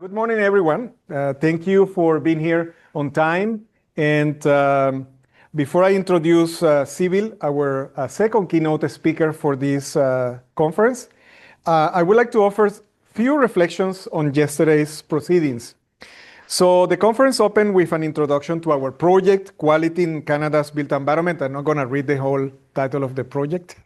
Good morning, everyone. Thank you for being here on time. And before I introduce Sibyl, our second keynote speaker for this conference, I would like to offer a few reflections on yesterday's proceedings. So the conference opened with an introduction to our project, Quality in Canada's Built Environment. I'm not going to read the whole title of the project.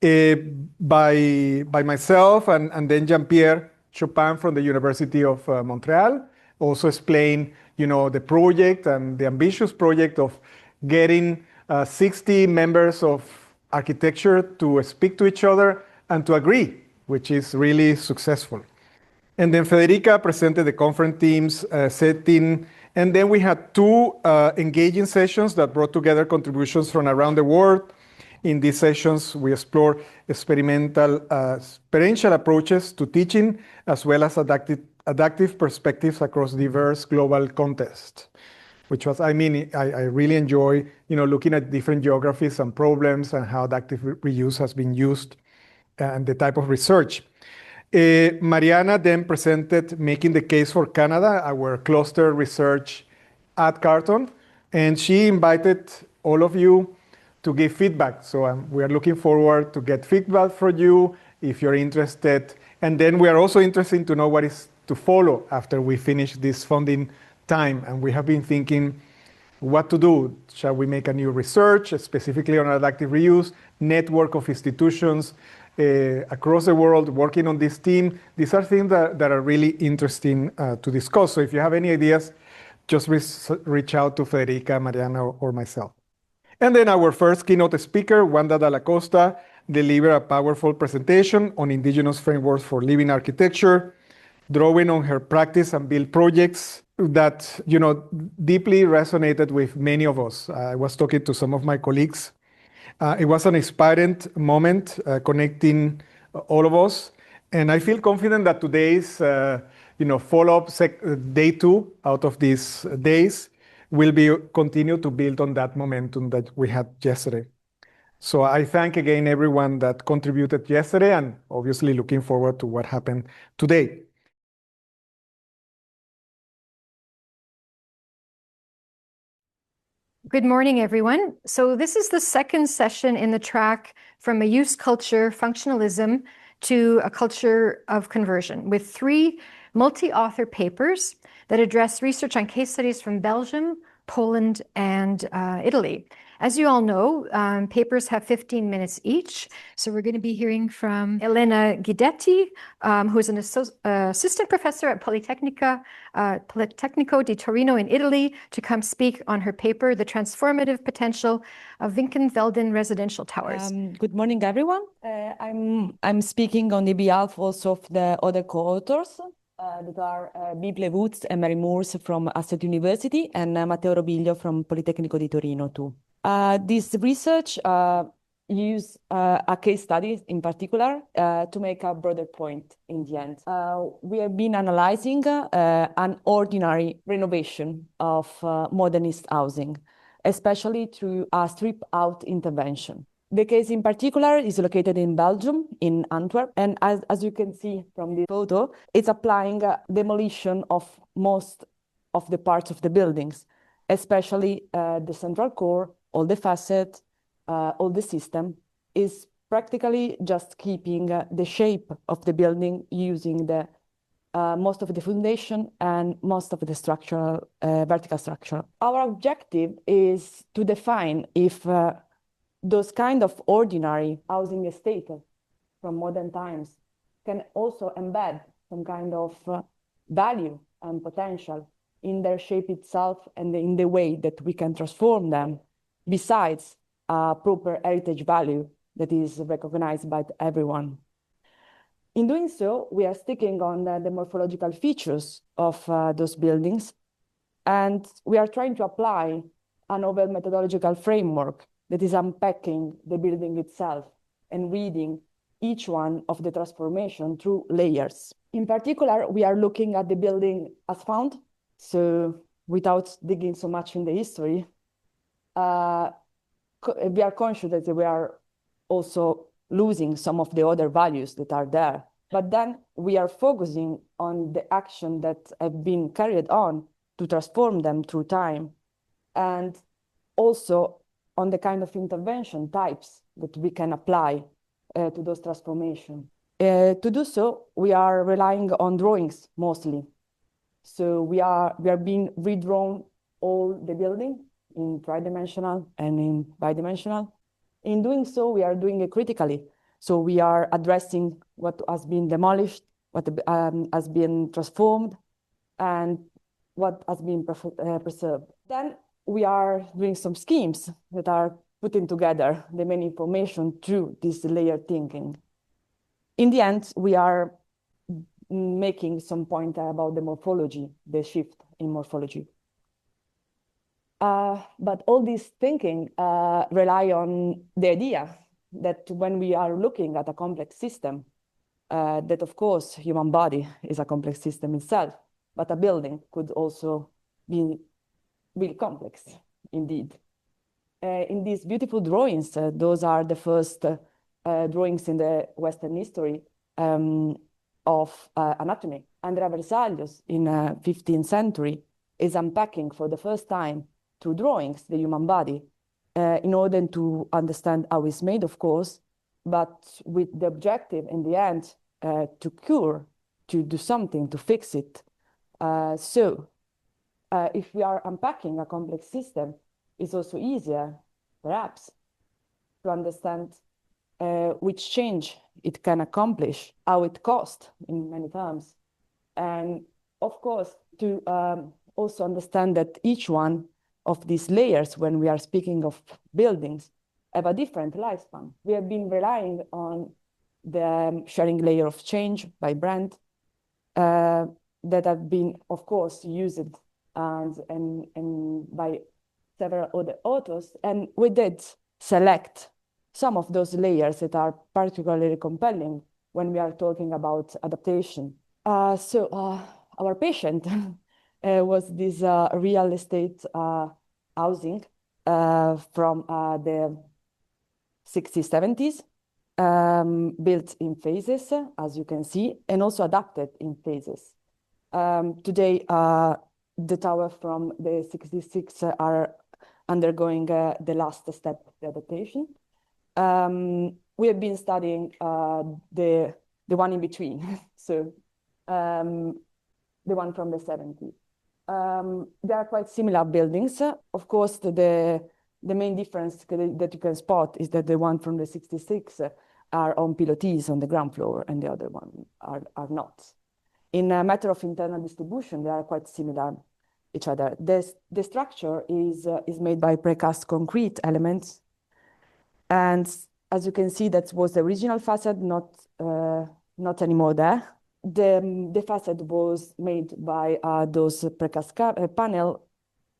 By myself and then Jean-Pierre Chopin from the University of Montreal also explain, the project and the ambitious project of getting 60 members of architecture to speak to each other and to agree, which is really successful. And then Federica presented the conference team's setting. And then we had two engaging sessions that brought together contributions from around the world. In these sessions, we explore experiential approaches to teaching, as well as adaptive perspectives across diverse global contexts, which was, I really enjoy, looking at different geographies and problems and how adaptive reuse has been used and the type of research. Mariana then presented Making the Case for Canada, our cluster research at Carleton, and she invited all of you to give feedback. So we are looking forward to get feedback from you if you're interested. And then we are also interested to know what is to follow after we finish this funding time. And we have been thinking what to do. Shall we make a new research, specifically on adaptive reuse, network of institutions across the world working on this team? These are things that are really interesting to discuss. So if you have any ideas, just reach out to Federica, Mariana, or myself. And then our first keynote speaker, Wanda Dalla Costa, delivered a powerful presentation on indigenous frameworks for living architecture, drawing on her practice and build projects that, deeply resonated with many of us. I was talking to some of my colleagues. It was an inspiring moment connecting all of us. And I feel confident that today's, follow-up day 2 out of these days will continue to build on that momentum that we had yesterday. So I thank again everyone that contributed yesterday, and obviously looking forward to what happened today. Good morning, everyone. So this is the second session in the track from a use culture, functionalism, to a culture of conversion, with 3 multi-author papers that address research on case studies from Belgium, Poland, and Italy. As you all know, papers have 15 minutes each. So we're going to be hearing from Elena Guidetti, who is an assistant professor at Politecnico di Torino in Italy, to come speak on her paper, The Transformative Potential of VINKEVELDEN Residential Towers. Good morning, everyone. I'm speaking on the behalf also of the other co-authors that are Plevoets and Mary Moores from Asset University and Matteo Robiglio from Politecnico di Torino too. This research use a case study in particular to make a broader point in the end. We have been analyzing an ordinary renovation of modernist housing, especially through a strip-out intervention. The case in particular is located in Belgium, in Antwerp, and as you can see from the photo, it's applying demolition of most of the parts of the buildings, especially the central core, all the facades, all the system is practically just keeping the shape of the building using the most of the foundation and most of the structural, vertical structure. Our objective is to define if those kind of ordinary housing estate from modern times can also embed some kind of value and potential in their shape itself and in the way that we can transform them, besides proper heritage value that is recognized by everyone. In doing so, we are sticking on the morphological features of those buildings, and we are trying to apply a novel methodological framework that is unpacking the building itself and reading each one of the transformation through layers. In particular, we are looking at the building as found. So without digging so much in the history, we are conscious that we are also losing some of the other values that are there. But then we are focusing on the action that have been carried on to transform them through time, and also on the kind of intervention types that we can apply to those transformations. To do so, we are relying on drawings mostly. So we are being redrawn all the building in tridimensional and in bidimensional. In doing so, we are doing it critically. So we are addressing what has been demolished, what has been transformed, and what has been preserved. Then we are doing some schemes that are putting together the main information through this layered thinking. In the end, we are making some point about the morphology, the shift in morphology. But all this thinking rely on the idea that when we are looking at a complex system, that of course human body is a complex system itself, but a building could also be really complex indeed. In these beautiful drawings, those are the first drawings in the Western history of anatomy. Andrea Vesalius in 15th century is unpacking for the first time through drawings the human body in order to understand how it's made, of course, but with the objective in the end to cure, to do something, to fix it. So if we are unpacking a complex system, it's also easier, perhaps, to understand which change it can accomplish, how it costs in many terms. And of course, to also understand that each one of these layers, when we are speaking of buildings, have a different lifespan. We have been relying on the sharing layer of change by Brandt that have been, of course, used and by several other authors. And we did select some of those layers that are particularly compelling when we are talking about adaptation. So our patient was this real estate housing from the 60s, 70s, built in phases, as you can see, and also adapted in phases. Today, the tower from the 66 are undergoing the last step of the adaptation. We have been studying the one in between, so the one from the 70s. They are quite similar buildings. Of course, the main difference that you can spot is that the one from the 66 are on pilotis on the ground floor, and the other one are not. In a matter of internal distribution, they are quite similar each other. The structure is made by precast concrete elements, and as you can see, that was the original facade, not anymore there. The facade was made by those precast panel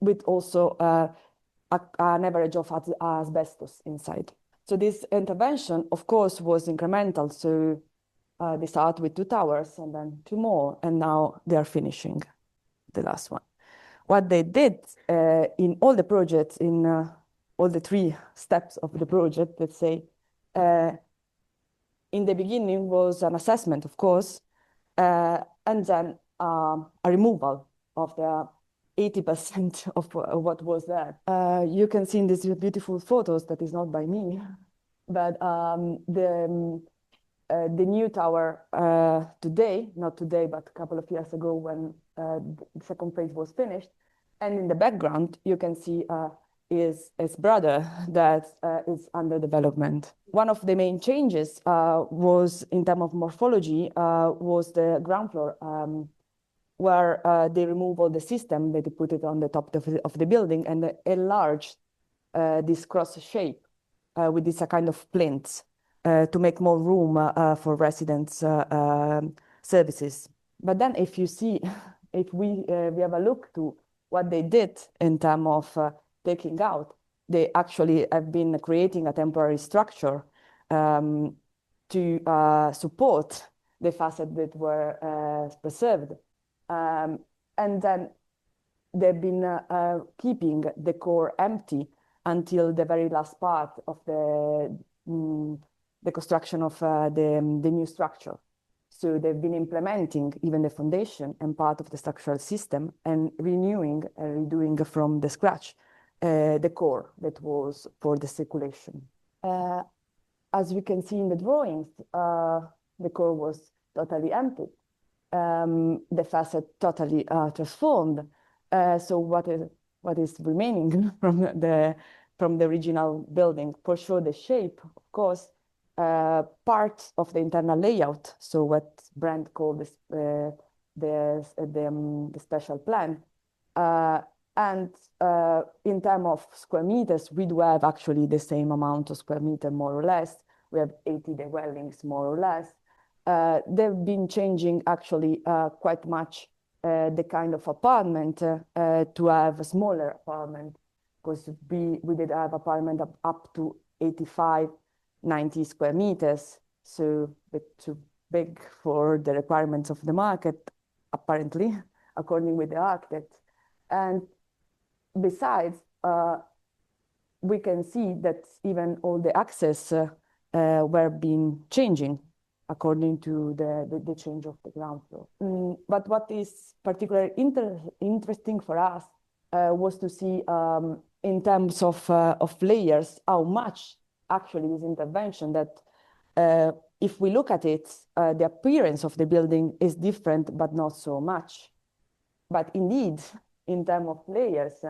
with also an average of asbestos inside. So this intervention, of course, was incremental. So they start with 2 towers and then 2 more, and now they are finishing the last one. What they did in all the projects, in all the 3 steps of the project, let's say, in the beginning was an assessment, of course, and then a removal of the 80% of what was there. You can see in these beautiful photos, that is not by me, but the new tower today, not today, but a couple of years ago when the second phase was finished. And in the background, you can see his brother that is under development. One of the main changes was, in terms of morphology, was the ground floor, where they remove all the system, they put it on the top of the building and enlarge this cross shape with this kind of plinths to make more room for residents' services. But then if you see, if we have a look to what they did in terms of taking out, they actually have been creating a temporary structure to support the facades that were preserved. And then they've been keeping the core empty until the very last part of the construction of the new structure. So they've been implementing even the foundation and part of the structural system and renewing and redoing from the scratch the core that was for the circulation. As we can see in the drawings, the core was totally empty. The facade totally transformed. So what is remaining from the original building? For sure, the shape, of course, part of the internal layout. So what Brent called this, the special plan. And in terms of square meters, we do have actually the same amount of square meter, more or less. We have 80 dwellings, more or less. They've been changing actually quite much the kind of apartment to have a smaller apartment, because we did have apartment up to 85, 90 square meters, so a bit too big for the requirements of the market, apparently, according with the architect. And besides, we can see that even all the access were being changing according to the change of the ground floor. But what is particularly interesting for us was to see in terms of layers, how much actually this intervention that if we look at it, the appearance of the building is different, but not so much. But indeed, in terms of layers,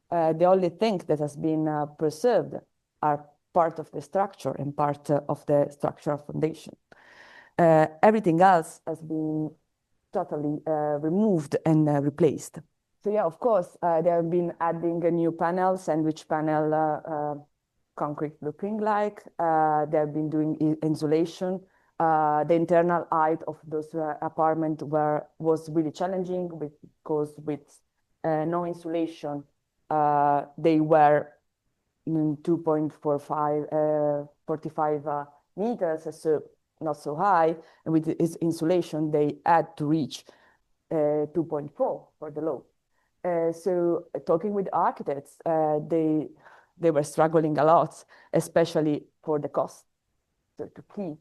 the only thing that has been preserved are part of the structure and part of the structural foundation. Everything else has been totally removed and replaced. So yeah, of course, they have been adding new panels, and which panel concrete looking like. They have been doing insulation. The internal height of those apartments was really challenging because with no insulation, they were 2.45 meters, so not so high. And with this insulation, they had to reach 2.4 for the low. So talking with architects, they were struggling a lot, especially for the cost. So to keep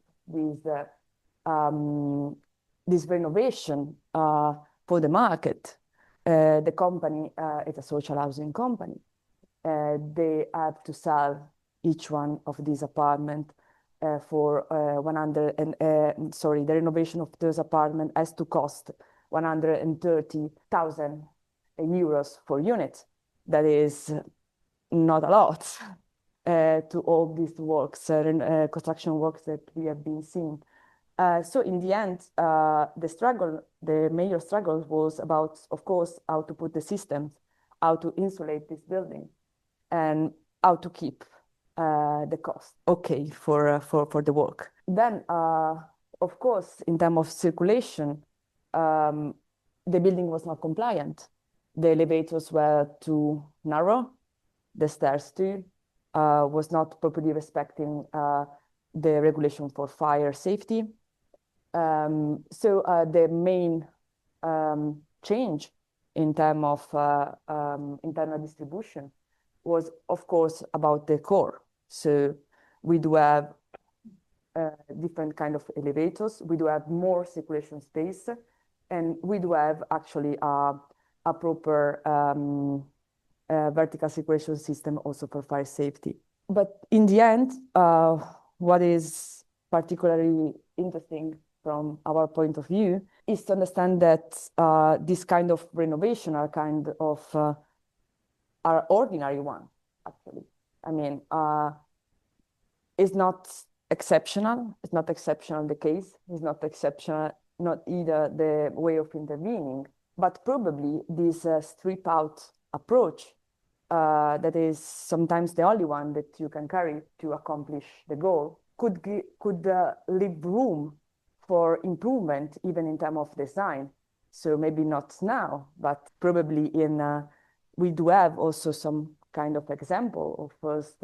this renovation for the market, the company is a social housing company. They have to sell each one of these apartments for 100 and sorry, the renovation of those apartments has to cost 130,000 euros per unit. That is not a lot to all these works, construction works that we have been seeing. So in the end, the major struggle was about, of course, how to put the systems, how to insulate this building, and how to keep the cost okay for the work. Then, of course, in terms of circulation, the building was not compliant. The elevators were too narrow, the stairs too, was not properly respecting the regulation for fire safety. So the main change in terms of internal distribution was, of course, about the core. So we do have different kind of elevators. We do have more circulation space, and we do have actually a proper vertical circulation system also for fire safety. But in the end, what is particularly interesting from our point of view is to understand that this kind of renovation are kind of are ordinary one, actually. I mean, it's not exceptional. It's not exceptional the case. It's not exceptional, not either the way of intervening, but probably this strip out approach that is sometimes the only one that you can carry to accomplish the goal could leave room for improvement even in terms of design. So maybe not now, but probably in we do have also some kind of example of first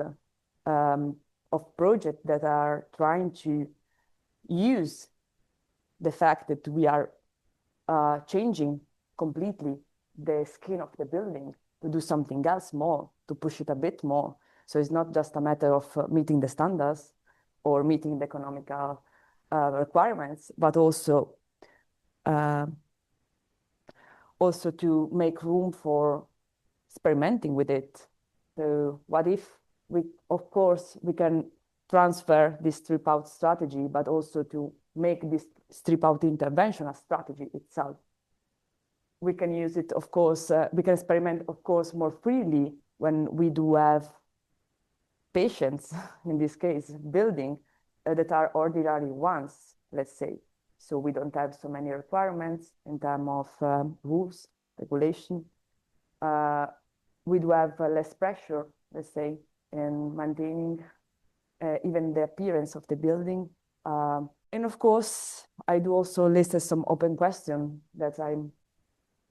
of projects that are trying to use the fact that we are changing completely the skin of the building to do something else more, to push it a bit more. So it's not just a matter of meeting the standards or meeting the economical requirements, but also to make room for experimenting with it. So what if of course, we can transfer this strip-out strategy, but also to make this strip-out intervention a strategy itself. We can use it, of course, we can experiment, of course, more freely when we do have patients, in this case, building that are ordinary ones, let's say. So we don't have so many requirements in terms of rules, regulation. We do have less pressure, let's say, in maintaining even the appearance of the building. And of course, I do also list some open questions that I'm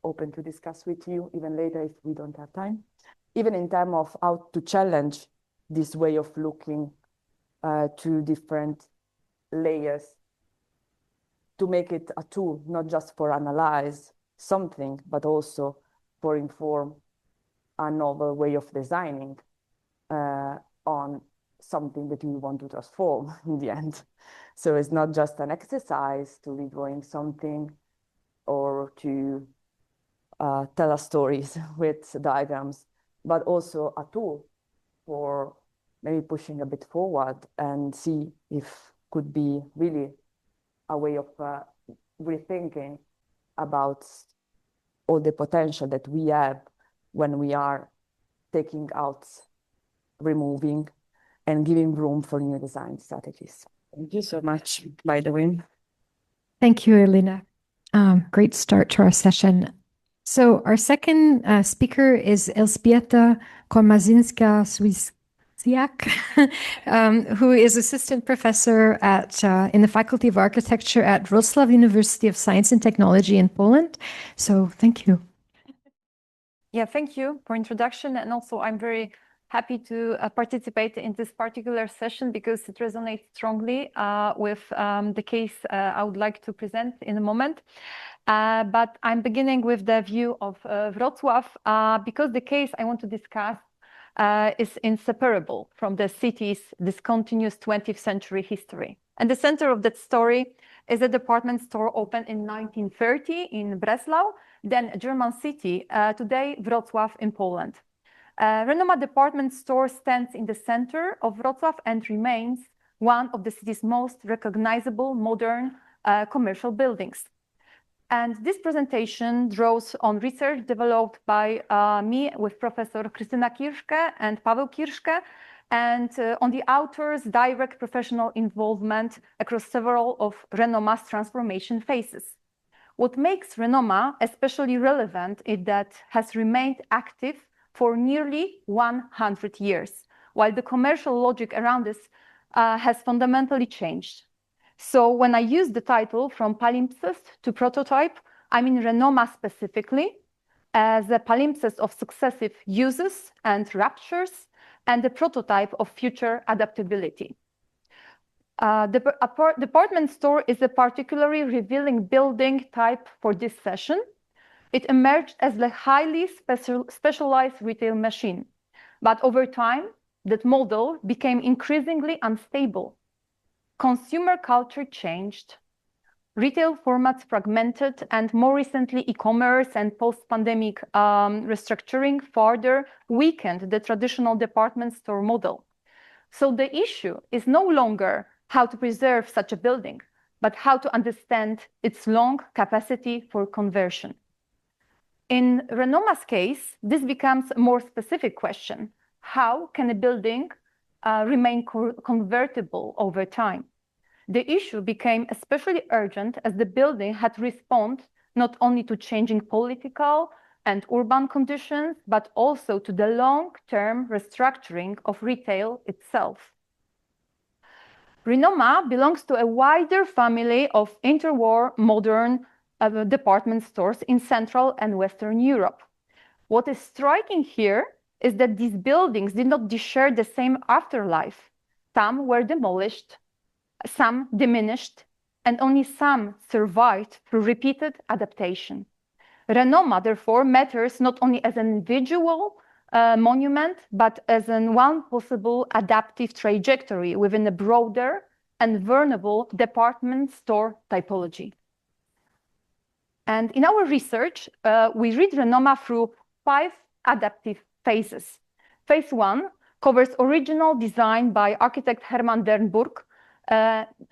open to discuss with you even later if we don't have time. Even in terms of how to challenge this way of looking to different layers, to make it a tool, not just for analyze something, but also for inform a novel way of designing on something that we want to transform in the end. So it's not just an exercise to redrawing something or to tell us stories with diagrams, but also a tool for maybe pushing a bit forward and see if could be really a way of rethinking about all the potential that we have when we are taking out, removing, and giving room for new design strategies. Thank you so much, by the way. Thank you, Elena. Great start to our session. So our second speaker is Elżbieta Komarzyńska-Świeściak, who is assistant professor in the Faculty of Architecture at Wrocław University of Science and Technology in Poland. So thank you. Yeah, thank you for introduction. And also I'm very happy to participate in this particular session because it resonates strongly with the case I would like to present in a moment. But I'm beginning with the view of Wrocław because the case I want to discuss is inseparable from the city's discontinuous 20th century history. And the center of that story is a department store opened in 1930 in Breslau, then a German city, today Wrocław in Poland. Renoma department store stands in the center of Wrocław and remains one of the city's most recognizable modern commercial buildings. And this presentation draws on research developed by me with Professor Krystyna Kirschke and Paweł Kirschke, and on the author's direct professional involvement across several of Renoma's transformation phases. What makes Renoma especially relevant is that it has remained active for nearly 100 years, while the commercial logic around this has fundamentally changed. So when I use the title from palimpsest to prototype, I mean Renoma specifically as a palimpsest of successive uses and ruptures and the prototype of future adaptability. The department store is a particularly revealing building type for this session. It emerged as a highly specialized retail machine, but over time, that model became increasingly unstable. Consumer culture changed, retail formats fragmented, and more recently, e-commerce and post-pandemic restructuring further weakened the traditional department store model. So the issue is no longer how to preserve such a building, but how to understand its long capacity for conversion. In Renoma's case, this becomes a more specific question. How can a building remain convertible over time? The issue became especially urgent as the building had to respond not only to changing political and urban conditions, but also to the long-term restructuring of retail itself. Renoma belongs to a wider family of interwar modern department stores in Central and Western Europe. What is striking here is that these buildings did not share the same afterlife. Some were demolished, some diminished, and only some survived through repeated adaptation. Renoma, therefore, matters not only as an individual monument, but as one possible adaptive trajectory within a broader and vulnerable department store typology. And in our research, we read Renoma through 5 adaptive phases. Phase 1 covers original design by architect Herman Dernburg,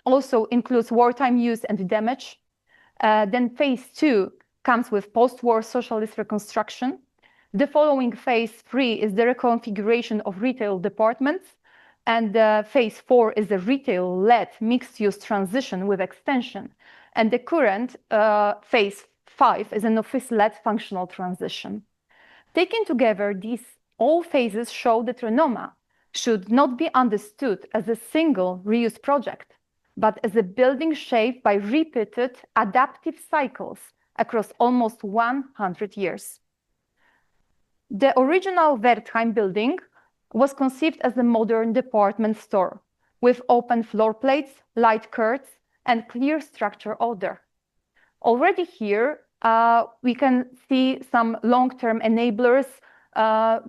also includes wartime use and damage. Then phase 2 comes with post-war socialist reconstruction. The following phase 3 is the reconfiguration of retail departments. And phase 4 is a retail-led mixed-use transition with extension. And the current phase 5 is an office-led functional transition. Taken together, these all phases show that Renoma should not be understood as a single reuse project, but as a building shaped by repeated adaptive cycles across almost 100 years. The original Wertheim building was conceived as a modern department store with open floor plates, light curtains, and clear structure order. Already here, we can see some long-term enablers,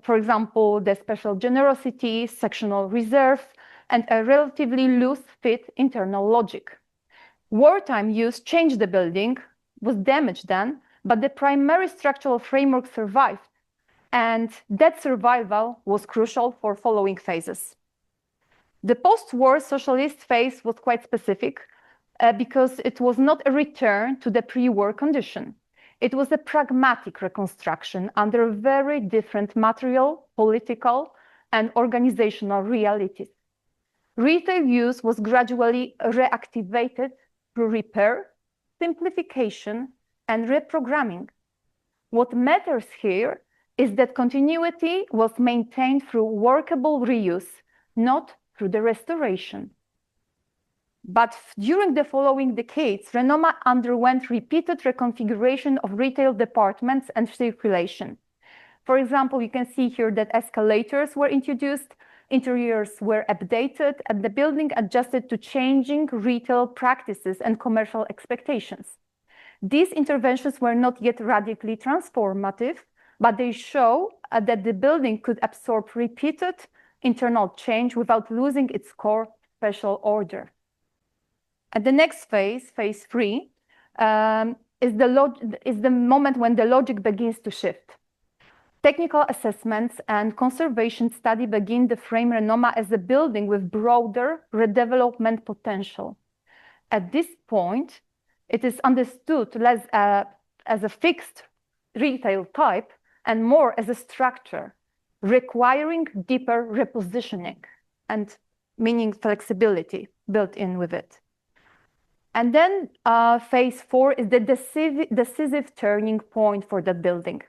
for example, the special generosity, sectional reserve, and a relatively loose fit internal logic. Wartime use changed the building, was damaged then, but the primary structural framework survived, and that survival was crucial for following phases. The post-war socialist phase was quite specific because it was not a return to the pre-war condition. It was a pragmatic reconstruction under very different material, political, and organizational realities. Retail use was gradually reactivated through repair, simplification, and reprogramming. What matters here is that continuity was maintained through workable reuse, not through the restoration. But during the following decades, Renoma underwent repeated reconfiguration of retail departments and circulation. For example, you can see here that escalators were introduced, interiors were updated, and the building adjusted to changing retail practices and commercial expectations. These interventions were not yet radically transformative, but they show that the building could absorb repeated internal change without losing its core special order. At the next phase, phase 3, is the moment when the logic begins to shift. Technical assessments and conservation study begin to frame Renoma as a building with broader redevelopment potential. At this point, it is understood less as a fixed retail type and more as a structure, requiring deeper repositioning and meaning flexibility built in with it. And then phase 4 is the decisive turning point for that building.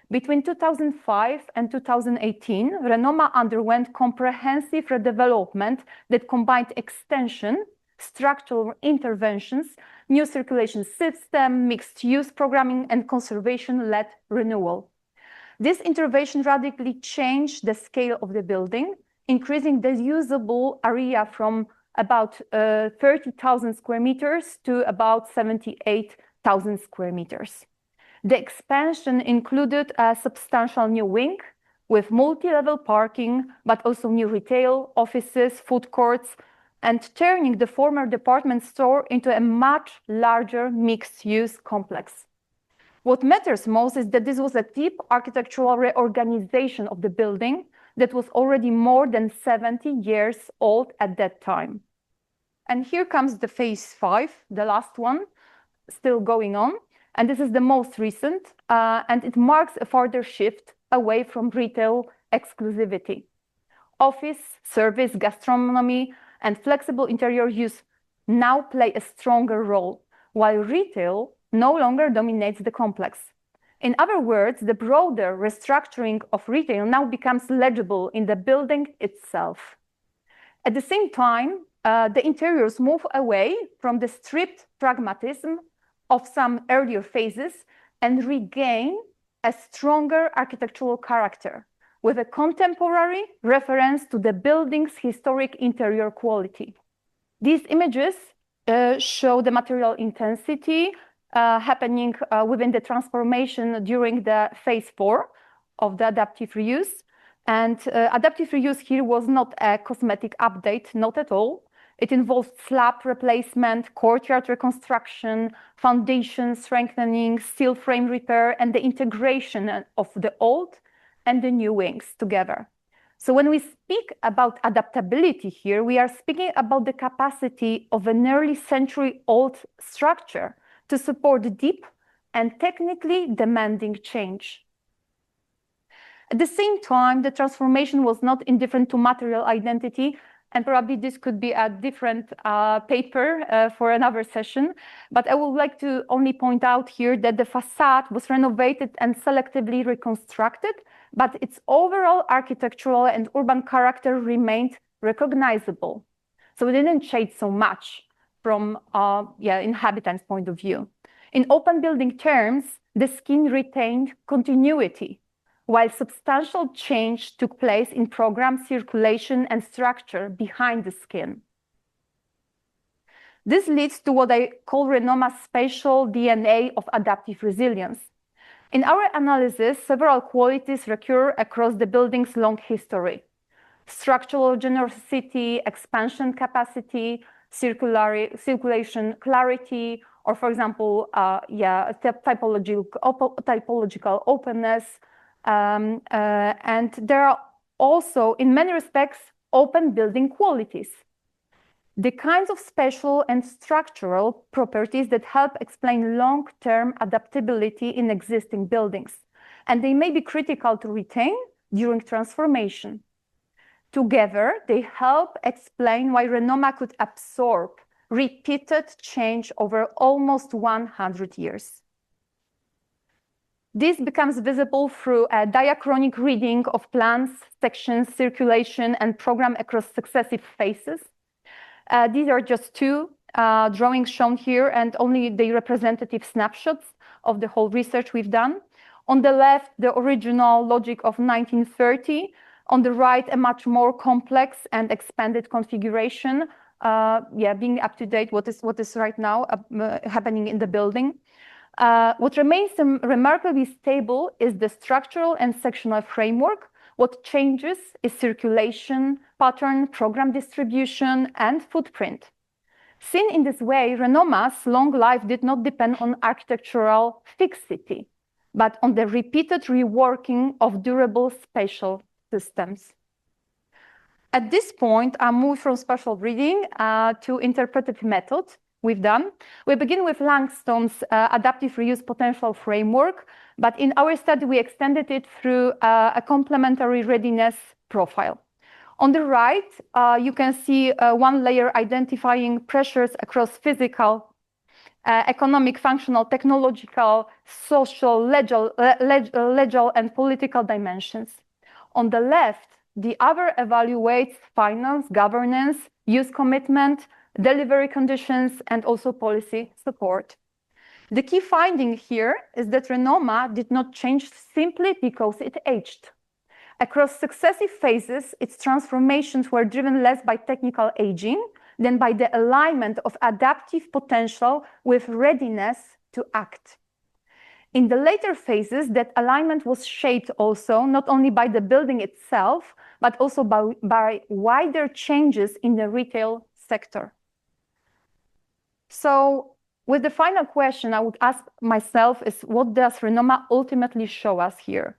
Between 2005 and 2018, Renoma underwent comprehensive redevelopment that combined extension, structural interventions, new circulation system, mixed-use programming, and conservation-led renewal. This intervention radically changed the scale of the building, increasing the usable area from about 30,000 square meters to about 78,000 square meters. The expansion included a substantial new wing with multi-level parking, but also new retail, offices, food courts, and turning the former department store into a much larger mixed-use complex. What matters most is that this was a deep architectural reorganization of the building that was already more than 70 years old at that time. And here comes the phase 5, the last one, still going on. And this is the most recent, and it marks a further shift away from retail exclusivity. Office, service, gastronomy, and flexible interior use now play a stronger role, while retail no longer dominates the complex. In other words, the broader restructuring of retail now becomes legible in the building itself. At the same time, the interiors move away from the stripped pragmatism of some earlier phases and regain a stronger architectural character with a contemporary reference to the building's historic interior quality. These images show the material intensity happening within the transformation during the phase 4 of the adaptive reuse. And adaptive reuse here was not a cosmetic update, not at all. It involves slab replacement, courtyard reconstruction, foundation strengthening, steel frame repair, and the integration of the old and the new wings together. So when we speak about adaptability here, we are speaking about the capacity of a nearly century-old structure to support deep and technically demanding change. At the same time, the transformation was not indifferent to material identity, and probably this could be a different paper for another session. But I would like to only point out here that the facade was renovated and selectively reconstructed, but its overall architectural and urban character remained recognizable. So it didn't change so much from inhabitants' point of view. In open building terms, the skin retained continuity, while substantial change took place in program, circulation, and structure behind the skin. This leads to what I call Renoma's spatial DNA of adaptive resilience. In our analysis, several qualities recur across the building's long history: structural generosity, expansion capacity, circulation clarity, or for example, typological openness. And there are also, in many respects, open building qualities. The kinds of spatial and structural properties that help explain long-term adaptability in existing buildings, and they may be critical to retain during transformation. Together, they help explain why Renoma could absorb repeated change over almost 100 years. This becomes visible through a diachronic reading of plans, sections, circulation, and program across successive phases. These are just two drawings shown here, and only the representative snapshots of the whole research we've done. On the left, the original logic of 1930. On the right, a much more complex and expanded configuration, being up to date what is right now happening in the building. What remains remarkably stable is the structural and sectional framework. What changes is circulation, pattern, program distribution, and footprint. Seen in this way, Renoma's long life did not depend on architectural fixity, but on the repeated reworking of durable spatial systems. At this point, I move from spatial reading to interpretive method we've done. We begin with Langstone's adaptive reuse potential framework, but in our study, we extended it through a complementary readiness profile. On the right, you can see one layer identifying pressures across physical, economic, functional, technological, social, legal, and political dimensions. On the left, the other evaluates finance, governance, use commitment, delivery conditions, and also policy support. The key finding here is that Renoma did not change simply because it aged. Across successive phases, its transformations were driven less by technical aging than by the alignment of adaptive potential with readiness to act. In the later phases, that alignment was shaped also not only by the building itself, but also by wider changes in the retail sector. So, with the final question I would ask myself is, what does Renoma ultimately show us here?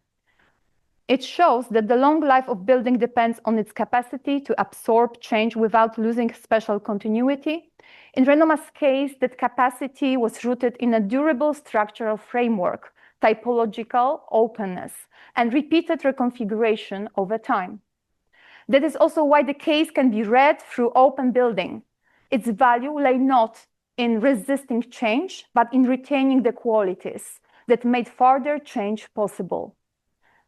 It shows that the long life of building depends on its capacity to absorb change without losing spatial continuity. In Renoma's case, that capacity was rooted in a durable structural framework, typological openness, and repeated reconfiguration over time. That is also why the case can be read through open building. Its value lay not in resisting change, but in retaining the qualities that made further change possible.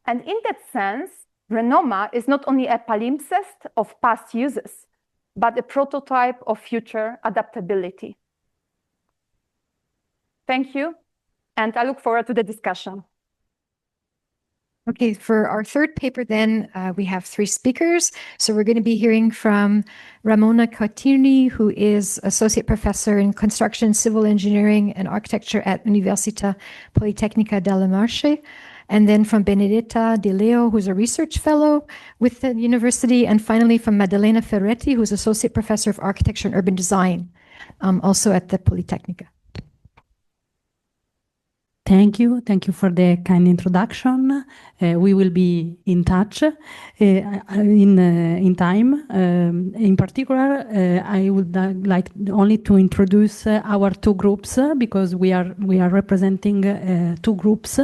And in that sense, Renoma is not only a palimpsest of past uses, but a prototype of future adaptability. Thank you, and I look forward to the discussion. Okay, for our third paper then, we have three speakers. So we're going to be hearing from Ramona Cottieri, who is Associate Professor in Construction, Civil Engineering and Architecture at Università Politecnica della Marche. and then from Benedetta Di Leo, who's a research fellow with the university, and finally from Maddalena Ferretti, who's associate professor of architecture and urban design, also at the Politecnica. Thank you. Thank you for the kind introduction. We will be in touch in time. In particular, I would like only to introduce our two groups because we are representing two groups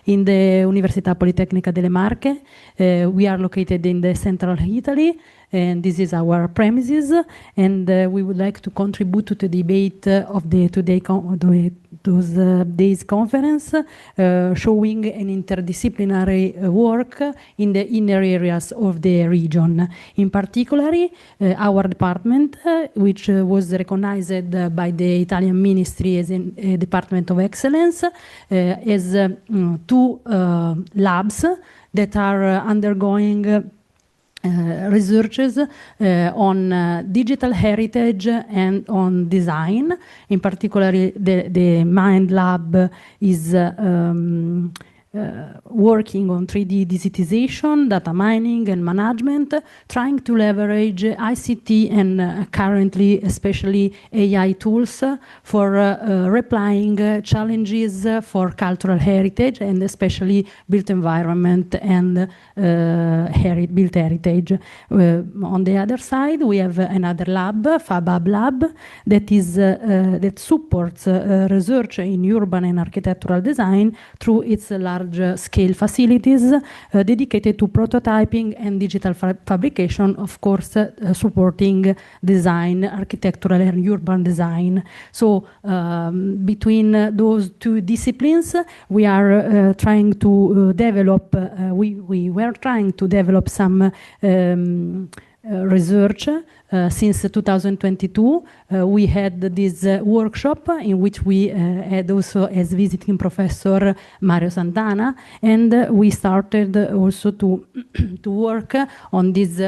in the Università Politecnica delle Marche. We are located in the central Italy, and this is our premises, and we would like to contribute to the debate of the today's conference, showing an interdisciplinary work in the inner areas of the region. In particular, our department, which was recognized by the Italian Ministry as a Department of Excellence, has two labs that are undergoing researches on digital heritage and on design. In particular, the Mind Lab is working on 3D digitization, data mining and management, trying to leverage ICT and currently especially AI tools for replying challenges for cultural heritage and especially built environment and built heritage. On the other side, we have another lab, FABAB Lab, that supports research in urban and architectural design through its large scale facilities dedicated to prototyping and digital fabrication, of course, supporting design, architectural and urban design. So between those two disciplines, we are trying to develop, we were trying to develop some research. Since 2022, we had this workshop in which we had also as visiting professor Mario Santana, and we started also to work on this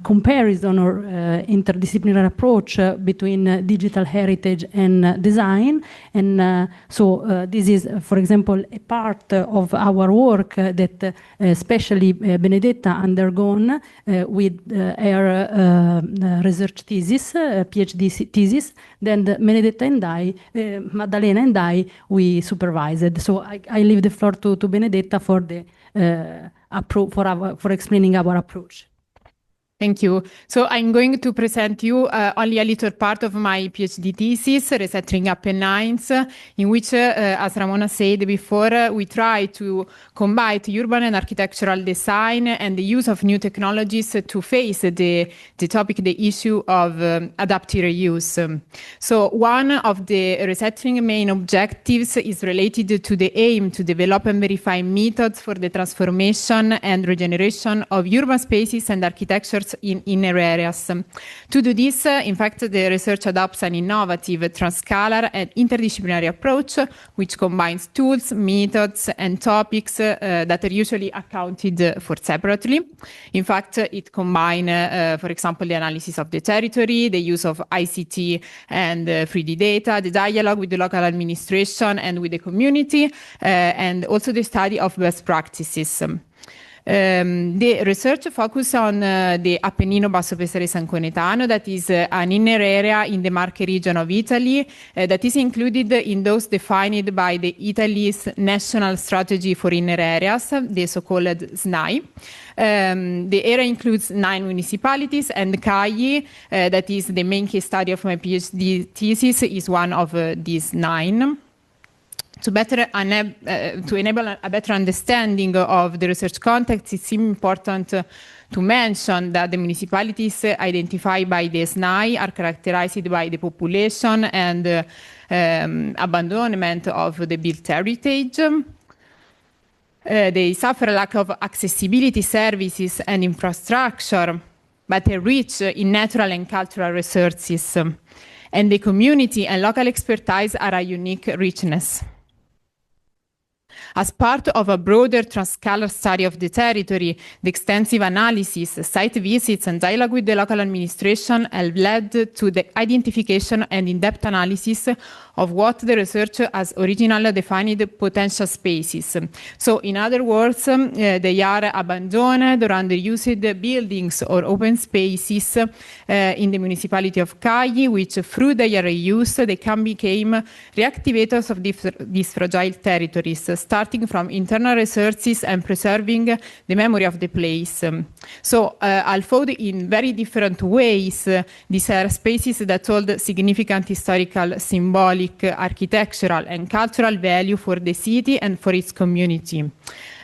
comparison or interdisciplinary approach between digital heritage and design. And so this is, for example, a part of our work that especially Benedetta undergone with her research thesis, PhD thesis. Then Benedetta and I, Maddalena and I, we supervised. So I leave the floor to Benedetta for the for explaining our approach. Thank you. So I'm going to present you only a little part of my PhD thesis, Resettling Apennines, in which, as Ramona said before, we try to combine urban and architectural design and the use of new technologies to face the topic, the issue of adaptive reuse. So one of the resettling main objectives is related to the aim to develop and verify methods for the transformation and regeneration of urban spaces and architectures in inner areas. To do this, in fact, the research adopts an innovative, transcalar and interdisciplinary approach, which combines tools, methods, and topics that are usually accounted for separately. In fact, it combines, for example, the analysis of the territory, the use of ICT and 3D data, the dialogue with the local administration and with the community, and also the study of best practices. The research focuses on the Appennino Basso Pesaro Sanconetano, that is an inner area in the Marche region of Italy that is included in those defined by the Italy's National Strategy for Inner Areas, the so-called SNAI. The area includes 9 municipalities, and Cagli, that is the main case study of my PhD thesis, is one of these 9. To enable a better understanding of the research context, it seems important to mention that the municipalities identified by the SNAI are characterized by the population and abandonment of the built heritage. They suffer a lack of accessibility services and infrastructure, but are rich in natural and cultural resources. And the community and local expertise are a unique richness. As part of a broader transscalar study of the territory, the extensive analysis, site visits, and dialogue with the local administration have led to the identification and in-depth analysis of what the research has originally defined potential spaces. So, in other words, they are abandoned or underused buildings or open spaces in the municipality of Cagli, which through their reuse, they can become reactivators of these fragile territories, starting from internal resources and preserving the memory of the place. So, although in very different ways, these are spaces that hold significant historical, symbolic, architectural and cultural value for the city and for its community.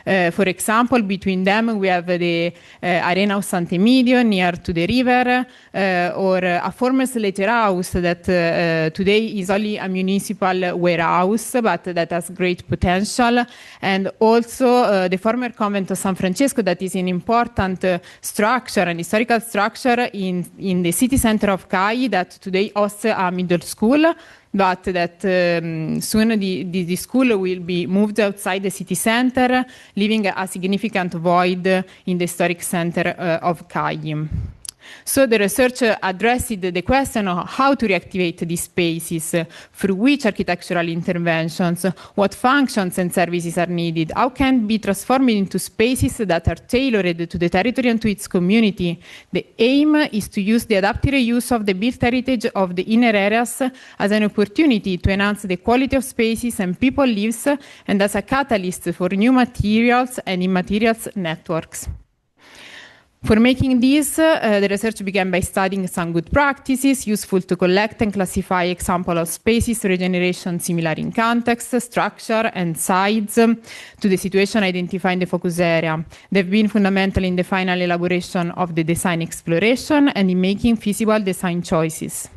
For example, between them we have the Arena of Sant'Emidio near to the river, or a former slaughterhouse that today is only a municipal warehouse, but that has great potential, and also the former convent of San Francesco, that is an important structure, an historical structure in the city center of Cagli, that today hosts a middle school, but that soon the school will be moved outside the city center, leaving a significant void in the historic center of Cagli. So the research addressed the question of how to reactivate these spaces, through which architectural interventions, what functions and services are needed, how can be transformed into spaces that are tailored to the territory and to its community. The aim is to use the adaptive reuse of the built heritage of the inner areas as an opportunity to enhance the quality of spaces and people lives, and as a catalyst for new materials and immaterials networks. For making this, the research began by studying some good practices useful to collect and classify examples of spaces regeneration similar in context, structure, and size to the situation identified in the focus area. They've been fundamental in the final elaboration of the design exploration and in making feasible design choices.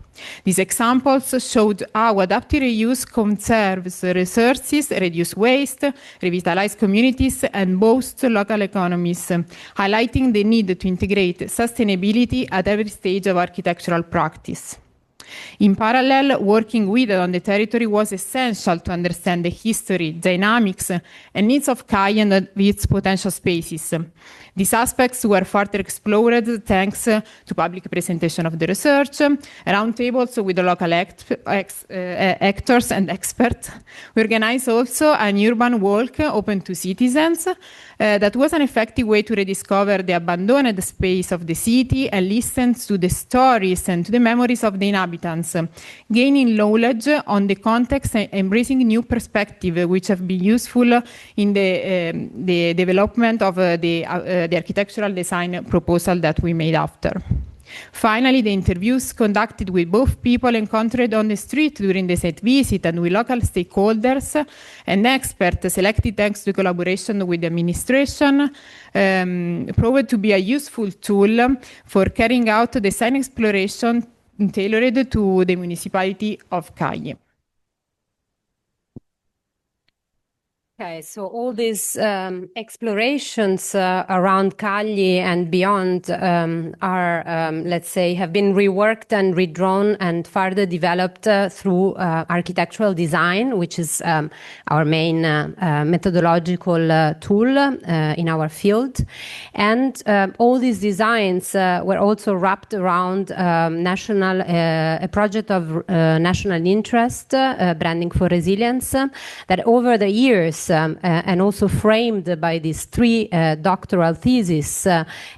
These examples showed how adaptive reuse conserves resources, reduce waste, revitalize communities, and boost local economies, highlighting the need to integrate sustainability at every stage of architectural practice. In parallel, working with on the territory was essential to understand the history, dynamics, and needs of Cagli and its potential spaces. These aspects were further explored thanks to public presentation of the research, roundtables with the local actors and experts. We organized also an urban walk open to citizens that was an effective way to rediscover the abandoned space of the city and listen to the stories and to the memories of the inhabitants, gaining knowledge on the context and embracing new perspectives which have been useful in the development of the architectural design proposal that we made after. Finally, the interviews conducted with both people encountered on the street during the site visit and with local stakeholders and experts selected thanks to collaboration with the administration proved to be a useful tool for carrying out design exploration tailored to the municipality of Cagli. Okay, so all these explorations around Cagli and beyond are, let's say, have been reworked and redrawn and further developed through architectural design, which is our main methodological tool in our field. And all these designs were also wrapped around a project of national interest, Branding for Resilience, that over the years and also framed by these three doctoral theses,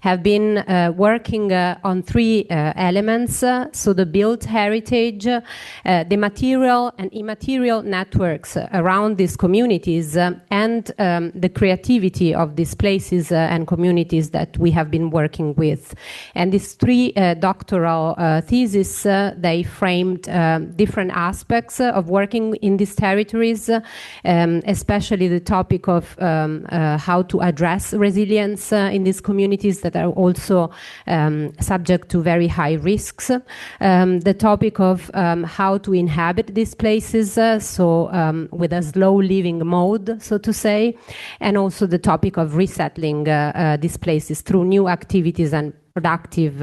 have been working on three elements. So the built heritage, the material and immaterial networks around these communities, and the creativity of these places and communities that we have been working with. And these three doctoral theses, they framed different aspects of working in these territories, especially the topic of how to address resilience in these communities that are also subject to very high risks. The topic of how to inhabit these places, so with a slow living mode, so to say, and also the topic of resettling these places through new activities and productive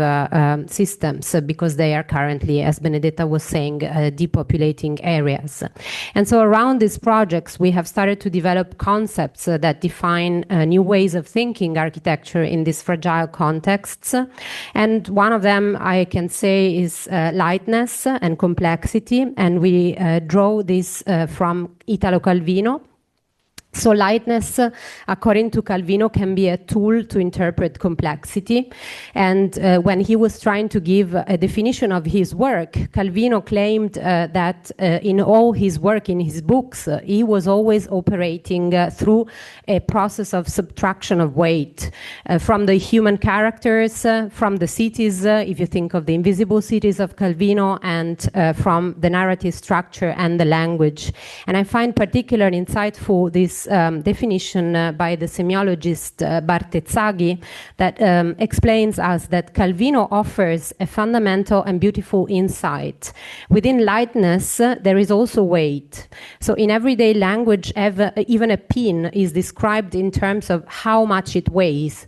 systems because they are currently, as Benedetta was saying, depopulating areas. And so around these projects, we have started to develop concepts that define new ways of thinking architecture in these fragile contexts. And one of them, I can say, is lightness and complexity. And we draw this from Italo Calvino. So lightness, according to Calvino, can be a tool to interpret complexity. And when he was trying to give a definition of his work, Calvino claimed that in all his work, in his books, he was always operating through a process of subtraction of weight from the human characters, from the cities, if you think of the invisible cities of Calvino, and from the narrative structure and the language. And I find particularly insightful this definition by the semiologist Bartezzaghi that explains us that Calvino offers a fundamental and beautiful insight. Within lightness, there is also weight. So in everyday language, even a pin is described in terms of how much it weighs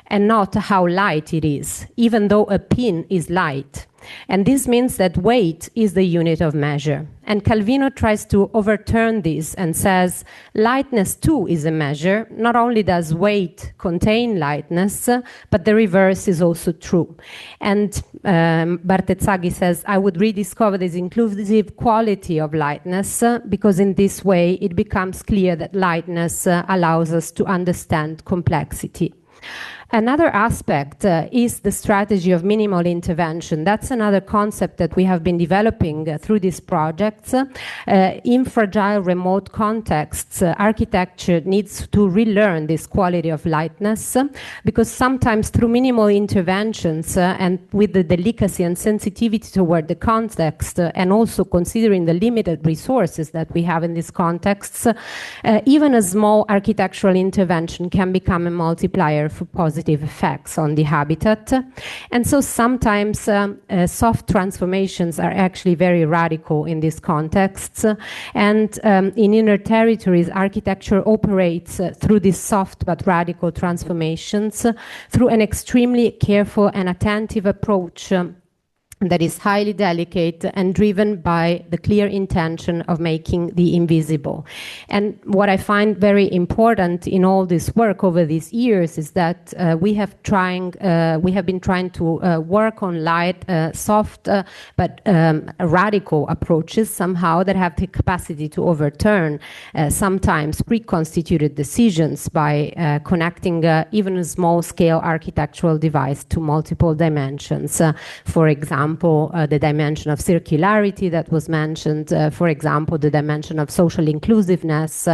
and not how light it is, even though a pin is light. And this means that weight is the unit of measure. And Calvino tries to overturn this and says lightness too is a measure. Not only does weight contain lightness, but the reverse is also true. And Bartezzaghi says, I would rediscover this inclusive quality of lightness because in this way it becomes clear that lightness allows us to understand complexity. Another aspect is the strategy of minimal intervention. That's another concept that we have been developing through these projects. In fragile remote contexts, architecture needs to relearn this quality of lightness because sometimes through minimal interventions and with the delicacy and sensitivity toward the context and also considering the limited resources that we have in these contexts, even a small architectural intervention can become a multiplier for positive effects on the habitat. And so sometimes soft transformations are actually very radical in these contexts. And in inner territories, architecture operates through these soft but radical transformations through an extremely careful and attentive approach that is highly delicate and driven by the clear intention of making the invisible. And what I find very important in all this work over these years is that we have been trying to work on light, soft, but radical approaches somehow that have the capacity to overturn sometimes pre-constituted decisions by connecting even a small-scale architectural device to multiple dimensions. For example, the dimension of circularity that was mentioned, for example, the dimension of social inclusiveness,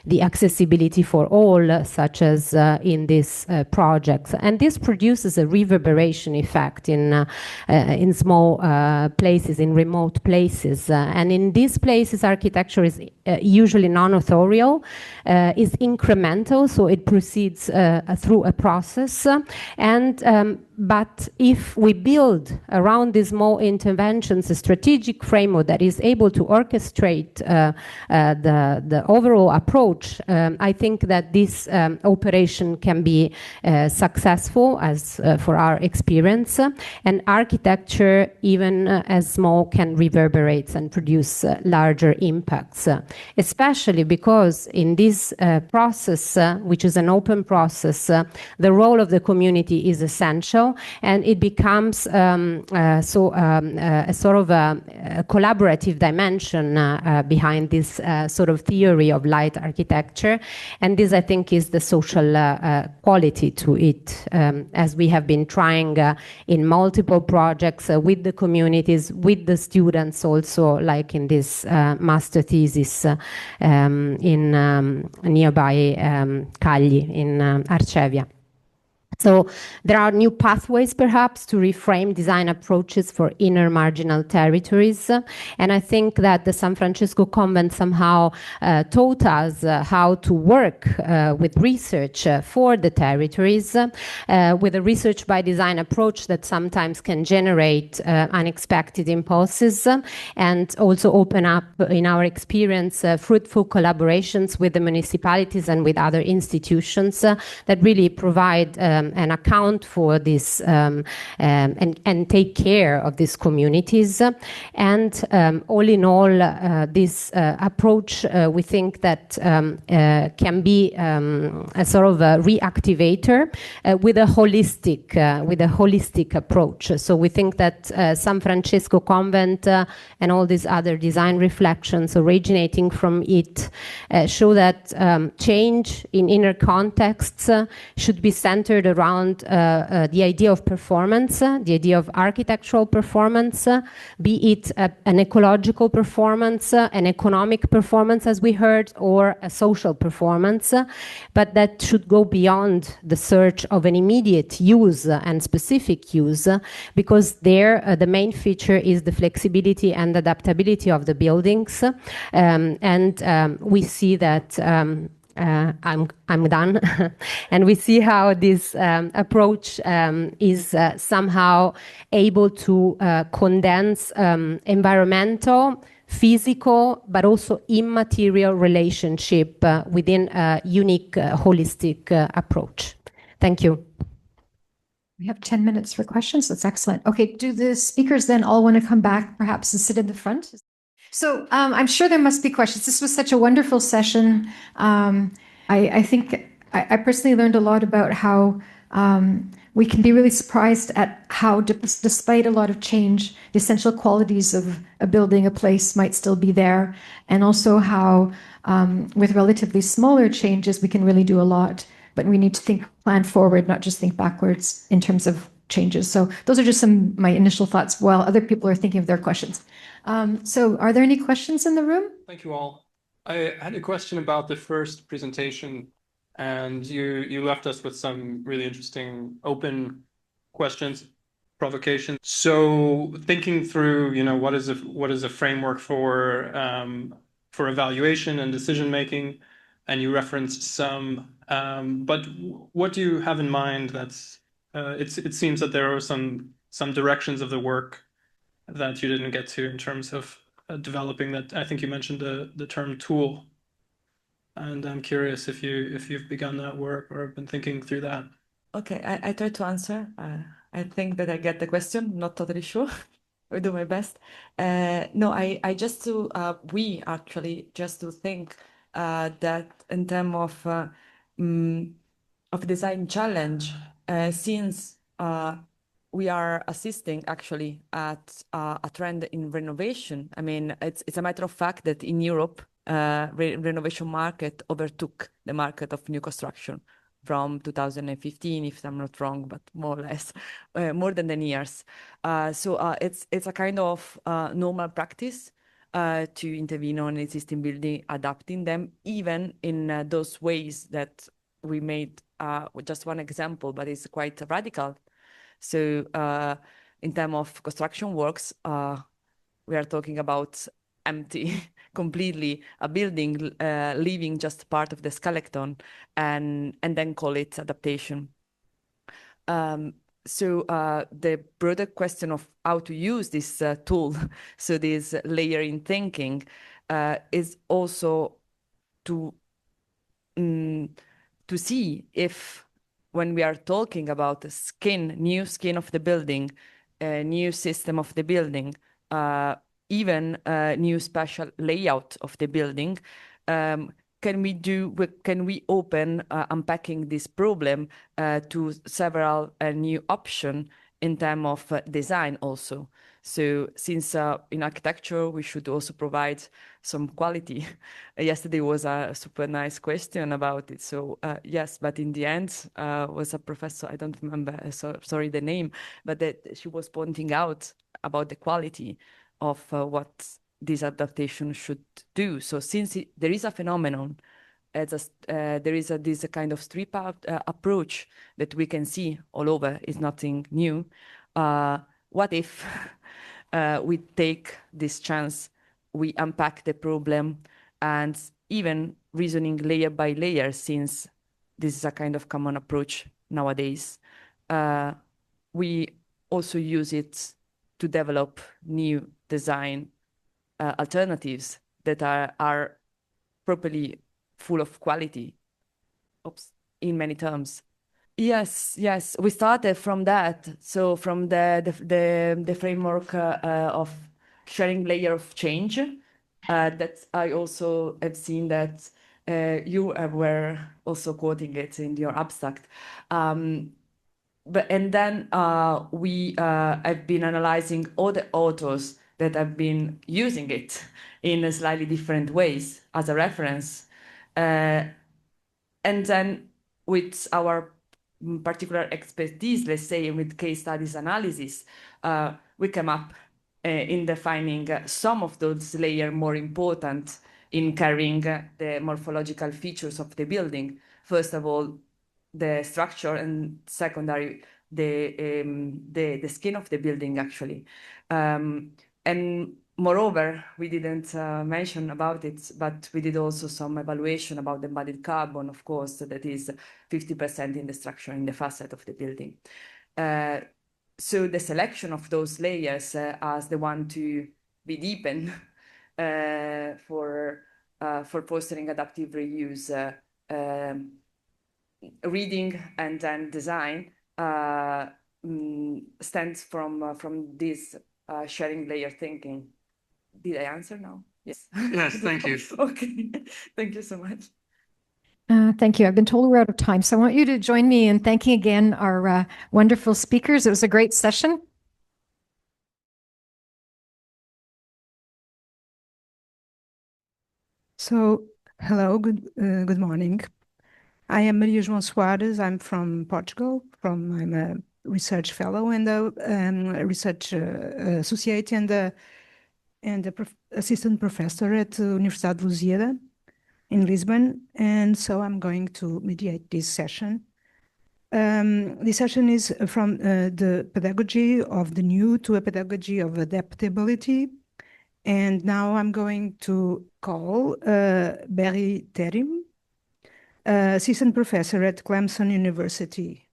the accessibility for all, such as in these projects. And this produces a reverberation effect in small places, in remote places. And in these places, architecture is usually non-authorial, is incremental, so it proceeds through a process. But if we build around these small interventions a strategic framework that is able to orchestrate the overall approach, I think that this operation can be successful as for our experience. And architecture, even as small, can reverberate and produce larger impacts, especially because in this process, which is an open process, the role of the community is essential. And it becomes a sort of a collaborative dimension behind this sort of theory of light architecture. And this, I think, is the social quality to it, as we have been trying in multiple projects with the communities, with the students also, like in this master thesis in nearby Cagli in Arcevia. So there are new pathways, perhaps, to reframe design approaches for inner marginal territories. And I think that the San Francisco Convent somehow taught us how to work with research for the territories, with a research by design approach that sometimes can generate unexpected impulses and also open up, in our experience, fruitful collaborations with the municipalities and with other institutions that really provide and account for this and take care of these communities. And all in all, this approach we think that can be a sort of a reactivator with a holistic approach. So we think that San Francesco Convent and all these other design reflections originating from it show that change in inner contexts should be centered around the idea of performance, the idea of architectural performance, be it an ecological performance, an economic performance, as we heard, or a social performance, but that should go beyond the search of an immediate use and specific use, because there the main feature is the flexibility and adaptability of the buildings. And we see that I'm done. And we see how this approach is somehow able to condense environmental, physical, but also immaterial relationship within a unique, holistic approach. Thank you. We have 10 minutes for questions. That's excellent. Okay, do the speakers then all want to come back perhaps and sit in the front? So I'm sure there must be questions. This was such a wonderful session. I think I personally learned a lot about how we can be really surprised at how, despite a lot of change, the essential qualities of a building, a place might still be there. And also how with relatively smaller changes, we can really do a lot. But we need to plan forward, not just think backwards in terms of changes. So those are just some my initial thoughts while other people are thinking of their questions. So are there any questions in the room? Thank you all. I had a question about the first presentation, and you left us with some really interesting open questions, provocations. So thinking through, what is a framework for evaluation and decision making, and you referenced some, but what do you have in mind? That's it seems that there are some directions of the work that you didn't get to in terms of developing that. I think you mentioned the term tool, and I'm curious if you've begun that work or have been thinking through that. Okay, I try to answer. I think that I get the question, not totally sure. I do my best. No, I just to we actually just to think that in terms of design challenge, since we are assisting actually at a trend in renovation. I mean, it's a matter of fact that in Europe, renovation market overtook the market of new construction from 2015, if I'm not wrong, but more or less, more than 10 years. So it's a kind of normal practice to intervene on existing building, adapting them, even in those ways that we made just one example, but it's quite radical. So in terms of construction works, we are talking about empty completely a building, leaving just part of the skeleton and then call it adaptation. So the broader question of how to use this tool, so this layering thinking, is also to see if when we are talking about the new skin of the building, new system of the building, even new spatial layout of the building, can we open unpacking this problem to several new options in terms of design also. So since in architecture, we should also provide some quality. Yesterday was a super nice question about it. So yes, but in the end was a professor, I don't remember, sorry the name, but that she was pointing out about the quality of what this adaptation should do. So since there is a phenomenon, there is this kind of strip out approach that we can see all over, is nothing new. What if we take this chance, we unpack the problem, and even reasoning layer by layer, since this is a kind of common approach nowadays, we also use it to develop new design alternatives that are properly full of quality in many terms. Yes, yes, we started from that. So from the framework of sharing layer of change, that I also have seen that you were also quoting it in your abstract. And then we have been analyzing all the authors that have been using it in a slightly different ways as a reference. And then with our particular expertise, let's say with case studies analysis, we came up in defining some of those layers more important in carrying the morphological features of the building. First of all, the structure, and secondary, the skin of the building, actually. And moreover, we didn't mention about it, but we did also some evaluation about the embodied carbon, of course, that is 50% in the structure, in the facade of the building. So the selection of those layers as the one to be deepened for fostering adaptive reuse, reading and then design stems from this sharing layer thinking. Did I answer now? Yes. Yes, thank you. Okay, thank you so much. Thank you. I've been told we're out of time, so I want you to join me in thanking again our wonderful speakers. It was a great session. So, hello, good morning. I am Maria João Soares. I'm from Portugal. I'm a research fellow and a research associate and a assistant professor at the Universidade de Lusíada in Lisbon. And so I'm going to mediate this session. This session is from the pedagogy of the new to a pedagogy of adaptability. And now I'm going to call Barry Terim, assistant professor at Clemson University.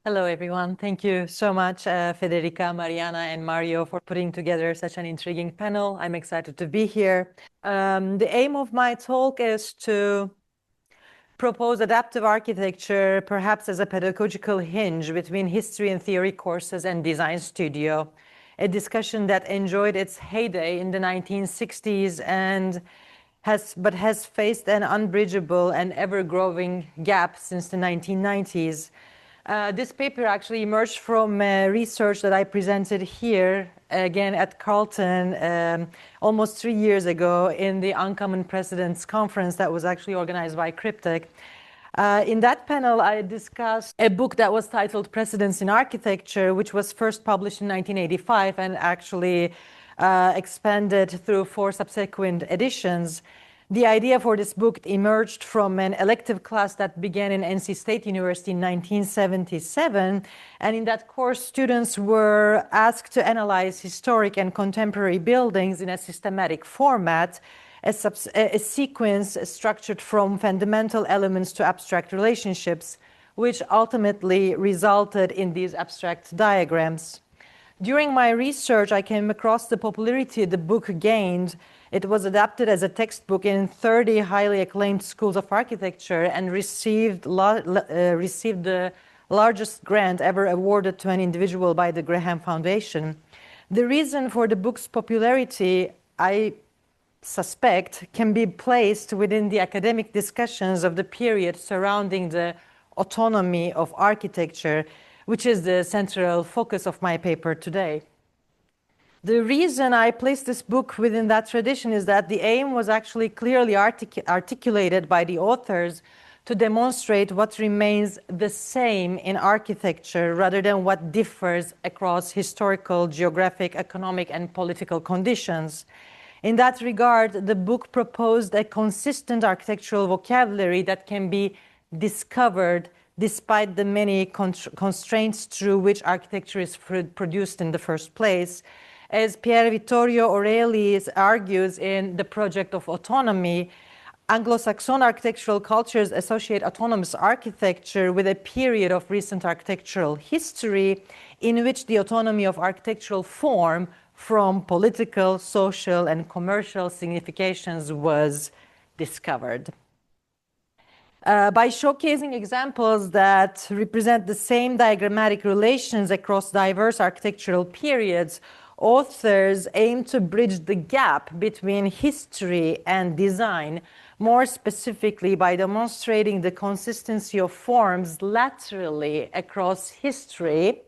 Hello, everyone. Thank you so much, Federica, Mariana, and Mario, for putting together such an intriguing panel. I'm excited to be here. The aim of my talk is to propose adaptive architecture, perhaps as a pedagogical hinge between history and theory courses and design studio, a discussion that enjoyed its heyday in the 1960s and has faced an unbridgeable and ever-growing gap since the 1990s. This paper actually emerged from research that I presented here, again at Carleton, almost 3 years ago in the Uncommon Precedents Conference that was actually organized by Cryptic. In that panel, I discussed a book that was titled Precedents in Architecture, which was first published in 1985 and actually expanded through 4 subsequent editions. The idea for this book emerged from an elective class that began in NC State University in 1977. And in that course, students were asked to analyze historic and contemporary buildings in a systematic format, a sequence structured from fundamental elements to abstract relationships, which ultimately resulted in these abstract diagrams. During my research, I came across the popularity the book gained. It was adapted as a textbook in 30 highly acclaimed schools of architecture and received the largest grant ever awarded to an individual by the Graham Foundation. The reason for the book's popularity, I suspect, can be placed within the academic discussions of the period surrounding the autonomy of architecture, which is the central focus of my paper today. The reason I placed this book within that tradition is that the aim was actually clearly articulated by the authors to demonstrate what remains the same in architecture rather than what differs across historical, geographic, economic, and political conditions. In that regard, the book proposed a consistent architectural vocabulary that can be discovered despite the many constraints through which architecture is produced in the first place. As Pier Vittorio Aureli argues in The Project of Autonomy, Anglo-Saxon architectural cultures associate autonomous architecture with a period of recent architectural history in which the autonomy of architectural form from political, social, and commercial significations was discovered. By showcasing examples that represent the same diagrammatic relations across diverse architectural periods, authors aim to bridge the gap between history and design, more specifically by demonstrating the consistency of forms laterally across history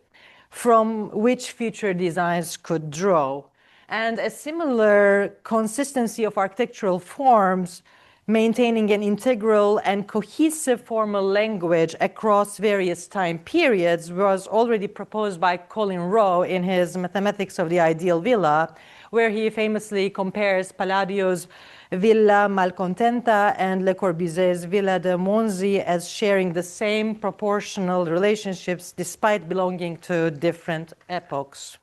from which future designs could draw. And a similar consistency of architectural forms, maintaining an integral and cohesive formal language across various time periods, was already proposed by Colin Rowe in his Mathematics of the Ideal Villa, where he famously compares Palladio's Villa Malcontenta and Le Corbusier's Villa de Monzy as sharing the same proportional relationships despite belonging to different epochs.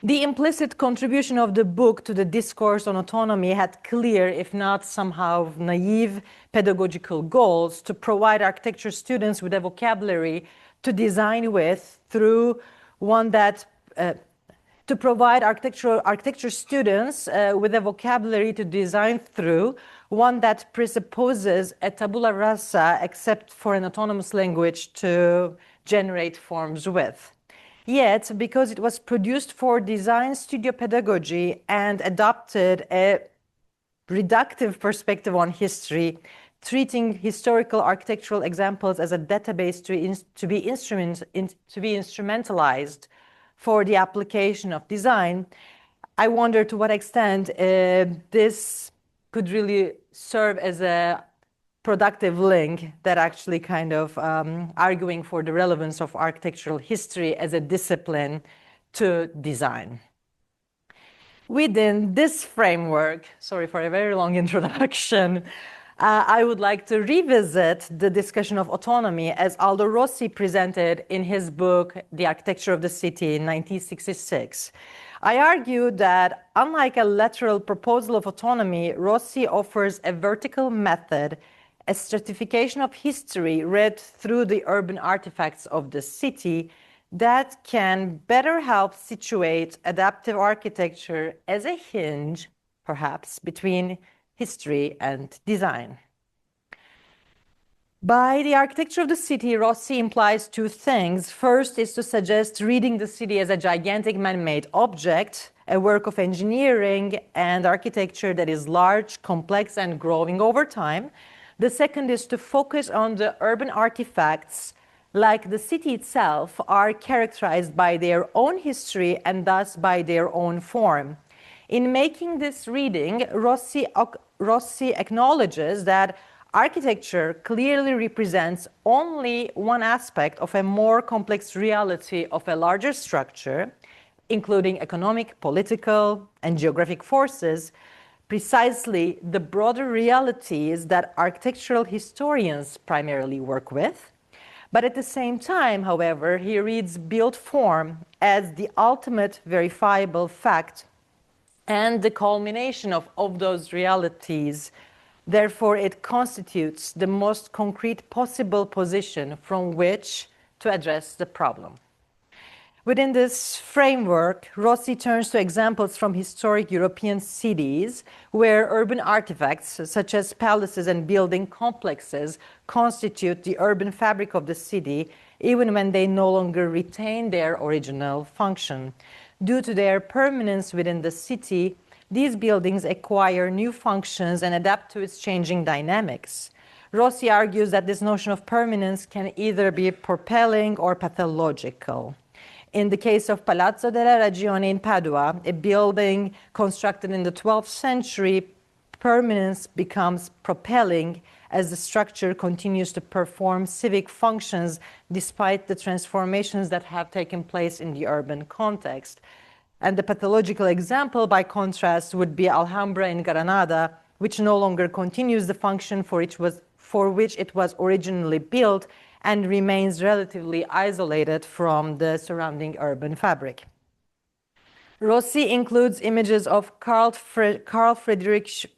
The implicit contribution of the book to the discourse on autonomy had clear, if not somehow naive, pedagogical goals to provide architecture students with a vocabulary to design with through one that to provide architecture students with a vocabulary to design through, one that presupposes a tabula rasa except for an autonomous language to generate forms with. Yet, because it was produced for design studio pedagogy and adopted a reductive perspective on history, treating historical architectural examples as a database to be instrumentalized for the application of design, I wonder to what extent this could really serve as a productive link that actually kind of arguing for the relevance of architectural history as a discipline to design. Within this framework, sorry for a very long introduction, I would like to revisit the discussion of autonomy as Aldo Rossi presented in his book, The Architecture of the City in 1966. I argue that unlike a lateral proposal of autonomy, Rossi offers a vertical method, a stratification of history read through the urban artifacts of the city that can better help situate adaptive architecture as a hinge, perhaps, between history and design. By the architecture of the city, Rossi implies two things. First is to suggest reading the city as a gigantic man-made object, a work of engineering and architecture that is large, complex, and growing over time. The second is to focus on the urban artifacts, like the city itself, are characterized by their own history and thus by their own form. In making this reading, Rossi acknowledges that architecture clearly represents only one aspect of a more complex reality of a larger structure, including economic, political, and geographic forces, precisely the broader realities that architectural historians primarily work with. But at the same time, however, he reads built form as the ultimate verifiable fact and the culmination of those realities. Therefore, it constitutes the most concrete possible position from which to address the problem. Within this framework, Rossi turns to examples from historic European cities where urban artifacts, such as palaces and building complexes, constitute the urban fabric of the city, even when they no longer retain their original function. Due to their permanence within the city, these buildings acquire new functions and adapt to its changing dynamics. Rossi argues that this notion of permanence can either be propelling or pathological. In the case of Palazzo della Ragione in Padua, a building constructed in the 12th century, permanence becomes propelling as the structure continues to perform civic functions despite the transformations that have taken place in the urban context. And the pathological example, by contrast, would be Alhambra in Granada, which no longer continues the function for which it was originally built and remains relatively isolated from the surrounding urban fabric. Rossi includes images of Carl Friedrich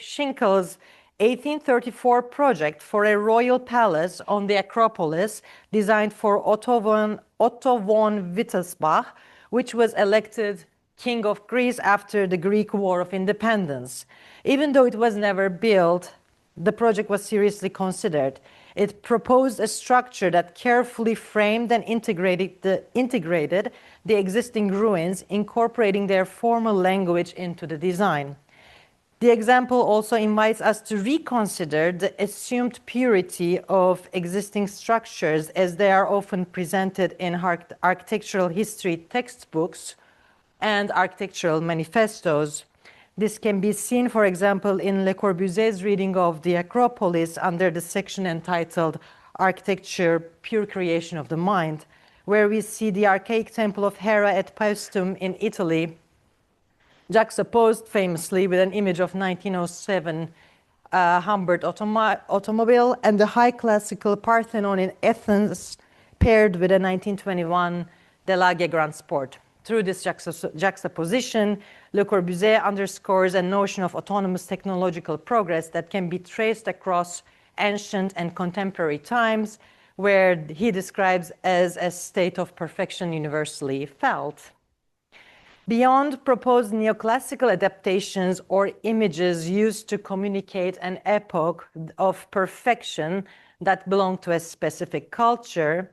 Schinkel's 1834 project for a royal palace on the Acropolis designed for Otto von Wittelsbach, which was elected king of Greece after the Greek War of Independence. Even though it was never built, the project was seriously considered. It proposed a structure that carefully framed and integrated the existing ruins, incorporating their formal language into the design. The example also invites us to reconsider the assumed purity of existing structures as they are often presented in architectural history textbooks and architectural manifestos. This can be seen, for example, in Le Corbusier's reading of the Acropolis under the section entitled Architecture, Pure Creation of the Mind, where we see the archaic temple of Hera at Paestum in Italy, juxtaposed famously with an image of 1907 Humbert automobile and the high classical Parthenon in Athens paired with a 1921 Delage Grand Sport. Through this juxtaposition, Le Corbusier underscores a notion of autonomous technological progress that can be traced across ancient and contemporary times, where he describes as a state of perfection universally felt. Beyond proposed neoclassical adaptations or images used to communicate an epoch of perfection that belonged to a specific culture,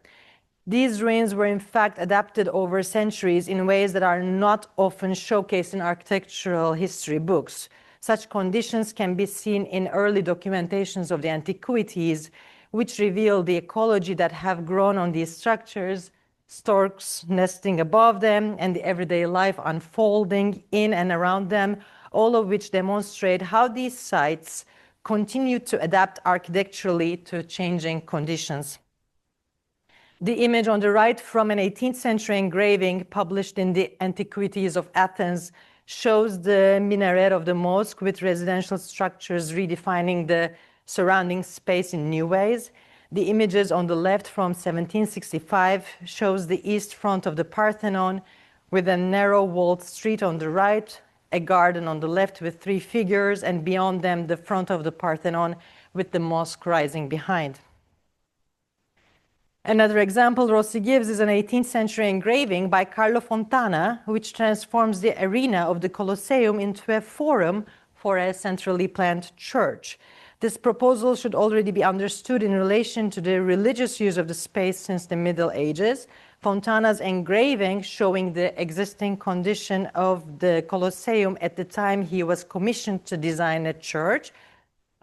these ruins were in fact adapted over centuries in ways that are not often showcased in architectural history books. Such conditions can be seen in early documentations of the antiquities, which reveal the ecology that have grown on these structures, storks nesting above them, and the everyday life unfolding in and around them, all of which demonstrate how these sites continue to adapt architecturally to changing conditions. The image on the right from an 18th century engraving published in the Antiquities of Athens shows the minaret of the mosque with residential structures redefining the surrounding space in new ways. The images on the left from 1765 shows the east front of the Parthenon with a narrow walled street on the right, a garden on the left with three figures, and beyond them the front of the Parthenon with the mosque rising behind. Another example Rossi gives is an 18th century engraving by Carlo Fontana, which transforms the arena of the Colosseum into a forum for a centrally planned church. This proposal should already be understood in relation to the religious use of the space since the Middle Ages. Fontana's engraving showing the existing condition of the Colosseum at the time he was commissioned to design a church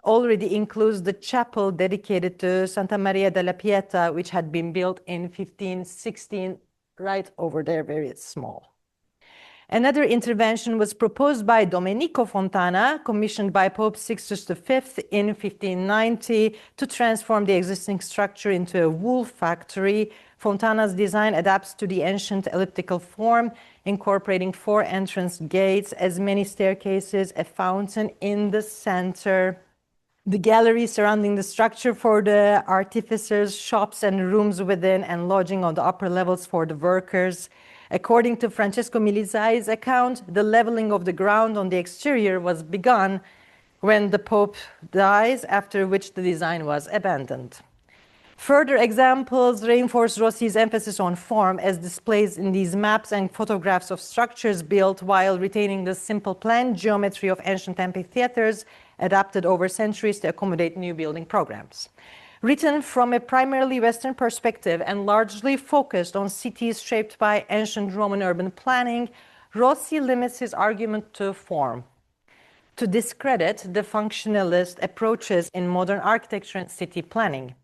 already includes the chapel dedicated to Santa Maria della Pieta, which had been built in 1516, right over there, very small. Another intervention was proposed by Domenico Fontana, commissioned by Pope Sixtus V in 1590 to transform the existing structure into a wool factory. Fontana's design adapts to the ancient elliptical form, incorporating 4 entrance gates, as many staircases, a fountain in the center, the gallery surrounding the structure for the artificers, shops and rooms within, and lodging on the upper levels for the workers. According to Francesco Milizai's account, the leveling of the ground on the exterior was begun when the Pope dies, after which the design was abandoned. Further examples reinforce Rossi's emphasis on form, as displayed in these maps and photographs of structures built while retaining the simple plan geometry of ancient amphitheaters, adapted over centuries to accommodate new building programs. Written from a primarily Western perspective and largely focused on cities shaped by ancient Roman urban planning, Rossi limits his argument to form, to discredit the functionalist approaches in modern architecture and city planning.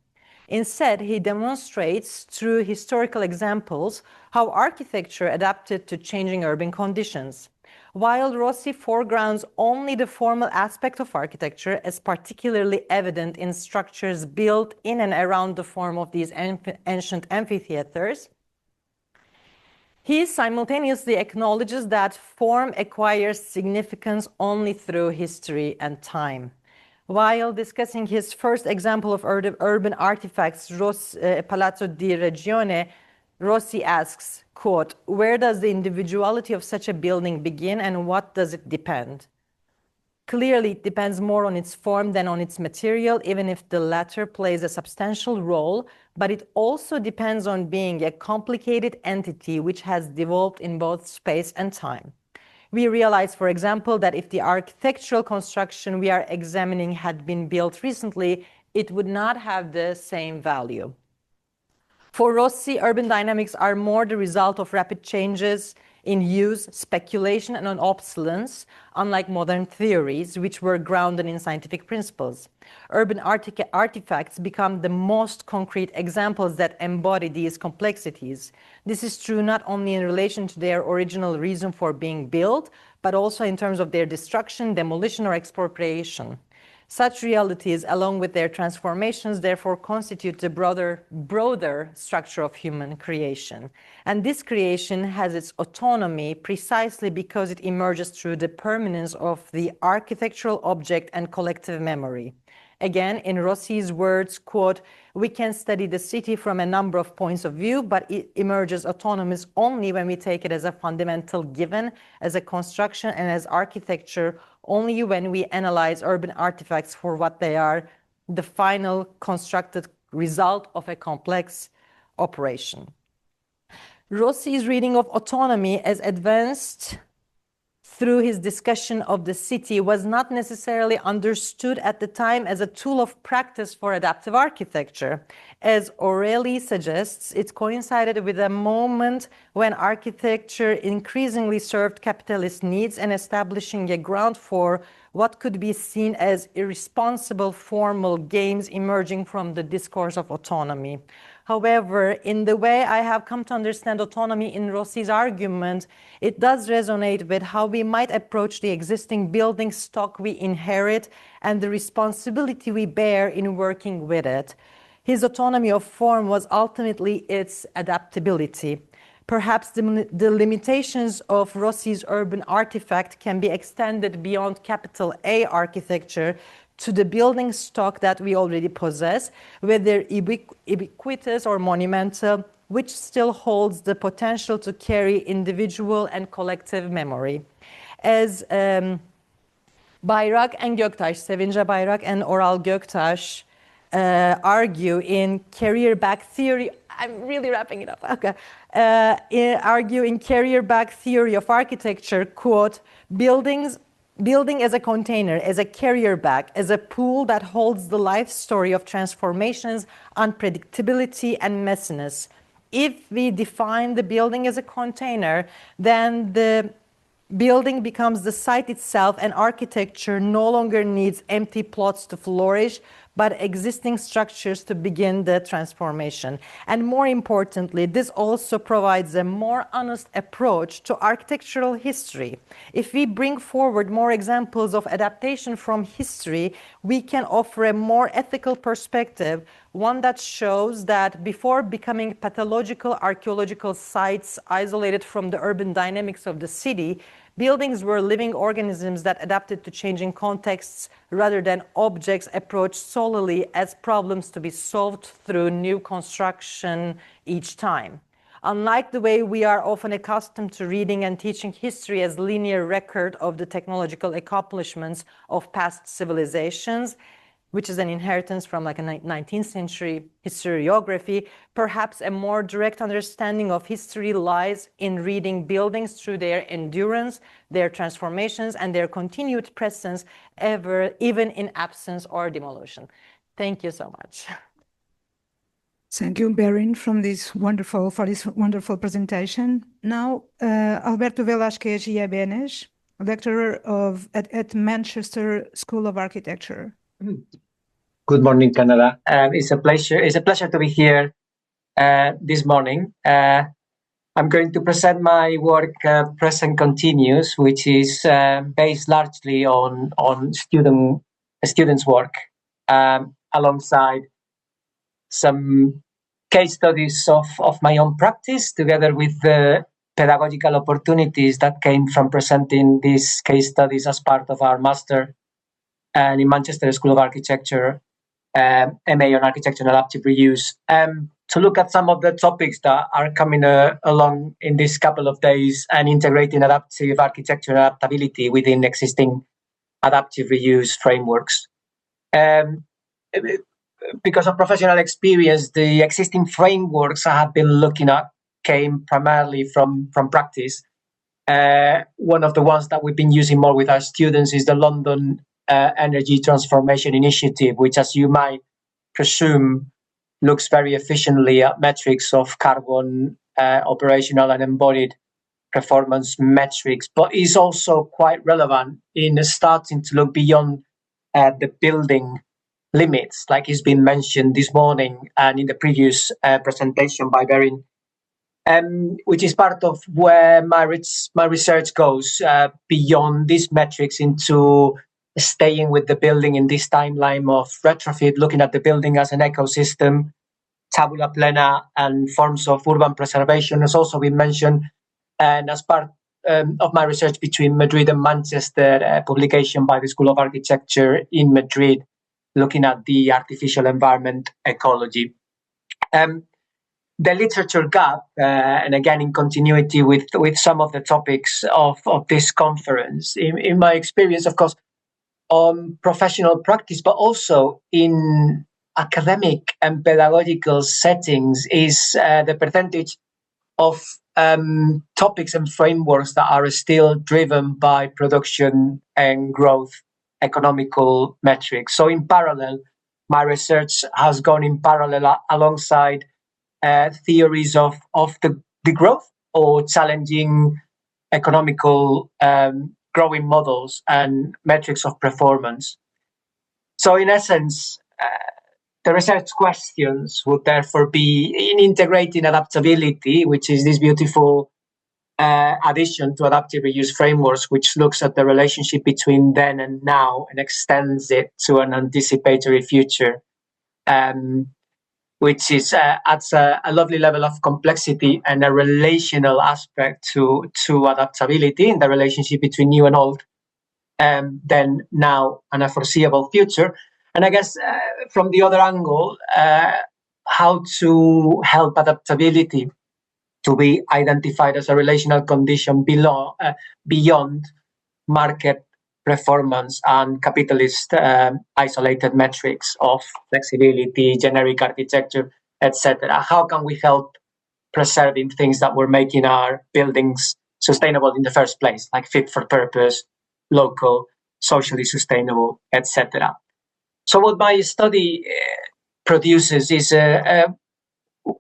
Instead, he demonstrates through historical examples how architecture adapted to changing urban conditions. While Rossi foregrounds only the formal aspect of architecture as particularly evident in structures built in and around the form of these ancient amphitheaters, he simultaneously acknowledges that form acquires significance only through history and time. While discussing his first example of urban artifacts, Palazzo di Regione, Rossi asks, quote, "Where does the individuality of such a building begin and what does it depend?" Clearly, it depends more on its form than on its material, even if the latter plays a substantial role, but it also depends on being a complicated entity which has developed in both space and time. we realize, for example, that if the architectural construction we are examining had been built recently, it would not have the same value. For Rossi, urban dynamics are more the result of rapid changes in use, speculation, and obsolescence, unlike modern theories, which were grounded in scientific principles. Urban artifacts become the most concrete examples that embody these complexities. This is true not only in relation to their original reason for being built, but also in terms of their destruction, demolition, or expropriation. Such realities, along with their transformations, therefore constitute the broader structure of human creation. And this creation has its autonomy precisely because it emerges through the permanence of the architectural object and collective memory. Again, in Rossi's words, quote, "We can study the city from a number of points of view, but it emerges autonomous only when we take it as a fundamental given, as a construction and as architecture, only when we analyze urban artifacts for what they are, the final constructed result of a complex operation." Rossi's reading of autonomy as advanced through his discussion of the city was not necessarily understood at the time as a tool of practice for adaptive architecture. As O'Reilly suggests, it coincided with a moment when architecture increasingly served capitalist needs and establishing a ground for what could be seen as irresponsible formal games emerging from the discourse of autonomy. However, in the way I have come to understand autonomy in Rossi's argument, it does resonate with how we might approach the existing building stock we inherit and the responsibility we bear in working with it. His autonomy of form was ultimately its adaptability. Perhaps the limitations of Rossi's urban artifact can be extended beyond capital A architecture to the building stock that we already possess, whether ubiquitous or monumental, which still holds the potential to carry individual and collective memory. As Bayrak and Göktaş, Sevince Bayrak and Oral Göktaş argue in Career Back Theory, I'm really wrapping it up, okay. Argue in Career Back Theory of Architecture, quote, building as a container, as a carrier bag, as a pool that holds the life story of transformations, unpredictability, and messiness. If we define the building as a container, then the building becomes the site itself, and architecture no longer needs empty plots to flourish, but existing structures to begin the transformation. And more importantly, this also provides a more honest approach to architectural history. If we bring forward more examples of adaptation from history, we can offer a more ethical perspective, one that shows that before becoming pathological archaeological sites isolated from the urban dynamics of the city, buildings were living organisms that adapted to changing contexts rather than objects approached solely as problems to be solved through new construction each time. Unlike the way we are often accustomed to reading and teaching history as linear record of the technological accomplishments of past civilizations, which is an inheritance from like a 19th century historiography, perhaps a more direct understanding of history lies in reading buildings through their endurance, their transformations, and their continued presence even in absence or demolition. Thank you so much. Thank you, Berin, for this wonderful presentation. Now, Alberto Velázquez Yabenes, lecturer at Manchester School of Architecture. Good morning, Canada. It's a pleasure to be here this morning. I'm going to present my work, Present Continuous, which is based largely on students' work, alongside some case studies of my own practice, together with the pedagogical opportunities that came from presenting these case studies as part of our master and in Manchester School of Architecture, MA on Architecture and Adaptive Reuse, to look at some of the topics that are coming along in this couple of days and integrating adaptive architecture and adaptability within existing adaptive reuse frameworks. Because of professional experience, the existing frameworks I have been looking at came primarily from practice. One of the ones that we've been using more with our students is the London Energy Transformation Initiative, which, as you might presume, looks very efficiently at metrics of carbon, operational and embodied performance metrics, but is also quite relevant in starting to look beyond the building limits, like has been mentioned this morning and in the previous presentation by Berin, which is part of where my research goes beyond these metrics into staying with the building in this timeline of retrofit, looking at the building as an ecosystem, tabula plena, and forms of urban preservation has also been mentioned. And as part of my research between Madrid and Manchester, a publication by the School of Architecture in Madrid, looking at the artificial environment ecology. The literature gap, and again in continuity with some of the topics of this conference, in my experience, of course, on professional practice, but also in academic and pedagogical settings, is the percentage of topics and frameworks that are still driven by production and growth economical metrics. So in parallel, my research has gone in parallel alongside theories of the growth or challenging economical growing models and metrics of performance. So in essence, the research questions would therefore be in integrating adaptability, which is this beautiful addition to adaptive reuse frameworks, which looks at the relationship between then and now and extends it to an anticipatory future, which is adds a lovely level of complexity and a relational aspect to adaptability in the relationship between new and old, then now and a foreseeable future. And I guess from the other angle, how to help adaptability to be identified as a relational condition beyond market performance and capitalist isolated metrics of flexibility, generic architecture, etc. How can we help preserving things that were making our buildings sustainable in the first place, like fit for purpose, local, socially sustainable, etc. So what my study produces is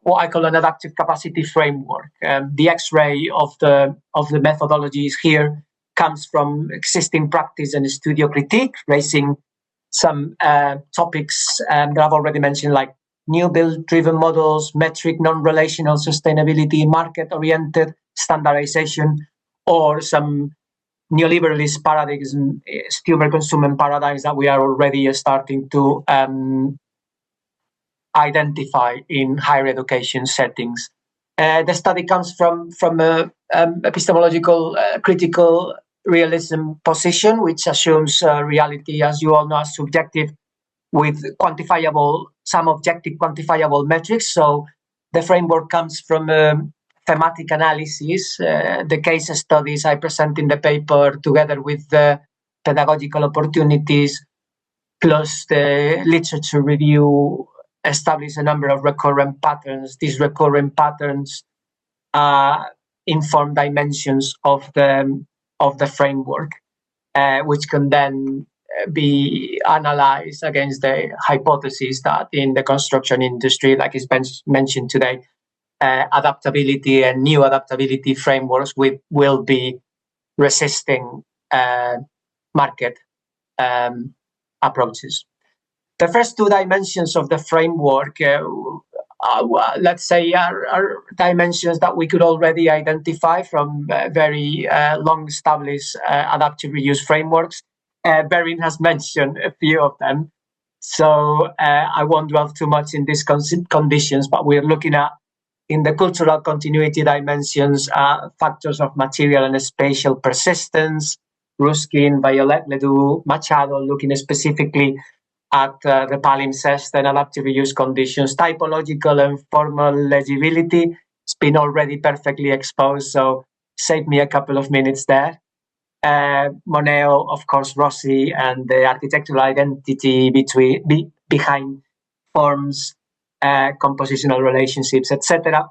what I call an adaptive capacity framework. The X-ray of the methodologies here comes from existing practice and studio critique, raising some topics that I've already mentioned, like new build-driven models, metric non-relational sustainability, market-oriented standardization, or some neoliberalist paradigms, consumer paradigms that we are already starting to identify in higher education settings. The study comes from a epistemological critical realism position, which assumes reality, as you all know, as subjective with some objective quantifiable metrics. So the framework comes from thematic analysis, the case studies I present in the paper together with the pedagogical opportunities, plus the literature review establish a number of recurrent patterns. These recurrent patterns inform dimensions of the framework, which can then be analyzed against the hypothesis that in the construction industry, like is mentioned today, adaptability and new adaptability frameworks will be resisting market approaches. The first two dimensions of the framework, let's say, are dimensions that we could already identify from very long-established adaptive reuse frameworks. Berin has mentioned a few of them, so I won't dwell too much in these conditions, but we're looking at, in the cultural continuity dimensions, factors of material and spatial persistence, Ruskin, Violet Ledoux, Machado, looking specifically at the palimpsest and adaptive reuse conditions, typological and formal legibility. It's been already perfectly exposed, so save me a couple of minutes there. Moneo, of course, Rossi, and the architectural identity behind forms, compositional relationships, etc.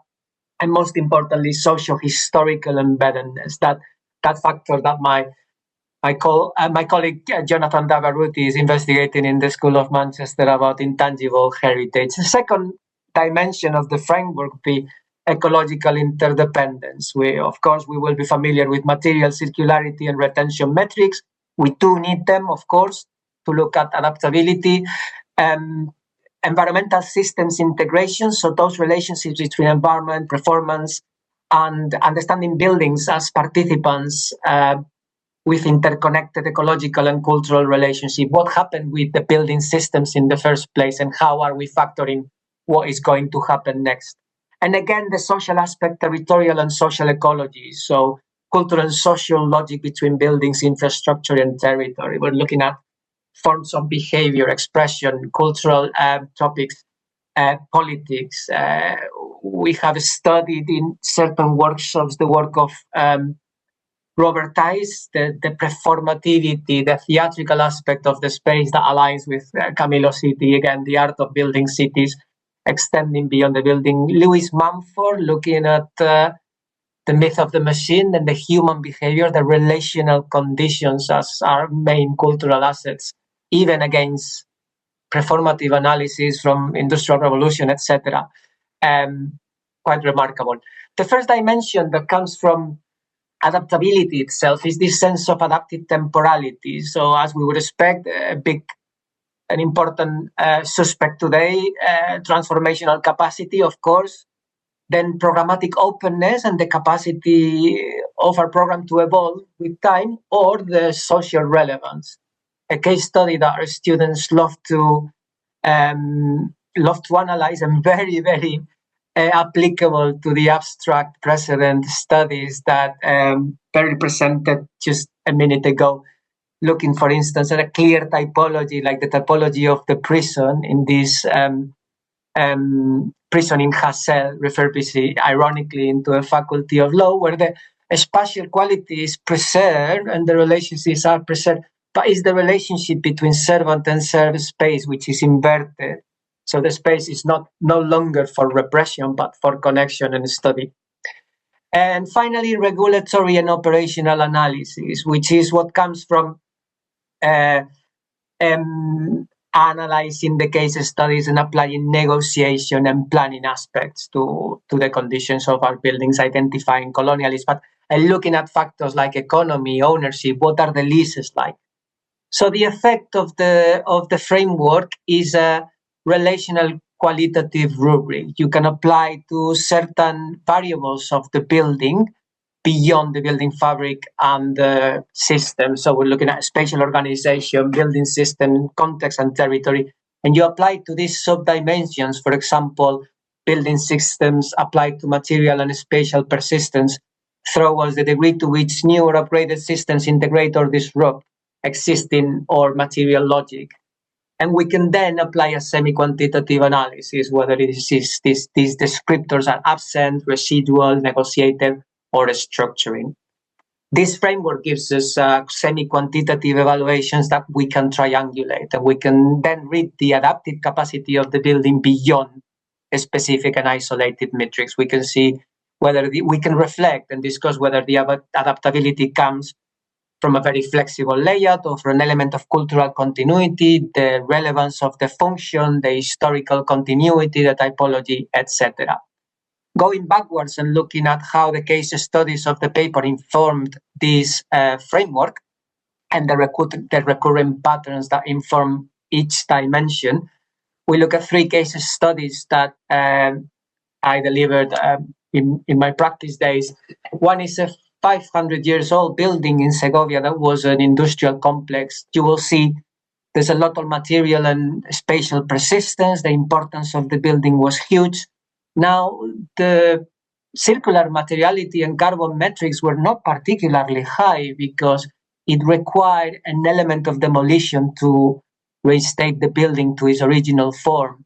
And most importantly, socio-historical embeddedness, that that factor that my colleague Jonathan Davaruti is investigating in the School of Manchester about intangible heritage. The second dimension of the framework be ecological interdependence. Of course, we will be familiar with material circularity and retention metrics. We do need them, of course, to look at adaptability. Environmental systems integration, so those relationships between environment, performance, and understanding buildings as participants with interconnected ecological and cultural relationship. What happened with the building systems in the first place, and how are we factoring what is going to happen next? And again, the social aspect, territorial and social ecology. So cultural and social logic between buildings, infrastructure, and territory. We're looking at forms of behavior, expression, cultural topics, politics. We have studied in certain workshops the work of Robert Tice, the performativity, the theatrical aspect of the space that aligns with Camillo City, again, the art of building cities, extending beyond the building. Lewis Mumford, looking at the myth of the machine and the human behavior, the relational conditions as our main cultural assets, even against performative analysis from Industrial Revolution, etc. Quite remarkable. The first dimension that comes from adaptability itself is this sense of adaptive temporality. So as we would expect, an important suspect today, transformational capacity, of course, then programmatic openness and the capacity of our program to evolve with time, or the social relevance. A case study that our students love to analyze, and very, very applicable to the abstract precedent studies that Perry presented just a minute ago, looking, for instance, at a clear typology, like the typology of the prison in this prison in Hassel, refurbished ironically into a faculty of law, where the spatial quality is preserved and the relationships are preserved, but it's the relationship between servant and served space which is inverted. So the space is no longer for repression, but for connection and study. And finally, regulatory and operational analysis, which is what comes from analyzing the case studies and applying negotiation and planning aspects to the conditions of our buildings, identifying colonialism, but looking at factors like economy, ownership, what are the leases like. So the effect of the framework is a relational qualitative rubric. You can apply to certain variables of the building beyond the building fabric and the system. So we're looking at spatial organization, building system, context, and territory. And you apply to these sub-dimensions, for example, building systems applied to material and spatial persistence, throw us the degree to which new or upgraded systems integrate or disrupt existing or material logic. And we can then apply a semi-quantitative analysis, whether it is these descriptors are absent, residual, negotiated, or structuring. This framework gives us semi-quantitative evaluations that we can triangulate, and we can then read the adaptive capacity of the building beyond a specific and isolated metrics. We can see whether we can reflect and discuss whether the adaptability comes from a very flexible layout or from an element of cultural continuity, the relevance of the function, the historical continuity, the typology, etc. Going backwards and looking at how the case studies of the paper informed this framework and the recurrent patterns that inform each dimension, we look at 3 case studies that I delivered in my practice days. One is a 500 years old building in Segovia that was an industrial complex. You will see there's a lot of material and spatial persistence. The importance of the building was huge. Now, the circular materiality and carbon metrics were not particularly high because it required an element of demolition to restate the building to its original form.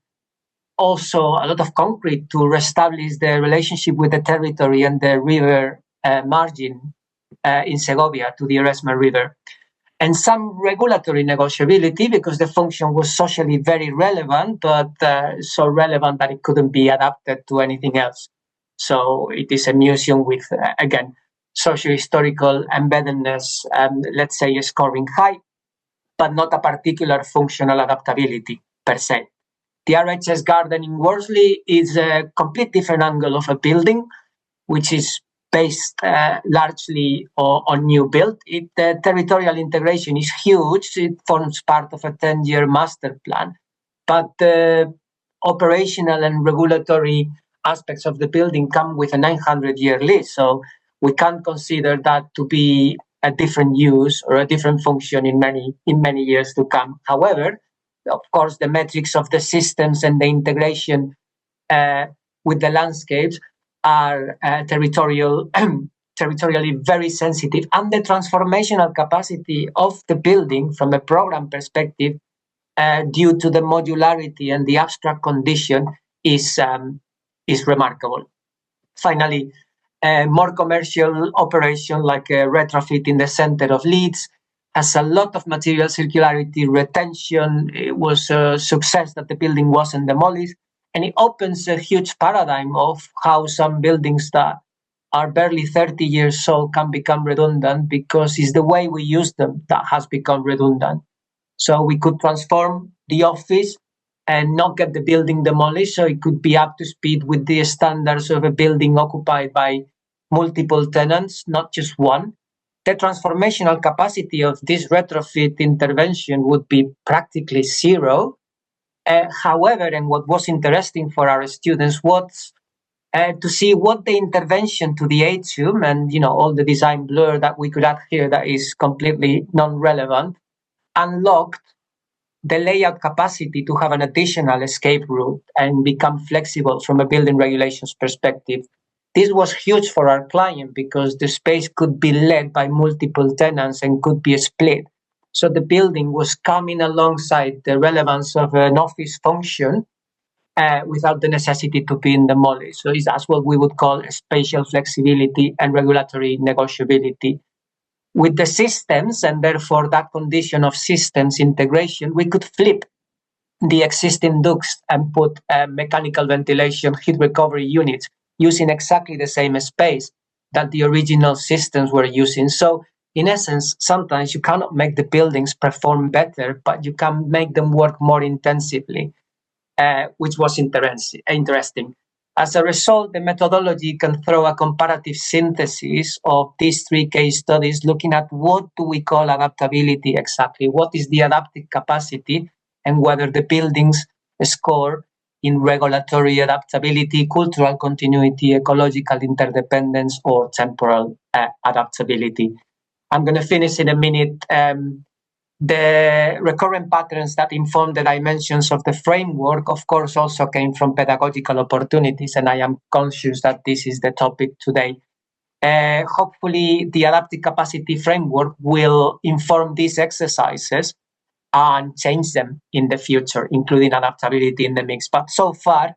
Also, a lot of concrete to reestablish the relationship with the territory and the river margin in Segovia to the Eresma River. And some regulatory negotiability because the function was socially very relevant, but so relevant that it couldn't be adapted to anything else. So it is a museum with, again, socio-historical embeddedness, let's say, scoring high, but not a particular functional adaptability per se. The RHS garden in Worsley is a complete different angle of a building, which is based largely on new build. The territorial integration is huge. It forms part of a 10-year master plan. But the operational and regulatory aspects of the building come with a 900-year lease. So we can't consider that to be a different use or a different function in many years to come. However, of course, the metrics of the systems and the integration with the landscapes are territorially very sensitive, and the transformational capacity of the building from a program perspective, due to the modularity and the abstract condition, is remarkable. Finally, a more commercial operation like a retrofit in the center of Leeds has a lot of material circularity, retention. It was a success that the building wasn't demolished, and it opens a huge paradigm of how some buildings that are barely 30 years old can become redundant, because it's the way we use them that has become redundant. So we could transform the office and not get the building demolished, so it could be up to speed with the standards of a building occupied by multiple tenants, not just one. The transformational capacity of this retrofit intervention would be practically zero. However, and what was interesting for our students was to see what the intervention to the atrium and all the design blur that we could add here that is completely non-relevant unlocked the layout capacity to have an additional escape route and become flexible from a building regulations perspective. This was huge for our client because the space could be led by multiple tenants and could be split. So the building was coming alongside the relevance of an office function without the necessity to be demolished. So that's what we would call spatial flexibility and regulatory negotiability. With the systems, and therefore that condition of systems integration, we could flip the existing ducts and put mechanical ventilation heat recovery units using exactly the same space that the original systems were using. So in essence, sometimes you cannot make the buildings perform better, but you can make them work more intensively, which was interesting. As a result, the methodology can throw a comparative synthesis of these three case studies, looking at what do we call adaptability exactly, what is the adaptive capacity, and whether the buildings score in regulatory adaptability, cultural continuity, ecological interdependence, or temporal adaptability. I'm going to finish in a minute. The recurrent patterns that inform the dimensions of the framework, of course, also came from pedagogical opportunities, and I am conscious that this is the topic today. Hopefully, the adaptive capacity framework will inform these exercises and change them in the future, including adaptability in the mix. But so far,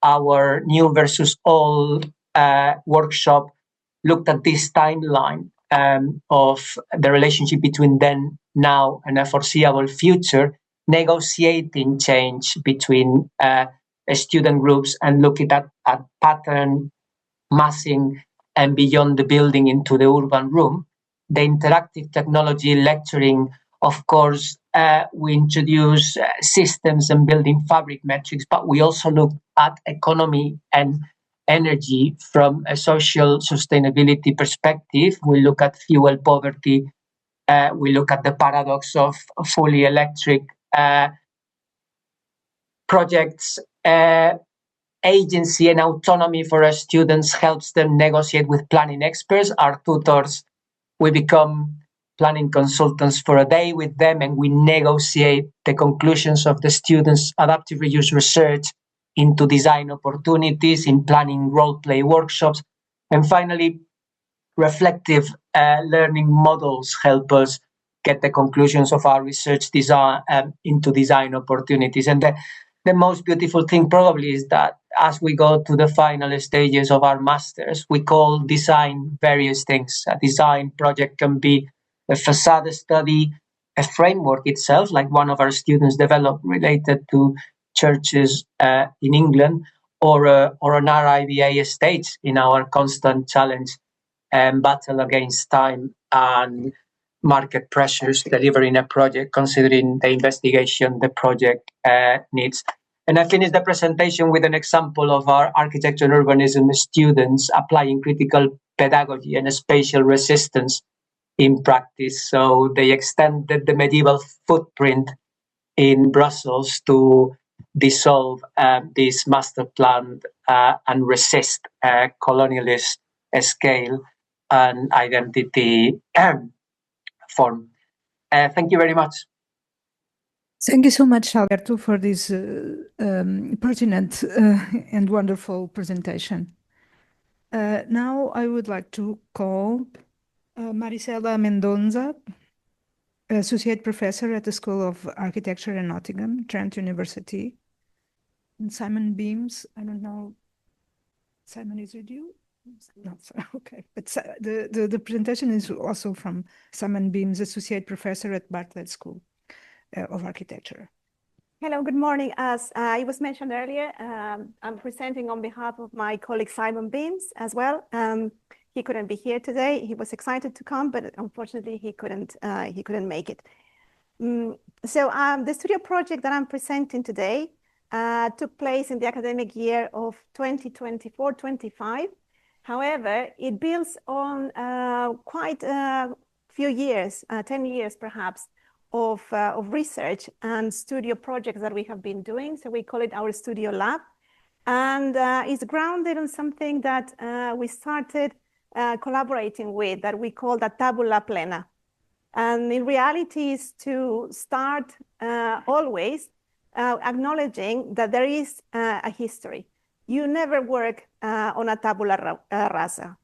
our new versus old workshop looked at this timeline of the relationship between then, now, and a foreseeable future, negotiating change between student groups and looking at pattern massing and beyond the building into the urban room. The interactive technology lecturing, of course, we introduce systems and building fabric metrics, but we also look at economy and energy from a social sustainability perspective. We look at fuel poverty. We look at the paradox of fully electric projects. Agency and autonomy for our students helps them negotiate with planning experts. Our tutors, we become planning consultants for a day with them, and we negotiate the conclusions of the students' adaptive reuse research into design opportunities, in planning role-play workshops. And finally, reflective learning models help us get the conclusions of our research design into design opportunities. And the most beautiful thing probably is that as we go to the final stages of our masters, we call design various things. A design project can be a facade study, a framework itself, like one of our students developed related to churches in England, or an RIBA estate in our constant challenge battle against time and market pressures delivering a project, considering the investigation the project needs. And I finished the presentation with an example of our architecture and urbanism students applying critical pedagogy and spatial resistance in practice. So they extended the medieval footprint in Brussels to dissolve this master plan and resist colonialist scale and identity form. Thank you very much. Thank you so much, Alberto, for this pertinent and wonderful presentation. Now I would like to call Marisela Mendonça, Associate Professor at the School of Architecture in Nottingham, Trent University. And Simon Beams, I don't know, Simon, is it you? No, sorry, okay. But the presentation is also from Simon Beams, Associate Professor at Bartlett School of Architecture. Hello, good morning. As it was mentioned earlier, I'm presenting on behalf of my colleague Simon Beams as well. He couldn't be here today. He was excited to come, but unfortunately he couldn't make it. So the studio project that I'm presenting today took place in the academic year of 2024-25. However, it builds on quite a few years, 10 years perhaps, of research and studio projects that we have been doing. So we call it our studio lab. And it's grounded on something that we started collaborating with that we call the tabula plena. And in reality is to start always acknowledging that there is a history. You never work on a tabula rasa.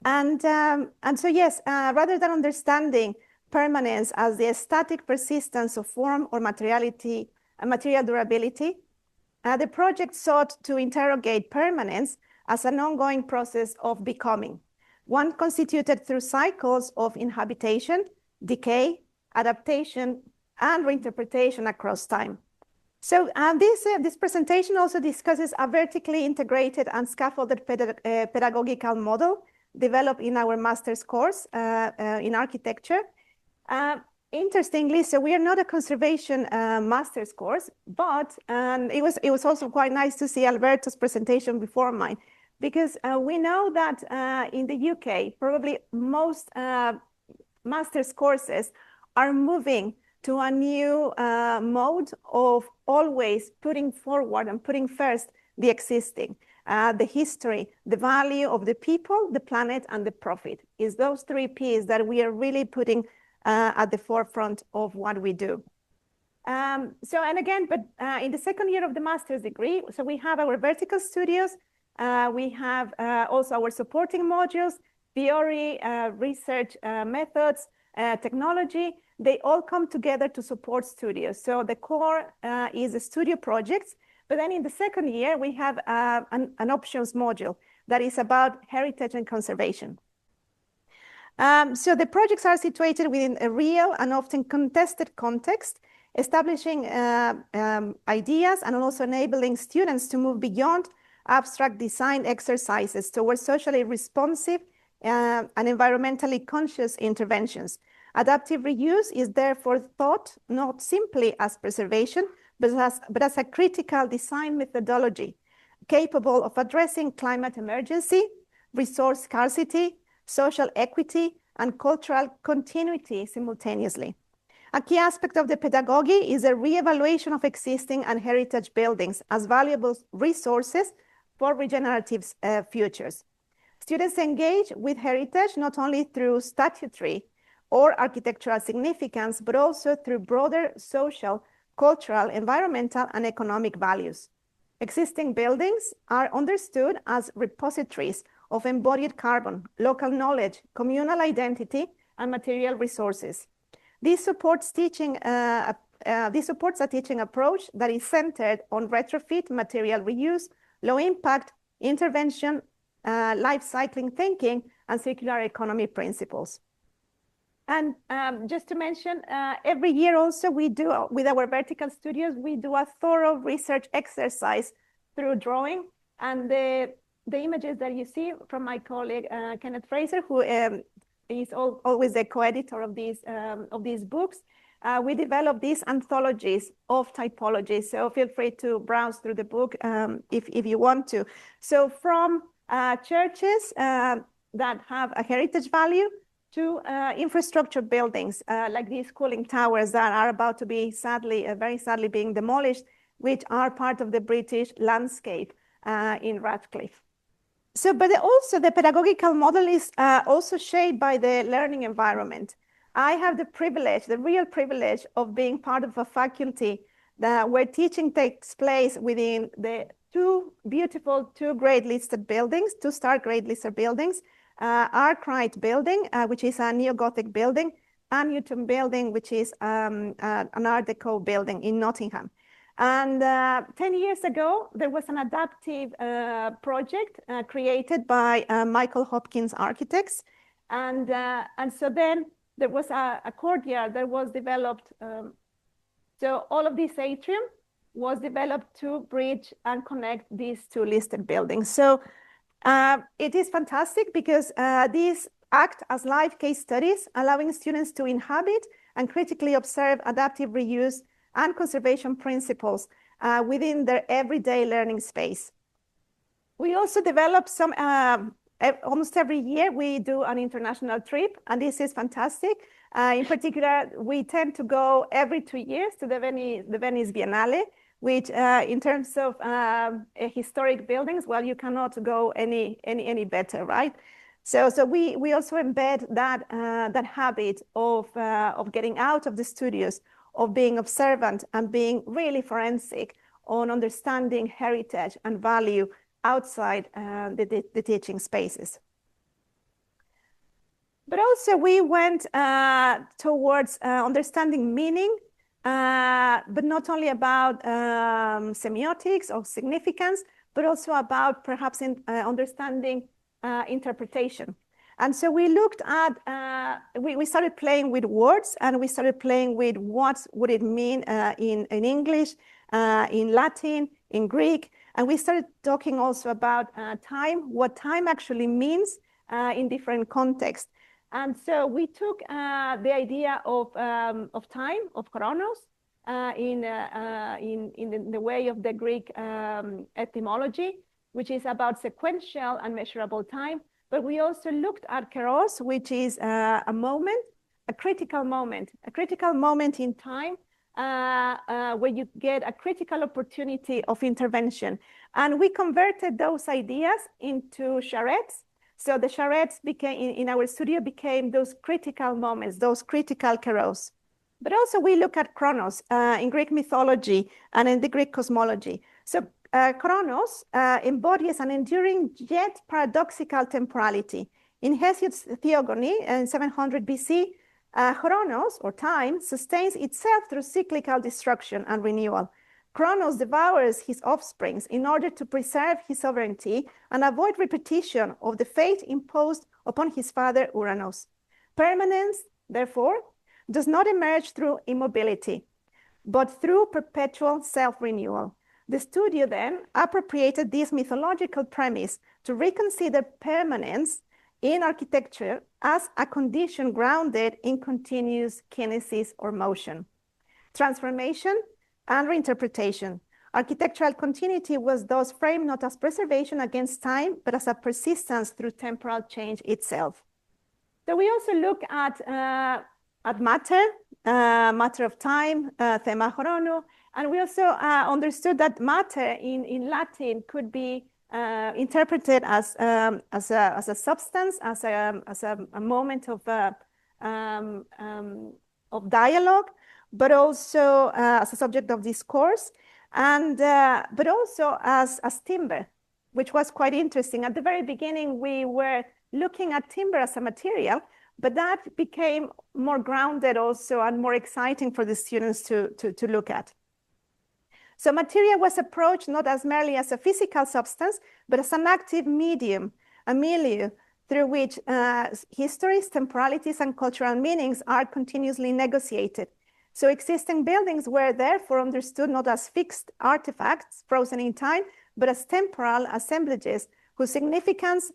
And so yes, rather than understanding permanence as the static persistence of form or materiality and material durability, the project sought to interrogate permanence as an ongoing process of becoming, one constituted through cycles of inhabitation, decay, adaptation, and reinterpretation across time. So this presentation also discusses a vertically integrated and scaffolded pedagogical model developed in our master's course in architecture. Interestingly, so we are not a conservation master's course, but it was also quite nice to see Alberto's presentation before mine, because we know that in the UK, probably most master's courses are moving to a new mode of always putting forward and putting first the existing, the history, the value of the people, the planet, and the profit. Is those three P's that we are really putting at the forefront of what we do. In the second year of the master's degree, so we have our vertical studios, we have also our supporting modules, theory, research methods, technology. They all come together to support studios. So the core is the studio projects, but then in the second year, we have an options module that is about heritage and conservation. So the projects are situated within a real and often contested context, establishing ideas and also enabling students to move beyond abstract design exercises towards socially responsive and environmentally conscious interventions. Adaptive reuse is therefore thought not simply as preservation, but as a critical design methodology capable of addressing climate emergency, resource scarcity, social equity, and cultural continuity simultaneously. A key aspect of the pedagogy is a re-evaluation of existing and heritage buildings as valuable resources for regenerative futures. Students engage with heritage not only through statutory or architectural significance, but also through broader social, cultural, environmental, and economic values. Existing buildings are understood as repositories of embodied carbon, local knowledge, communal identity, and material resources. This supports a teaching approach that is centered on retrofit, material reuse, low impact, intervention, life cycling thinking, and circular economy principles. And just to mention, every year also we do, with our vertical studios, we do a thorough research exercise through drawing. And the the images that you see from my colleague, Kenneth Fraser, who is always the co-editor of these books. We developed these anthologies of typologies, so feel free to browse through the book if you want to. So from churches that have a heritage value to infrastructure buildings like these cooling towers that are about to be very sadly being demolished, which are part of the British landscape in Radcliffe. So, but also the pedagogical model is also shaped by the learning environment. I have the real privilege of being part of a faculty where teaching takes place within the two grade listed buildings, 2-star grade listed buildings, Arkwright building, which is a neo-Gothic building, and Newton building, which is an Art Deco building in Nottingham. And 10 years ago, there was an adaptive project created by Michael Hopkins Architects. And so then there was a courtyard that was developed. So all of this atrium was developed to bridge and connect these two listed buildings. So it is fantastic because these act as live case studies, allowing students to inhabit and critically observe adaptive reuse and conservation principles within their everyday learning space. We also develop some, almost every year we do an international trip, and this is fantastic. In particular, we tend to go every 2 years to the Venice Biennale, which in terms of historic buildings, well, you cannot go any better, right? So we also embed that habit of getting out of the studios, of being observant and being really forensic on understanding heritage and value outside the teaching spaces. But also we went towards understanding meaning, but not only about semiotics or significance, but also about perhaps understanding interpretation. And so we looked at, we started playing with words, and we started playing with what would it mean in English, in Latin, in Greek. And we started talking also about time, what time actually means in different contexts. And so we took the idea of time, of chronos, in the way of the Greek etymology, which is about sequential and measurable time. But we also looked at kairos, which is a moment, a critical moment in time where you get a critical opportunity of intervention. And we converted those ideas into charrettes. So the charrettes in our studio became those critical moments, those critical kairos. But also we look at chronos in Greek mythology and in the Greek cosmology. So Chronos embodies an enduring yet paradoxical temporality. In Hesiod's Theogony in 700 BC, Chronos, or time, sustains itself through cyclical destruction and renewal. Chronos devours his offsprings in order to preserve his sovereignty and avoid repetition of the fate imposed upon his father Uranus. Permanence, therefore, does not emerge through immobility, but through perpetual self-renewal. The studio then appropriated this mythological premise to reconsider permanence in architecture as a condition grounded in continuous kinesis or motion. Transformation and reinterpretation. Architectural continuity was thus framed not as preservation against time, but as a persistence through temporal change itself. So we also look at matter, matter of time, thema chrono, and we also understood that matter in Latin could be interpreted as a substance, as a moment of dialogue, but also as a subject of discourse, and but also as timber, which was quite interesting. At the very beginning, we were looking at timber as a material, but that became more grounded also and more exciting for the students to look at. So material was approached not as merely as a physical substance, but as an active medium, a milieu, through which histories, temporalities, and cultural meanings are continuously negotiated. So existing buildings were therefore understood not as fixed artifacts frozen in time, but as temporal assemblages whose significance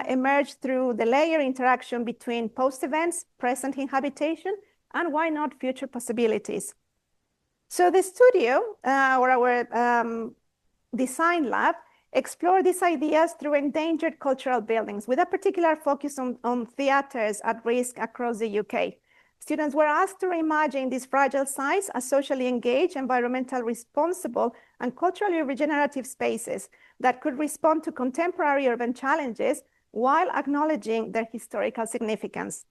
emerged through the layer interaction between post-events, present inhabitation, and why not future possibilities. So the studio, or our design lab, explored these ideas through endangered cultural buildings with a particular focus on theaters at risk across the UK. Students were asked to reimagine these fragile sites as socially engaged, environmentally responsible, and culturally regenerative spaces that could respond to contemporary urban challenges while acknowledging their historical significance.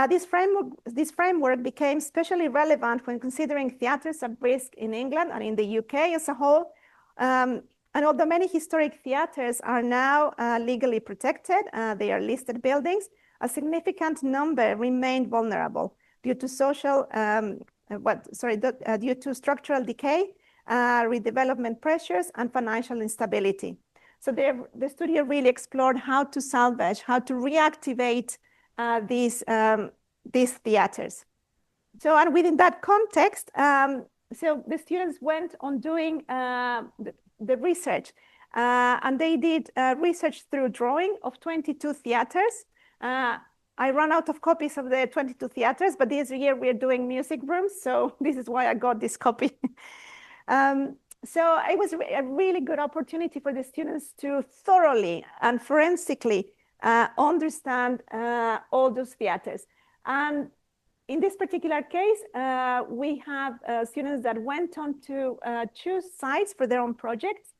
This framework became especially relevant when considering theaters at risk in England and in the UK as a whole. And although many historic theaters are now legally protected, they are listed buildings, a significant number remained vulnerable due to due to structural decay, redevelopment pressures, and financial instability. So the studio really explored how to salvage, how to reactivate these theaters. So, and within that context, so the students went on doing the research, and they did research through drawing of 22 theaters. I ran out of copies of the 22 theaters, but this year we're doing music rooms, so this is why I got this copy. So it was a really good opportunity for the students to thoroughly and forensically understand all those theaters. And in this particular case, we have students that went on to choose sites for their own projects.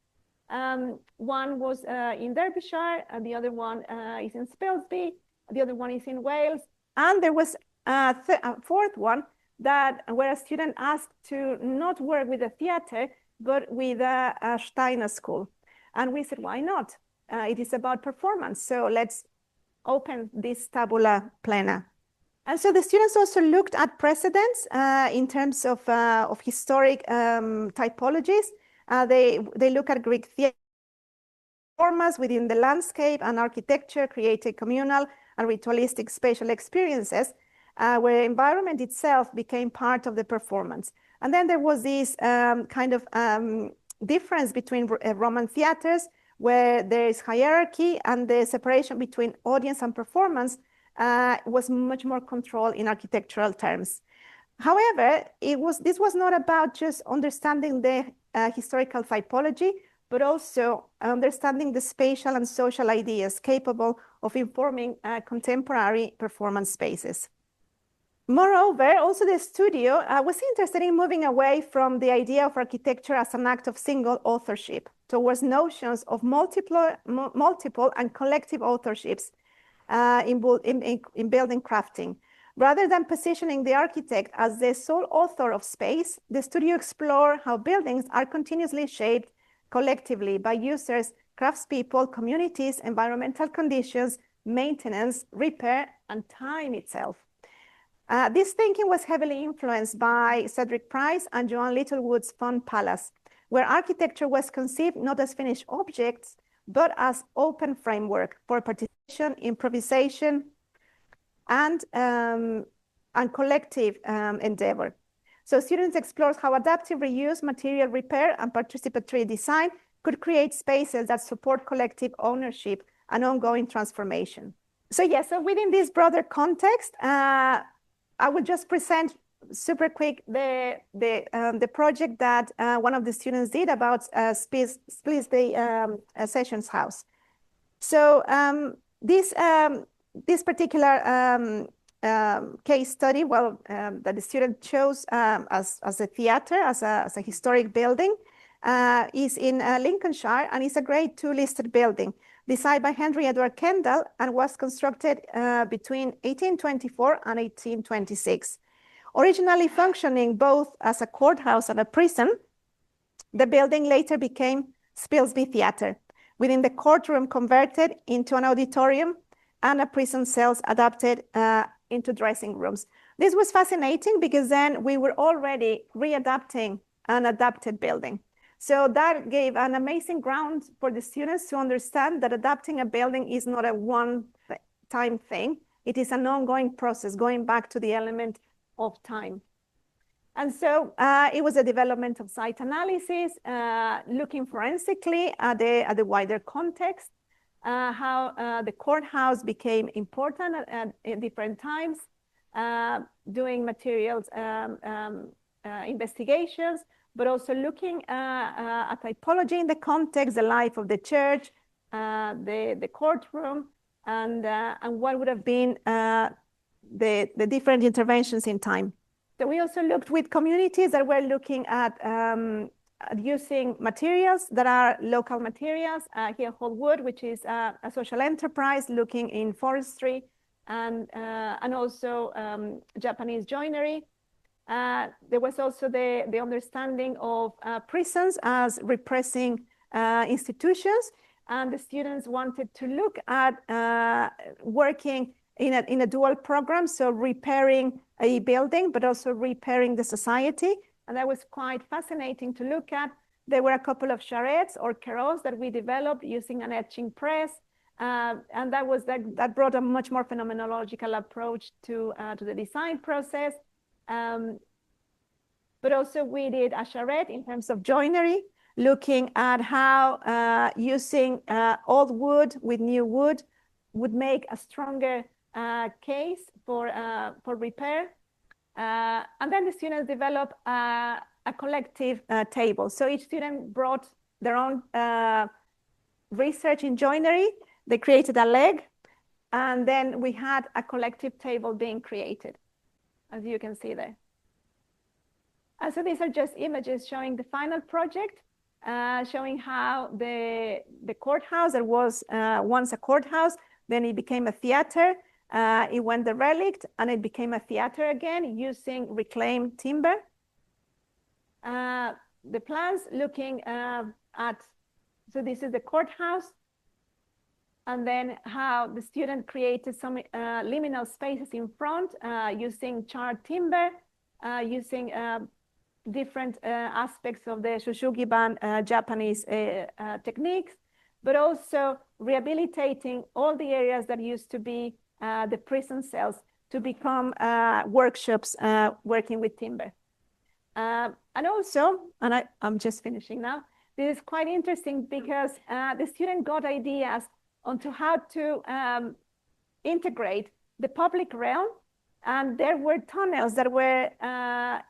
One was in Derbyshire, and the other one is in Spilsby, the other one is in Wales, and there was a fourth one where a student asked to not work with a theater, but with a Steiner school. And we said, why not? It is about performance, so let's open this tabula plena. And so the students also looked at precedents in terms of historic typologies. They look at Greek theatre formas within the landscape and architecture, created communal and ritualistic spatial experiences where environment itself became part of the performance. And then there was this kind of difference between Roman theaters where there is hierarchy, and the separation between audience and performance was much more controlled in architectural terms. However, this was not about just understanding the historical typology, but also understanding the spatial and social ideas capable of informing contemporary performance spaces. Moreover, also the studio was interested in moving away from the idea of architecture as an act of single authorship towards notions of multiple and collective authorships in building crafting. Rather than positioning the architect as the sole author of space, the studio explored how buildings are continuously shaped collectively by users, craftspeople, communities, environmental conditions, maintenance, repair, and time itself. This thinking was heavily influenced by Cedric Price and Joan Littlewood's Fun Palace, where architecture was conceived not as finished objects, but as open framework for participation, improvisation, and collective endeavor. So students explored how adaptive reuse, material repair, and participatory design could create spaces that support collective ownership and ongoing transformation. So so within this broader context, I will just present super quick the project that one of the students did about Spilsby Sessions House. So this particular case study, that the student chose as a theater, as a historic building, is in Lincolnshire, and is a Grade 2 listed building designed by Henry Edward Kendall and was constructed between 1824 and 1826. Originally functioning both as a courthouse and a prison, the building later became Spilsby Theatre, within the courtroom converted into an auditorium and a prison cells adapted into dressing rooms. This was fascinating because then we were already readapting an adapted building. So that gave an amazing ground for the students to understand that adapting a building is not a one-time thing. It is an ongoing process, going back to the element of time. And so it was a development of site analysis, looking forensically at the wider context, how the courthouse became important at different times, doing materials investigations, but also looking at typology in the context, the life of the church, the courtroom, and what would have been the different interventions in time. So we also looked with communities that were looking at using materials that are local materials. Here, Whole Wood, which is a social enterprise looking in forestry and also Japanese joinery. There was also the understanding of prisons as repressing institutions, and the students wanted to look at working in a dual program, so repairing a building, but also repairing the society. And that was quite fascinating to look at. There were a couple of charrettes or carreaux that we developed using an etching press. And that brought a much more phenomenological approach to the design process. But also we did a charrette in terms of joinery, looking at how using old wood with new wood would make a stronger case for repair. And then the students developed a collective table. So each student brought their own research in joinery. They created a leg, and then we had a collective table being created, as you can see there. So these are just images showing the final project, showing how the courthouse, that was once a courthouse, then it became a theater. It went derelict, and it became a theater again using reclaimed timber. The plans looking so this is the courthouse, and then how the student created some liminal spaces in front using charred timber, using different aspects of the Shushugiban Japanese techniques, but also rehabilitating all the areas that used to be the prison cells to become workshops working with timber. And also, and I'm just finishing now, this is quite interesting because the student got ideas onto how to integrate the public realm. And there were tunnels that were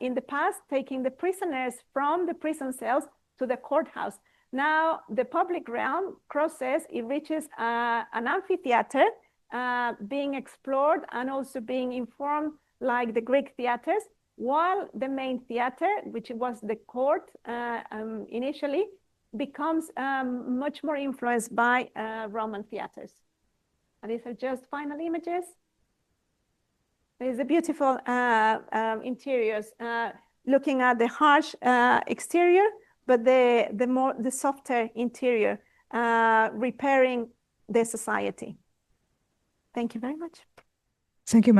in the past taking the prisoners from the prison cells to the courthouse. Now the public realm crosses, it reaches an amphitheater being explored and also being informed like the Greek theaters, while the main theater, which was the court initially, becomes much more influenced by Roman theaters. And these are just final images. There's a beautiful interiors, looking at the harsh exterior, but the softer interior, repairing the society. Thank you very much. Thank you,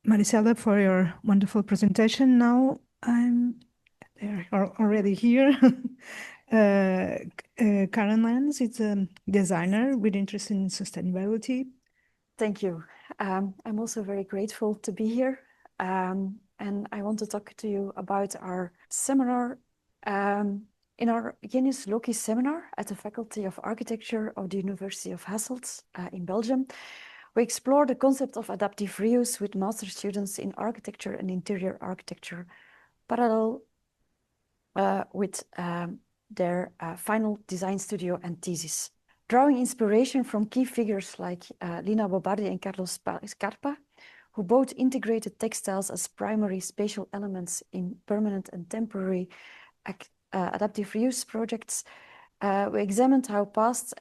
Marisela, for your wonderful presentation. Now they're already here. Karen Lenz is a designer with interest in sustainability. Thank you. I'm also very grateful to be here. And I want to talk to you about our seminar. In our Genius Loci seminar at the Faculty of Architecture of the University of Hasselt in Belgium, we explore the concept of adaptive reuse with master students in architecture and interior architecture, parallel with their final design studio and thesis. Drawing inspiration from key figures like Lina Bobardi and Carlos Scarpa, who both integrated textiles as primary spatial elements in permanent and temporary adaptive reuse projects, we examined how past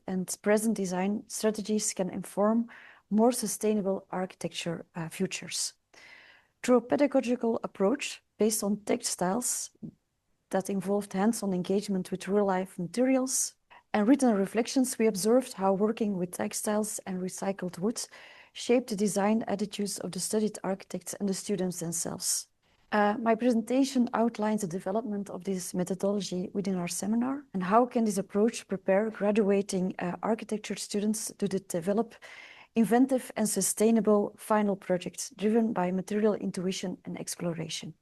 and present design strategies can inform more sustainable architecture futures. Through a pedagogical approach based on textiles that involved hands-on engagement with real-life materials and written reflections, we observed how working with textiles and recycled wood shaped the design attitudes of the studied architects and the students themselves. My presentation outlines the development of this methodology within our seminar and how can this approach prepare graduating architecture students to develop inventive and sustainable final projects driven by material intuition and exploration.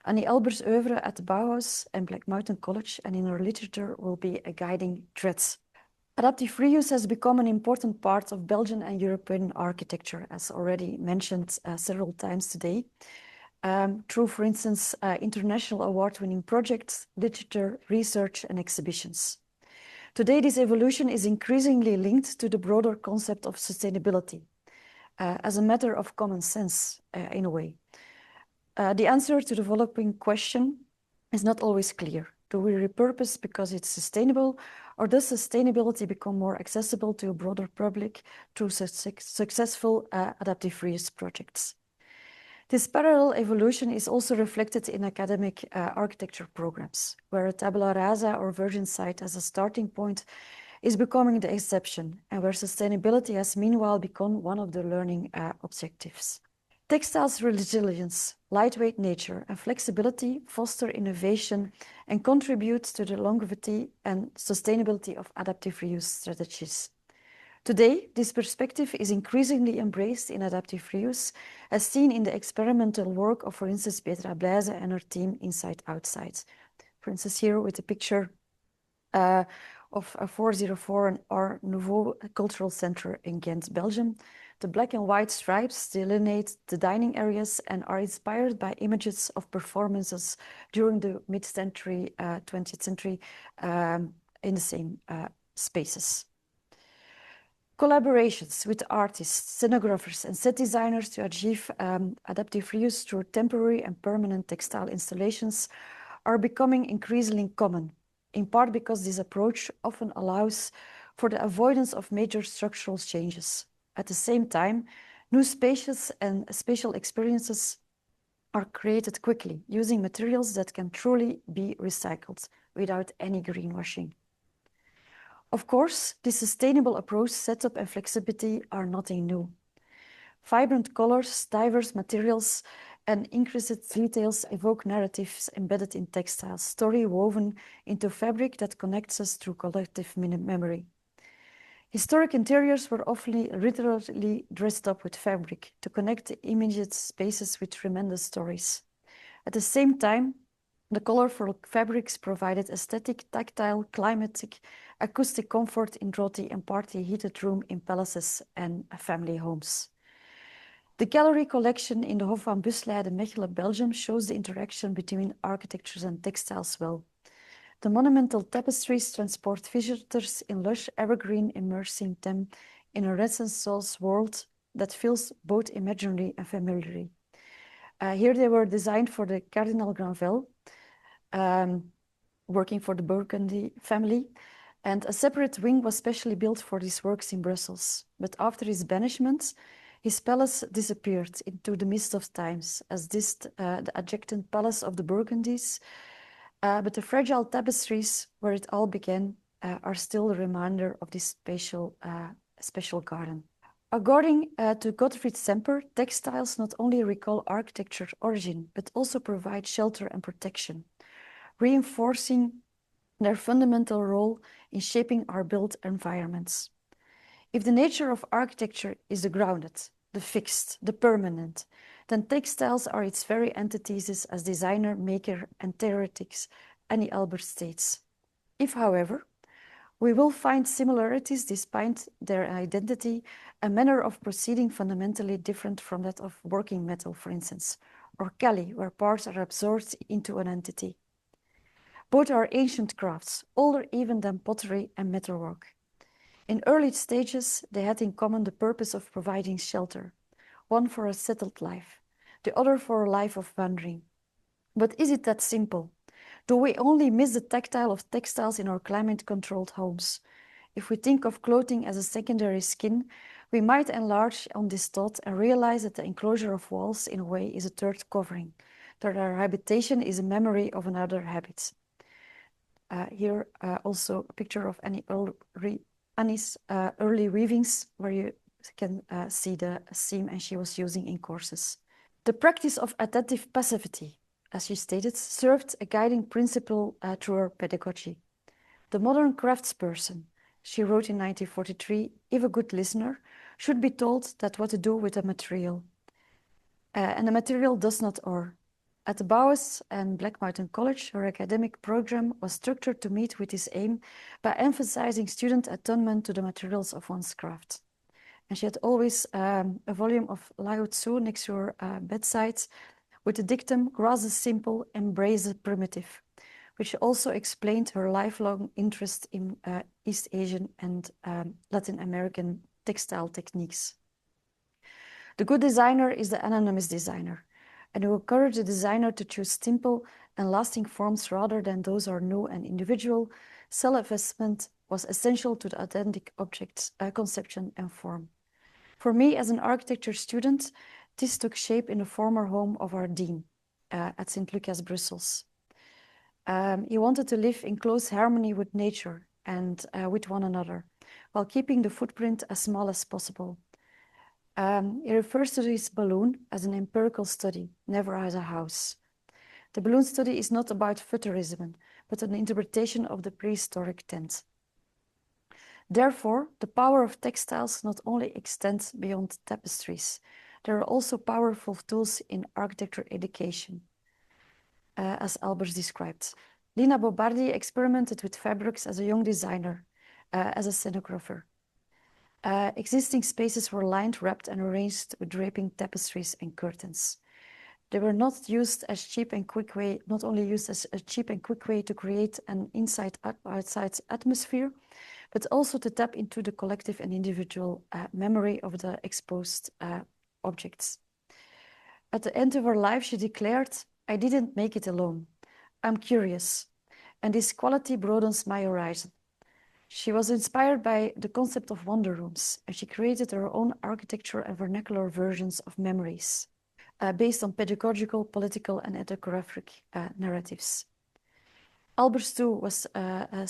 Annie Albert's oeuvre at the Bauhaus and Black Mountain College and in her literature will be a guiding thread. Adaptive reuse has become an important part of Belgian and European architecture, as already mentioned several times today, through, for instance, international award-winning projects, literature, research, and exhibitions. Today, this evolution is increasingly linked to the broader concept of sustainability, as a matter of common sense, in a way. The answer to the following question is not always clear. Do we repurpose because it's sustainable, or does sustainability become more accessible to a broader public through successful adaptive reuse projects? This parallel evolution is also reflected in academic architecture programs, where a tabula rasa or virgin site as a starting point is becoming the exception, and where sustainability has meanwhile become one of the learning objectives. Textiles' resilience, lightweight nature, and flexibility foster innovation and contribute to the longevity and sustainability of adaptive reuse strategies. Today, this perspective is increasingly embraced in adaptive reuse, as seen in the experimental work of, for instance, Petra Blaise and her team Inside Outside. For instance, here with a picture of a 404 and Art Nouveau Cultural Center in Ghent, Belgium. The black and white stripes delineate the dining areas and are inspired by images of performances during the mid-century, 20th century in the same spaces. Collaborations with artists, scenographers, and set designers to achieve adaptive reuse through temporary and permanent textile installations are becoming increasingly common, in part because this approach often allows for the avoidance of major structural changes. At the same time, new spaces and spatial experiences are created quickly, using materials that can truly be recycled without any greenwashing. Of course, this sustainable approach, setup, and flexibility are nothing new. Vibrant colors, diverse materials, and increased details evoke narratives embedded in textiles, story woven into fabric that connects us through collective memory. Historic interiors were often literally dressed up with fabric to connect the immediate spaces with tremendous stories. At the same time, the colorful fabrics provided aesthetic, tactile, climatic, acoustic comfort in draughty and partly heated room in palaces and family homes. The gallery collection in the Hof van Busleiden, Mechelen, Belgium shows the interaction between architectures and textiles well. The monumental tapestries transport visitors in lush evergreen, immersing them in a Renaissance world that feels both imaginary and familiar. Here they were designed for the Cardinal Granvelle, working for the Burgundy family, and a separate wing was specially built for these works in Brussels. But after his banishment, his palace disappeared into the mist of times, as the adjacent palace of the Burgundies. But the fragile tapestries where it all began are still a reminder of this special garden. According to Gottfried Semper, textiles not only recall architecture origin, but also provide shelter and protection, reinforcing their fundamental role in shaping our built environments. If the nature of architecture is the grounded, the fixed, the permanent, then textiles are its very antithesis as designer, maker, and theoretics, Annie Albert states. If, however, we will find similarities despite their identity, a manner of proceeding fundamentally different from that of working metal, for instance, or kali, where parts are absorbed into an entity. Both are ancient crafts, older even than pottery and metalwork. In early stages, they had in common the purpose of providing shelter, one for a settled life, the other for a life of wandering. But is it that simple? Do we only miss the tactile of textiles in our climate-controlled homes? If we think of clothing as a secondary skin, we might enlarge on this thought and realize that the enclosure of walls, in a way, is a third covering, that our habitation is a memory of another habit. Here also a picture of Annie's early weavings, where you can see the seam and she was using in courses. The practice of adaptive passivity, as she stated, served a guiding principle through her pedagogy. The modern craftsperson, she wrote in 1943, if a good listener, should be told that what to do with a material. And the material does not err. At the Bowes and Black Mountain College, her academic program was structured to meet with this aim by emphasizing student attunement to the materials of one's craft. And she had always a volume of Lao Tzu next to her bedside with the dictum, "Grass is simple, embrace the primitive," which also explained her lifelong interest in East Asian and Latin American textile techniques. The good designer is the anonymous designer, and who encourage the designer to choose simple and lasting forms rather than those are new and individual. Self-investment was essential to the authentic object's conception and form. For me, as an architecture student, this took shape in the former home of our dean at St. Lucas, Brussels. He wanted to live in close harmony with nature and with one another, while keeping the footprint as small as possible. He refers to this balloon as an empirical study, never as a house. The balloon study is not about futurism, but an interpretation of the prehistoric tent. Therefore, the power of textiles not only extends beyond tapestries, there are also powerful tools in architecture education, as Albers described. Lina Bobardi experimented with fabrics as a young designer, as a scenographer. Existing spaces were lined, wrapped, and arranged with draping tapestries and curtains. They were not used as cheap and quick way, not only used as a cheap and quick way to create an inside-outside atmosphere, but also to tap into the collective and individual memory of the exposed objects. At the end of her life, she declared, "I didn't make it alone. I'm curious, and this quality broadens my horizon." She was inspired by the concept of wonder rooms, and she created her own architecture and vernacular versions of memories based on pedagogical, political, and ethnographic narratives. Albers too was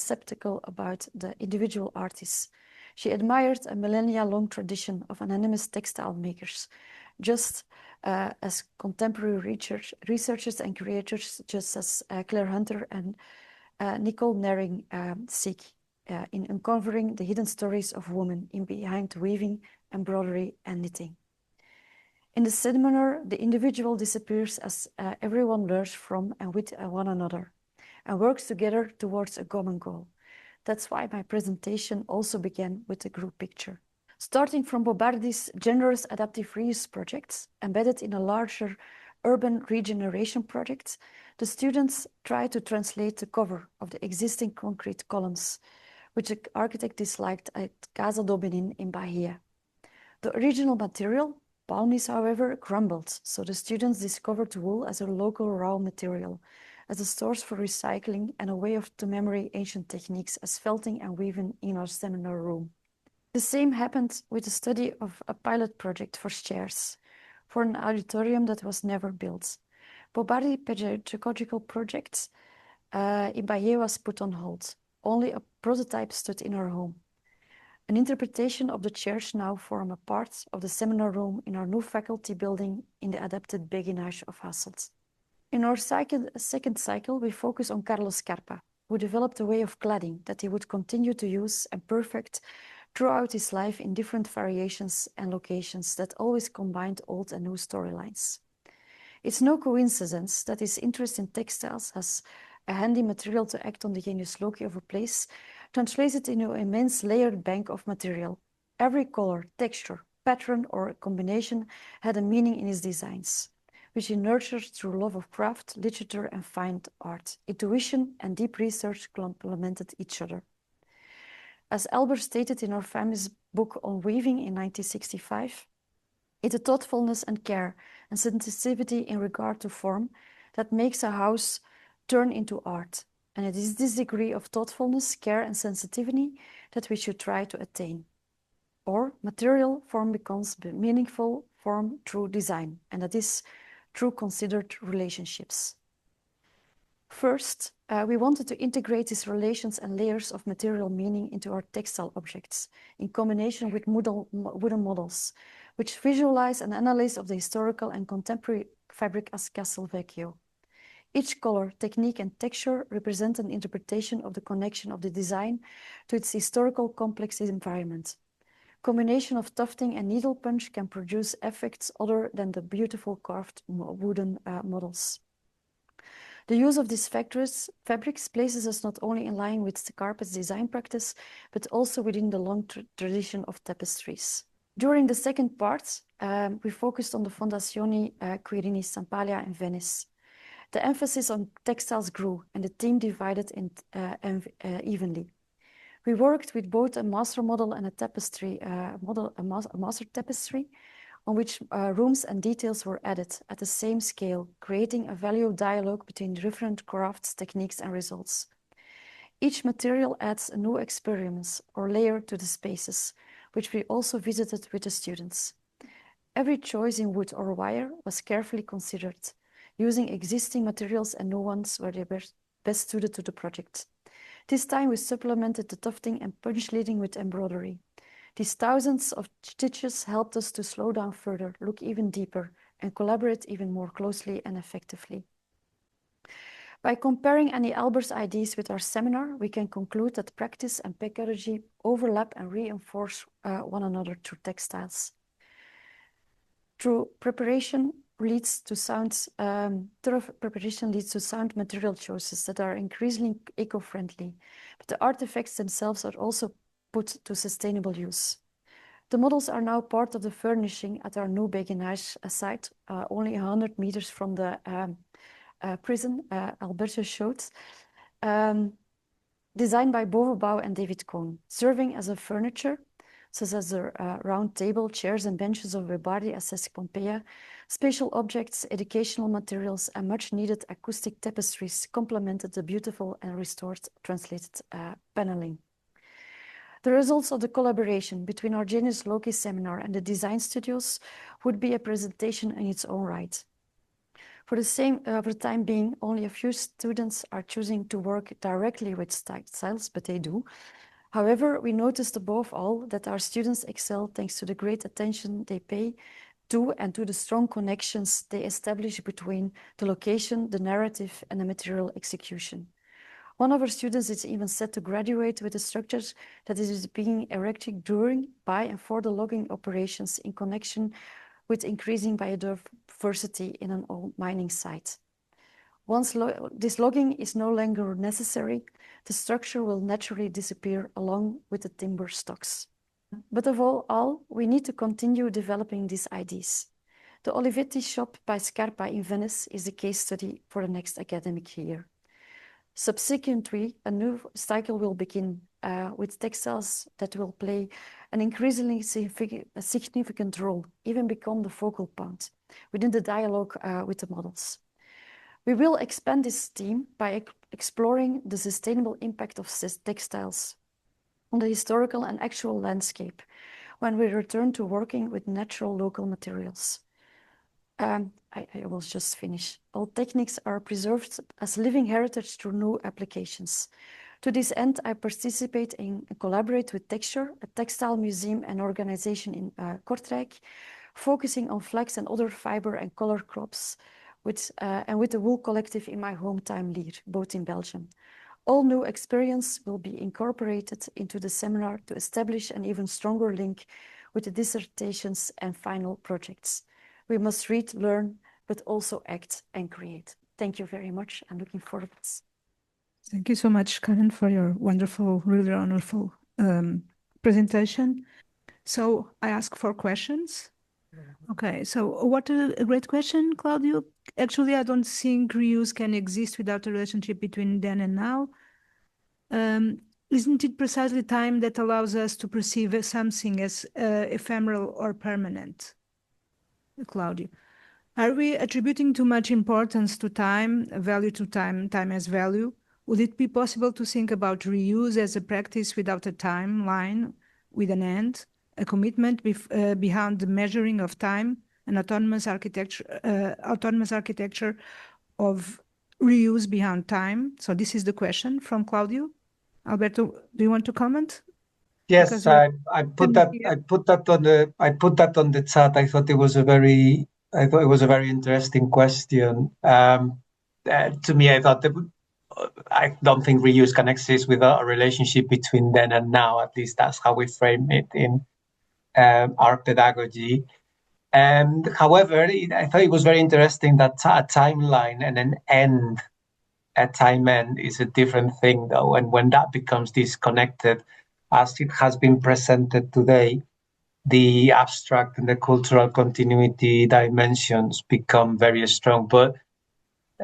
skeptical about the individual artists. She admired a millennia-long tradition of anonymous textile makers, just as contemporary researchers and creators, just as Claire Hunter and Nicol Nering seek in uncovering the hidden stories of women in behind weaving, embroidery, and knitting. In the seminar, the individual disappears as everyone learns from and with one another and works together towards a common goal. That's why my presentation also began with a group picture. Starting from Bobardi's generous adaptive reuse projects, embedded in a larger urban regeneration project, the students try to translate the cover of the existing concrete columns, which the architect disliked at Casa do Benin in Bahia. The original material, palm leaves, however, crumbled, so the students discovered wool as a local raw material, as a source for recycling and a way to memory ancient techniques as felting and weaving in our seminar room. The same happened with the study of a pilot project for chairs, for an auditorium that was never built. Bobardi pedagogical project in Bahia was put on hold. Only a prototype stood in our home. An interpretation of the chairs now form a part of the seminar room in our new faculty building in the adapted beguinage of Hasselt. In our second cycle, we focus on Carlos Scarpa, who developed a way of cladding that he would continue to use and perfect throughout his life in different variations and locations that always combined old and new storylines. It's no coincidence that his interest in textiles as a handy material to act on the genius loci of a place translates it into an immense layered bank of material. Every color, texture, pattern, or combination had a meaning in his designs, which he nurtured through love of craft, literature, and fine art. Intuition and deep research complemented each other. As Albers stated in our famous book on weaving in 1965, it's a thoughtfulness and care and sensitivity in regard to form that makes a house turn into art. And it is this degree of thoughtfulness, care, and sensitivity that we should try to attain. Or material form becomes meaningful form through design, and that is through considered relationships. First, we wanted to integrate these relations and layers of material meaning into our textile objects in combination with wooden models, which visualize an analysis of the historical and contemporary fabric as Castel Vecchio. Each color, technique, and texture represent an interpretation of the connection of the design to its historical complex environment. Combination of tufting and needle punch can produce effects other than the beautiful carved wooden models. The use of these fabrics places us not only in line with the carpet's design practice, but also within the long tradition of tapestries. During the second part, we focused on the Fondazioni Quirini Sampalia in Venice. The emphasis on textiles grew and the team divided evenly. We worked with both a master model and a tapestry a master tapestry on which rooms and details were added at the same scale, creating a value dialogue between different crafts, techniques, and results. Each material adds a new experience or layer to the spaces, which we also visited with the students. Every choice in wood or wire was carefully considered, using existing materials and new ones where they were best suited to the project. This time we supplemented the tufting and punch leading with embroidery. These thousands of stitches helped us to slow down further, look even deeper, and collaborate even more closely and effectively. By comparing Annie Albert's ideas with our seminar, we can conclude that practice and pedagogy overlap and reinforce one another through textiles. Thorough preparation leads to sound material choices that are increasingly eco-friendly, but the artifacts themselves are also put to sustainable use. The models are now part of the furnishing at our new Beguinage site, only 100 meters from the prison Alberto showed, designed by Bovenbouw and David Cohn, serving as a furniture, such as the round table, chairs and benches of Webardi Assess Pompeia, spatial objects, educational materials, and much needed acoustic tapestries complemented the beautiful and restored translated paneling. The results of the collaboration between our Genius Loci seminar and the design studios would be a presentation in its own right. For the time being, only a few students are choosing to work directly with textiles, but they do. However, we noticed above all that our students excel thanks to the great attention they pay to and to the strong connections they establish between the location, the narrative, and the material execution. One of our students is even set to graduate with a structure that is being erected during, by, and for the logging operations in connection with increasing biodiversity in an old mining site. Once this logging is no longer necessary, the structure will naturally disappear along with the timber stocks. But of all, we need to continue developing these ideas. The Olivetti shop by Scarpa in Venice is a case study for the next academic year. Subsequently, a new cycle will begin with textiles that will play an increasingly significant role, even become the focal point within the dialogue with the models. We will expand this theme by exploring the sustainable impact of textiles on the historical and actual landscape when we return to working with natural local materials. I will just finish. All techniques are preserved as living heritage through new applications. To this end, I participate in and collaborate with Texture, a textile museum and organization in Kortrijk, focusing on flax and other fiber and color crops, and with the Wool Collective in my hometown Lier, both in Belgium. All new experience will be incorporated into the seminar to establish an even stronger link with the dissertations and final projects. We must read, learn, but also act and create. Thank you very much. I'm looking forward to this. Thank you so much, Karen, for your wonderful, really wonderful presentation. So I ask 4 questions. Okay, so what a great question, Claudio. Actually, I don't think reuse can exist without a relationship between then and now. Isn't it precisely time that allows us to perceive something as ephemeral or permanent? Claudio, are we attributing too much importance to time, value to time, time as value? Would it be possible to think about reuse as a practice without a timeline, with an end, a commitment behind the measuring of time, an autonomous architecture of reuse beyond time? So this is the question from Claudio. Alberto, do you want to comment? Yes, I put that on the chat. I thought it was a very interesting question. To me, I thought that I don't think reuse can exist without a relationship between then and now. At least that's how we frame it in our pedagogy. However, I thought it was very interesting that a timeline and an end time end is a different thing, though. And when that becomes disconnected, as it has been presented today, the abstract and the cultural continuity dimensions become very strong. But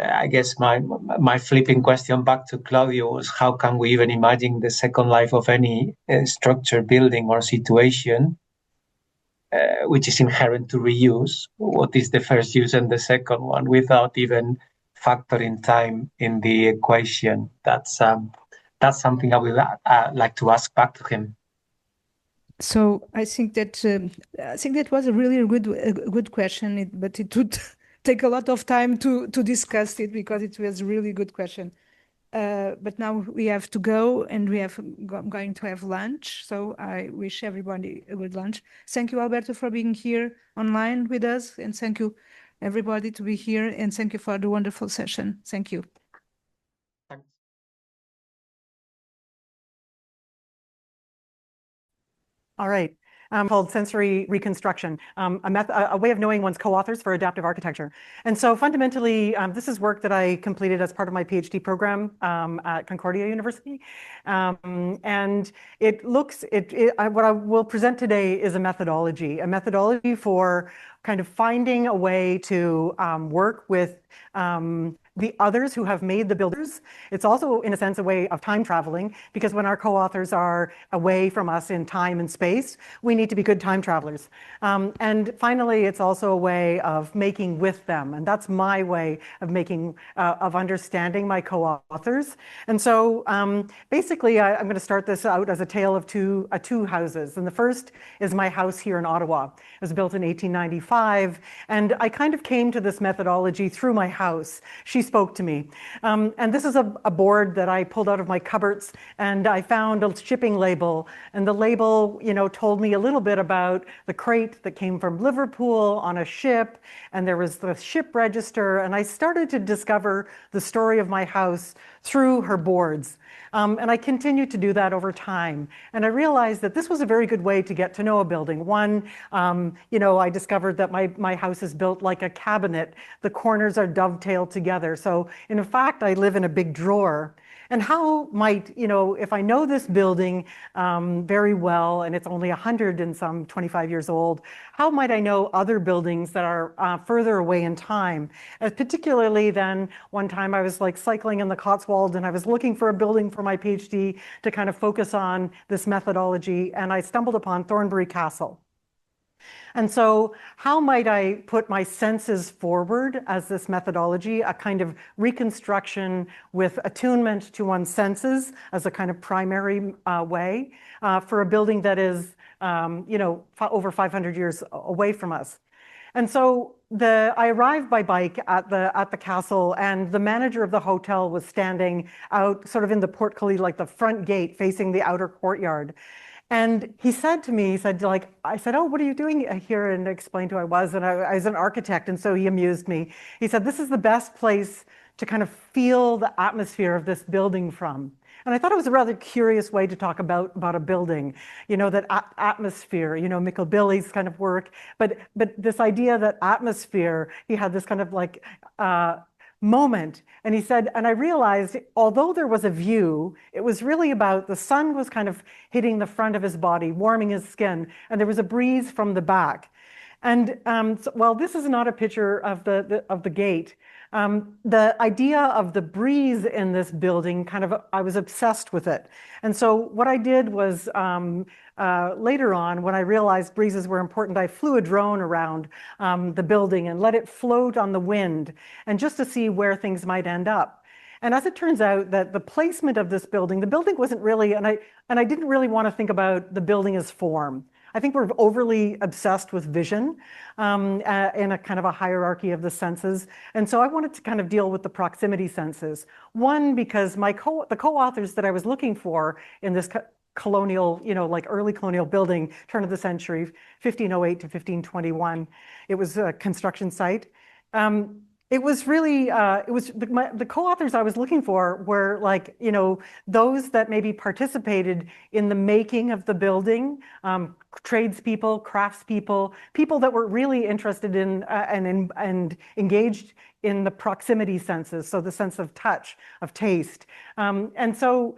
I guess my flipping question back to Claudio was, how can we even imagine the second life of any structure, building, or situation, which is inherent to reuse? What is the first use and the second one, without even factoring time in the equation? That's something I would like to ask back to him. So I think that was a really good question, but it would take a lot of time to discuss it, because it was a really good question. But now we have to go, and we have going to have lunch. So I wish everybody a good lunch. Thank you, Alberto, for being here online with us, and thank you everybody to be here, and thank you for the wonderful session. Thank you. Thanks. All right. Called sensory reconstruction, a way of knowing one's co-authors for adaptive architecture. And so fundamentally, this is work that I completed as part of my PhD program at Concordia University. And what I will present today is a methodology for kind of finding a way to work with the others who have made the builders. It's also, in a sense, a way of time traveling, because when our co-authors are away from us in time and space, we need to be good time travelers. And finally, it's also a way of making with them. And that's my way of understanding my co-authors. And so basically, I'm going to start this out as a tale of two houses. And the first is my house here in Ottawa. It was built in 1895. And I kind of came to this methodology through my house. She spoke to me. And this is a board that I pulled out of my cupboards, and I found a shipping label. And the label, told me a little bit about the crate that came from Liverpool on a ship. And there was the ship register. And I started to discover the story of my house through her boards. And I continued to do that over time. And I realized that this was a very good way to get to know a building. One, I discovered that my house is built like a cabinet. The corners are dovetailed together. So in fact, I live in a big drawer. And how might, if I know this building very well, and it's only 100 and some 25 years old, how might I know other buildings that are further away in time? Particularly then, one time I was like cycling in the Cotswolds, and I was looking for a building for my PhD to kind of focus on this methodology, and I stumbled upon Thornbury Castle. And so how might I put my senses forward as this methodology, a kind of reconstruction with attunement to one's senses as a kind of primary way for a building that is, over 500 years away from us? And so I arrived by bike at the castle, and the manager of the hotel was standing out sort of in the portcullis, like the front gate facing the outer courtyard. And he said to me, I said, oh, what are you doing here? And explained who I was. And I was an architect. And so he amused me. He said, this is the best place to kind of feel the atmosphere of this building from. And I thought it was a rather curious way to talk about a building, that atmosphere, Mikkel Billy's kind of work. But this idea that atmosphere, he had this kind of like, moment. And he said, and I realized, although there was a view, it was really about the sun was kind of hitting the front of his body, warming his skin, and there was a breeze from the back. And while this is not a picture of the gate, the idea of the breeze in this building I was obsessed with it. And so what I did was later on, when I realized breezes were important, I flew a drone around the building and let it float on the wind, and just to see where things might end up. And as it turns out, that the placement of this building, the building wasn't really, and I didn't really want to think about the building as form. I think we're overly obsessed with vision in a kind of a hierarchy of the senses. And so I wanted to kind of deal with the proximity senses. One, because the co-authors that I was looking for in this colonial, like early colonial building, turn of the century, 1508 to 1521, it was a construction site. It was really, it was the co-authors I was looking for were like, you know, those that maybe participated in the making of the building, tradespeople, craftspeople, people that were really interested in and engaged in the proximity senses, so the sense of touch, of taste. And so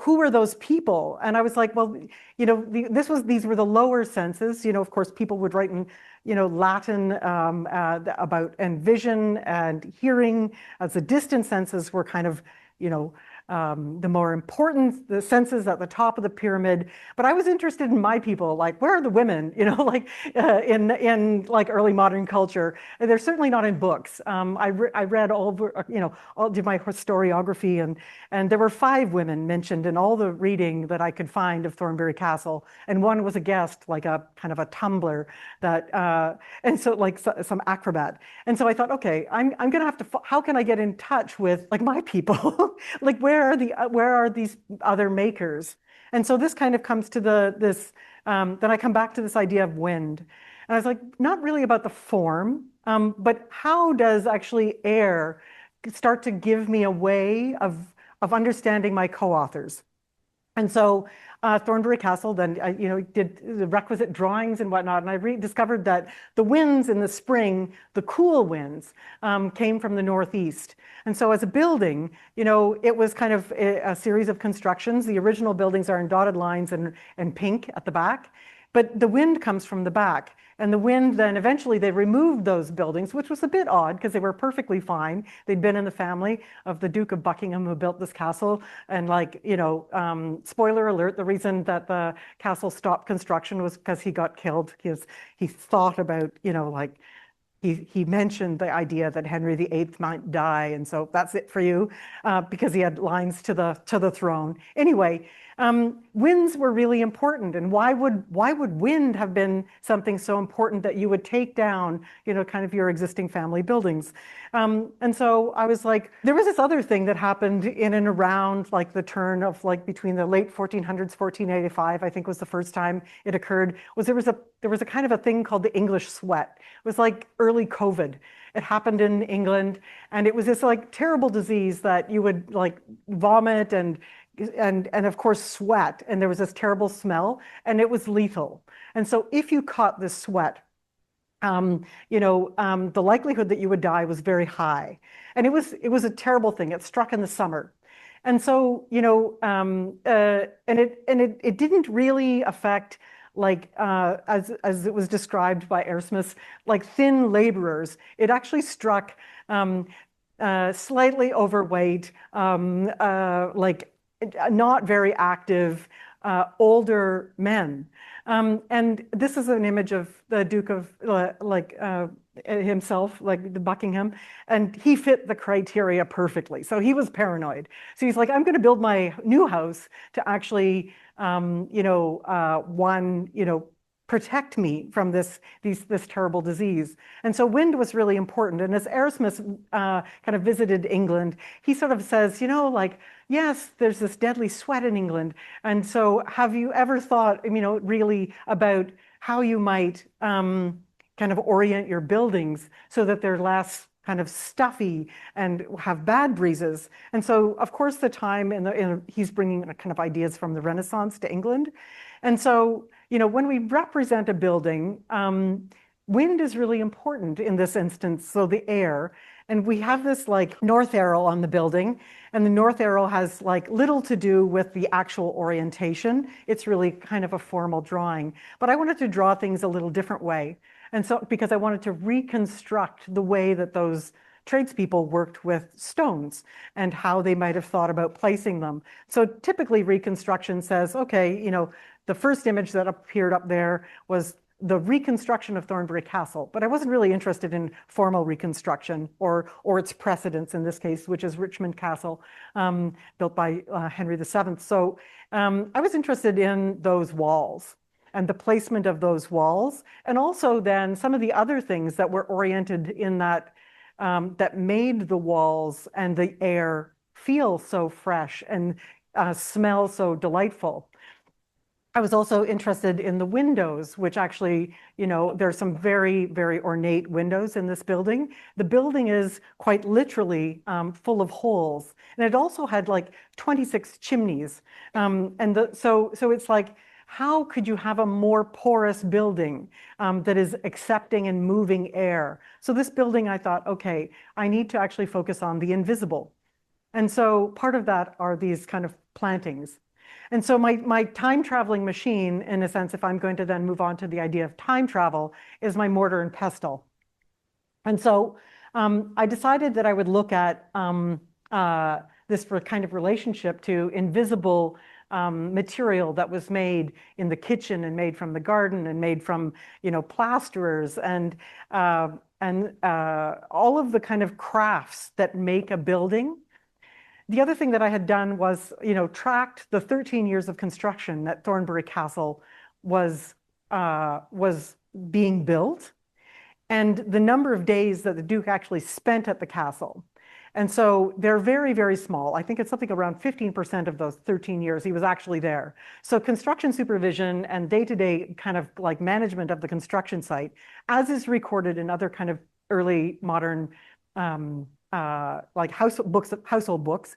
who were those people? And I was like, well, you know, these were the lower senses. You know, of course, people would write in, you know, Latin about and vision and hearing, as the distant senses were kind of, you know, the more important, the senses at the top of the pyramid. But I was interested in my people, like, where are the women, you know, like in like early modern culture? They're certainly not in books. I read you know, did my historiography, and there were 5 women mentioned in all the reading that I could find of Thornbury Castle. And one was a guest, like a kind of a tumbler that, and so like some acrobat. And so I thought, okay, I'm gonna have to, how can I get in touch with like my people? Like, where are these other makers? And so this kind of comes to then I come back to this idea of wind. And I was like, not really about the form, but how does actually air start to give me a way of understanding my co-authors? And so Thornbury Castle then, you know, did the requisite drawings and whatnot, and I discovered that the winds in the spring, the cool winds, came from the northeast. And so as a building, you know, it was kind of a series of constructions. The original buildings are in dotted lines and pink at the back, but the wind comes from the back. And the wind then eventually they removed those buildings, which was a bit odd because they were perfectly fine. They'd been in the family of the Duke of Buckingham who built this castle. And like, you know, spoiler alert, the reason that the castle stopped construction was because he got killed. He thought about, you know, like, he mentioned the idea that Henry VIII might die, and so that's it for you, because he had lines to the throne. Anyway, winds were really important, and why would wind have been something so important that you would take down, you know, kind of your existing family buildings? And so I was like, there was this other thing that happened in and around like the turn of like between the late 1400s, 1485, I think was the first time it occurred, was there was a kind of a thing called the English sweat. It was like early COVID. It happened in England, and it was this like terrible disease that you would like vomit and of course sweat, and there was this terrible smell, and it was lethal. And so if you caught this sweat, you know, the likelihood that you would die was very high. And it was a terrible thing. It struck in the summer. And so, you know, and it didn't really affect, like, as it was described by Erasmus, like thin laborers. It actually struck slightly overweight, like not very active, older men. And this is an image of the Duke of himself, like the Buckingham, and he fit the criteria perfectly. So he was paranoid. So he's like, I'm going to build my new house to actually, you know, protect me from this terrible disease. And so wind was really important. And as Erasmus kind of visited England, he sort of says, you know, like, yes, there's this deadly sweat in England. And so have you ever thought, you know, really about how you might kind of orient your buildings so that they're less kind of stuffy and have bad breezes? And so, of course, the time he's bringing kind of ideas from the Renaissance to England. And so, you know, when we represent a building, wind is really important in this instance, so the air. And we have this like north arrow on the building, and the north arrow has like little to do with the actual orientation. It's really kind of a formal drawing. But I wanted to draw things a little different way. And so, because I wanted to reconstruct the way that those tradespeople worked with stones and how they might have thought about placing them. So typically reconstruction says, okay, you know, the first image that appeared up there was the reconstruction of Thornbury Castle, but I wasn't really interested in formal reconstruction or its precedents in this case, which is Richmond Castle, built by Henry VII. So I was interested in those walls and the placement of those walls, and also then some of the other things that were oriented in that, that made the walls and the air feel so fresh and smell so delightful. I was also interested in the windows, which actually, there's some very, very ornate windows in this building. The building is quite literally full of holes. And it also had like 26 chimneys. So it's like, how could you have a more porous building that is accepting and moving air? So this building, I thought, okay, I need to actually focus on the invisible. And so part of that are these kind of plantings. And so my time traveling machine, in a sense, if I'm going to then move on to the idea of time travel, is my mortar and pestle. And so I decided that I would look at this kind of relationship to invisible material that was made in the kitchen and made from the garden and made from, plasterers and all of the kind of crafts that make a building. The other thing that I had done was, tracked the 13 years of construction that Thornbury Castle was being built, and the number of days that the Duke actually spent at the castle. And so they're very, very small. I think it's something around 15% of those 13 years he was actually there. So construction supervision and day-to-day kind of like management of the construction site, as is recorded in other kind of early modern like household books,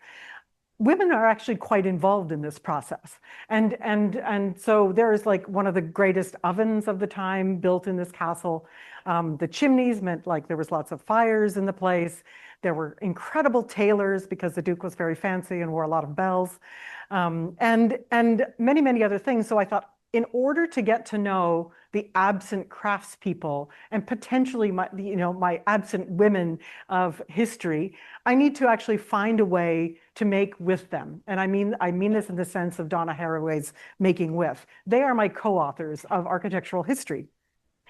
women are actually quite involved in this process. And so there is like one of the greatest ovens of the time built in this castle. The chimneys meant like there was lots of fires in the place. There were incredible tailors because the Duke was very fancy and wore a lot of bells, and many, many other things. So I thought, in order to get to know the absent craftspeople and potentially my absent women of history, I need to actually find a way to make with them. And I mean this in the sense of Donna Haraway's Making With. They are my co-authors of architectural history.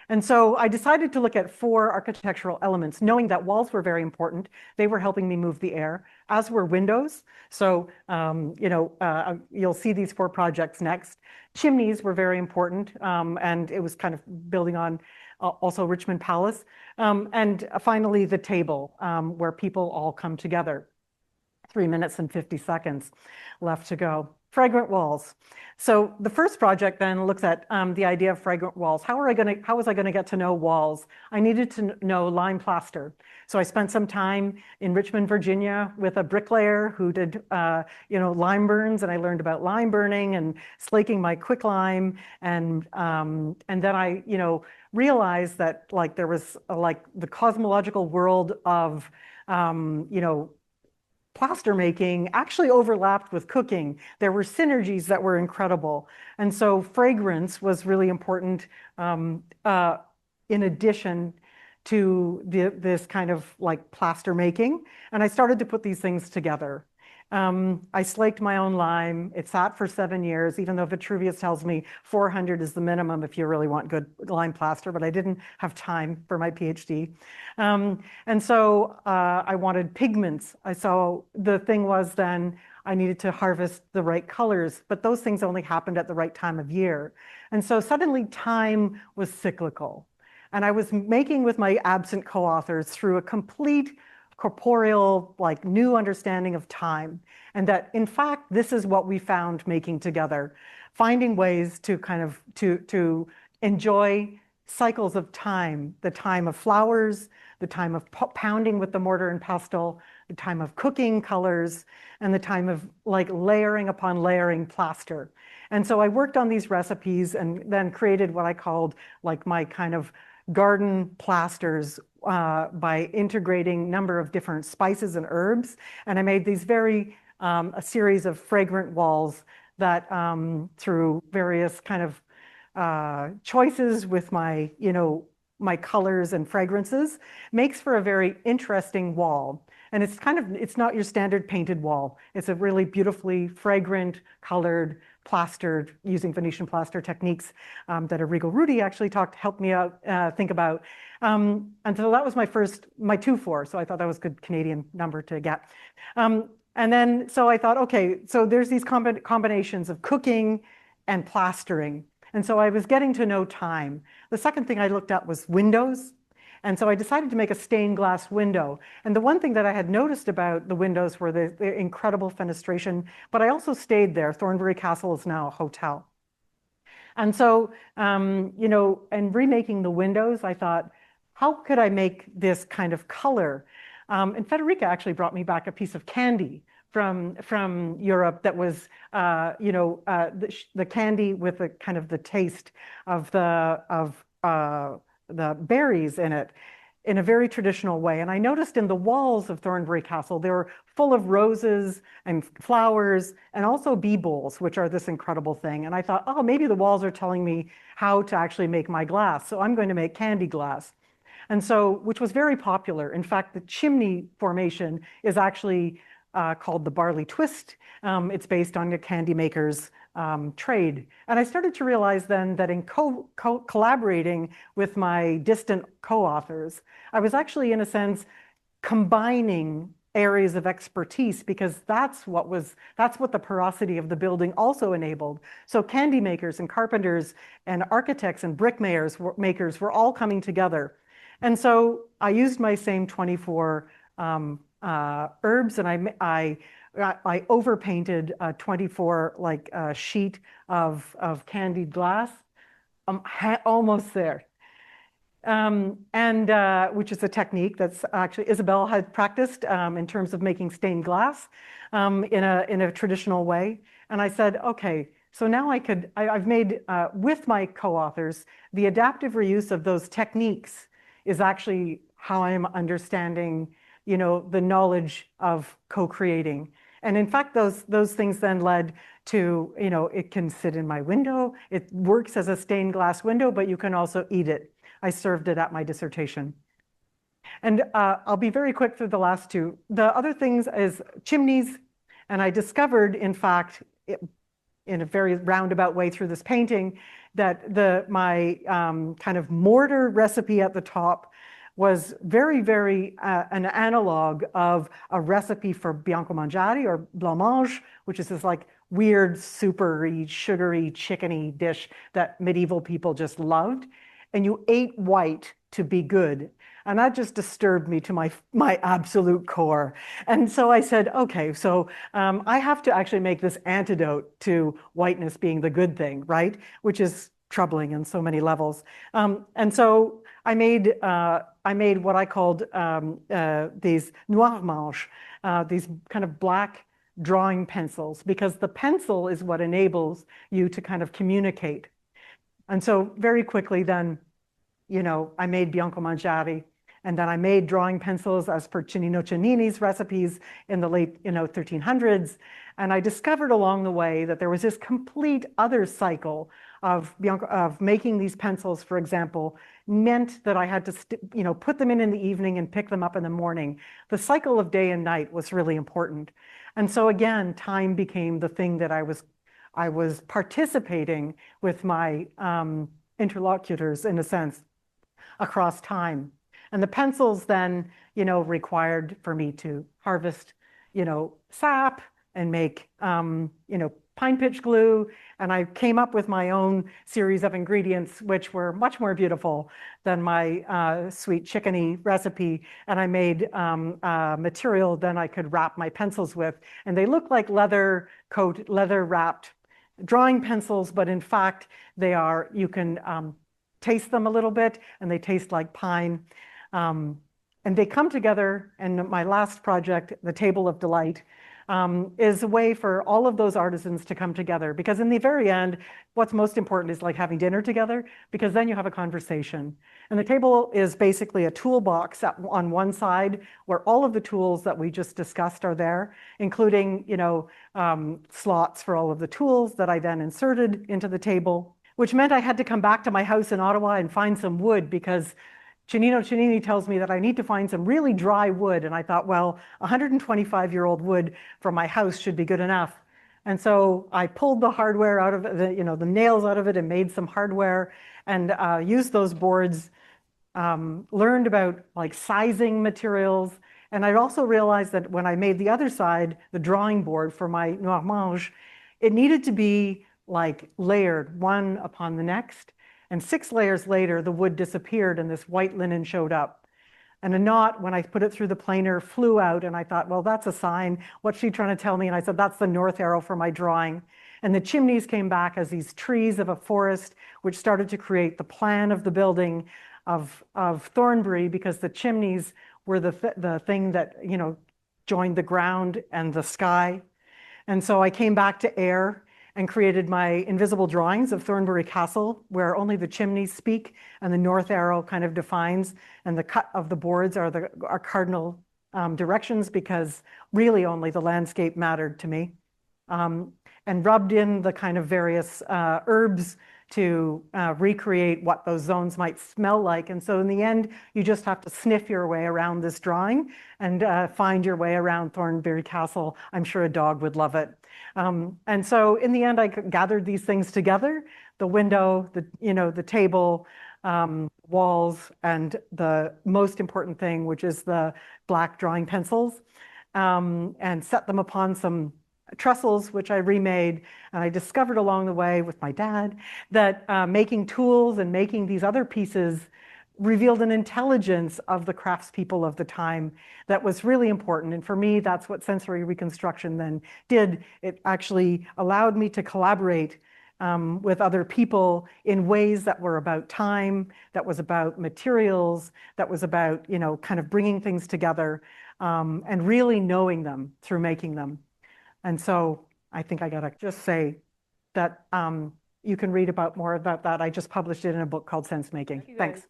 And so I decided to look at 4 architectural elements, knowing that walls were very important. They were helping me move the air, as were windows. So, you'll see these 4 projects next. Chimneys were very important, and it was kind of building on also Richmond Palace. And finally, the table, where people all come together. 3 minutes and 50 seconds left to go. Fragrant walls. So the first project then looks at the idea of fragrant walls. How was I gonna get to know walls? I needed to know lime plaster. So I spent some time in Richmond, Virginia with a bricklayer who did lime burns, and I learned about lime burning and slaking my quicklime. And then I realized that like there was like the cosmological world of plaster making actually overlapped with cooking. There were synergies that were incredible. And so fragrance was really important in addition to this kind of like plaster making. And I started to put these things together. I slaked my own lime. It sat for 7 years, even though Vitruvius tells me 400 is the minimum if you really want good lime plaster, but I didn't have time for my PhD. And so I wanted pigments. So the thing was then I needed to harvest the right colors, but those things only happened at the right time of year. And so suddenly time was cyclical. And I was making with my absent co-authors through a complete corporeal, like new understanding of time. And that in fact, this is what we found making together, finding ways to kind of, to enjoy cycles of time, the time of flowers, the time of pounding with the mortar and pestle, the time of cooking colors, and the time of like layering upon layering plaster. And so I worked on these recipes and then created what I called like my kind of garden plasters by integrating a number of different spices and herbs. And I made these a series of fragrant walls that through various kind of choices with my, my colors and fragrances makes for a very interesting wall. And it's not your standard painted wall. It's a really beautifully fragrant, colored, plastered, using Venetian plaster techniques that Arrigo Rudy actually helped me out think about. And so that was my 2-4. So I thought that was a good Canadian number to get. And then, so I thought, okay, so there's these combinations of cooking and plastering. And so I was getting to know time. The second thing I looked at was windows. And so I decided to make a stained glass window. And the one thing that I had noticed about the windows were the incredible fenestration, but I also stayed there. Thornbury Castle is now a hotel. And so, you know, and remaking the windows, I thought, how could I make this kind of color? And Federica actually brought me back a piece of candy from Europe that was, you know, the candy with the kind of the taste of the berries in it, in a very traditional way. And I noticed in the walls of Thornbury Castle, they were full of roses and flowers and also bee bowls, which are this incredible thing. And I thought, oh, maybe the walls are telling me how to actually make my glass. So I'm going to make candy glass. And so, which was very popular. In fact, the chimney formation is actually called the barley twist. It's based on a candy maker's trade. And I started to realize then that in collaborating with my distant co-authors, I was actually, in a sense, combining areas of expertise, because that's what the porosity of the building also enabled. So candy makers and carpenters and architects and brickmakers were all coming together. And so I used my same 24 herbs, and I overpainted a 24 like sheet of candied glass. Almost there. Which is a technique that's actually Isabel had practiced in terms of making stained glass in a traditional way. And I said, okay, so now I've made, with my co-authors, the adaptive reuse of those techniques is actually how I'm understanding, you know, the knowledge of co-creating. And in fact, those things then led to, you know, it can sit in my window. It works as a stained glass window, but you can also eat it. I served it at my dissertation. And I'll be very quick through the last two. The other things is chimneys. And I discovered, in fact, in a very roundabout way through this painting, that my kind of mortar recipe at the top was very, very an analog of a recipe for bianco mangiare or blancmange, which is this like weird, supery, sugary, chickeny dish that medieval people just loved. And you ate white to be good. And that just disturbed me to my absolute core. And so I said, okay, so I have to actually make this antidote to whiteness being the good thing, right? Which is troubling in so many levels. And so I made what I called these noir manche, these kind of black drawing pencils, because the pencil is what enables you to kind of communicate. And so very quickly then, you know, I made bianco mangiare, and then I made drawing pencils as per Cennino Cennini's recipes in the late, you know, 1300s. And I discovered along the way that there was this complete other cycle of making these pencils, for example, meant that I had to, you know, put them in the evening and pick them up in the morning. The cycle of day and night was really important. And so again, time became the thing that I was participating with my interlocutors, in a sense, across time. And the pencils then, you know, required for me to harvest, you know, sap and make, you know, pine pitch glue. And I came up with my own series of ingredients, which were much more beautiful than my sweet chickeny recipe. And I made material then I could wrap my pencils with. And they look like leather wrapped drawing pencils, but in fact, they are, you can taste them a little bit, and they taste like pine. And they come together, and my last project, the Table of Delight, is a way for all of those artisans to come together. Because in the very end, what's most important is like having dinner together, because then you have a conversation. And the table is basically a toolbox on one side where all of the tools that we just discussed are there, including, you know, slots for all of the tools that I then inserted into the table, which meant I had to come back to my house in Ottawa and find some wood, because Cennino Cennini tells me that I need to find some really dry wood. And I thought, well, 125-year-old wood from my house should be good enough. And so I pulled the hardware out of it, you know, the nails out of it, and made some hardware, and used those boards, learned about like sizing materials. And I also realized that when I made the other side, the drawing board for my noir manche, it needed to be like layered one upon the next. And 6 layers later, the wood disappeared and this white linen showed up. And a knot, when I put it through the planer, flew out. And I thought, well, that's a sign. What's she trying to tell me? And I said, that's the north arrow for my drawing. And the chimneys came back as these trees of a forest, which started to create the plan of the building of Thornbury, because the chimneys were the thing that, you know, joined the ground and the sky. And so I came back to air and created my invisible drawings of Thornbury Castle, where only the chimneys speak and the north arrow kind of defines, and the cut of the boards are cardinal directions, because really only the landscape mattered to me. And rubbed in the kind of various herbs to recreate what those zones might smell like. And so in the end, you just have to sniff your way around this drawing and find your way around Thornbury Castle. I'm sure a dog would love it. And so in the end, I gathered these things together: the window, the table, walls, and the most important thing, which is the black drawing pencils, and set them upon some trestles, which I remade. And I discovered along the way with my dad that making tools and making these other pieces revealed an intelligence of the craftspeople of the time that was really important. And for me, that's what sensory reconstruction then did. It actually allowed me to collaborate with other people in ways that were about time, that was about materials, that was about, you know, kind of bringing things together and really knowing them through making them. And so I think I gotta just say that you can read more about that. I just published it in a book called Sense Making. Thanks.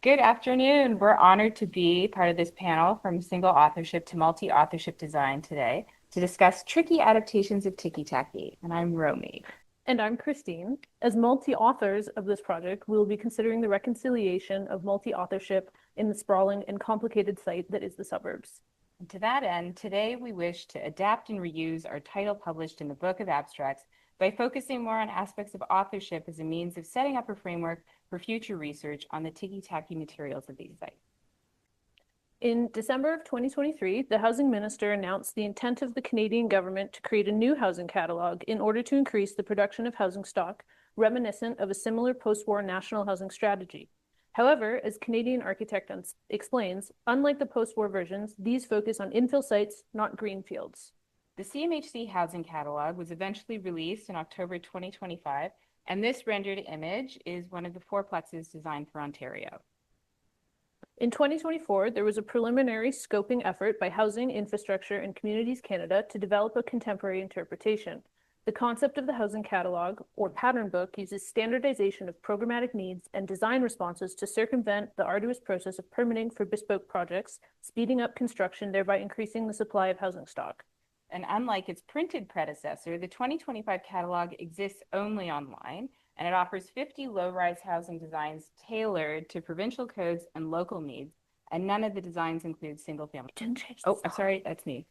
Good afternoon. We're honored to be part of this panel from single authorship to multi-authorship design today to discuss tricky adaptations of Tiki-Taki. And I'm Romy. And I'm Christine. As multi-authors of this project, we'll be considering the reconciliation of multi-authorship in the sprawling and complicated site that is the suburbs. And to that end, today we wish to adapt and reuse our title published in the Book of Abstracts by focusing more on aspects of authorship as a means of setting up a framework for future research on the Tiki-Taki materials of these sites. In December of 2023, the Housing Minister announced the intent of the Canadian government to create a new housing catalogue in order to increase the production of housing stock, reminiscent of a similar post-war national housing strategy. However, as Canadian Architect explains, unlike the post-war versions, these focus on infill sites, not greenfields. The CMHC Housing Catalog was eventually released in October 2025, and this rendered image is one of the fourplexes designed for Ontario. In 2024, there was a preliminary scoping effort by Housing, Infrastructure and Communities Canada to develop a contemporary interpretation. The concept of the housing catalog, or pattern book, uses standardization of programmatic needs and design responses to circumvent the arduous process of permitting for bespoke projects, speeding up construction, thereby increasing the supply of housing stock. And unlike its printed predecessor, the 2025 catalog exists only online, and it offers 50 low-rise housing designs tailored to provincial codes and local needs, and none of the designs include single-family. Oh, I'm sorry, that's me.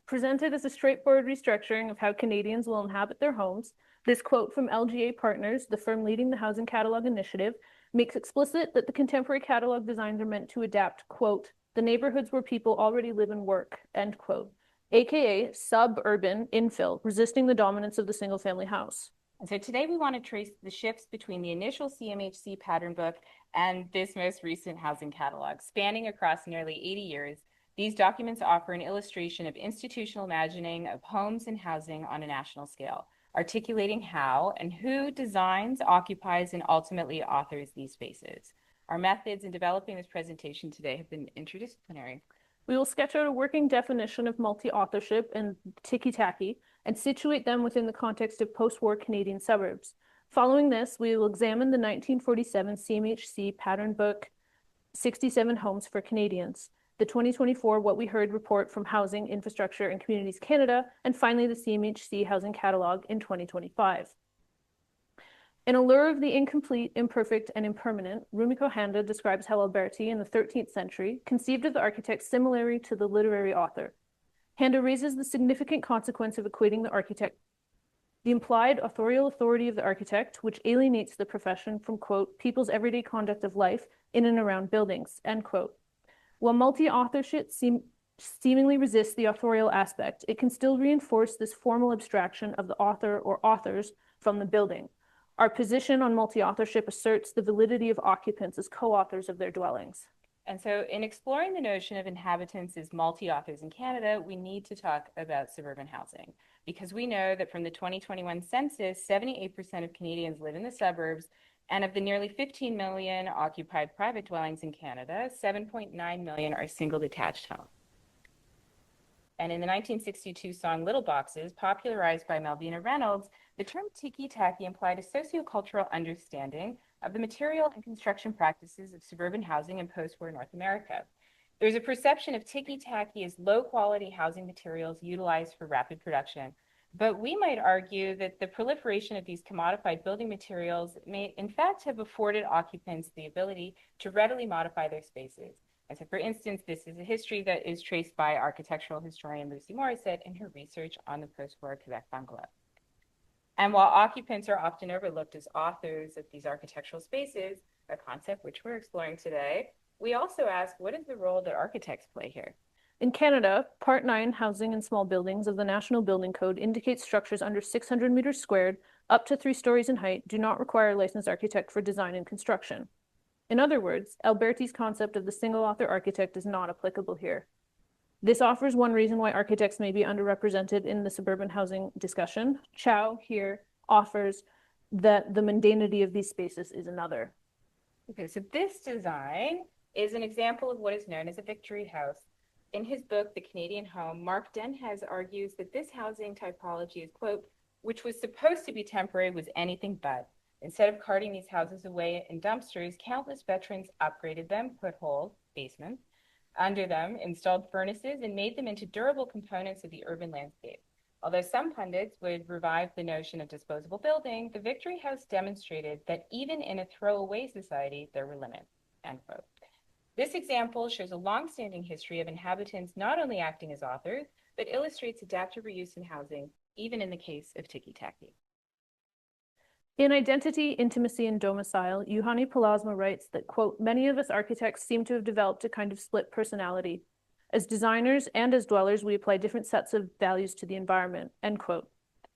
Presented as a straightforward restructuring of how Canadians will inhabit their homes, this quote from LGA Partners, the firm leading the Housing Catalog Initiative, makes explicit that the contemporary catalog designs are meant to adapt, quote, the neighborhoods where people already live and work, end quote, aka suburban infill, resisting the dominance of the single-family house. And so today we want to trace the shifts between the initial CMHC pattern book and this most recent housing catalog. Spanning across nearly 80 years, these documents offer an illustration of institutional imagining of homes and housing on a national scale, articulating how and who designs, occupies, and ultimately authors these spaces. Our methods in developing this presentation today have been interdisciplinary. We will sketch out a working definition of multi-authorship and Tiki-Taki and situate them within the context of post-war Canadian suburbs. Following this, we will examine the 1947 CMHC pattern book, 67 Homes for Canadians, the 2024 What We Heard report from Housing, Infrastructure and Communities Canada, and finally the CMHC Housing Catalog in 2025. In Allure of the Incomplete, Imperfect, and Impermanent, Rumiko Handa describes how Alberti in the 13th century conceived of the architect similarly to the literary author. Handa raises the significant consequence of equating the architect, the implied authorial authority of the architect, which alienates the profession from, quote, people's everyday conduct of life in and around buildings, end quote. While multi-authorship seemingly resists the authorial aspect, it can still reinforce this formal abstraction of the author or authors from the building. Our position on multi-authorship asserts the validity of occupants as co-authors of their dwellings. And so in exploring the notion of inhabitants as multi-authors in Canada, we need to talk about suburban housing, because we know that from the 2021 census, 78% of Canadians live in the suburbs, and of the nearly 15 million occupied private dwellings in Canada, 7.9 million are single detached homes. And in the 1962 song Little Boxes, popularized by Malvina Reynolds, the term ticky-tacky implied a sociocultural understanding of the material and construction practices of suburban housing in post-war North America. There's a perception of ticky-tacky as low-quality housing materials utilized for rapid production, but we might argue that the proliferation of these commodified building materials may in fact have afforded occupants the ability to readily modify their spaces. And so, for instance, this is a history that is traced by architectural historian Lucy Morissette in her research on the post-war Quebec bungalow. And while occupants are often overlooked as authors of these architectural spaces, a concept which we're exploring today, we also ask, what is the role that architects play here? In Canada, Part 9, Housing and Small Buildings of the National Building Code indicates structures under 600 meters squared, up to 3 stories in height, do not require a licensed architect for design and construction. In other words, Alberti's concept of the single author architect is not applicable here. This offers one reason why architects may be underrepresented in the suburban housing discussion. Chow here offers that the mundanity of these spaces is another. Okay, so this design is an example of what is known as a victory house. In his book, The Canadian Home, Mark Denhez argues that this housing typology is, quote, which was supposed to be temporary was anything but. Instead of carting these houses away in dumpsters, countless veterans upgraded them, put holes, basements, under them, installed furnaces, and made them into durable components of the urban landscape. Although some pundits would revive the notion of disposable building, the Victory House demonstrated that even in a throwaway society, there were limits, end quote. This example shows a long-standing history of inhabitants not only acting as authors, but illustrates adaptive reuse in housing, even in the case of ticky-tacky. In Identity, Intimacy, and Domicile, Juhani Pallasmaa writes that, quote, many of us architects seem to have developed a kind of split personality. As designers and as dwellers, we apply different sets of values to the environment, end quote.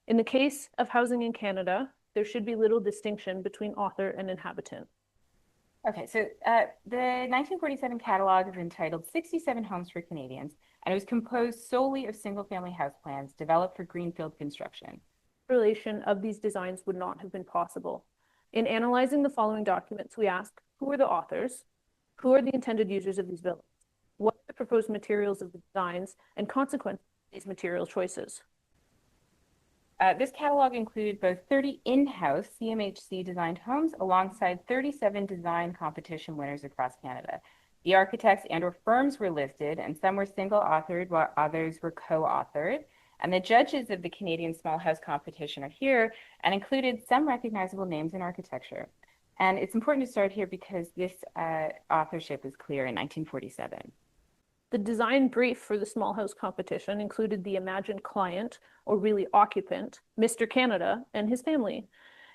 In the case of housing in Canada, there should be little distinction between author and inhabitant. Okay, so the 1947 catalog is entitled 67 Homes for Canadians, and it was composed solely of single-family house plans developed for greenfield construction. Relation of these designs would not have been possible. In analyzing the following documents, we ask, who are the authors? Who are the intended users of these villas? What are the proposed materials of the designs and consequences of these material choices? This catalog included both 30 in-house CMHC designed homes alongside 37 design competition winners across Canada. The architects and or firms were listed, and some were single-authored while others were co-authored. And the judges of the Canadian Small House Competition are here and included some recognizable names in architecture. And it's important to start here because this authorship is clear in 1947. The design brief for the Small House Competition included the imagined client, or really occupant, Mr. Canada, and his family.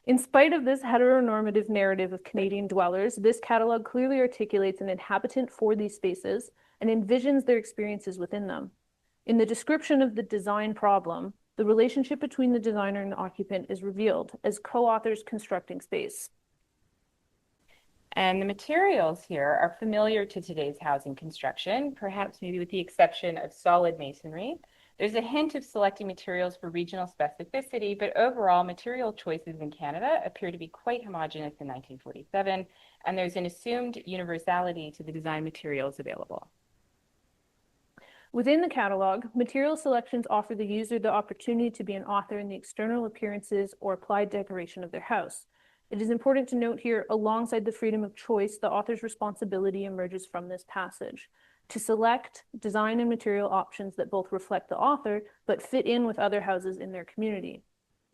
In spite of this heteronormative narrative of Canadian dwellers, this catalog clearly articulates an inhabitant for these spaces and envisions their experiences within them. In the description of the design problem, the relationship between the designer and the occupant is revealed as co-authors constructing space. And the materials here are familiar to today's housing construction, perhaps maybe with the exception of solid masonry. There's a hint of selecting materials for regional specificity, but overall material choices in Canada appear to be quite homogeneous in 1947, and there's an assumed universality to the design materials available. Within the catalog, material selections offer the user the opportunity to be an author in the external appearances or applied decoration of their house. It is important to note here, alongside the freedom of choice, the author's responsibility emerges from this passage to select design and material options that both reflect the author, but fit in with other houses in their community.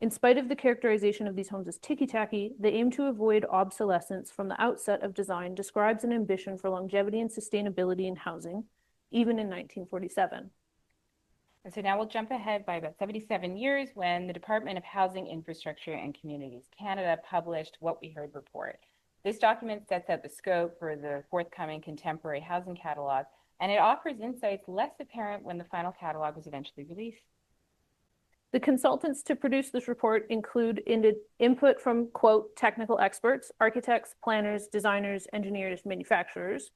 In spite of the characterization of these homes as ticky-tacky, the aim to avoid obsolescence from the outset of design describes an ambition for longevity and sustainability in housing, even in 1947. And so now we'll jump ahead by about 77 years when the Department of Housing, Infrastructure and Communities Canada published What We Heard report. This document sets out the scope for the forthcoming contemporary housing catalog, and it offers insights less apparent when the final catalog was eventually released. The consultants to produce this report include input from, quote, technical experts, architects, planners, designers, engineers, manufacturers,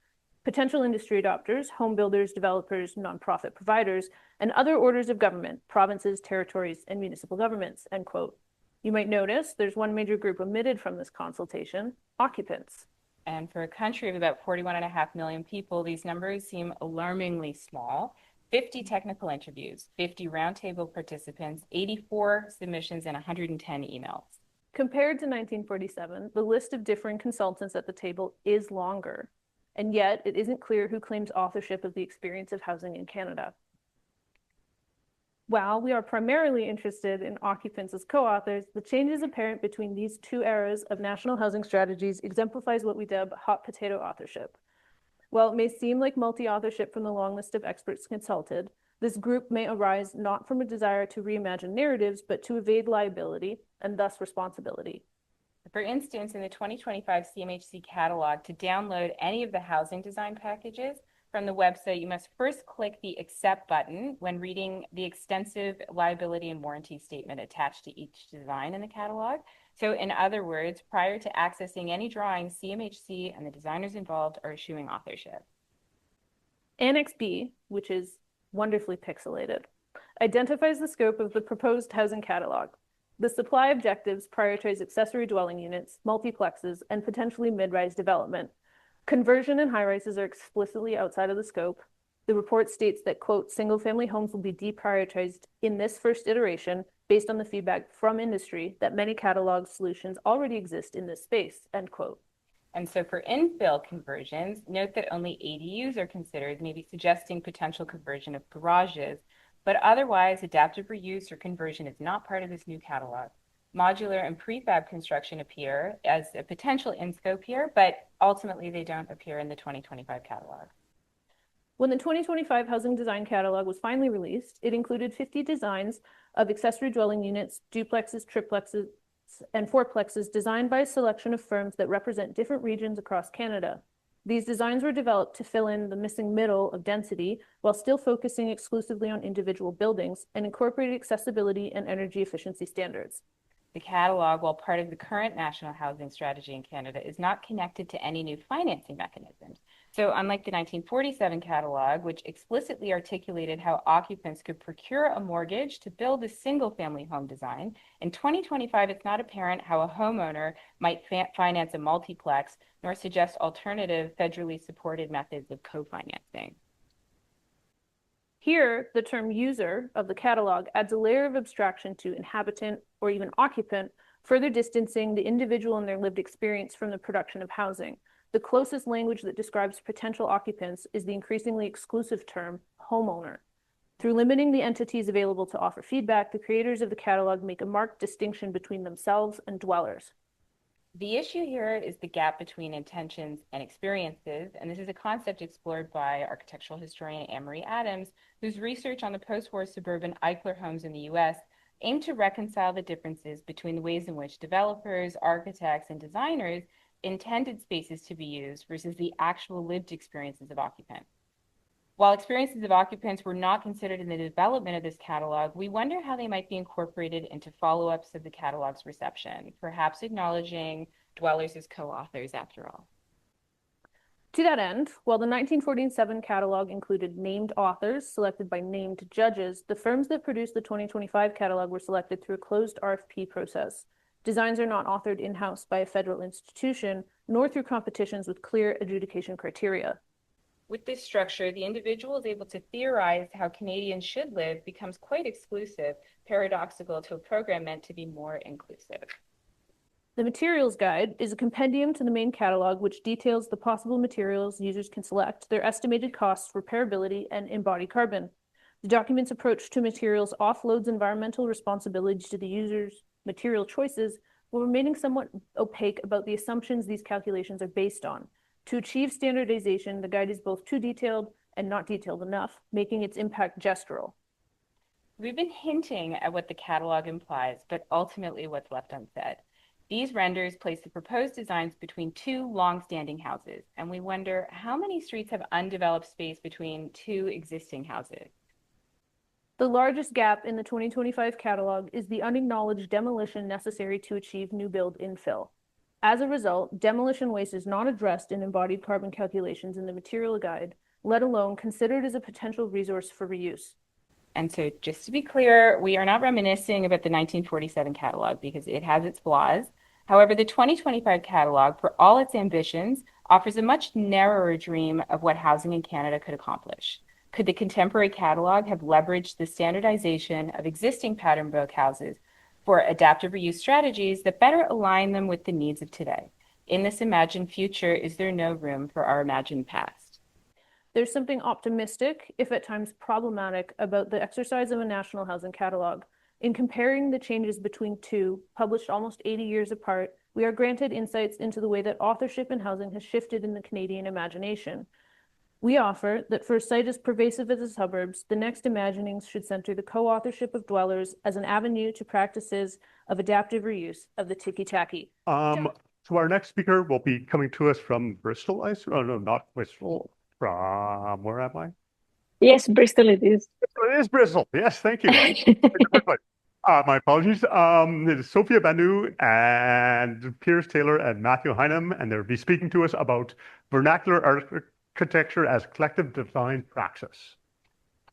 potential industry adopters, home builders, developers, nonprofit providers, and other orders of government, provinces, territories, and municipal governments, end quote. You might notice there's one major group omitted from this consultation, occupants. And for a country of about 41.5 million people, these numbers seem alarmingly small. 50 technical interviews, 50 roundtable participants, 84 submissions, and 110 emails. Compared to 1947, the list of differing consultants at the table is longer, and yet it isn't clear who claims authorship of the experience of housing in Canada. While we are primarily interested in occupants as co-authors, the changes apparent between these two eras of national housing strategies exemplifies what we dub hot potato authorship. While it may seem like multi-authorship from the long list of experts consulted, this group may arise not from a desire to reimagine narratives, but to evade liability and thus responsibility. For instance, in the 2025 CMHC catalog, to download any of the housing design packages from the website, you must first click the Accept button when reading the extensive liability and warranty statement attached to each design in the catalog. So in other words, prior to accessing any drawing, CMHC and the designers involved are eschewing authorship. Annex B, which is wonderfully pixelated, identifies the scope of the proposed housing catalog. The supply objectives prioritize accessory dwelling units, multiplexes, and potentially mid-rise development. Conversion and high-rises are explicitly outside of the scope. The report states that, quote, single-family homes will be deprioritized in this first iteration based on the feedback from industry that many catalog solutions already exist in this space, end quote. And so for infill conversions, note that only ADUs are considered, maybe suggesting potential conversion of garages, but otherwise adaptive reuse or conversion is not part of this new catalog. Modular and prefab construction appear as a potential in scope here, but ultimately they don't appear in the 2025 catalog. When the 2025 Housing Design Catalog was finally released, it included 50 designs of accessory dwelling units, duplexes, triplexes, and fourplexes designed by a selection of firms that represent different regions across Canada. These designs were developed to fill in the missing middle of density while still focusing exclusively on individual buildings and incorporated accessibility and energy efficiency standards. The catalog, while part of the current national housing strategy in Canada, is not connected to any new financing mechanisms. So unlike the 1947 catalog, which explicitly articulated how occupants could procure a mortgage to build a single-family home design, in 2025, it's not apparent how a homeowner might finance a multiplex, nor suggest alternative federally supported methods of co-financing. Here, the term user of the catalog adds a layer of abstraction to inhabitant or even occupant, further distancing the individual and their lived experience from the production of housing. The closest language that describes potential occupants is the increasingly exclusive term homeowner. Through limiting the entities available to offer feedback, the creators of the catalog make a marked distinction between themselves and dwellers. The issue here is the gap between intentions and experiences, and this is a concept explored by architectural historian Anne-Marie Adams, whose research on the post-war suburban Eichler homes in the US aimed to reconcile the differences between the ways in which developers, architects, and designers intended spaces to be used versus the actual lived experiences of occupants. While experiences of occupants were not considered in the development of this catalog, we wonder how they might be incorporated into follow-ups of the catalog's reception, perhaps acknowledging dwellers as co-authors after all. To that end, while the 1947 catalog included named authors selected by named judges, the firms that produced the 2025 catalog were selected through a closed RFP process. Designs are not authored in-house by a federal institution, nor through competitions with clear adjudication criteria. With this structure, the individual is able to theorize how Canadians should live becomes quite exclusive, paradoxical to a program meant to be more inclusive. The Materials Guide is a compendium to the main catalog which details the possible materials users can select, their estimated costs, repairability, and embodied carbon. The document's approach to materials offloads environmental responsibility to the user's material choices while remaining somewhat opaque about the assumptions these calculations are based on. To achieve standardization, the guide is both too detailed and not detailed enough, making its impact gestural. We've been hinting at what the catalog implies, but ultimately what's left unsaid. These renders place the proposed designs between two long-standing houses, and we wonder how many streets have undeveloped space between two existing houses. The largest gap in the 2025 catalog is the unacknowledged demolition necessary to achieve new build infill. As a result, demolition waste is not addressed in embodied carbon calculations in the material guide, let alone considered as a potential resource for reuse. And so just to be clear, we are not reminiscing about the 1947 catalog because it has its flaws. However, the 2025 catalog, for all its ambitions, offers a much narrower dream of what housing in Canada could accomplish. Could the contemporary catalog have leveraged the standardization of existing pattern book houses for adaptive reuse strategies that better align them with the needs of today? In this imagined future, is there no room for our imagined past? There's something optimistic, if at times problematic, about the exercise of a national housing catalog. In comparing the changes between two, published almost 80 years apart, we are granted insights into the way that authorship in housing has shifted in the Canadian imagination. We offer that for a site as pervasive as the suburbs, the next imaginings should center the co-authorship of dwellers as an avenue to practices of adaptive reuse of the ticky-tacky. So our next speaker will be coming to us from Bristol. Oh, no, not Bristol. From where am I? Yes, Bristol it is. It is Bristol. Yes, thank you. My apologies. It is Sophia Banu and Piers Taylor and Matthew Hynam, and they'll be speaking to us about vernacular architecture as collective design praxis.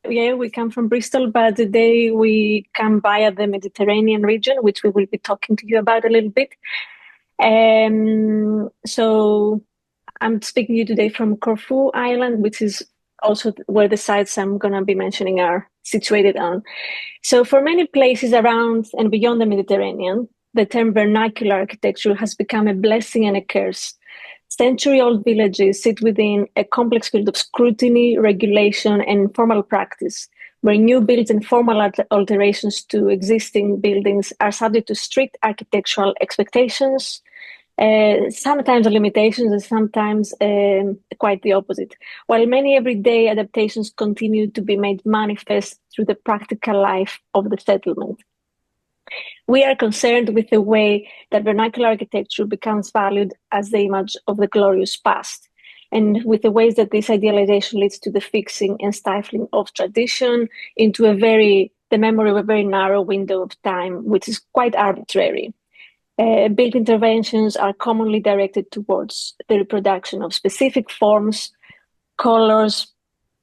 Yeah, we come from Bristol, but today we come via the Mediterranean region, which we will be talking to you about a little bit. So I'm speaking to you today from Corfu Island, which is also where the sites I'm going to be mentioning are situated on. So for many places around and beyond the Mediterranean, the term vernacular architecture has become a blessing and a curse. Century-old villages sit within a complex field of scrutiny, regulation, and formal practice, where new builds and formal alterations to existing buildings are subject to strict architectural expectations, sometimes limitations, and sometimes quite the opposite. While many everyday adaptations continue to be made manifest through the practical life of the settlement. We are concerned with the way that vernacular architecture becomes valued as the image of the glorious past, and with the ways that this idealization leads to the fixing and stifling of tradition into the memory of a very narrow window of time, which is quite arbitrary. Built interventions are commonly directed towards the reproduction of specific forms, colors.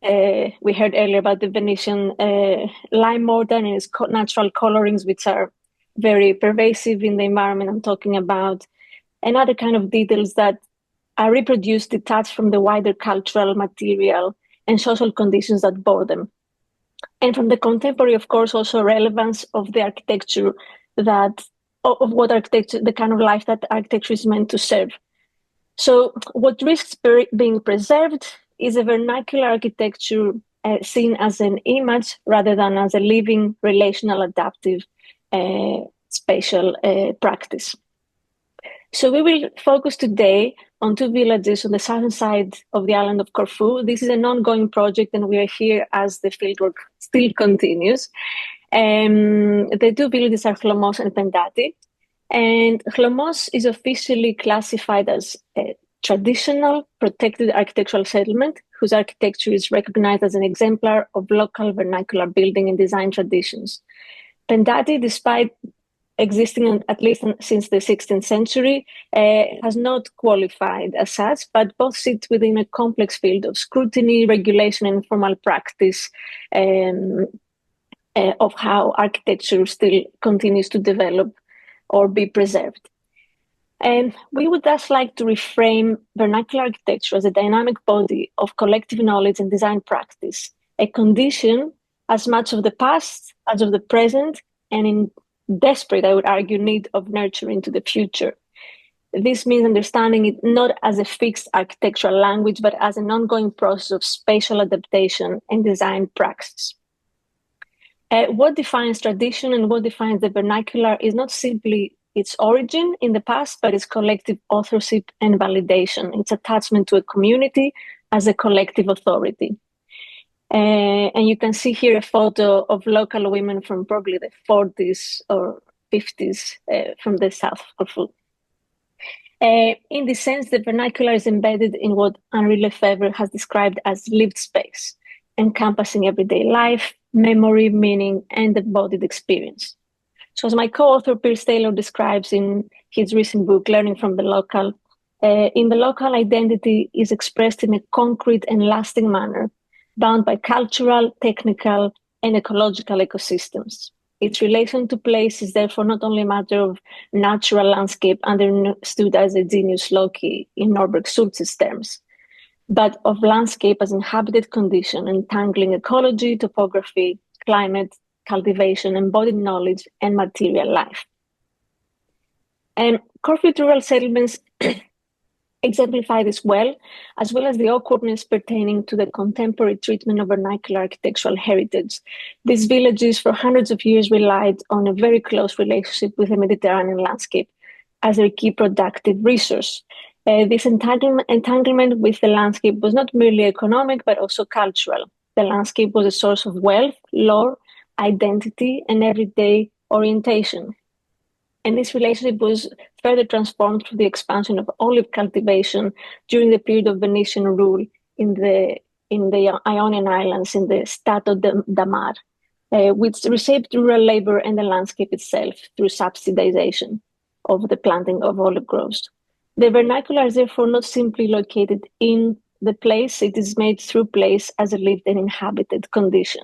We heard earlier about the Venetian lime mortar and its natural colorings, which are very pervasive in the environment I'm talking about, and other kind of details that are reproduced detached from the wider cultural, material, and social conditions that bore them. And from the contemporary, of course, also relevance of the architecture of what architecture, the kind of life that architecture is meant to serve. So what risks being preserved is a vernacular architecture seen as an image rather than as a living, relational, adaptive, spatial practice. So we will focus today on two villages on the southern side of the island of Corfu. This is an ongoing project, and we are here as the fieldwork still continues. The two villages are Chlomos and Pendati. And Chlomos is officially classified as a traditional protected architectural settlement whose architecture is recognized as an exemplar of local vernacular building and design traditions. Pendati, despite existing at least since the 16th century, has not qualified as such, but both sit within a complex field of scrutiny, regulation, and formal practice of how architecture still continues to develop or be preserved. And we would thus like to reframe vernacular architecture as a dynamic body of collective knowledge and design practice, a condition as much of the past as of the present, and in desperate, I would argue, need of nurturing to the future. This means understanding it not as a fixed architectural language, but as an ongoing process of spatial adaptation and design praxis. What defines tradition and what defines the vernacular is not simply its origin in the past, but its collective authorship and validation, its attachment to a community as a collective authority. And you can see here a photo of local women from probably the 40s or 50s from the south of Corfu. In this sense, the vernacular is embedded in what Henri Lefebvre has described as lived space, encompassing everyday life, memory, meaning, and embodied experience. So as my co-author Piers Taylor describes in his recent book, Learning from the Local. In the local, identity is expressed in a concrete and lasting manner, bound by cultural, technical, and ecological ecosystems. Its relation to place is therefore not only a matter of natural landscape understood as a genius loci in Norberg Schulz's terms, but of landscape as inhabited condition, entangling ecology, topography, climate, cultivation, embodied knowledge, and material life. And Corfu rural settlements exemplify this well as the awkwardness pertaining to the contemporary treatment of vernacular architectural heritage. These villages for hundreds of years relied on a very close relationship with the Mediterranean landscape as their key productive resource. This entanglement with the landscape was not merely economic, but also cultural. The landscape was a source of wealth, lore, identity, and everyday orientation. And this relationship was further transformed through the expansion of olive cultivation during the period of Venetian rule in the Ionian Islands in the Stato da Mar, which reshaped rural labor and the landscape itself through subsidization of the planting of olive groves. The vernacular is therefore not simply located in the place, it is made through place as a lived and inhabited condition.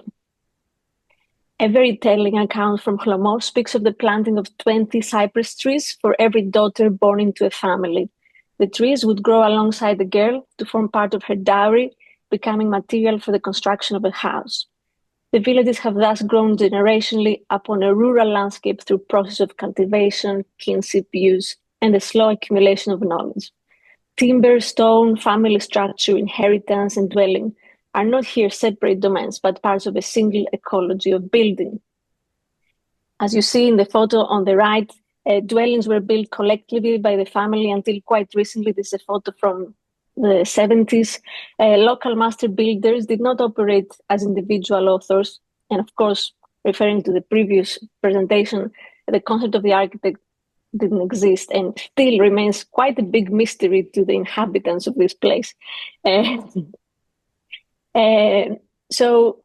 A very telling account from Chlomor speaks of the planting of 20 cypress trees for every daughter born into a family. The trees would grow alongside the girl to form part of her dowry, becoming material for the construction of a house. The villages have thus grown generationally upon a rural landscape through process of cultivation, kinship use, and the slow accumulation of knowledge. Timber, stone, family structure, inheritance, and dwelling are not here separate domains, but parts of a single ecology of building. As you see in the photo on the right, dwellings were built collectively by the family until quite recently. This is a photo from the 70s. Local master builders did not operate as individual authors. And of course, referring to the previous presentation, the concept of the architect didn't exist and still remains quite a big mystery to the inhabitants of this place. So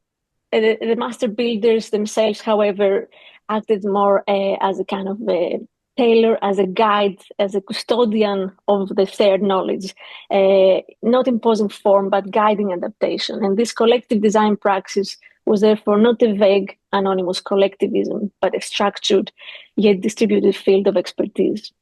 the master builders themselves, however, acted more as a kind of a tailor, as a guide, as a custodian of the shared knowledge, not imposing form, but guiding adaptation. And this collective design praxis was therefore not a vague, anonymous collectivism, but a structured, yet distributed field of expertise.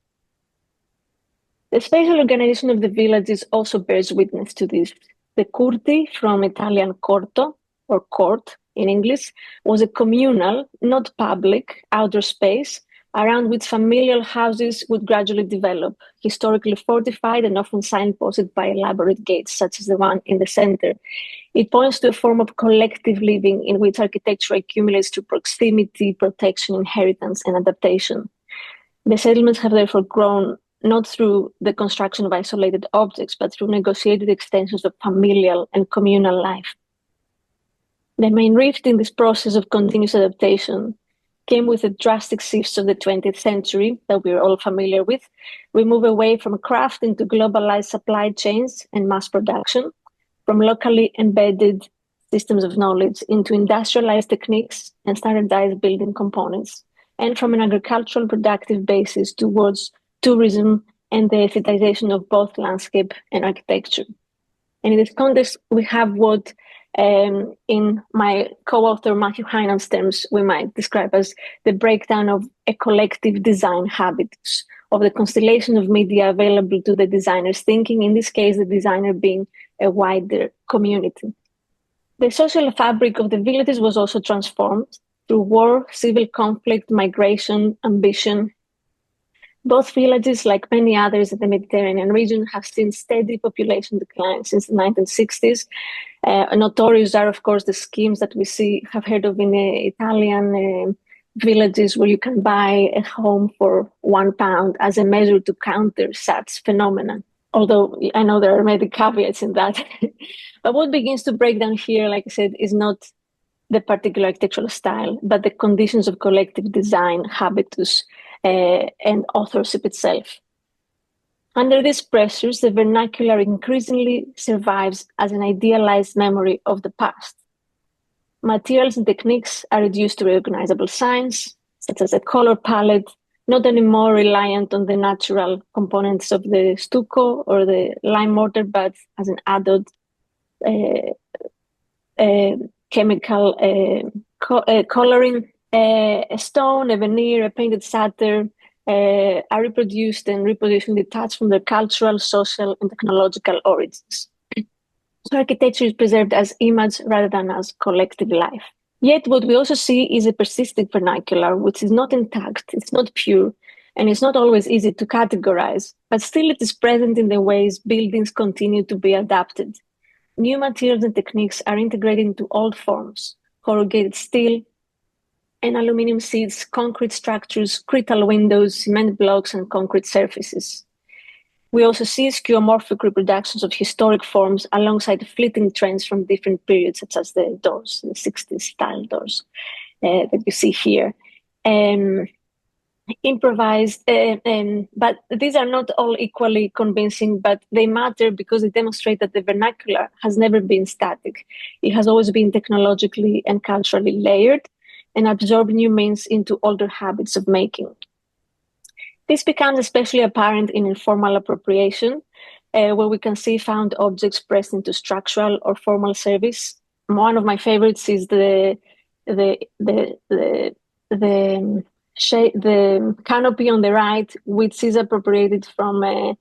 The spatial organization of the villages also bears witness to this. The curti, from Italian corto, or court in English, was a communal, not public, outdoor space around which familial houses would gradually develop, historically fortified and often signposted by elaborate gates, such as the one in the center. It points to a form of collective living in which architecture accumulates through proximity, protection, inheritance, and adaptation. The settlements have therefore grown not through the construction of isolated objects, but through negotiated extensions of familial and communal life. The main rift in this process of continuous adaptation came with the drastic shifts of the 20th century that we're all familiar with. We move away from craft into globalized supply chains and mass production, from locally embedded systems of knowledge into industrialized techniques and standardized building components, and from an agricultural productive basis towards tourism and the aestheticization of both landscape and architecture. And in this context, we have what in my co-author Matthew Heinan's terms, we might describe as the breakdown of a collective design habitus, of the constellation of media available to the designer's thinking, in this case, the designer being a wider community. The social fabric of the villages was also transformed through war, civil conflict, migration, ambition. Both villages, like many others in the Mediterranean region, have seen steady population decline since the 1960s. Notorious are, of course, the schemes that we have heard of in Italian villages where you can buy a home for £1 as a measure to counter such phenomena. Although I know there are many caveats in that. But what begins to break down here, like I said, is not the particular architectural style, but the conditions of collective design, habitus, and authorship itself. Under these pressures, the vernacular increasingly survives as an idealized memory of the past. Materials and techniques are reduced to recognizable signs, such as a color palette, not anymore reliant on the natural components of the stucco or the lime mortar, but as an added chemical coloring. A stone, a veneer, a painted satyr are reproduced and reproducing detached from their cultural, social, and technological origins. So architecture is preserved as image rather than as collective life. Yet what we also see is a persisting vernacular, which is not intact, it's not pure, and it's not always easy to categorize, but still it is present in the ways buildings continue to be adapted. New materials and techniques are integrated into old forms, corrugated steel, and aluminum seats, concrete structures, crystal windows, cement blocks, and concrete surfaces. We also see skeuomorphic reproductions of historic forms alongside fleeting trends from different periods, such as the doors, the 60s style doors that you see here. Improvised, but these are not all equally convincing, but they matter because they demonstrate that the vernacular has never been static. It has always been technologically and culturally layered and absorb new means into older habits of making. This becomes especially apparent in informal appropriation, where we can see found objects pressed into structural or formal service. One of my favorites is the canopy on the right, which is appropriated from an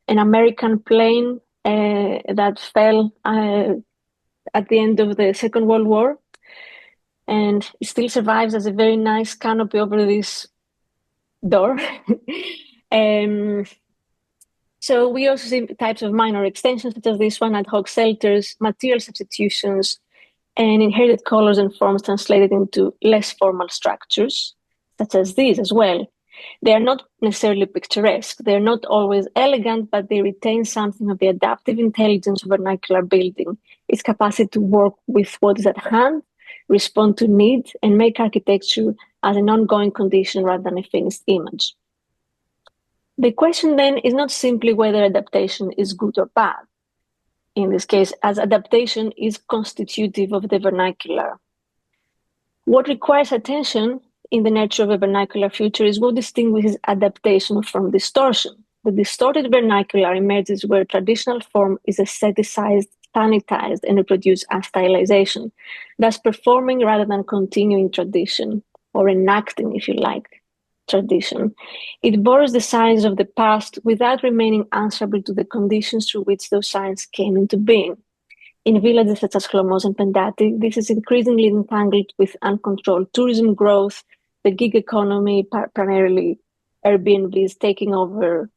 American plane that fell at the end of the Second World War. And it still survives as a very nice canopy over this door. So we also see types of minor extensions, such as this one, ad hoc shelters, material substitutions, and inherited colors and forms translated into less formal structures, such as these as well. They are not necessarily picturesque. They're not always elegant, but they retain something of the adaptive intelligence of vernacular building, its capacity to work with what is at hand, respond to need, and make architecture as an ongoing condition rather than a finished image. The question then is not simply whether adaptation is good or bad, in this case, as adaptation is constitutive of the vernacular. What requires attention in the nature of a vernacular future is what distinguishes adaptation from distortion. The distorted vernacular emerges where traditional form is aestheticized, sanitized, and reproduced as stylization, thus performing rather than continuing tradition, or enacting, if you like, tradition. It borrows the signs of the past without remaining answerable to the conditions through which those signs came into being. In villages such as Chlomos and Pendati, this is increasingly entangled with uncontrolled tourism growth, the gig economy, primarily Airbnbs taking over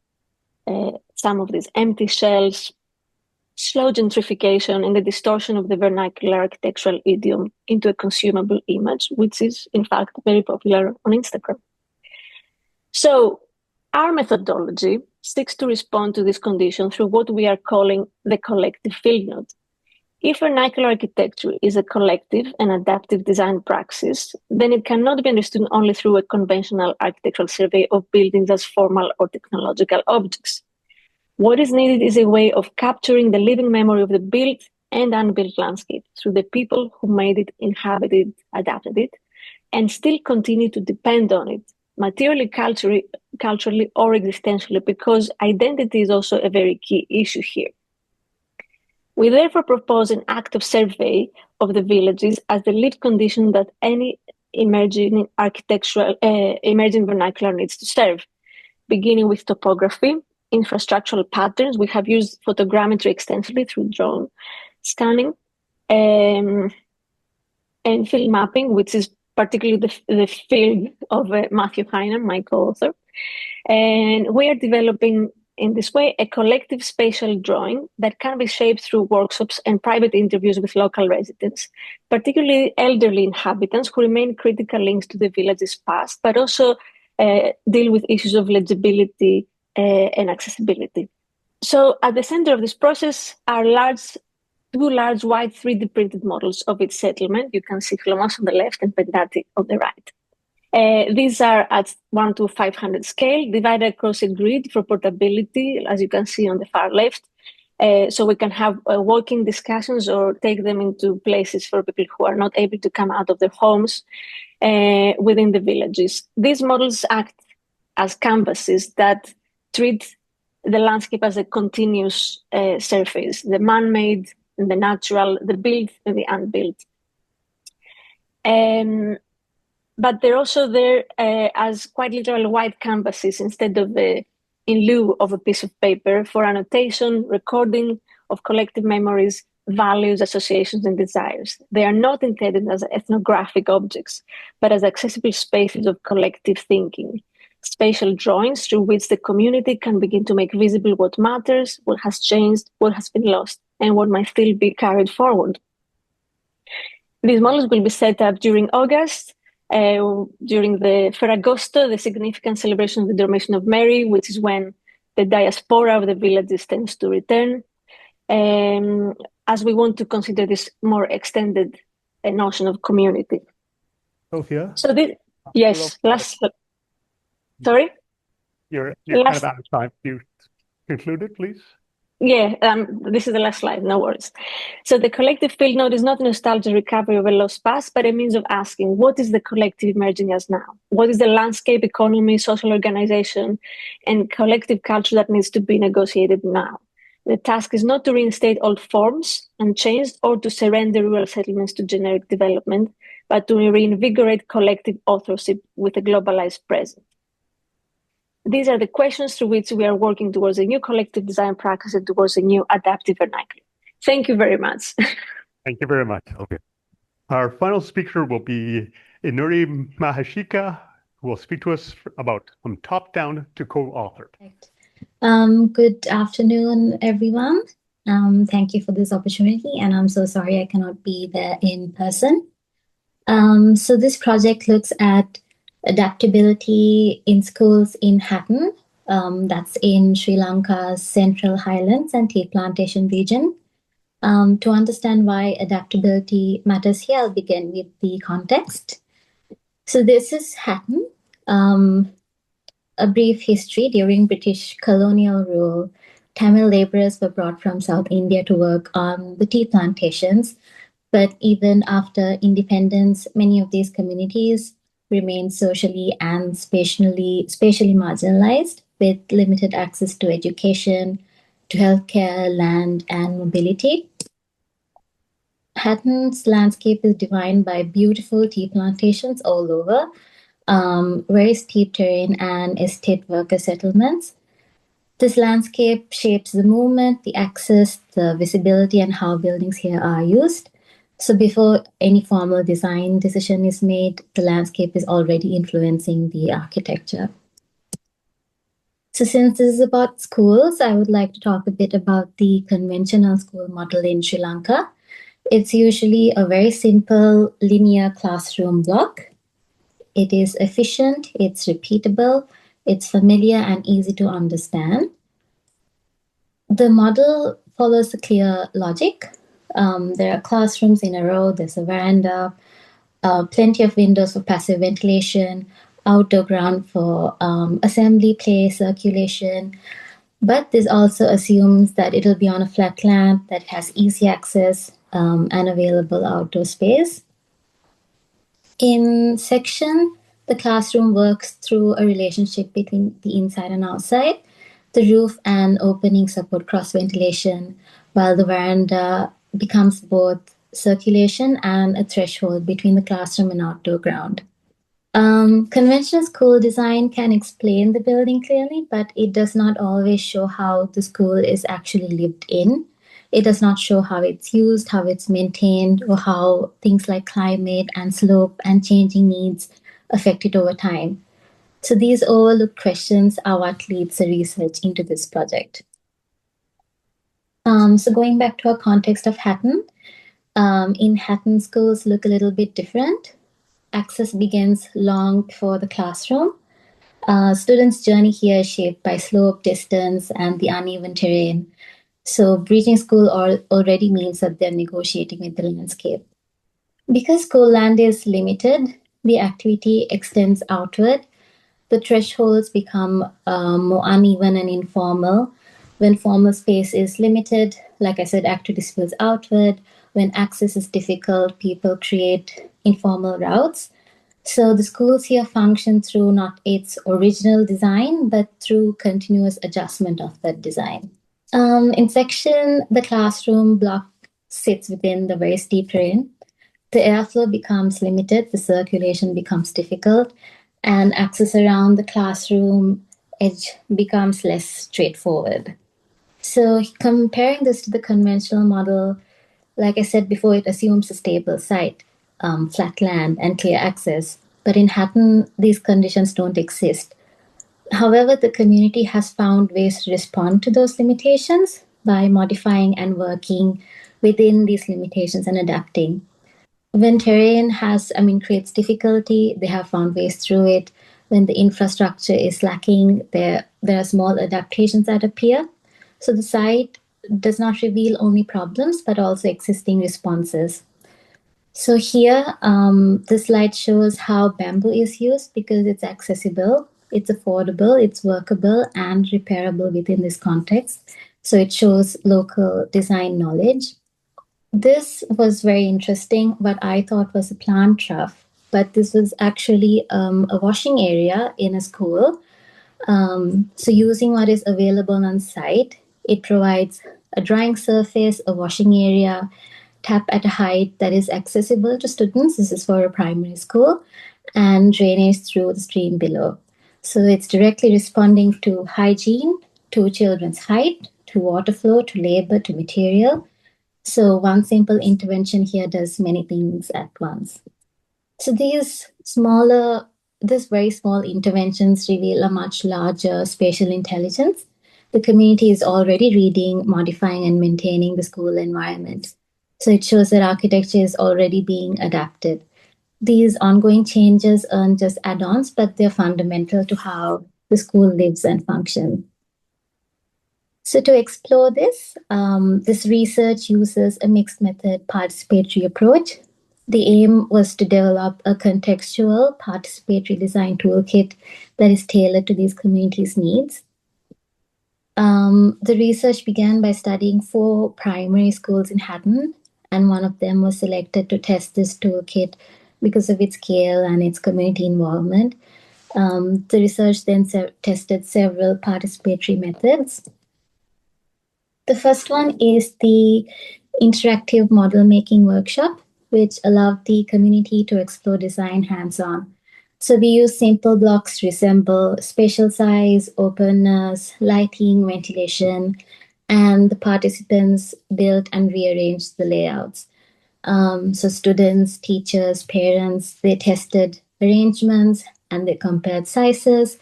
some of these empty shells, slow gentrification, and the distortion of the vernacular architectural idiom into a consumable image, which is, in fact, very popular on Instagram. So our methodology seeks to respond to this condition through what we are calling the collective field note. If vernacular architecture is a collective and adaptive design praxis, then it cannot be understood only through a conventional architectural survey of buildings as formal or technological objects. What is needed is a way of capturing the living memory of the built and unbuilt landscape through the people who made it, inhabited, adapted it, and still continue to depend on it, materially, culturally, or existentially, because identity is also a very key issue here. We therefore propose an active survey of the villages as the lived condition that any emerging emerging vernacular needs to serve, beginning with topography, infrastructural patterns. We have used photogrammetry extensively through drone scanning, and field mapping, which is particularly the field of Matthew Heinem, my co-author. And we are developing in this way a collective spatial drawing that can be shaped through workshops and private interviews with local residents, particularly elderly inhabitants who remain critical links to the village's past, but also deal with issues of legibility and accessibility. So at the center of this process are two large white 3D printed models of its settlement. You can see Chlomos on the left and Pendati on the right. These are at 1 to 500 scale, divided across a grid for portability, as you can see on the far left. So we can have walking discussions or take them into places for people who are not able to come out of their homes. within the villages. These models act as canvases that treat the landscape as a continuous surface, the man-made and the natural, the built and the unbuilt. But they're also there as quite literal white canvases instead of in lieu of a piece of paper for annotation, recording of collective memories, values, associations, and desires. They are not intended as ethnographic objects, but as accessible spaces of collective thinking, spatial drawings through which the community can begin to make visible what matters, what has changed, what has been lost, and what might still be carried forward. These models will be set up during August, during the Ferragosto, the significant celebration of the Dormition of Mary, which is when the diaspora of the villages tends to return, as we want to consider this more extended notion of community. Sophia? So this, yes, sorry? You're kind of out of time. You conclude it, please? Yeah, this is the last slide, no worries. So the collective field node is not a nostalgia recovery of a lost past, but a means of asking, what is the collective emerging as now? What is the landscape, economy, social organization, and collective culture that needs to be negotiated now? The task is not to reinstate old forms unchanged or to surrender rural settlements to generic development, but to reinvigorate collective authorship with a globalized present. These are the questions through which we are working towards a new collective design practice and towards a new adaptive vernacular. Thank you very much. Thank you very much. Okay. Our final speaker will be Inuri Mahashika, who will speak to us about from top down to co-authored. Good afternoon, everyone. Thank you for this opportunity, and I'm so sorry I cannot be there in person. So this project looks at adaptability in schools in Hatton, that's in Sri Lanka's Central Highlands and tea plantation region. To understand why adaptability matters here, I'll begin with the context. So this is Hatton, a brief history. During British colonial rule, Tamil laborers were brought from South India to work on the tea plantations. But even after independence, many of these communities remain socially and spatially marginalized, with limited access to education, to healthcare, land, and mobility. Hatton's landscape is defined by beautiful tea plantations all over, very steep terrain, and estate worker settlements. This landscape shapes the movement, the access, the visibility, and how buildings here are used. So before any formal design decision is made, the landscape is already influencing the architecture. So since this is about schools, I would like to talk a bit about the conventional school model in Sri Lanka. It's usually a very simple linear classroom block. It is efficient, it's repeatable, it's familiar and easy to understand. The model follows a clear logic. There are classrooms in a row, there's a veranda, plenty of windows for passive ventilation, outdoor ground for assembly, play, circulation. But this also assumes that it'll be on a flat land that has easy access and available outdoor space. In section, the classroom works through a relationship between the inside and outside. The roof and opening support cross-ventilation, while the veranda becomes both circulation and a threshold between the classroom and outdoor ground. Conventional school design can explain the building clearly, but it does not always show how the school is actually lived in. It does not show how it's used, how it's maintained, or how things like climate and slope and changing needs affect it over time. So these overlooked questions are what leads the research into this project. So going back to our context of Hatton, in Hatton, schools look a little bit different. Access begins long before the classroom. Students' journey here is shaped by slope, distance, and the uneven terrain. So bridging school already means that they're negotiating with the landscape. Because school land is limited, the activity extends outward. The thresholds become more uneven and informal. When formal space is limited, like I said, activity spills outward. When access is difficult, people create informal routes. So the schools here function through not its original design, but through continuous adjustment of that design. In section, the classroom block sits within the very steep terrain. The airflow becomes limited, the circulation becomes difficult, and access around the classroom edge becomes less straightforward. So comparing this to the conventional model, like I said before, it assumes a stable site, flat land, and clear access. But in Hatton, these conditions don't exist. However, the community has found ways to respond to those limitations by modifying and working within these limitations and adapting. When terrain creates difficulty, they have found ways through it. When the infrastructure is lacking, there are small adaptations that appear. So the site does not reveal only problems, but also existing responses. So here, this slide shows how bamboo is used because it's accessible, it's affordable, it's workable, and repairable within this context. So it shows local design knowledge. This was very interesting. What I thought was a plant trough, but this was actually a washing area in a school. So using what is available on site, it provides a drying surface, a washing area, tap at a height that is accessible to students. This is for a primary school, and drainage through the stream below. So it's directly responding to hygiene, to children's height, to water flow, to labor, to material. So one simple intervention here does many things at once. So these very small interventions reveal a much larger spatial intelligence. The community is already reading, modifying, and maintaining the school environment. So it shows that architecture is already being adapted. These ongoing changes aren't just add-ons, but they're fundamental to how the school lives and functions. So to explore this, this research uses a mixed method participatory approach. The aim was to develop a contextual participatory design toolkit that is tailored to these communities' needs. The research began by studying 4 primary schools in Hatton, and one of them was selected to test this toolkit because of its scale and its community involvement. The research then tested several participatory methods. The first one is the interactive model making workshop, which allowed the community to explore design hands-on. So we use simple blocks to resemble spatial size, openness, lighting, ventilation, and the participants built and rearranged the layouts. So students, teachers, parents, they tested arrangements and they compared sizes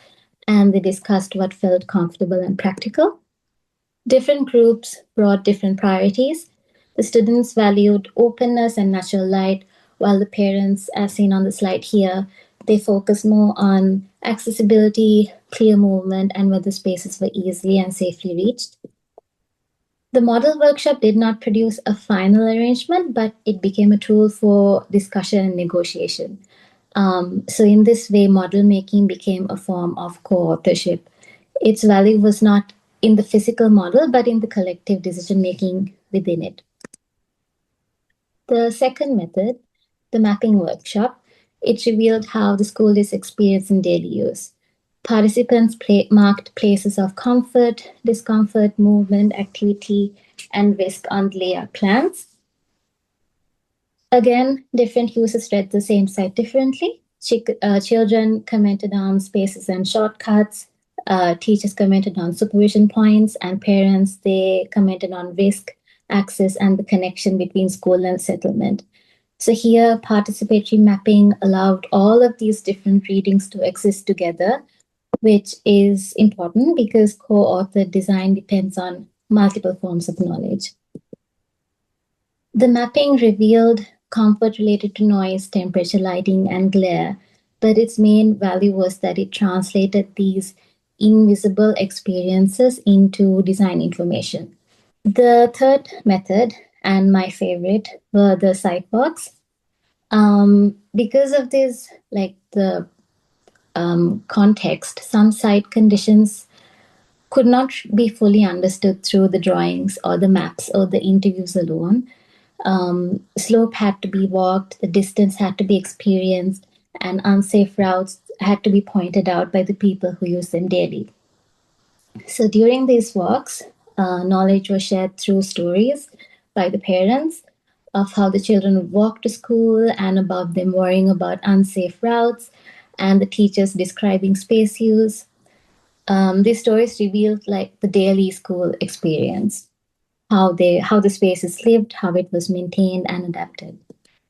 and they discussed what felt comfortable and practical. Different groups brought different priorities. The students valued openness and natural light, while the parents, as seen on the slide here, they focused more on accessibility, clear movement, and whether spaces were easily and safely reached. The model workshop did not produce a final arrangement, but it became a tool for discussion and negotiation. So in this way, model making became a form of co-authorship. Its value was not in the physical model, but in the collective decision-making within it. The second method, the mapping workshop, it revealed how the school is experienced in daily use. Participants marked places of comfort, discomfort, movement, activity, and risk on the layout plans. Again, different users read the same site differently. Children commented on spaces and shortcuts. Teachers commented on supervision points, and parents, they commented on risk, access, and the connection between school and settlement. So here, participatory mapping allowed all of these different readings to exist together, which is important because co-authored design depends on multiple forms of knowledge. The mapping revealed comfort related to noise, temperature, lighting, and glare, but its main value was that it translated these invisible experiences into design information. The third method, and my favorite, were the sidewalks. Because of this, context, some site conditions could not be fully understood through the drawings or the maps or the interviews alone. Slope had to be walked, the distance had to be experienced, and unsafe routes had to be pointed out by the people who use them daily. So during these walks, knowledge was shared through stories by the parents of how the children would walk to school and about them worrying about unsafe routes, and the teachers describing space use. These stories revealed like the daily school experience, how the space is lived, how it was maintained and adapted.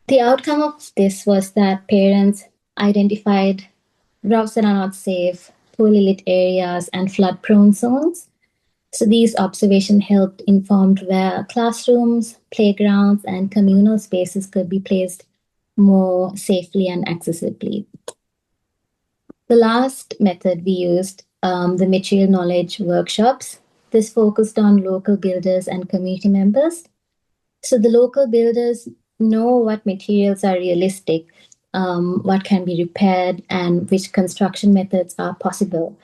The outcome of this was that parents identified routes that are not safe, poorly lit areas, and flood-prone zones. So these observations helped inform where classrooms, playgrounds, and communal spaces could be placed more safely and accessibly. The last method we used, the material knowledge workshops, this focused on local builders and community members. So the local builders know what materials are realistic, what can be repaired, and which construction methods are possible.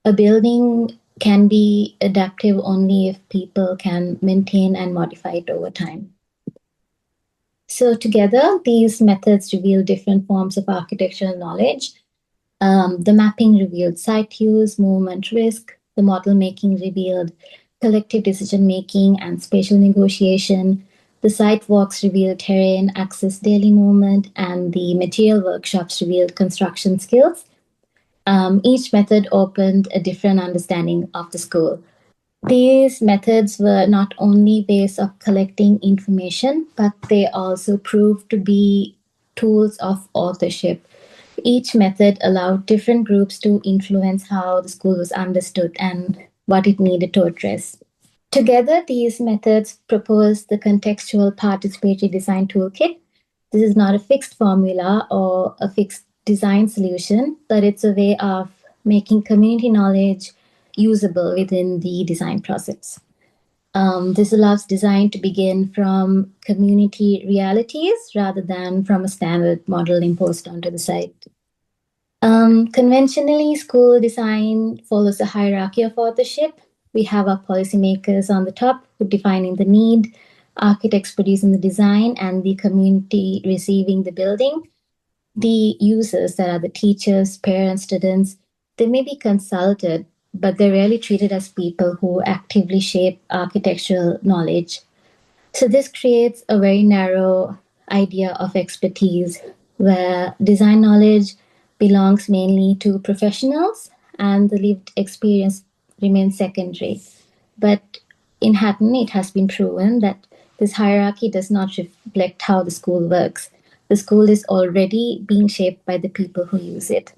A building can be adaptive only if people can maintain and modify it over time. So together, these methods reveal different forms of architectural knowledge. The mapping revealed site use, movement risk. The model making revealed collective decision-making and spatial negotiation. The site walks revealed terrain, access, daily movement, and the material workshops revealed construction skills. Each method opened a different understanding of the school. These methods were not only ways of collecting information, but they also proved to be tools of authorship. Each method allowed different groups to influence how the school was understood and what it needed to address. Together, these methods propose the contextual participatory design toolkit. This is not a fixed formula or a fixed design solution, but it's a way of making community knowledge usable within the design process. This allows design to begin from community realities rather than from a standard model imposed onto the site. Conventionally, school design follows a hierarchy of authorship. We have our policymakers on the top who defining the need, architects producing the design, and the community receiving the building. The users, that are the teachers, parents, students, they may be consulted, but they're rarely treated as people who actively shape architectural knowledge. So this creates a very narrow idea of expertise where design knowledge belongs mainly to professionals and the lived experience remains secondary. But in Hatton, it has been proven that this hierarchy does not reflect how the school works. The school is already being shaped by the people who use it.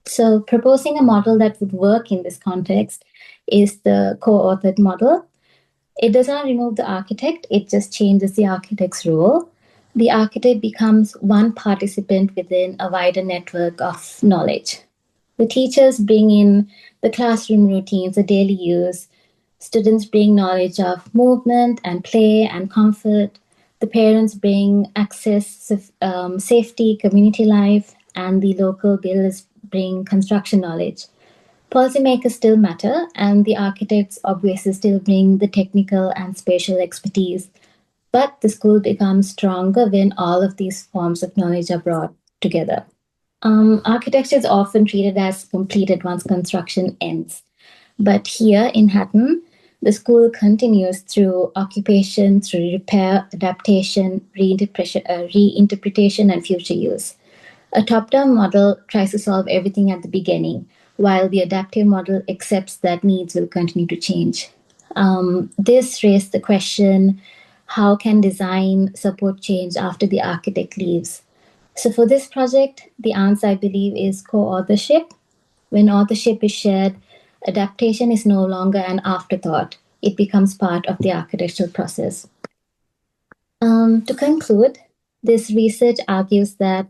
So proposing a model that would work in this context is the co-authored model. It does not remove the architect, it just changes the architect's role. The architect becomes one participant within a wider network of knowledge. The teachers bring in the classroom routines, the daily use. Students bring knowledge of movement and play and comfort. The parents bring access, safety, community life, and the local builders bring construction knowledge. Policymakers still matter, and the architects obviously still bring the technical and spatial expertise. But the school becomes stronger when all of these forms of knowledge are brought together. Architecture is often treated as completed once construction ends. But here in Hatton, the school continues through occupation, through repair, adaptation, reinterpretation, and future use. A top-down model tries to solve everything at the beginning, while the adaptive model accepts that needs will continue to change. This raised the question, how can design support change after the architect leaves? So for this project, the answer, I believe, is co-authorship. When authorship is shared, adaptation is no longer an afterthought. It becomes part of the architectural process. To conclude, this research argues that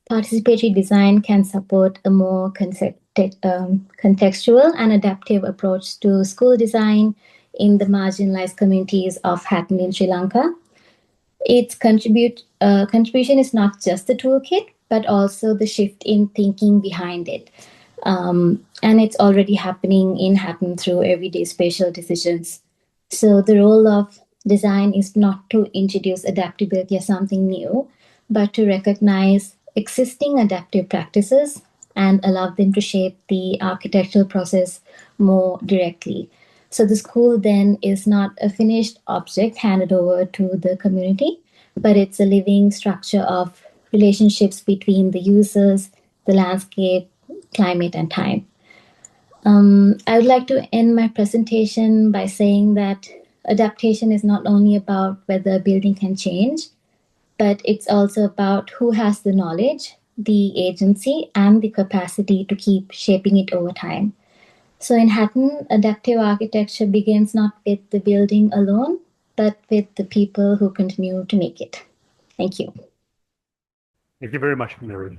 participatory design can support a more contextual and adaptive approach to school design in the marginalized communities of Hatton in Sri Lanka. Its contribution is not just the toolkit, but also the shift in thinking behind it. And it's already happening in Hatton through everyday spatial decisions. So the role of design is not to introduce adaptability as something new, but to recognize existing adaptive practices and allow them to shape the architectural process more directly. So the school then is not a finished object handed over to the community, but it's a living structure of relationships between the users, the landscape, climate, and time. I would like to end my presentation by saying that adaptation is not only about whether a building can change, but it's also about who has the knowledge, the agency, and the capacity to keep shaping it over time. So in Hatton, adaptive architecture begins not with the building alone, but with the people who continue to make it. Thank you. Thank you very much, Mary.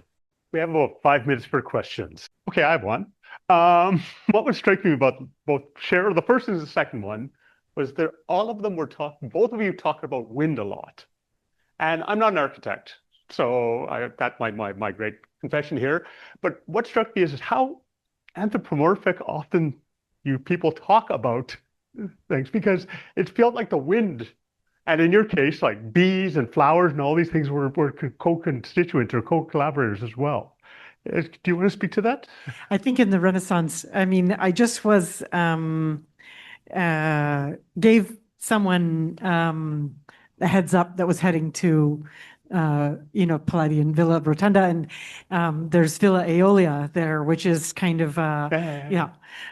We have about 5 minutes for questions. Okay, I have one. What was striking me about both the first and the second one, was that all of them were both of you talked about wind a lot. And I'm not an architect, so that's my great confession here. But what struck me is how anthropomorphic often you people talk about things, because it felt like the wind, and in your case, like bees and flowers and all these things were co-constituents or co-collaborators as well. Do you want to speak to that? I think in the Renaissance, I mean, I just was, gave someone a heads up that was heading to, Palladian Villa Rotunda, and there's Villa Aeolia there, which is kind of,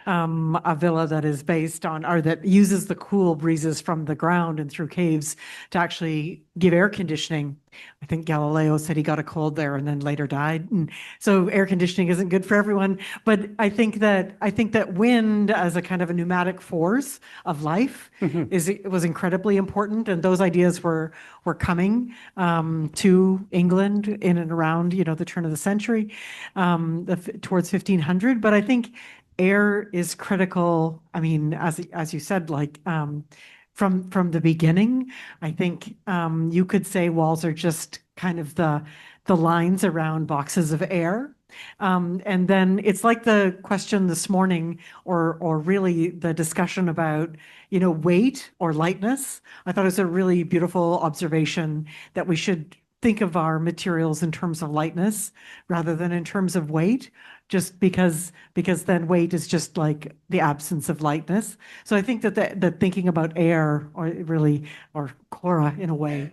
a villa that is based on, or that uses the cool breezes from the ground and through caves to actually give air conditioning. I think Galileo said he got a cold there and then later died. And so air conditioning isn't good for everyone. But I think that wind as a kind of a pneumatic force of life was incredibly important. And those ideas were coming to England in and around, the turn of the century, towards 1500. But I think air is critical. I mean, as you said, like from the beginning, I think you could say walls are just kind of the lines around boxes of air. And then it's like the question this morning, or really the discussion about, weight or lightness. I thought it was a really beautiful observation that we should think of our materials in terms of lightness rather than in terms of weight, just because then weight is just like the absence of lightness. So I think that thinking about air, or chlora in a way,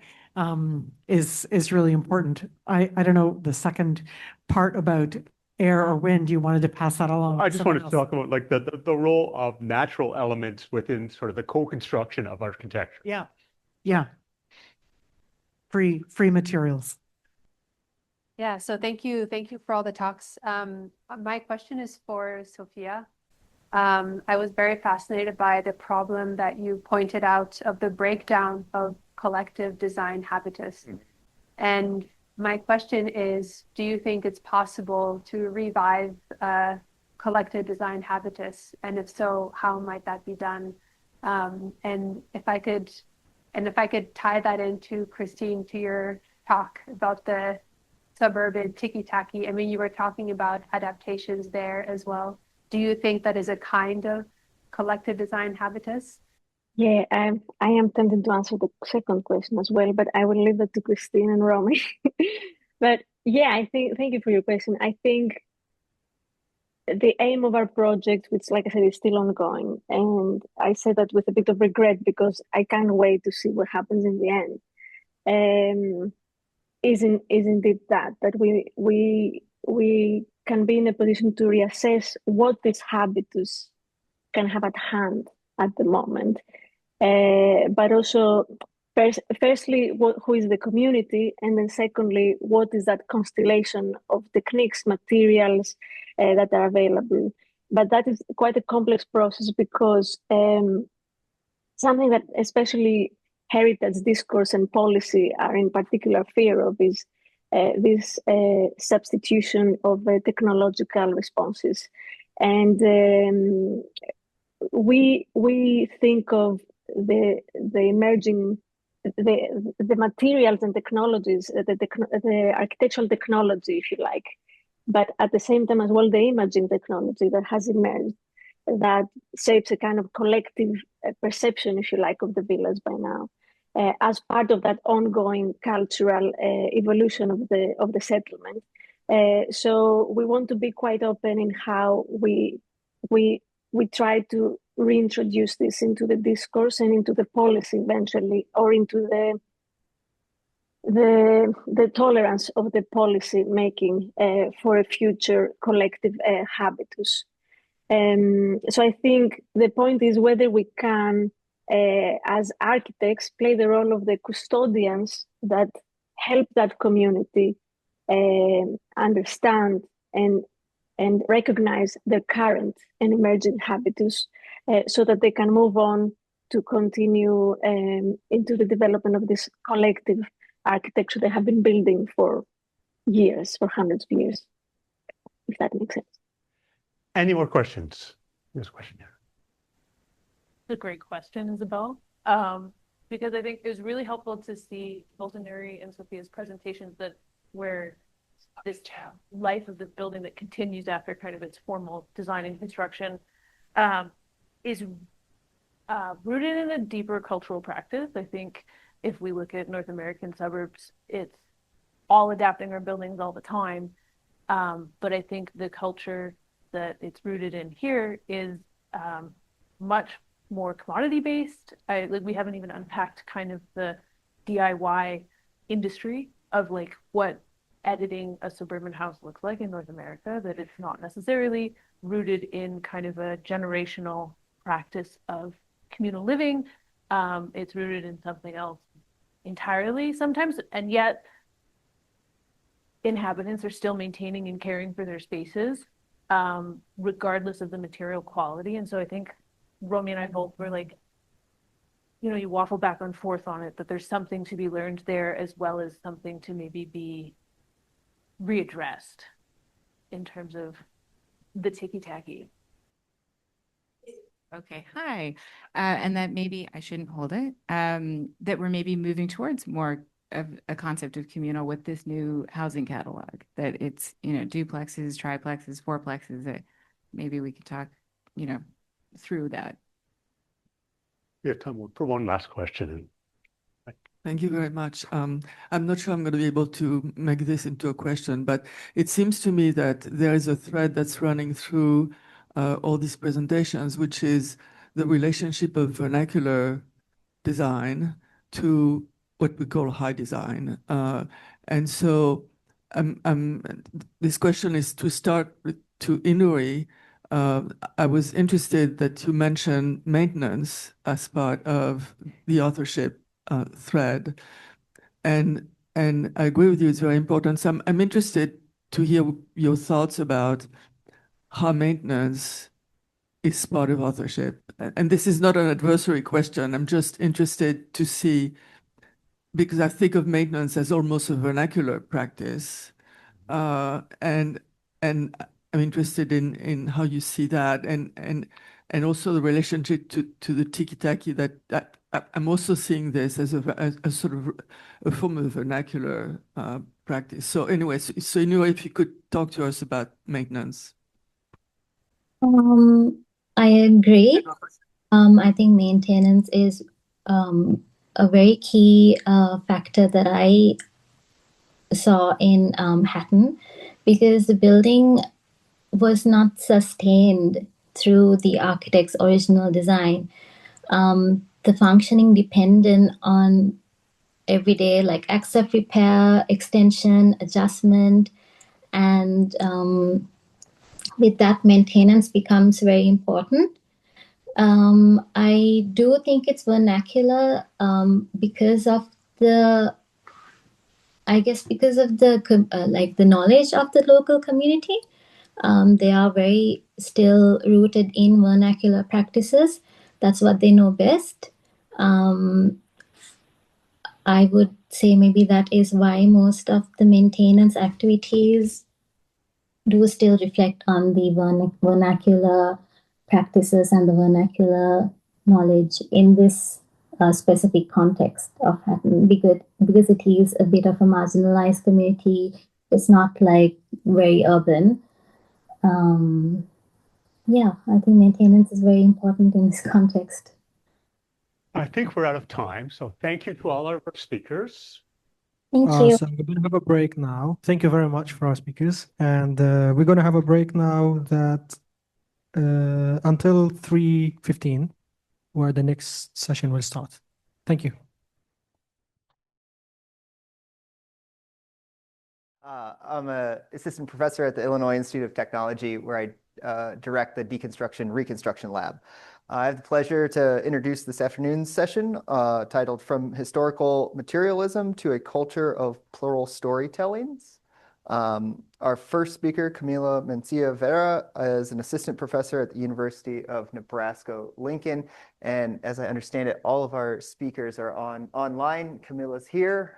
is really important. I don't know the second part about air or wind. You wanted to pass that along. I just wanted to talk about like the role of natural elements within sort of the co-construction of architecture. Yeah. Free materials. Yeah, so thank you for all the talks. My question is for Sophia. I was very fascinated by the problem that you pointed out of the breakdown of collective design habitus. And my question is, do you think it's possible to revive collective design habitus? And if so, how might that be done? And if I could tie that into, Christine, to your talk about the suburban ticky-tacky. I mean, you were talking about adaptations there as well. Do you think that is a kind of collective design habitus? Yeah, I am tempted to answer the second question as well, but I will leave that to Christine and Romy. But yeah, thank you for your question. I think the aim of our project, which, like I said, is still ongoing, and I say that with a bit of regret because I can't wait to see what happens in the end. Is indeed that we can be in a position to reassess what this habitus can have at hand at the moment, but also firstly, who is the community, and then secondly, what is that constellation of techniques, materials that are available. But that is quite a complex process because something that especially heritage discourse and policy are in particular fear of is this substitution of technological responses. And we think of the emerging, the materials and technologies, the architectural technology, if you like, but at the same time as well, the imaging technology that has emerged that shapes a kind of collective perception, if you like, of the village by now. as part of that ongoing cultural evolution of the settlement. So we want to be quite open in how we try to reintroduce this into the discourse and into the policy eventually, or into the tolerance of the policy making for a future collective habitus. So I think the point is whether we can, as architects, play the role of the custodians that help that community understand and recognize the current and emerging habitus, so that they can move on to continue into the development of this collective architecture they have been building for years, for hundreds of years, if that makes sense. Any more questions? There's a question here. It's a great question, Isabel, because I think it was really helpful to see both in Nuri and Sophia's presentations that where this life of this building that continues after kind of its formal design and construction is rooted in a deeper cultural practice. I think if we look at North American suburbs, it's all adapting our buildings all the time. But I think the culture that it's rooted in here is much more commodity based. We haven't even unpacked kind of the DIY industry of like what editing a suburban house looks like in North America, that it's not necessarily rooted in kind of a generational practice of communal living. It's rooted in something else entirely sometimes, and yet inhabitants are still maintaining and caring for their spaces, regardless of the material quality. And so I think Romy and I both were like, you know, you waffle back and forth on it, that there's something to be learned there as well as something to maybe be readdressed in terms of the ticky-tacky. Okay, hi. And that maybe I shouldn't hold it, that we're maybe moving towards more of a concept of communal with this new housing catalog, that it's, you know, duplexes, triplexes, fourplexes, that maybe we could talk, you know, through that. We have time for one last question. Thank you very much. I'm not sure I'm going to be able to make this into a question, but it seems to me that there is a thread that's running through all these presentations, which is the relationship of vernacular design to what we call high design. And so this question is to start with, to Inuri. I was interested that you mentioned maintenance as part of the authorship thread, and I agree with you, it's very important. So I'm interested to hear your thoughts about how maintenance is part of authorship. And this is not an adversary question. I'm just interested to see, because I think of maintenance as almost a vernacular practice, and I'm interested in how you see that, and also the relationship to the ticky-tacky, that I'm also seeing this as a sort of a form of vernacular practice. So anyway, so anyway, if you could talk to us about maintenance. I agree. I think maintenance is a very key factor that I saw in Hatton, because the building was not sustained through the architect's original design. The functioning depended on everyday, like accept repair, extension, adjustment, and with that, maintenance becomes very important. I do think it's vernacular because of the, I guess, because of the like the knowledge of the local community. They are very still rooted in vernacular practices. That's what they know best. I would say maybe that is why most of the maintenance activities do still reflect on the vernacular practices and the vernacular knowledge in this specific context of Hatton, because it is a bit of a marginalized community. It's not like very urban. Yeah, I think maintenance is very important in this context. I think we're out of time, so thank you to all our speakers. Thank you. So we're going to have a break now. Thank you very much for our speakers. And we're going to have a break now that until 3:15, where the next session will start. Thank you. I'm an assistant professor at the Illinois Institute of Technology, where I direct the Deconstruction Reconstruction Lab. I have the pleasure to introduce this afternoon's session titled From Historical Materialism to a Culture of Plural Storytellings. Our first speaker, Camila Mencia Vera, is an assistant professor at the University of Nebraska-Lincoln. And as I understand it, all of our speakers are online. Camila's here.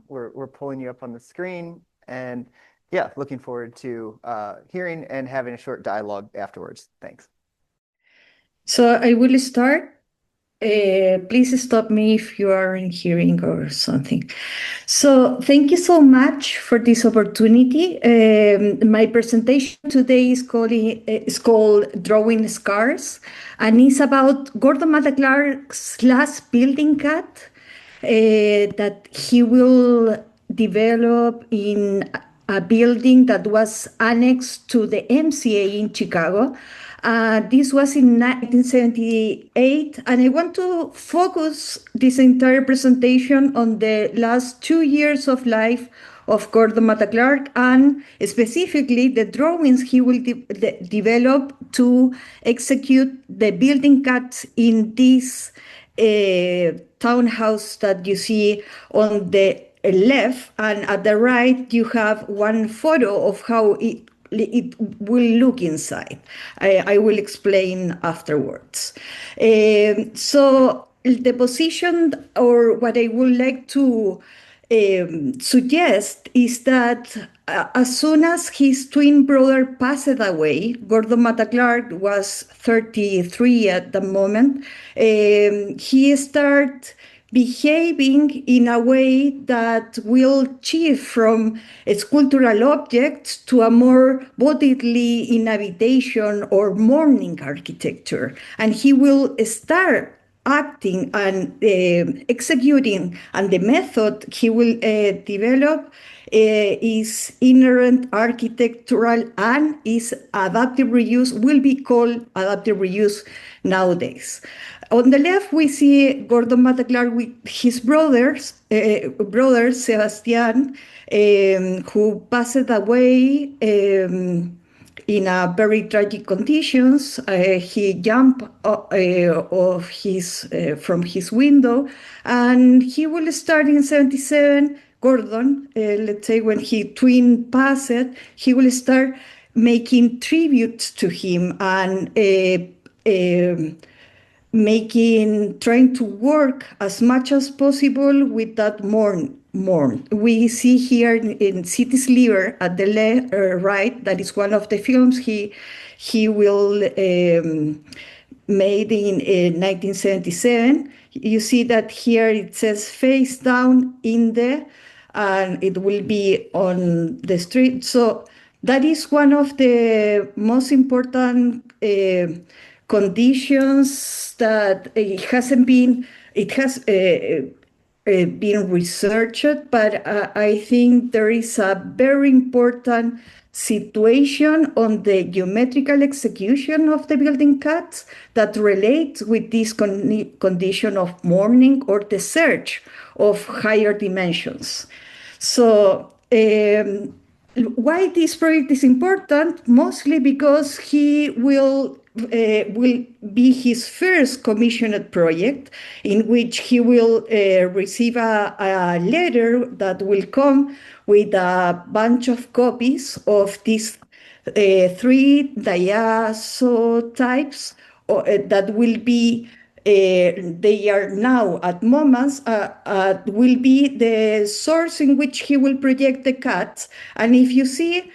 We're pulling you up on the screen. And yeah, looking forward to hearing and having a short dialogue afterwards. Thanks. So I will start. Please stop me if you aren't hearing or something. So thank you so much for this opportunity. My presentation today is called Drawing Scars, and it's about Gordon Matta Clark's last building cut that he will develop in a building that was annexed to the MCA in Chicago. This was in 1978, and I want to focus this entire presentation on the last 2 years of life of Gordon Matta Clark, and specifically the drawings he will develop to execute the building cuts in this townhouse that you see on the left, and at the right you have one photo of how it will look inside. I will explain afterwards. So the position, or what I would like to suggest, is that as soon as his twin brother passed away, Gordon Matta Clark was 33 at the moment, he started behaving in a way that will shift from sculptural objects to a more bodily inhabitation or mourning architecture. And he will start acting and executing, and the method he will develop is inherent architectural and is adaptive reuse, will be called adaptive reuse nowadays. On the left, we see Gordon Matta Clark with his brother Sebastian, who passed away in a very tragic conditions. He jumped from his window, and he will start in 77. Gordon, let's say when he twin passed, he will start making tributes to him and trying to work as much as possible with that mourn. We see here in City Sliver at the right, that is one of the films he will made in 1977. You see that here it says face down in there, and it will be on the street. So that is one of the most important conditions that it has been researched, but I think there is a very important situation on the geometrical execution of the building cuts that relates with this condition of mourning or the search of higher dimensions. So why this project is important? Mostly because he will be his first commissioned project, in which he will receive a letter that will come with a bunch of copies of these 3 diazotypes that will be they are now at moments will be the source in which he will project the cuts. And if you see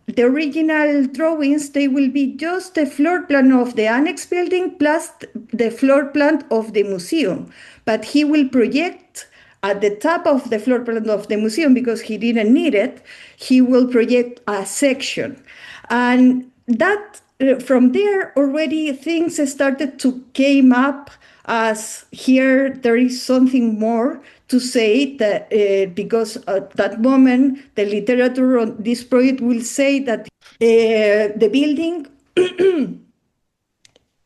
the original drawings, they will be just the floor plan of the annex building plus the floor plan of the museum. But he will project at the top of the floor plan of the museum, because he didn't need it, he will project a section. And that from there already things started to came up as here there is something more to say that because at that moment the literature on this project will say that the building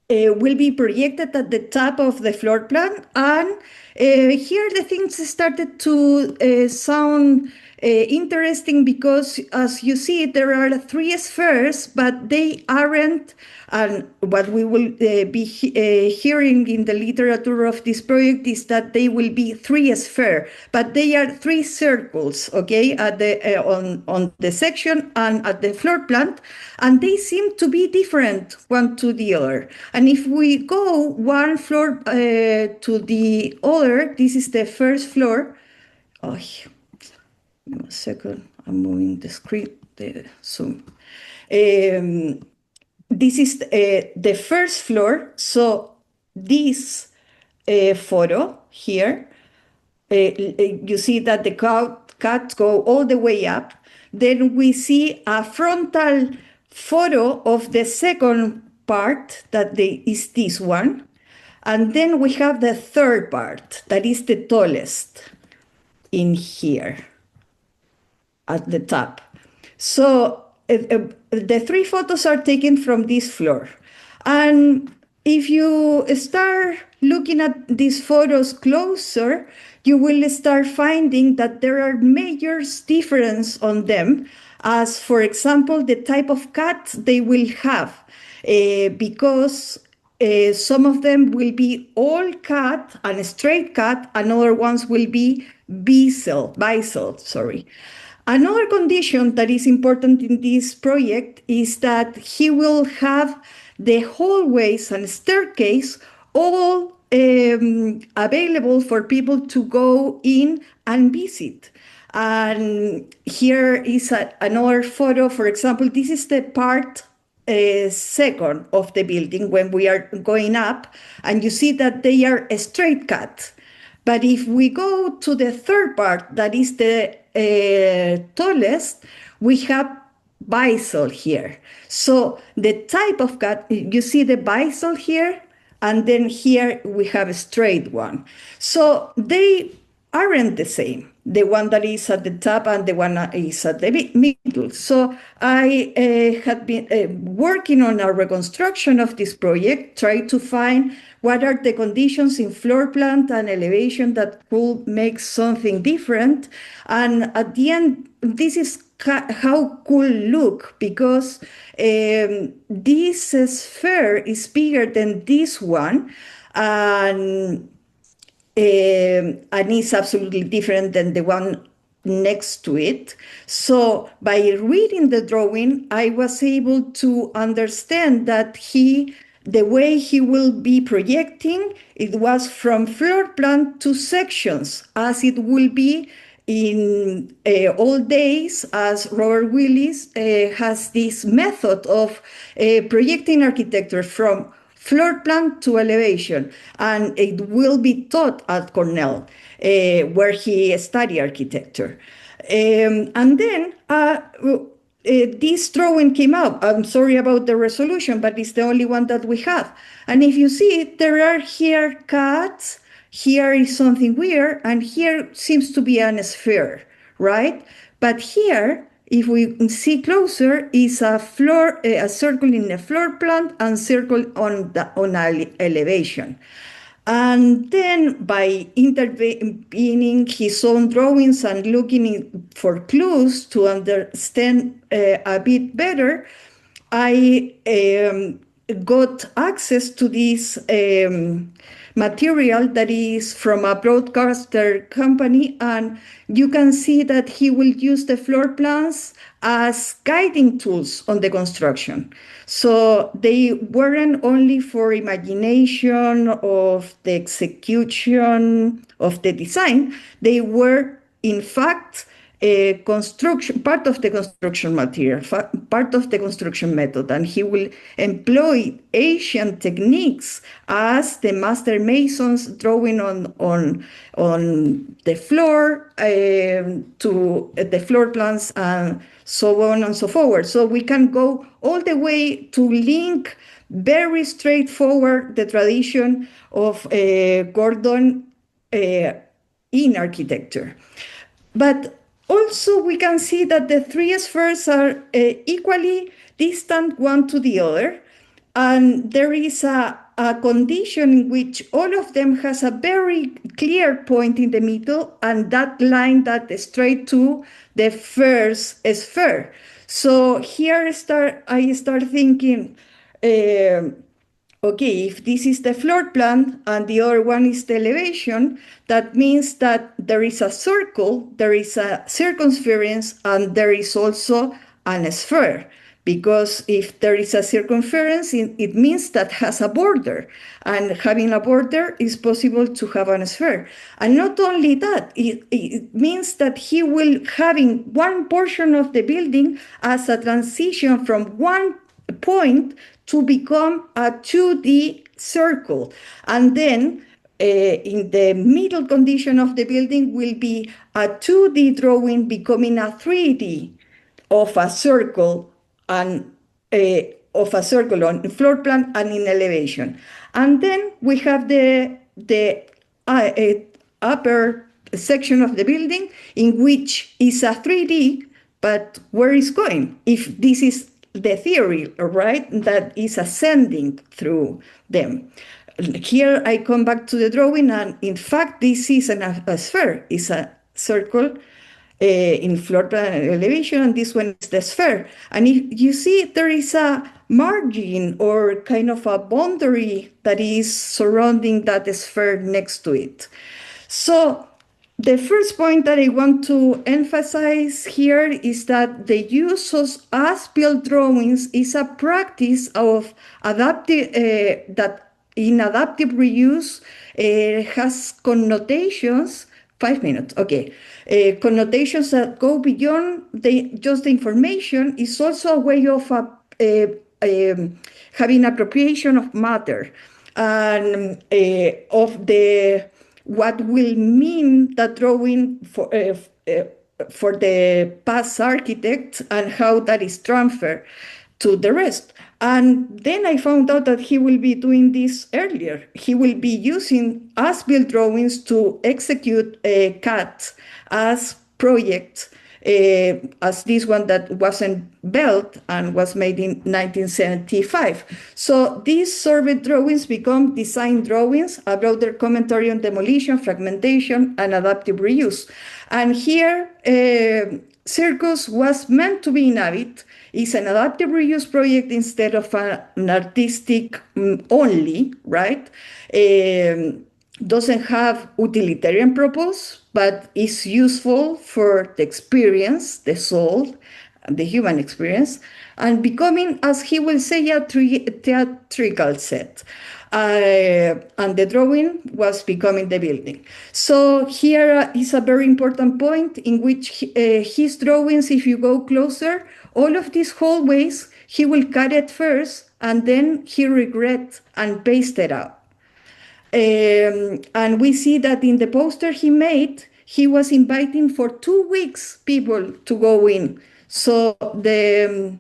will be projected at the top of the floor plan, and here the things started to sound interesting because, as you see, there are three spheres, but they aren't, and what we will be hearing in the literature of this project is that they will be three spheres, but they are three circles, okay, at the on the section and at the floor plan, and they seem to be different one to the other. And if we go one floor to the other, this is the first floor. Oh, a second, I'm moving the screen, the Zoom. This is the first floor. So this photo here, you see that the cuts go all the way up. Then we see a frontal photo of the second part, that is this one. And then we have the third part, that is the tallest in here at the top. So the three photos are taken from this floor. And if you start looking at these photos closer, you will start finding that there are major differences on them, as for example, the type of cut they will have, because some of them will be all cut and straight cut, and other ones will be bisel. Another condition that is important in this project is that he will have the hallways and staircase all available for people to go in and visit. And here is another photo. For example, this is the part second of the building when we are going up, and you see that they are a straight cut. But if we go to the third part, that is the tallest, we have bisel here. So the type of cut, you see the bisel here, and then here we have a straight one. So they aren't the same, the one that is at the top and the one that is at the middle. So I had been working on a reconstruction of this project, trying to find what are the conditions in floor plan and elevation that could make something different. And at the end, this is how could look, because this sphere is bigger than this one, and is absolutely different than the one next to it. So by reading the drawing, I was able to understand that the way he will be projecting, it was from floor plan to sections, as it will be in old days, as Robert Willis has this method of projecting architecture from floor plan to elevation, and it will be taught at Cornell, where he studied architecture. And then this drawing came out. I'm sorry about the resolution, but it's the only one that we have. And if you see, there are here cuts, here is something weird, and here seems to be an sphere, right? But here, if we see closer, is a circle in the floor plan and circle on elevation. And then by intervening his own drawings and looking for clues to understand a bit better, I got access to this material that is from a broadcaster company, and you can see that he will use the floor plans as guiding tools on the construction. So they weren't only for imagination of the execution of the design, they were in fact part of the construction material, part of the construction method, and he will employ ancient techniques as the master masons drawing on the floor to the floor plans and so on and so forth. So we can go all the way to link very straightforward the tradition of Gordon in architecture. But also we can see that the three spheres are equally distant one to the other, and there is a condition in which all of them has a very clear point in the middle, and that line that is straight to the first sphere. So here I start thinking, okay, if this is the floor plan and the other one is the elevation, that means that there is a circle, there is a circumference, and there is also an sphere. Because if there is a circumference, it means that has a border. And having a border is possible to have a sphere. And not only that, it means that he will having one portion of the building as a transition from one point to become a 2D circle. And then in the middle condition of the building will be a 2D drawing becoming a 3D of a circle and of a circle on floor plan and in elevation. And then we have the upper section of the building in which is a 3D, but where is going? If this is the theory, right, that is ascending through them. Here I come back to the drawing, and in fact, this is a sphere, it's a circle in floor plan and elevation, and this one is the sphere. And if you see, there is a margin or kind of a boundary that is surrounding that sphere next to it. So the first point that I want to emphasize here is that the use of as-built drawings is a practice of adaptive that in adaptive reuse has connotations. 5 minutes, okay. Connotations that go beyond just the information is also a way of having appropriation of matter and of the what will mean that drawing for the past architect and how that is transferred to the rest. And then I found out that he will be doing this earlier. He will be using as-built drawings to execute CADs as projects, as this one that wasn't built and was made in 1975. So these survey drawings become design drawings, a broader commentary on demolition, fragmentation, and adaptive reuse. And here, Circus was meant to be inhabit. It's an adaptive reuse project instead of an artistic only, right? Doesn't have utilitarian purpose, but is useful for the experience, the soul, the human experience, and becoming, as he will say, a theatrical set. And the drawing was becoming the building. So here is a very important point in which his drawings, if you go closer, all of these hallways, he will cut it first, and then he regret and paste it up. And we see that in the poster he made, he was inviting for 2 weeks people to go in. So the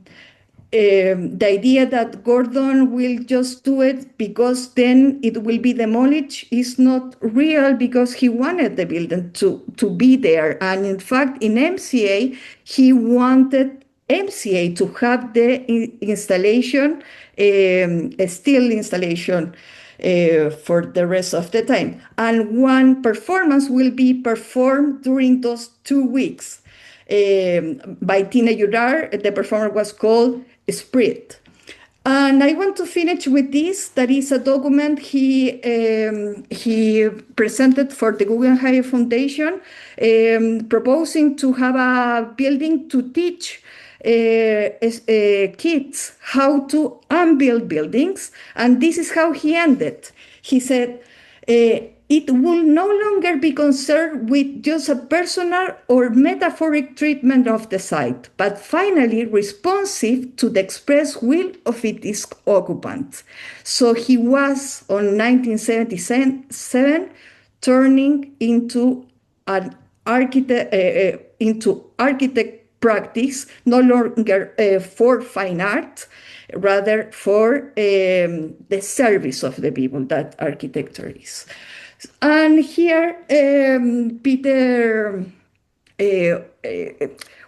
idea that Gordon will just do it because then it will be demolished is not real, because he wanted the building to be there. And in fact, in MCA, he wanted MCA to have the installation, steel installation, for the rest of the time. And one performance will be performed during those 2 weeks by Tina Jurard. The performer was called Spirit. And I want to finish with this. That is a document he presented for the Guggenheim Foundation, proposing to have a building to teach kids how to unbuild buildings. And this is how he ended. He said, it will no longer be concerned with just a personal or metaphoric treatment of the site, but finally responsive to the express will of its occupants. So he was, on 1977, turning into an architect practice, no longer for fine art, rather for the service of the people that architecture is. And here, Peter,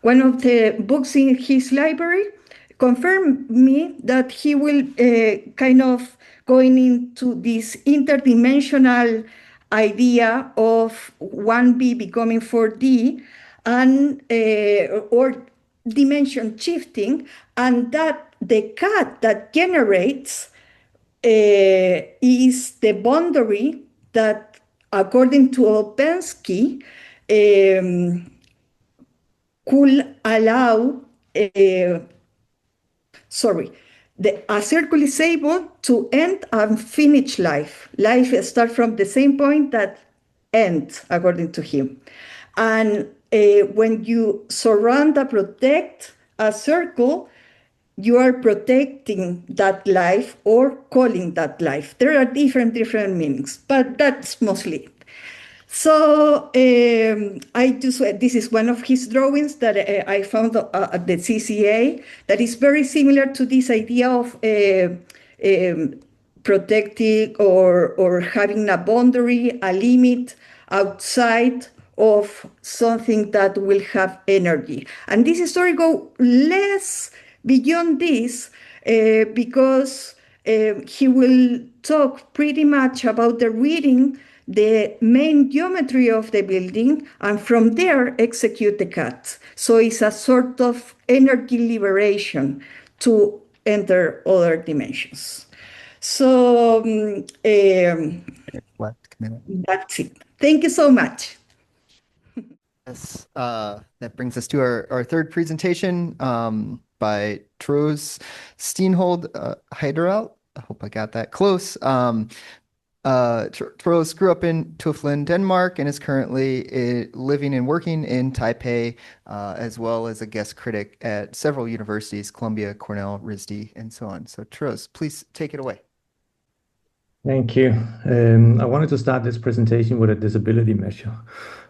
one of the books in his library, confirmed me that he will kind of going into this interdimensional idea of 1B becoming 4D and or dimension shifting, and that the cut that generates is the boundary that, according to Opensky, could allow a circle is able to end and finish life. Life starts from the same point that ends, according to him. And when you surround and protect a circle, you are protecting that life or calling that life. There are different meanings, but that's mostly it. So this is one of his drawings that I found at the CCA that is very similar to this idea of protecting or having a boundary, a limit outside of something that will have energy. And this story goes less beyond this because he will talk pretty much about the reading the main geometry of the building, and from there execute the cut. So it's a sort of energy liberation to enter other dimensions. So that's it. Thank you so much. Yes, that brings us to our third presentation by Troels Steenhold Heideralt. I hope I got that close. Troels grew up in Toftlund, Denmark, and is currently living and working in Taipei, as well as a guest critic at several universities, Columbia, Cornell, RISD, and so on. So Troels, please take it away. Thank you. I wanted to start this presentation with a disability measure.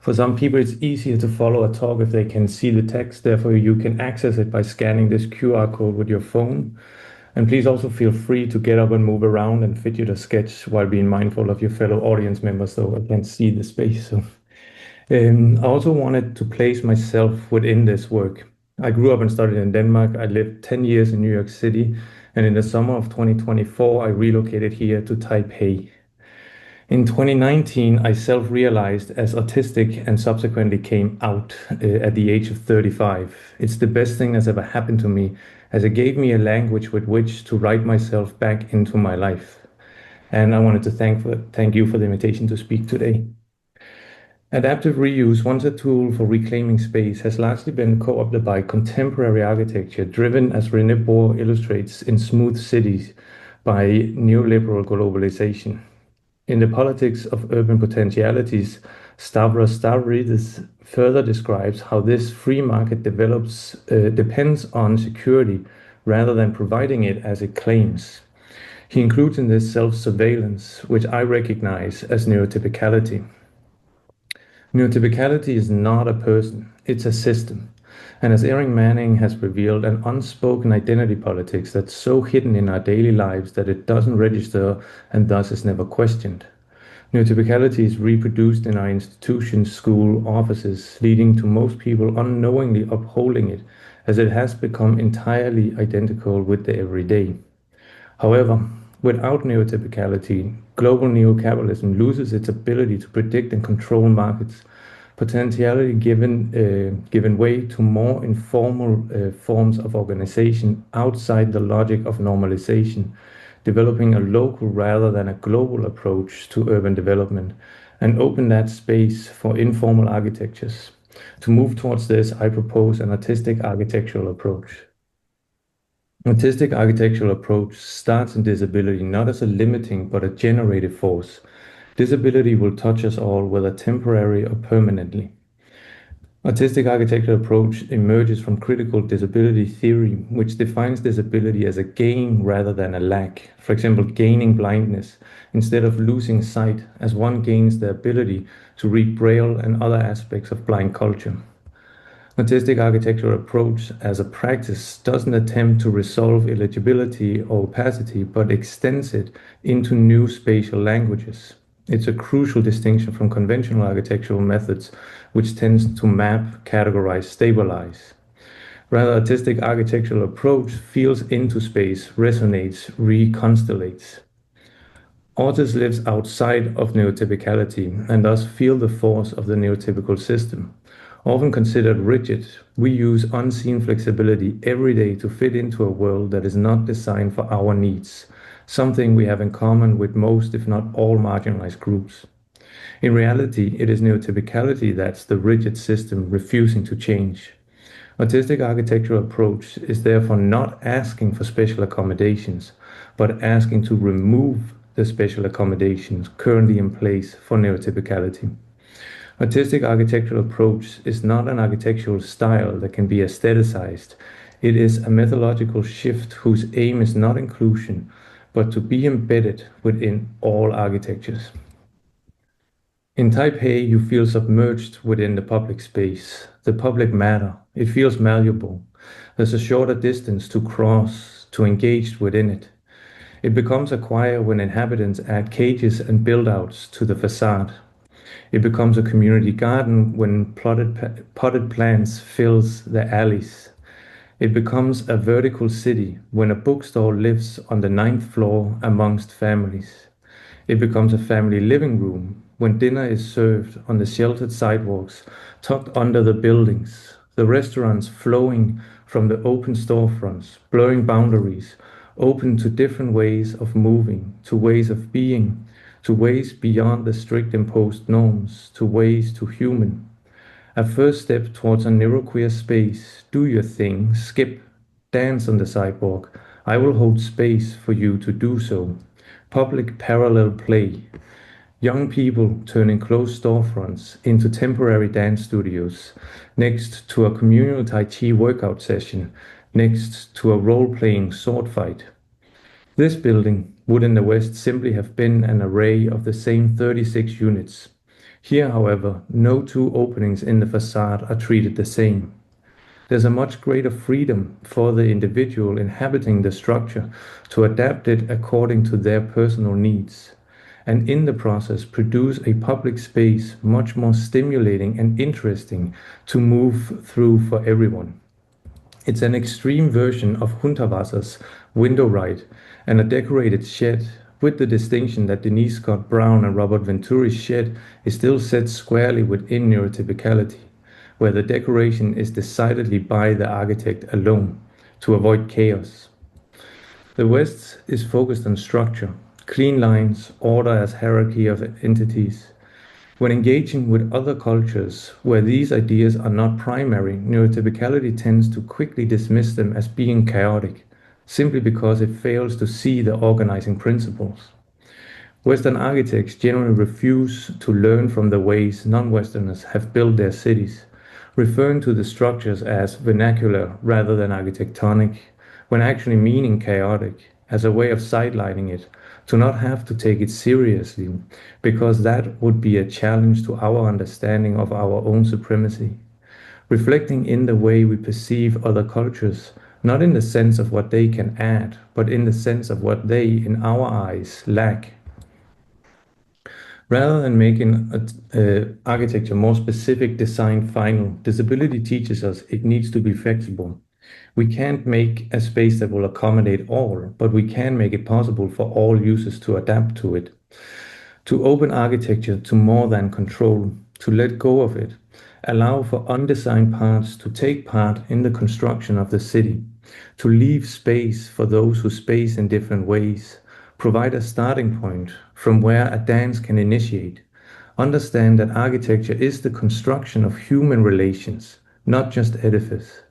For some people, it's easier to follow a talk if they can see the text. Therefore, you can access it by scanning this QR code with your phone. And please also feel free to get up and move around and fidget or sketch while being mindful of your fellow audience members, though I can't see the space. So, I also wanted to place myself within this work. I grew up and studied in Denmark. I lived 10 years in New York City. And in the summer of 2024, I relocated here to Taipei. In 2019, I self-realized as autistic and subsequently came out at the age of 35. It's the best thing that's ever happened to me, as it gave me a language with which to write myself back into my life. And I wanted to thank you for the invitation to speak today. Adaptive reuse, once a tool for reclaiming space, has largely been co-opted by contemporary architecture, driven, as René Bohr illustrates, in Smooth Cities by neoliberal globalization. In The Politics of Urban Potentialities, Stavros Stavridis further describes how this free market depends on security rather than providing it as it claims. He includes in this self-surveillance, which I recognize as neurotypicality. Neurotypicality is not a person, it's a system. And as Erin Manning has revealed, an unspoken identity politics that's so hidden in our daily lives that it doesn't register and thus is never questioned. Neurotypicality is reproduced in our institutions, school, offices, leading to most people unknowingly upholding it, as it has become entirely identical with the everyday. However, without neurotypicality, global neocapitalism loses its ability to predict and control markets, potentially given way to more informal forms of organization outside the logic of normalization, developing a local rather than a global approach to urban development, and open that space for informal architectures. To move towards this, I propose an artistic architectural approach. Artistic architectural approach starts in disability not as a limiting but a generative force. Disability will touch us all, whether temporary or permanently. Artistic architecture approach emerges from critical disability theory, which defines disability as a gain rather than a lack. For example, gaining blindness instead of losing sight, as one gains the ability to read Braille and other aspects of blind culture. Artistic architecture approach as a practice doesn't attempt to resolve illegibility or opacity, but extends it into new spatial languages. It's a crucial distinction from conventional architectural methods, which tends to map, categorize, stabilize. Rather, artistic architectural approach feels into space, resonates, reconstellates. Authors live outside of neurotypicality and thus feel the force of the neurotypical system. Often considered rigid, we use unseen flexibility every day to fit into a world that is not designed for our needs, something we have in common with most, if not all, marginalized groups. In reality, it is neurotypicality that's the rigid system refusing to change. Artistic architectural approach is therefore not asking for special accommodations, but asking to remove the special accommodations currently in place for neurotypicality. Artistic architectural approach is not an architectural style that can be aestheticized. It is a methodological shift whose aim is not inclusion, but to be embedded within all architectures. In Taipei, you feel submerged within the public space, the public matter. It feels malleable. There's a shorter distance to cross, to engage within it. It becomes a choir when inhabitants add cages and build-outs to the facade. It becomes a community garden when potted plants fills the alleys. It becomes a vertical city when a bookstore lives on the 9th floor amongst families. It becomes a family living room when dinner is served on the sheltered sidewalks tucked under the buildings, the restaurants flowing from the open storefronts, blurring boundaries, open to different ways of moving, to ways of being, to ways beyond the strict imposed norms, to ways to human. A first step towards a neuroqueer space. Do your thing, skip, dance on the sidewalk. I will hold space for you to do so. Public parallel play. Young people turning closed storefronts into temporary dance studios, next to a communal Tai Chi workout session, next to a role-playing sword fight. This building would in the West simply have been an array of the same 36 units. Here, however, no two openings in the facade are treated the same. There's a much greater freedom for the individual inhabiting the structure to adapt it according to their personal needs, and in the process produce a public space much more stimulating and interesting to move through for everyone. It's an extreme version of Hundertwasser's window right and a decorated shed, with the distinction that Denise Scott Brown and Robert Venturi's shed is still set squarely within neurotypicality, where the decoration is decidedly by the architect alone to avoid chaos. The West is focused on structure, clean lines, order as hierarchy of entities. When engaging with other cultures where these ideas are not primary, neurotypicality tends to quickly dismiss them as being chaotic, simply because it fails to see the organizing principles. Western architects generally refuse to learn from the ways non-Westerners have built their cities, referring to the structures as vernacular rather than architectonic, when actually meaning chaotic, as a way of sidelining it, to not have to take it seriously, because that would be a challenge to our understanding of our own supremacy. Reflecting in the way we perceive other cultures, not in the sense of what they can add, but in the sense of what they, in our eyes, lack. Rather than making architecture more specific, design final, disability teaches us it needs to be flexible. We can't make a space that will accommodate all, but we can make it possible for all users to adapt to it. To open architecture to more than control, to let go of it, allow for undesigned parts to take part in the construction of the city, to leave space for those who space in different ways, provide a starting point from where a dance can initiate. Understand that architecture is the construction of human relations, not just edifice.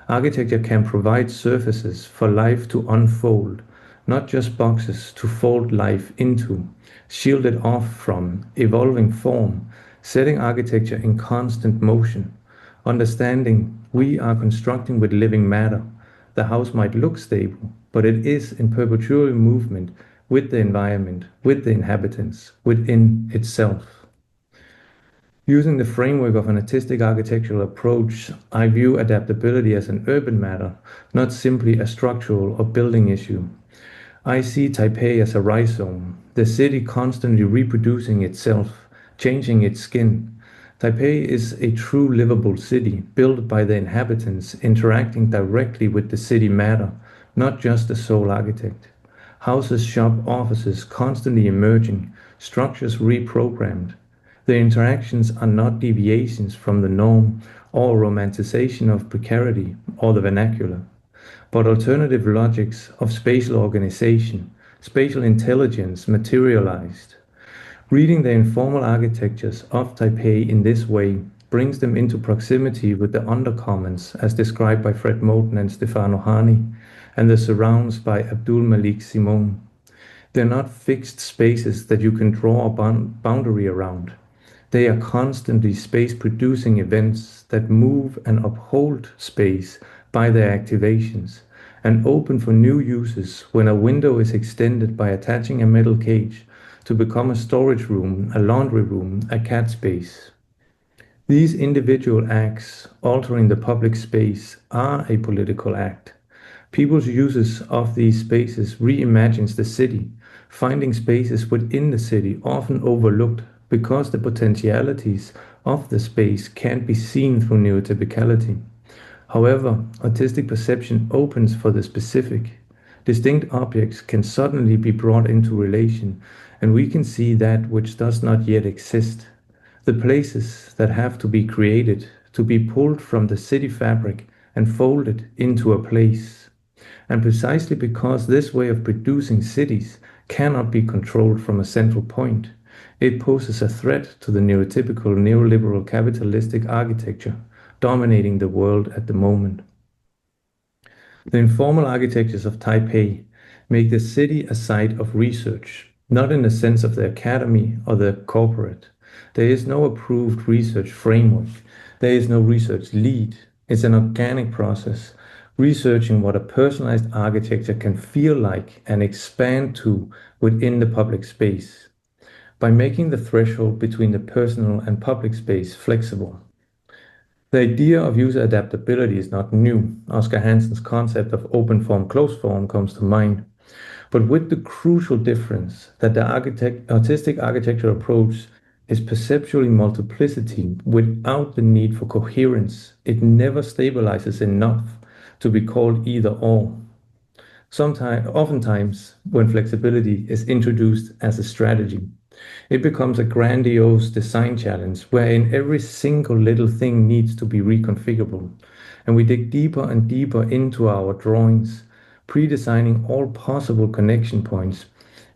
Architecture can provide surfaces for life to unfold, not just boxes to fold life into, shielded off from, evolving form, setting architecture in constant motion, understanding we are constructing with living matter. The house might look stable, but it is in perpetual movement with the environment, with the inhabitants, within itself. Using the framework of an artistic architectural approach, I view adaptability as an urban matter, not simply a structural or building issue. I see Taipei as a rhizome, the city constantly reproducing itself, changing its skin. Taipei is a true livable city, built by the inhabitants, interacting directly with the city matter, not just the sole architect. Houses, shop, offices constantly emerging, structures reprogrammed. The interactions are not deviations from the norm or romanticization of precarity or the vernacular, but alternative logics of spatial organization, spatial intelligence materialized. Reading the informal architectures of Taipei in this way brings them into proximity with the undercommons as described by Fred Moten and Stefano Hani, and the surrounds by Abdul Malik Simon. They're not fixed spaces that you can draw a boundary around. They are constantly space-producing events that move and uphold space by their activations, and open for new uses when a window is extended by attaching a metal cage to become a storage room, a laundry room, a cat space. These individual acts, altering the public space, are a political act. People's uses of these spaces reimagines the city, finding spaces within the city often overlooked because the potentialities of the space can't be seen through neurotypicality. However, artistic perception opens for the specific. Distinct objects can suddenly be brought into relation, and we can see that which does not yet exist. The places that have to be created, to be pulled from the city fabric and folded into a place. And precisely because this way of producing cities cannot be controlled from a central point, it poses a threat to the neurotypical neoliberal capitalistic architecture dominating the world at the moment. The informal architectures of Taipei make the city a site of research, not in the sense of the academy or the corporate. There is no approved research framework. There is no research lead. It's an organic process, researching what a personalized architecture can feel like and expand to within the public space, by making the threshold between the personal and public space flexible. The idea of user adaptability is not new. Oscar Hansen's concept of open form, closed form comes to mind, but with the crucial difference that the artistic architecture approach is perceptually multiplicity without the need for coherence. It never stabilizes enough to be called either or. Oftentimes, when flexibility is introduced as a strategy, it becomes a grandiose design challenge wherein every single little thing needs to be reconfigurable, and we dig deeper and deeper into our drawings, pre-designing all possible connection points,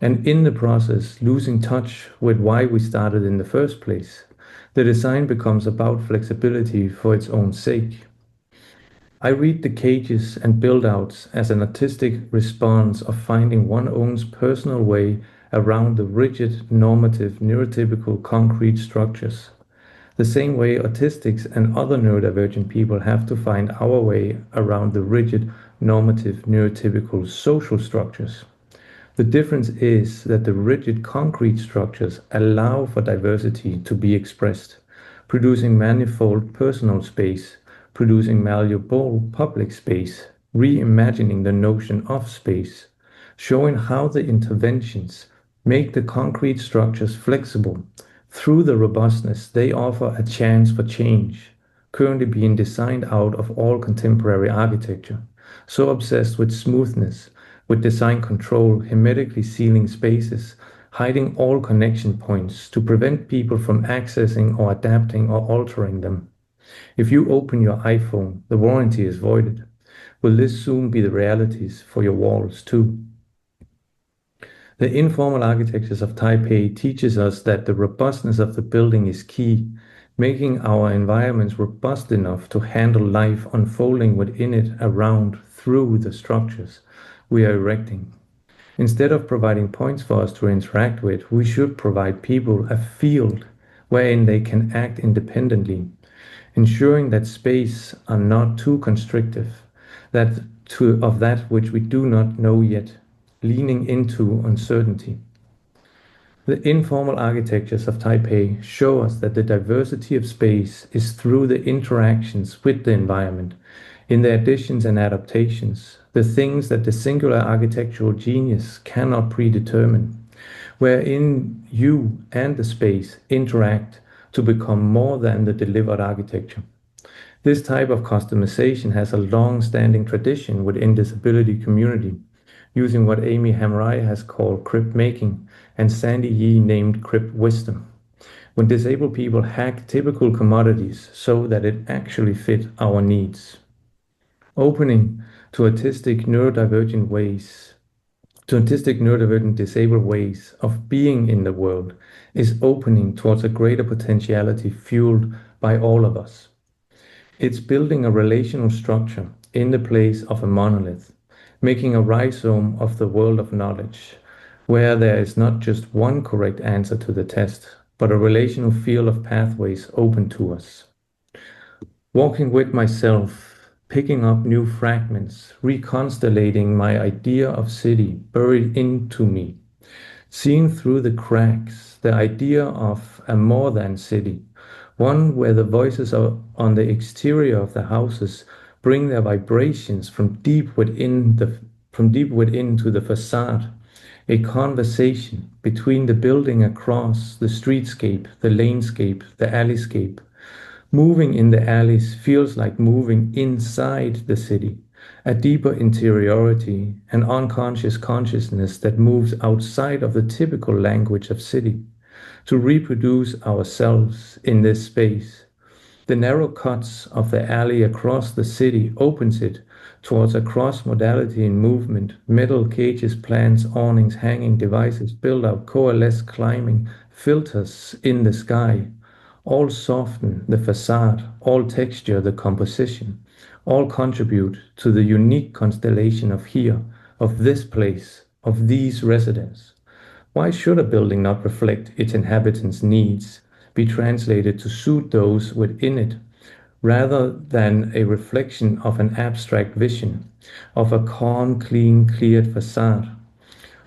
and in the process losing touch with why we started in the first place. The design becomes about flexibility for its own sake. I read the cages and build-outs as an artistic response of finding one's own personal way around the rigid, normative, neurotypical concrete structures. The same way autistics and other neurodivergent people have to find our way around the rigid, normative, neurotypical social structures. The difference is that the rigid concrete structures allow for diversity to be expressed, producing manifold personal space, producing malleable public space, reimagining the notion of space, showing how the interventions make the concrete structures flexible. Through the robustness, they offer a chance for change, currently being designed out of all contemporary architecture, so obsessed with smoothness, with design control, hermetically sealing spaces, hiding all connection points to prevent people from accessing or adapting or altering them. If you open your iPhone, the warranty is voided. Will this soon be the realities for your walls too? The informal architectures of Taipei teaches us that the robustness of the building is key, making our environments robust enough to handle life unfolding within it, around, through the structures we are erecting. Instead of providing points for us to interact with, we should provide people a field wherein they can act independently, ensuring that space are not too constrictive, of that which we do not know yet, leaning into uncertainty. The informal architectures of Taipei show us that the diversity of space is through the interactions with the environment, in the additions and adaptations, the things that the singular architectural genius cannot predetermine, wherein you and the space interact to become more than the delivered architecture. This type of customization has a long-standing tradition within disability community, using what Amy Hamrai has called crypt making and Sandy Yee named crypt wisdom, when disabled people hack typical commodities so that it actually fit our needs. Opening to artistic neurodivergent disabled ways of being in the world is opening towards a greater potentiality fueled by all of us. It's building a relational structure in the place of a monolith, making a rhizome of the world of knowledge, where there is not just one correct answer to the test, but a relational field of pathways open to us. Walking with myself, picking up new fragments, reconstellating my idea of city buried into me, seeing through the cracks the idea of a more than city, one where the voices on the exterior of the houses bring their vibrations from deep within to the facade, a conversation between the building across the streetscape, the lanescape, the alleyscape. Moving in the alleys feels like moving inside the city, a deeper interiority, an unconscious consciousness that moves outside of the typical language of city, to reproduce ourselves in this space. The narrow cuts of the alley across the city opens it towards a cross-modality in movement, metal cages, plants, awnings, hanging devices, build-out, coalesce, climbing, filters in the sky, all soften the facade, all texture the composition, all contribute to the unique constellation of here, of this place, of these residents. Why should a building not reflect its inhabitants' needs, be translated to suit those within it, rather than a reflection of an abstract vision, of a calm, clean, cleared facade,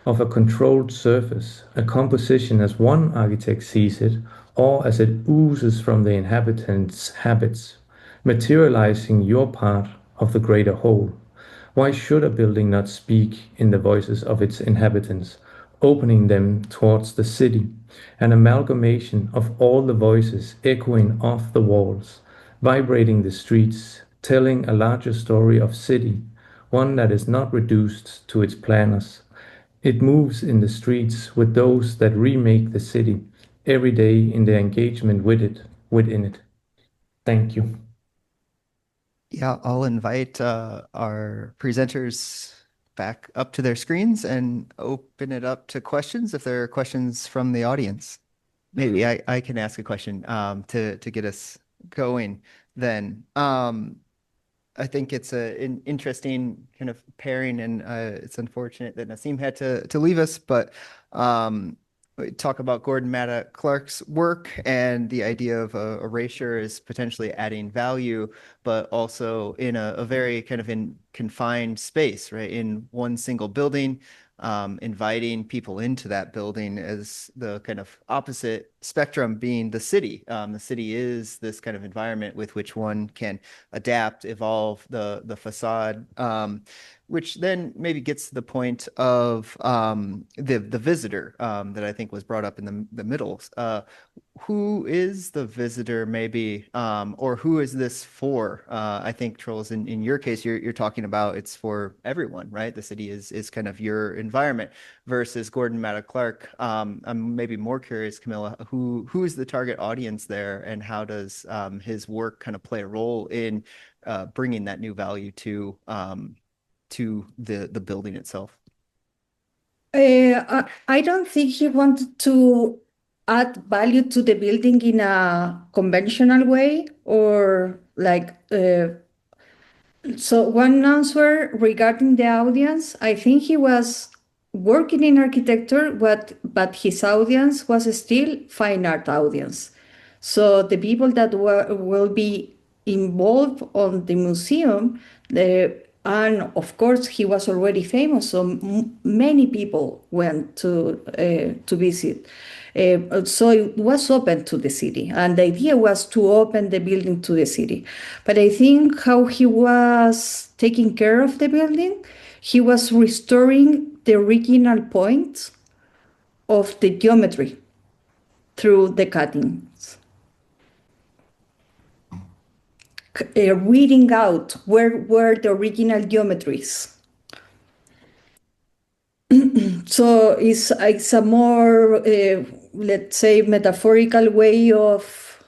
of a controlled surface, a composition as one architect sees it, or as it oozes from the inhabitants' habits, materializing your part of the greater whole? Why should a building not speak in the voices of its inhabitants, opening them towards the city, an amalgamation of all the voices echoing off the walls, vibrating the streets, telling a larger story of city, one that is not reduced to its planners. It moves in the streets with those that remake the city every day in their engagement with it, within it. Thank you. Yeah, I'll invite our presenters back up to their screens and open it up to questions if there are questions from the audience. Maybe I can ask a question to get us going then. I think it's an interesting kind of pairing, and it's unfortunate that Nassim had to leave us, but we talk about Gordon Matta Clark's work and the idea of erasure is potentially adding value, but also in a very kind of confined space, right? In one single building, inviting people into that building as the kind of opposite spectrum being the city. The city is this kind of environment with which one can adapt, evolve the facade, which then maybe gets to the point of the visitor that I think was brought up in the middle. Who is the visitor maybe, or who is this for? I think, Trolls, in your case, you're talking about it's for everyone, right? The city is kind of your environment versus Gordon Matta Clark. I'm maybe more curious, Camilla, who is the target audience there and how does his work kind of play a role in bringing that new value to the building itself? I don't think he wanted to add value to the building in a conventional way or like so one answer regarding the audience, I think he was working in architecture, but his audience was still fine art audience. So the people that will be involved on the museum, and of course he was already famous, so many people went to visit. So it was open to the city, and the idea was to open the building to the city. But I think how he was taking care of the building, he was restoring the original points of the geometry through the cuttings. Reading out where were the original geometries. So it's a more, let's say, metaphorical way of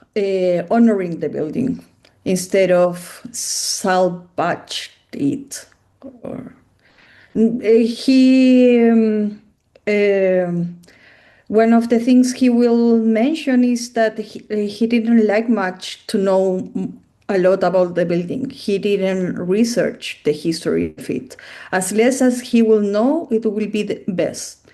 honoring the building instead of salvage it. One of the things he will mention is that he didn't like much to know a lot about the building. He didn't research the history of it. As less as he will know, it will be the best.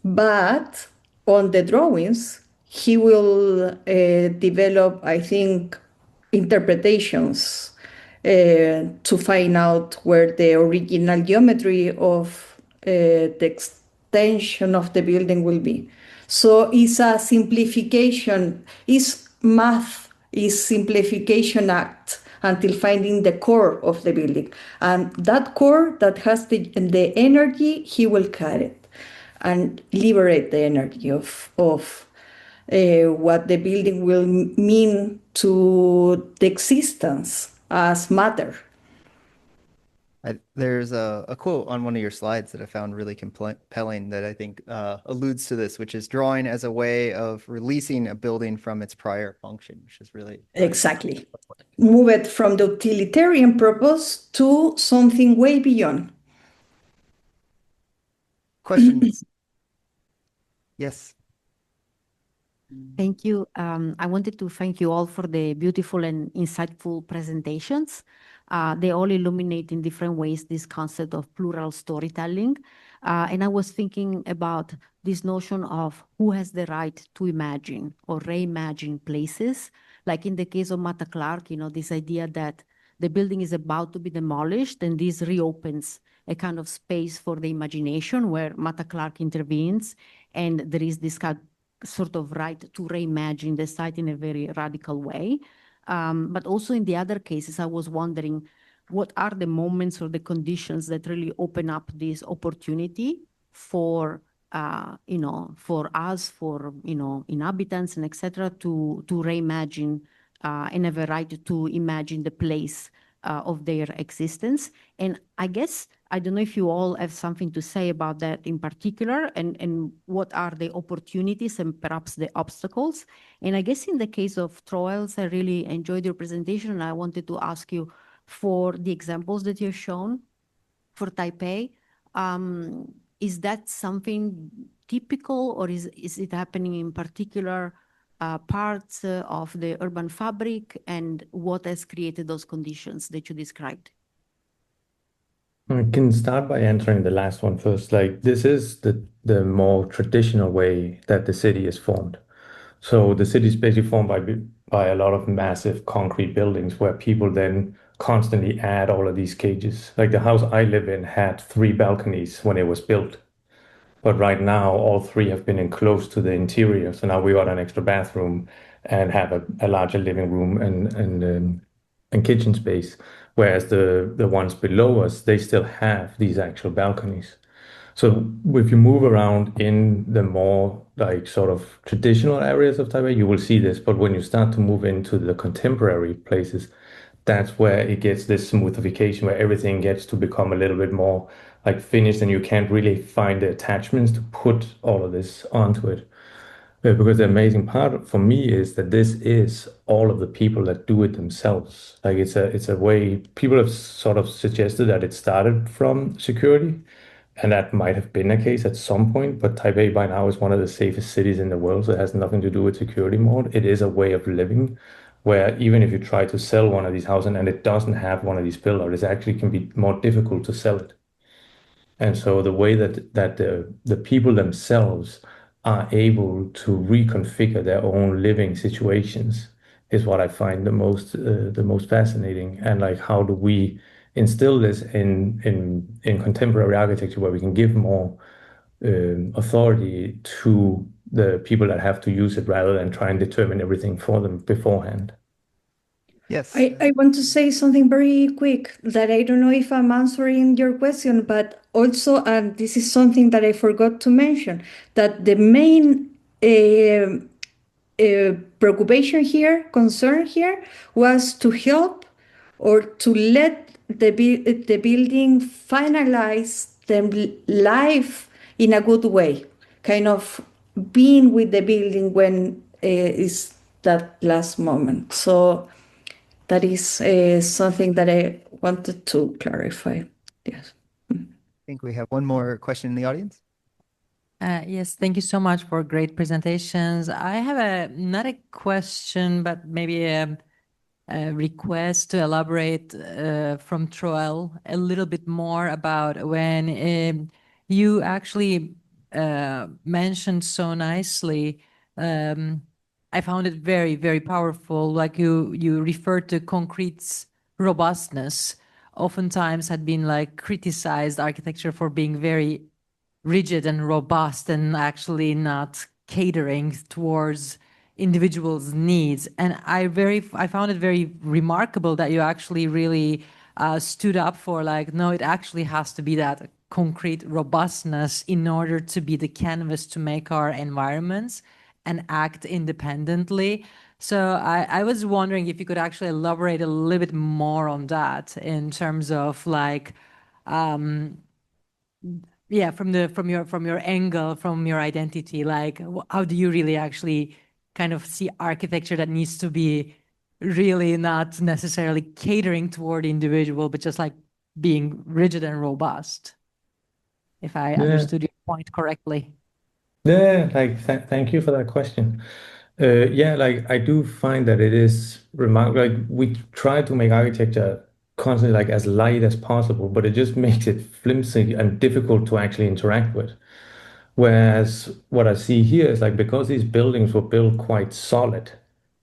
But on the drawings, he will develop, I think, interpretations to find out where the original geometry of the extension of the building will be. So it's a simplification, it's math, is simplification act until finding the core of the building. And that core that has the energy, he will cut it and liberate the energy of what the building will mean to the existence as matter. There's a quote on one of your slides that I found really compelling that I think alludes to this, which is drawing as a way of releasing a building from its prior function, which is really... Exactly. Move it from the utilitarian purpose to something way beyond. Questions? Yes. Thank you. I wanted to thank you all for the beautiful and insightful presentations. They all illuminate in different ways this concept of plural storytelling. And I was thinking about this notion of who has the right to imagine or reimagine places. Like in the case of Mata Clark, this idea that the building is about to be demolished and this reopens a kind of space for the imagination where Mata Clark intervenes. And there is this sort of right to reimagine the site in a very radical way. But also in the other cases, I was wondering, what are the moments or the conditions that really open up this opportunity for, for us, for, inhabitants and etc. to reimagine and have a right to imagine the place of their existence. And I guess, I don't know if you all have something to say about that in particular, and what are the opportunities and perhaps the obstacles. And I guess in the case of Troels, I really enjoyed your presentation, and I wanted to ask you for the examples that you've shown for Taipei. Is that something typical, or is it happening in particular parts of the urban fabric, and what has created those conditions that you described? I can start by answering the last one first. Like, this is the more traditional way that the city is formed. So the city is basically formed by a lot of massive concrete buildings where people then constantly add all of these cages. Like the house I live in had 3 balconies when it was built. But right now, all 3 have been enclosed to the interior. So now we got an extra bathroom and have a larger living room and kitchen space. Whereas the ones below us, they still have these actual balconies. So if you move around in the more like sort of traditional areas of Taipei, you will see this. But when you start to move into the contemporary places, that's where it gets this smoothification, where everything gets to become a little bit more like finished, and you can't really find the attachments to put all of this onto it. Because the amazing part for me is that this is all of the people that do it themselves. Like it's a way people have sort of suggested that it started from security, and that might have been a case at some point, but Taipei by now is one of the safest cities in the world, so it has nothing to do with security mode. It is a way of living where even if you try to sell one of these houses and it doesn't have one of these pillars, it actually can be more difficult to sell it. And so the way that the people themselves are able to reconfigure their own living situations is what I find the most fascinating. And like, how do we instill this in contemporary architecture, where we can give more authority to the people that have to use it, rather than try and determine everything for them beforehand? Yes. I want to say something very quick, that I don't know if I'm answering your question, but also, and this is something that I forgot to mention, that the main preoccupation here, concern here, was to help or to let the building finalize the life in a good way, kind of being with the building when is that last moment. So that is something that I wanted to clarify. Yes. I think we have one more question in the audience. Yes, thank you so much for great presentations. I have not a question, but maybe a request to elaborate from Troel a little bit more about when you actually mentioned so nicely. I found it very, very powerful. Like you referred to concrete's robustness. Oftentimes had been like criticized architecture for being very rigid and robust and actually not catering towards individuals' needs. And I found it very remarkable that you actually really stood up for, like, no, it actually has to be that concrete robustness in order to be the canvas to make our environments and act independently. So I was wondering if you could actually elaborate a little bit more on that in terms of like, yeah, from your angle, from your identity, like how do you really actually kind of see architecture that needs to be really not necessarily catering toward the individual, but just like being rigid and robust, if I understood your point correctly? Yeah, like thank you for that question. Yeah, like I do find that it is remarkable. Like we try to make architecture constantly like as light as possible, but it just makes it flimsy and difficult to actually interact with. Whereas what I see here is like, because these buildings were built quite solid,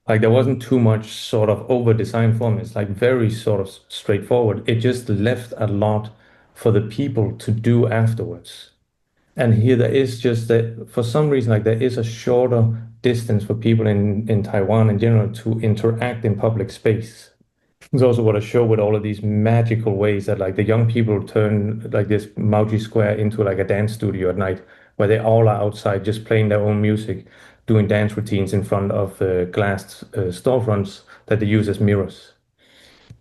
like there wasn't too much sort of over design for them. It's like very sort of straightforward. It just left a lot for the people to do afterwards. And here there is just that, for some reason, like there is a shorter distance for people in Taiwan in general to interact in public space. It's also what I show with all of these magical ways that like the young people turn like this Mauji Square into like a dance studio at night, where they all are outside just playing their own music, doing dance routines in front of glass storefronts that they use as mirrors.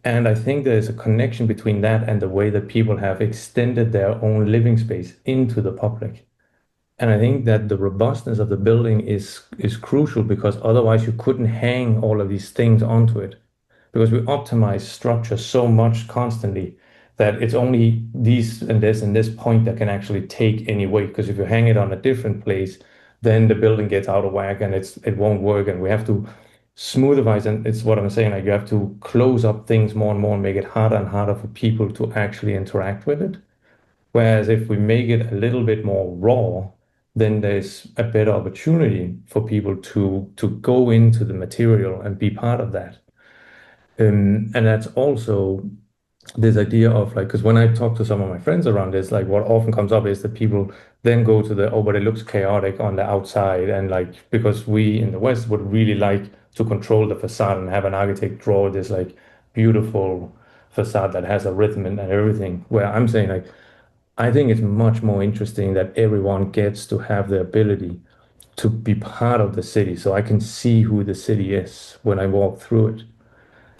And I think there's a connection between that and the way that people have extended their own living space into the public. And I think that the robustness of the building is crucial, because otherwise you couldn't hang all of these things onto it. Because we optimize structure so much constantly that it's only these and this point that can actually take any weight. Because if you hang it on a different place, then the building gets out of whack and it won't work. And we have to smoothify, and it's what I'm saying, like you have to close up things more and more and make it harder and harder for people to actually interact with it. Whereas if we make it a little bit more raw, then there's a better opportunity for people to go into the material and be part of that. And that's also this idea of like, because when I talk to some of my friends around this, like what often comes up is that people then go to the, oh, but it looks chaotic on the outside. And like, because we in the West would really like to control the facade and have an architect draw this like beautiful facade that has a rhythm and everything, where I'm saying like, I think it's much more interesting that everyone gets to have the ability to be part of the city. So I can see who the city is when I walk through it.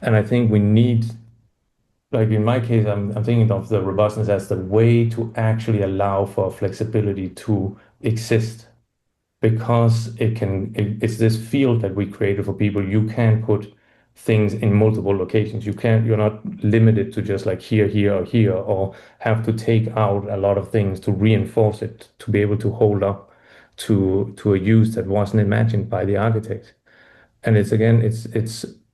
And I think we need, like in my case, I'm thinking of the robustness as the way to actually allow for flexibility to exist, because it's this field that we created for people. You can put things in multiple locations. You're not limited to just like here, or here, or have to take out a lot of things to reinforce it to be able to hold up to a use that wasn't imagined by the architect. And it's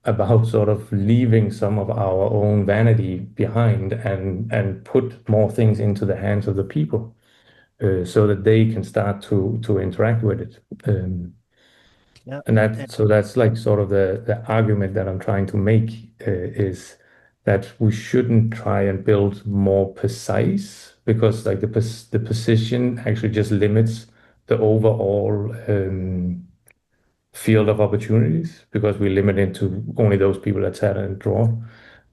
about sort of leaving some of our own vanity behind and put more things into the hands of the people so that they can start to interact with it. And that's like sort of the argument that I'm trying to make is that we shouldn't try and build more precise, because like the position actually just limits the overall field of opportunities, because we limit it to only those people that sat and draw,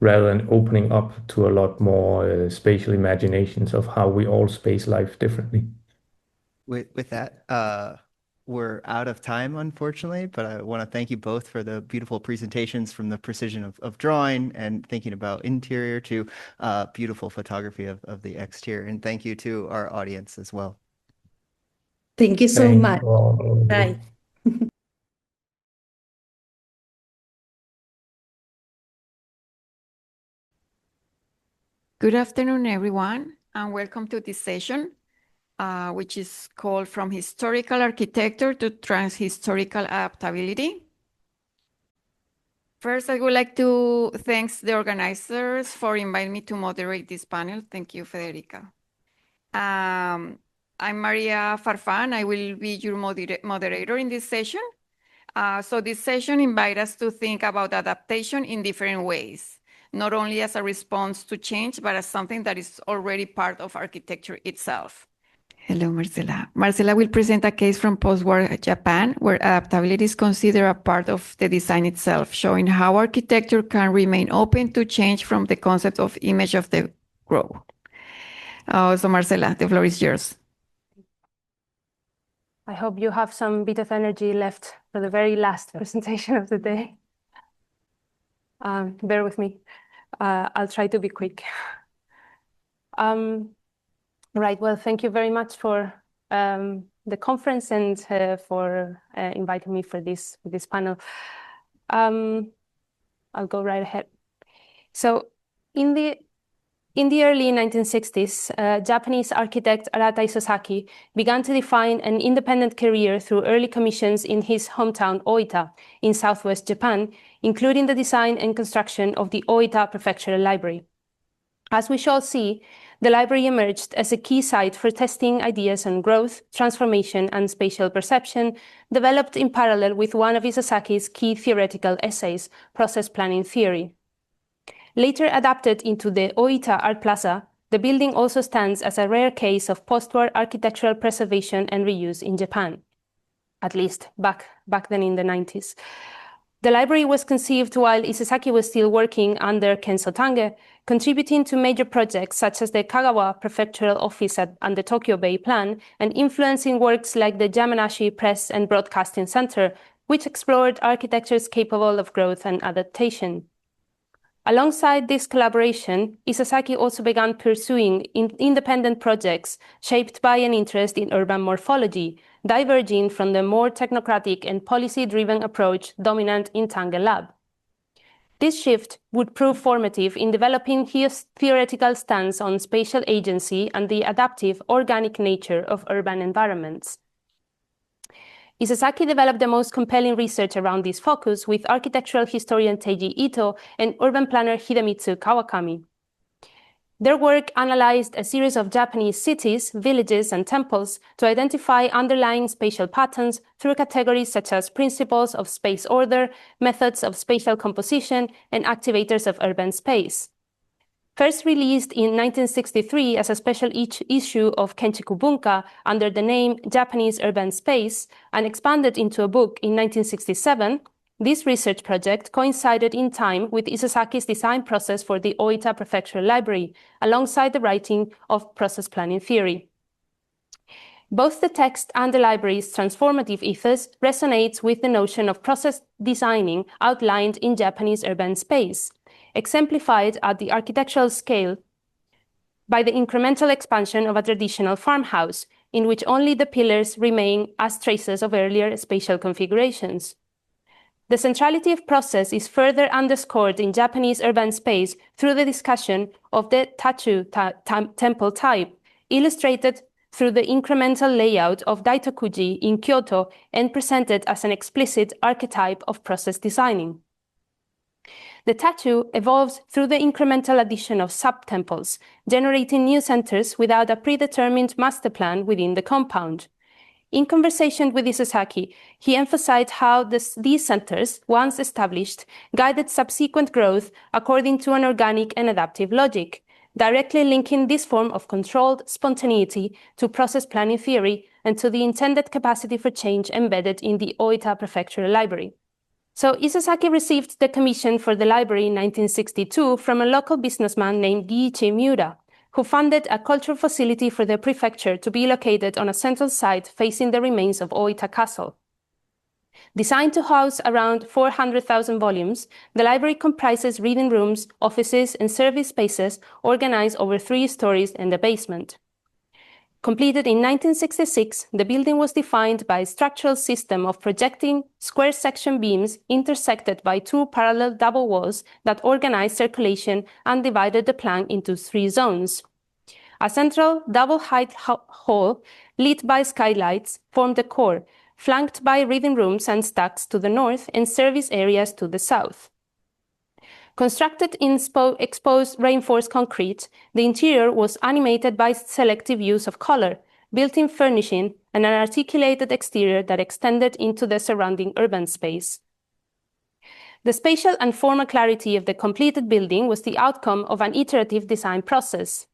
rather than opening up to a lot more spatial imaginations of how we all space life differently. With that, we're out of time, unfortunately, but I want to thank you both for the beautiful presentations, from the precision of drawing and thinking about interior to beautiful photography of the exterior. And thank you to our audience as well. Thank you so much. Bye. Good afternoon, everyone, and welcome to this session, which is called From Historical Architecture to Transhistorical Adaptability. First, I would like to thank the organizers for inviting me to moderate this panel. Thank you, Federica. I'm Maria Farfan. I will be your moderator in this session. So this session invites us to think about adaptation in different ways, not only as a response to change, but as something that is already part of architecture itself. Hello, Marcela. Marcela will present a case from post-war Japan, where adaptability is considered a part of the design itself, showing how architecture can remain open to change from the concept of image of the growth. So Marcela, the floor is yours. I hope you have some bit of energy left for the very last presentation of the day. Bear with me. I'll try to be quick. Right, well, thank you very much for the conference and for inviting me for this panel. I'll go right ahead. So in the early 1960s, Japanese architect Arata Isozaki began to define an independent career through early commissions in his hometown Oita in southwest Japan, including the design and construction of the Oita Prefectural Library. As we shall see, the library emerged as a key site for testing ideas on growth, transformation, and spatial perception, developed in parallel with one of Isozaki's key theoretical essays, Process Planning Theory. Later adapted into the Oita Art Plaza, the building also stands as a rare case of post-war architectural preservation and reuse in Japan, at least back then in the 90s. The library was conceived while Isozaki was still working under Kenzo Tange, contributing to major projects such as the Kagawa Prefectural Office and the Tokyo Bay Plan, and influencing works like the Yamanashi Press and Broadcasting Center, which explored architectures capable of growth and adaptation. Alongside this collaboration, Isozaki also began pursuing independent projects shaped by an interest in urban morphology, diverging from the more technocratic and policy-driven approach dominant in Tange Lab. This shift would prove formative in developing his theoretical stance on spatial agency and the adaptive, organic nature of urban environments. Isozaki developed the most compelling research around this focus with architectural historian Teiji Ito and urban planner Hidemitsu Kawakami. Their work analyzed a series of Japanese cities, villages, and temples to identify underlying spatial patterns through categories such as principles of space order, methods of spatial composition, and activators of urban space. First released in 1963 as a special issue of Kenchiku Bunka under the name Japanese Urban Space and expanded into a book in 1967, this research project coincided in time with Isozaki's design process for the Oita Prefectural Library, alongside the writing of Process Planning Theory. Both the text and the library's transformative ethos resonates with the notion of process designing outlined in Japanese urban space, exemplified at the architectural scale by the incremental expansion of a traditional farmhouse, in which only the pillars remain as traces of earlier spatial configurations. The centrality of process is further underscored in Japanese urban space through the discussion of the Tachu temple type, illustrated through the incremental layout of Daitokuji in Kyoto and presented as an explicit archetype of process designing. The tattoo evolves through the incremental addition of subtemples, generating new centers without a predetermined master plan within the compound. In conversation with Isozaki, he emphasized how these centers, once established, guided subsequent growth according to an organic and adaptive logic, directly linking this form of controlled spontaneity to process planning theory and to the intended capacity for change embedded in the Oita Prefectural Library. So Isozaki received the commission for the library in 1962 from a local businessman named Giichi Miura, who funded a cultural facility for the prefecture to be located on a central site facing the remains of Oita Castle. Designed to house around 400,000 volumes, the library comprises reading rooms, offices, and service spaces organized over 3 stories and a basement. Completed in 1966, the building was defined by a structural system of projecting square section beams intersected by 2 parallel double walls that organized circulation and divided the plan into 3 zones. A central double-height hall lit by skylights formed the core, flanked by reading rooms and stacks to the north and service areas to the south. Constructed in exposed reinforced concrete, the interior was animated by selective use of color, built-in furnishing, and an articulated exterior that extended into the surrounding urban space. The spatial and formal clarity of the completed building was the outcome of an iterative design process.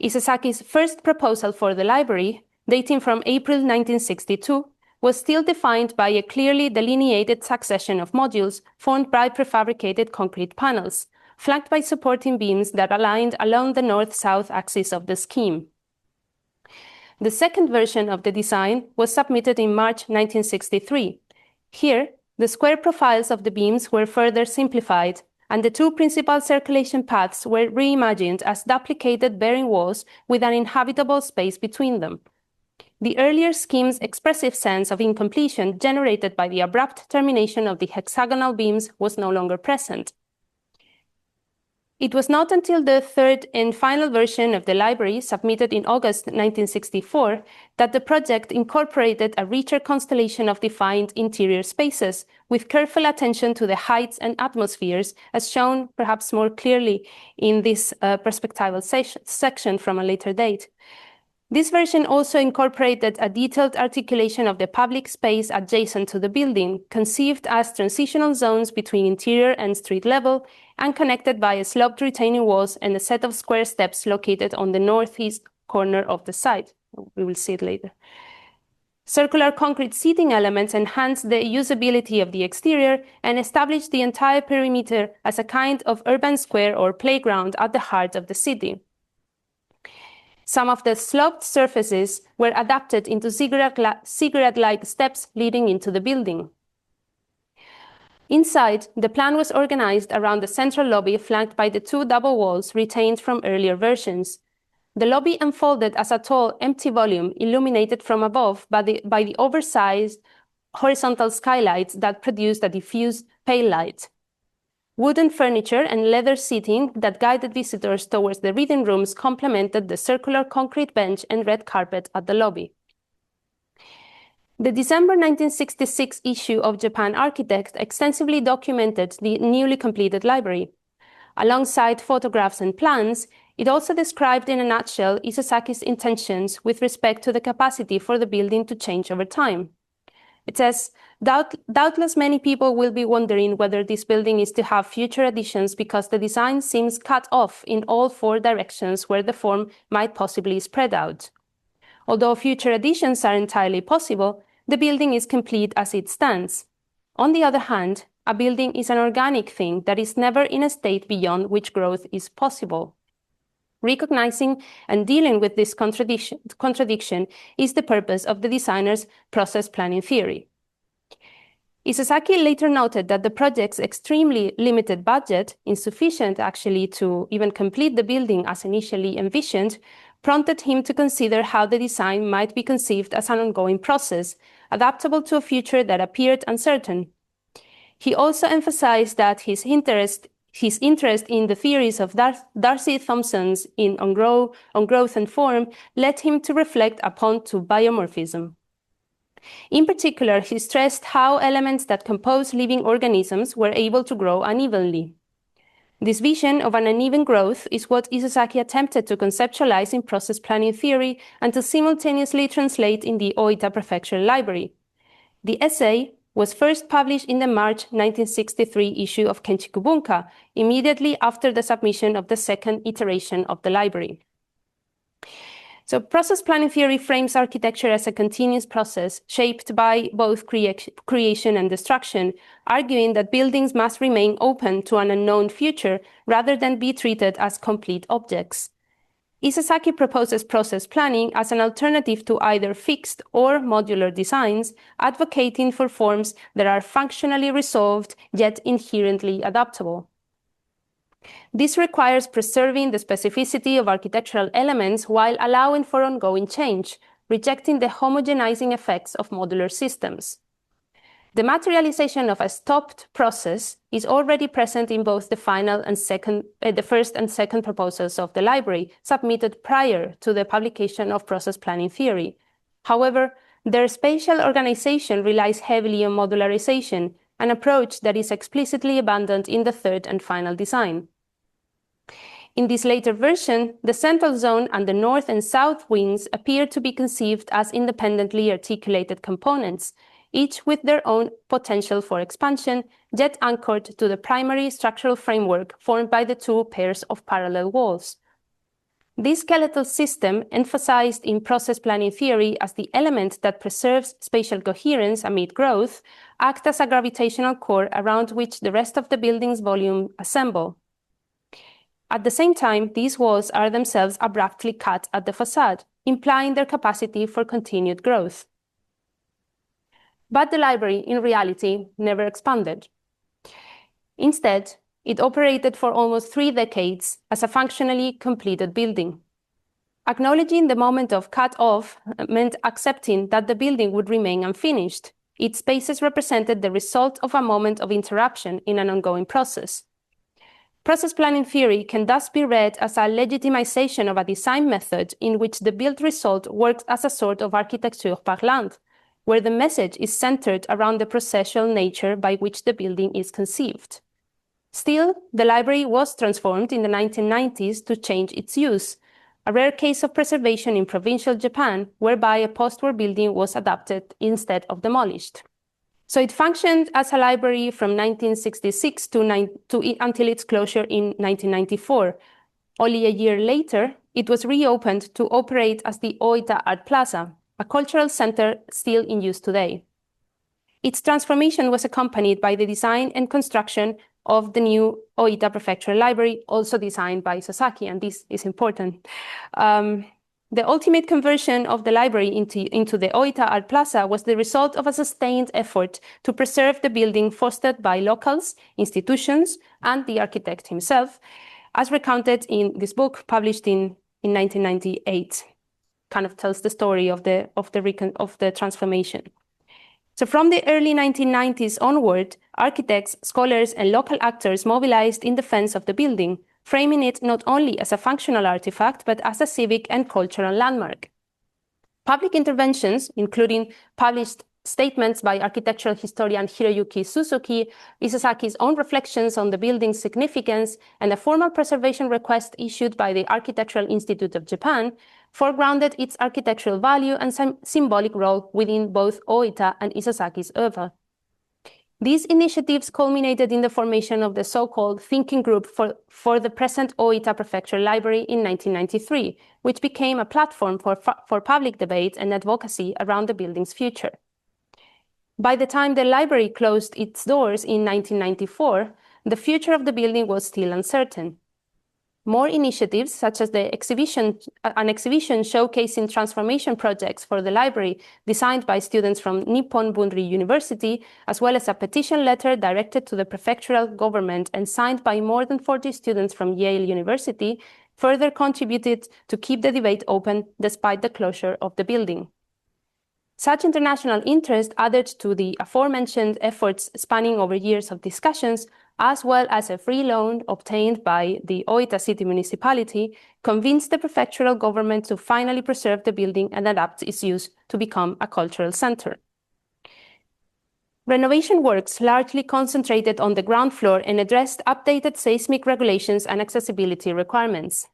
Isozaki's first proposal for the library, dating from April 1962, was still defined by a clearly delineated succession of modules formed by prefabricated concrete panels, flanked by supporting beams that aligned along the north-south axis of the scheme. The second version of the design was submitted in March 1963. Here, the square profiles of the beams were further simplified, and the 2 principal circulation paths were reimagined as duplicated bearing walls with an inhabitable space between them. The earlier scheme's expressive sense of incompletion generated by the abrupt termination of the hexagonal beams was no longer present. It was not until the third and final version of the library, submitted in August 1964, that the project incorporated a richer constellation of defined interior spaces, with careful attention to the heights and atmospheres, as shown perhaps more clearly in this perspectival section from a later date. This version also incorporated a detailed articulation of the public space adjacent to the building, conceived as transitional zones between interior and street level, and connected by a sloped retaining walls and a set of square steps located on the northeast corner of the site. We will see it later. Circular concrete seating elements enhanced the usability of the exterior and established the entire perimeter as a kind of urban square or playground at the heart of the city. Some of the sloped surfaces were adapted into ziggurat-like steps leading into the building. Inside, the plan was organized around the central lobby flanked by the 2 double walls retained from earlier versions. The lobby unfolded as a tall, empty volume illuminated from above by the oversized horizontal skylights that produced a diffuse pale light. Wooden furniture and leather seating that guided visitors towards the reading rooms complemented the circular concrete bench and red carpet at the lobby. The December 1966 issue of Japan Architect extensively documented the newly completed library. Alongside photographs and plans, it also described in a nutshell Isozaki's intentions with respect to the capacity for the building to change over time. It says, doubtless many people will be wondering whether this building is to have future additions because the design seems cut off in all 4 directions where the form might possibly spread out. Although future additions are entirely possible, the building is complete as it stands. On the other hand, a building is an organic thing that is never in a state beyond which growth is possible. Recognizing and dealing with this contradiction is the purpose of the designer's process planning theory. Isozaki later noted that the project's extremely limited budget, insufficient actually to even complete the building as initially envisioned, prompted him to consider how the design might be conceived as an ongoing process, adaptable to a future that appeared uncertain. He also emphasized that his interest in the theories of Darcy Thompson's on growth and form led him to reflect upon biomorphism. In particular, he stressed how elements that compose living organisms were able to grow unevenly. This vision of an uneven growth is what Isozaki attempted to conceptualize in process planning theory and to simultaneously translate in the Oita Prefectural Library. The essay was first published in the March 1963 issue of Kenchiku Bunka, immediately after the submission of the second iteration of the library. So process planning theory frames architecture as a continuous process shaped by both creation and destruction, arguing that buildings must remain open to an unknown future rather than be treated as complete objects. Isozaki proposes process planning as an alternative to either fixed or modular designs, advocating for forms that are functionally resolved yet inherently adaptable. This requires preserving the specificity of architectural elements while allowing for ongoing change, rejecting the homogenizing effects of modular systems. The materialization of a stopped process is already present in both the first and second proposals of the library, submitted prior to the publication of process planning theory. However, their spatial organization relies heavily on modularization, an approach that is explicitly abandoned in the third and final design. In this later version, the central zone and the north and south wings appear to be conceived as independently articulated components, each with their own potential for expansion, yet anchored to the primary structural framework formed by the two pairs of parallel walls. This skeletal system, emphasized in process planning theory as the element that preserves spatial coherence amid growth, acts as a gravitational core around which the rest of the building's volume assemble. At the same time, these walls are themselves abruptly cut at the facade, implying their capacity for continued growth. But the library, in reality, never expanded. Instead, it operated for almost 3 decades as a functionally completed building. Acknowledging the moment of cut-off meant accepting that the building would remain unfinished. Its spaces represented the result of a moment of interruption in an ongoing process. Process planning theory can thus be read as a legitimization of a design method in which the built result works as a sort of architecture parlante, where the message is centered around the processual nature by which the building is conceived. Still, the library was transformed in the 1990s to change its use, a rare case of preservation in provincial Japan, whereby a post-war building was adapted instead of demolished. So it functioned as a library from 1966 until its closure in 1994. Only a year later, it was reopened to operate as the Oita Art Plaza, a cultural center still in use today. Its transformation was accompanied by the design and construction of the new Oita Prefectural Library, also designed by Isozaki, and this is important. The ultimate conversion of the library into the Oita Art Plaza was the result of a sustained effort to preserve the building fostered by locals, institutions, and the architect himself, as recounted in this book published in 1998. Kind of tells the story of the transformation. So from the early 1990s onward, architects, scholars, and local actors mobilized in defense of the building, framing it not only as a functional artifact, but as a civic and cultural landmark. Public interventions, including published statements by architectural historian Hiroyuki Suzuki, Isozaki's own reflections on the building's significance, and a formal preservation request issued by the Architectural Institute of Japan, foregrounded its architectural value and symbolic role within both Oita and Isozaki's oeuvre. These initiatives culminated in the formation of the so-called Thinking Group for the present Oita Prefectural Library in 1993, which became a platform for public debate and advocacy around the building's future. By the time the library closed its doors in 1994, the future of the building was still uncertain. More initiatives, such as an exhibition showcasing transformation projects for the library designed by students from Nippon Bunri University, as well as a petition letter directed to the prefectural government and signed by more than 40 students from Yale University, further contributed to keep the debate open despite the closure of the building. Such international interest added to the aforementioned efforts spanning over years of discussions, as well as a free loan obtained by the Oita City Municipality, convinced the prefectural government to finally preserve the building and adapt its use to become a cultural center. Renovation works largely concentrated on the ground floor and addressed updated seismic regulations and accessibility requirements.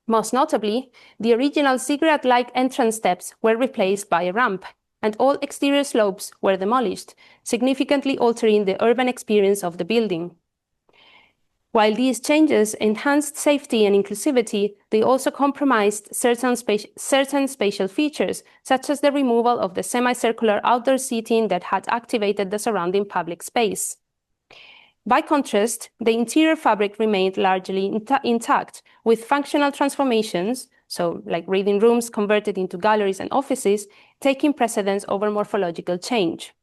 Most notably, the original ziggurat-like entrance steps were replaced by a ramp, and all exterior slopes were demolished, significantly altering the urban experience of the building. While these changes enhanced safety and inclusivity, they also compromised certain spatial features, such as the removal of the semicircular outdoor seating that had activated the surrounding public space. By contrast, the interior fabric remained largely intact, with functional transformations, so like reading rooms converted into galleries and offices, taking precedence over morphological change.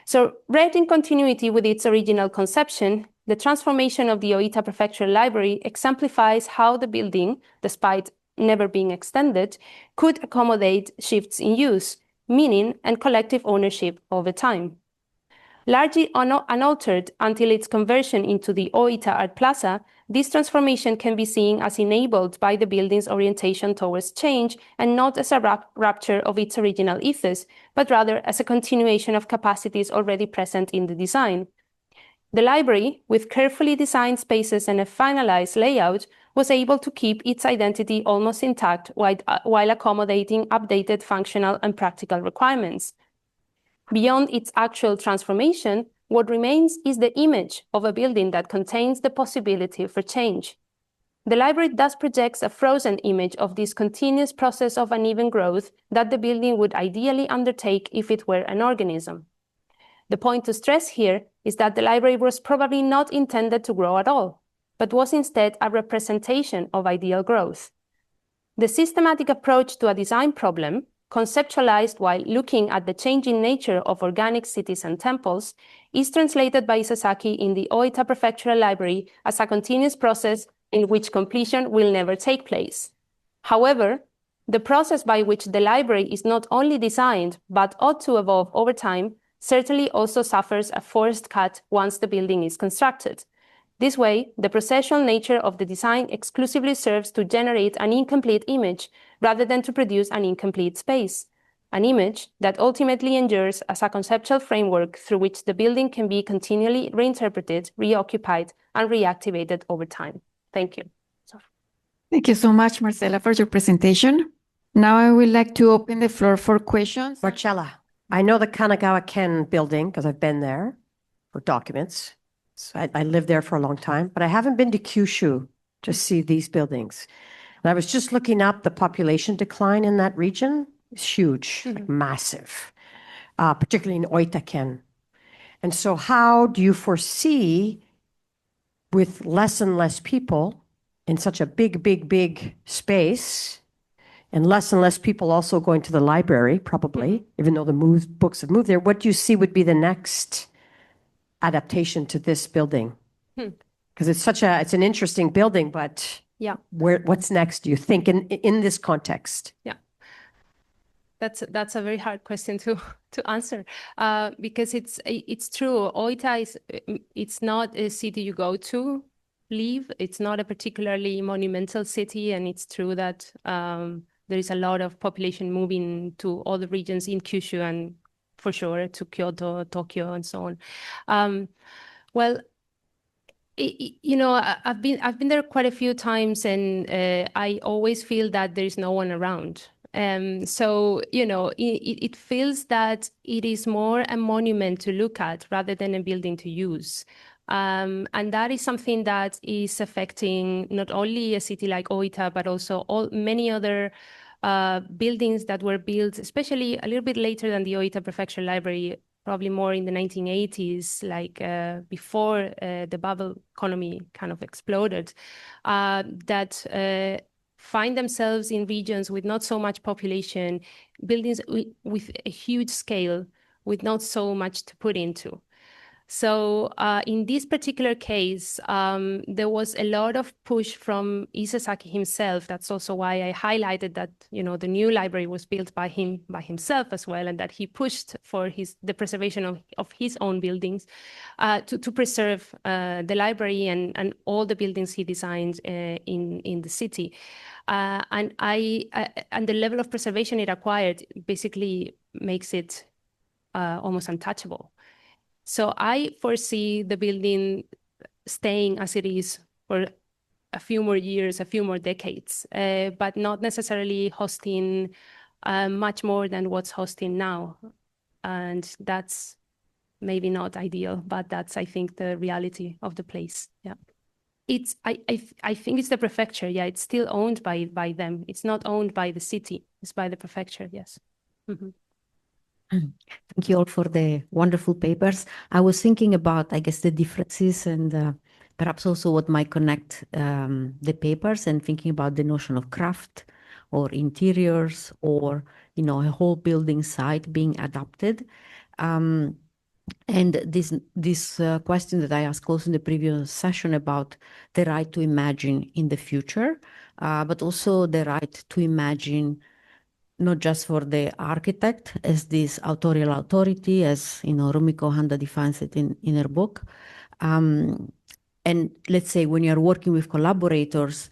So, read in continuity with its original conception, the transformation of the Oita Prefectural Library exemplifies how the building, despite never being extended, could accommodate shifts in use, meaning, and collective ownership over time. Largely unaltered until its conversion into the Oita Art Plaza, this transformation can be seen as enabled by the building's orientation towards change and not as a rupture of its original ethos, but rather as a continuation of capacities already present in the design. The library, with carefully designed spaces and a finalized layout, was able to keep its identity almost intact while accommodating updated functional and practical requirements. Beyond its actual transformation, what remains is the image of a building that contains the possibility for change. The library thus projects a frozen image of this continuous process of uneven growth that the building would ideally undertake if it were an organism. The point to stress here is that the library was probably not intended to grow at all, but was instead a representation of ideal growth. The systematic approach to a design problem, conceptualized while looking at the changing nature of organic cities and temples, is translated by Isesaki in the Oita Prefectural Library as a continuous process in which completion will never take place. However, the process by which the library is not only designed, but ought to evolve over time, certainly also suffers a forced cut once the building is constructed. This way, the processual nature of the design exclusively serves to generate an incomplete image rather than to produce an incomplete space, an image that ultimately endures as a conceptual framework through which the building can be continually reinterpreted, reoccupied, and reactivated over time. Thank you. Thank you so much, Marcela, for your presentation. Now I would like to open the floor for questions. Marcella, I know the Kanagawa Ken building because I've been there for documents. So I lived there for a long time, but I haven't been to Kyushu to see these buildings. And I was just looking up the population decline in that region. It's huge, like massive, particularly in Oita-ken. And so how do you foresee, with less and less people in such a big space, and less people also going to the library, probably, even though the books have moved there, what do you see would be the next adaptation to this building? Because it's an interesting building, but yeah, what's next, do you think, in this context? Yeah, that's a very hard question to answer, because it's true. Oita it's not a city you go to leave. It's not a particularly monumental city, and it's true that there is a lot of population moving to all the regions in Kyushu and for sure to Kyoto, Tokyo, and so on. Well, you know, I've been there quite a few times, and I always feel that there is no one around. So, you know, it feels that it is more a monument to look at rather than a building to use. And that is something that is affecting not only a city like Oita, but also many other buildings that were built, especially a little bit later than the Oita Prefectural Library, probably more in the 1980s, like before the bubble economy kind of exploded, that find themselves in regions with not so much population, buildings with a huge scale, with not so much to put into. So in this particular case, there was a lot of push from Isesaki himself. That's also why I highlighted that, you know, the new library was built by himself as well, and that he pushed for the preservation of his own buildings to preserve the library and all the buildings he designed in the city. And the level of preservation it acquired basically makes it almost untouchable. So I foresee the building staying as it is for a few more years, a few more decades, but not necessarily hosting much more than what's hosting now. And that's maybe not ideal, but that's, I think, the reality of the place. Yeah. I think it's the prefecture. Yeah, it's still owned by them. It's not owned by the city. It's by the prefecture. Yes. Mm-hmm. Thank you all for the wonderful papers. I was thinking about, I guess, the differences and perhaps also what might connect the papers, and thinking about the notion of craft or interiors, or, you know, a whole building site being adapted. And this question that I asked also in the previous session about the right to imagine in the future, but also the right to imagine not just for the architect as this authorial authority, as, you know, Rumiko Handa defines it in her book. And let's say when you're working with collaborators,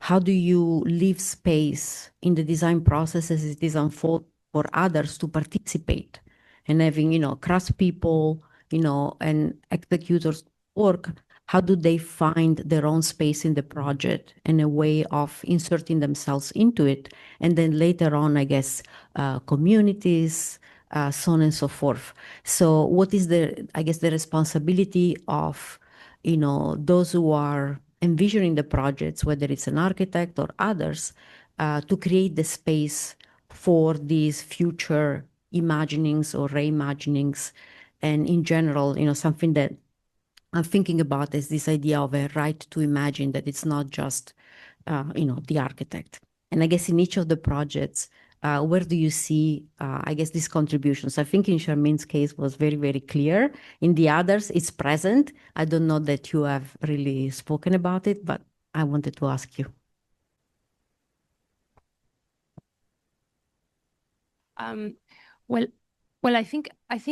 how do you leave space in the design process as it is unfold for others to participate, and having, you know, craftspeople, you know, and executors work, how do they find their own space in the project and a way of inserting themselves into it? And then later on, I guess, communities, so on and so forth. So what is I guess, the responsibility of, you know, those who are envisioning the projects, whether it's an architect or others, to create the space for these future imaginings or reimaginings? And in general, you know, something that I'm thinking about is this idea of a right to imagine, that it's not just, you know, the architect. And I guess in each of the projects, where do you see, I guess, these contributions? I think in Charmaine's case was very, very clear. In the others, it's present. I don't know that you have really spoken about it, but I wanted to ask you. Well, I think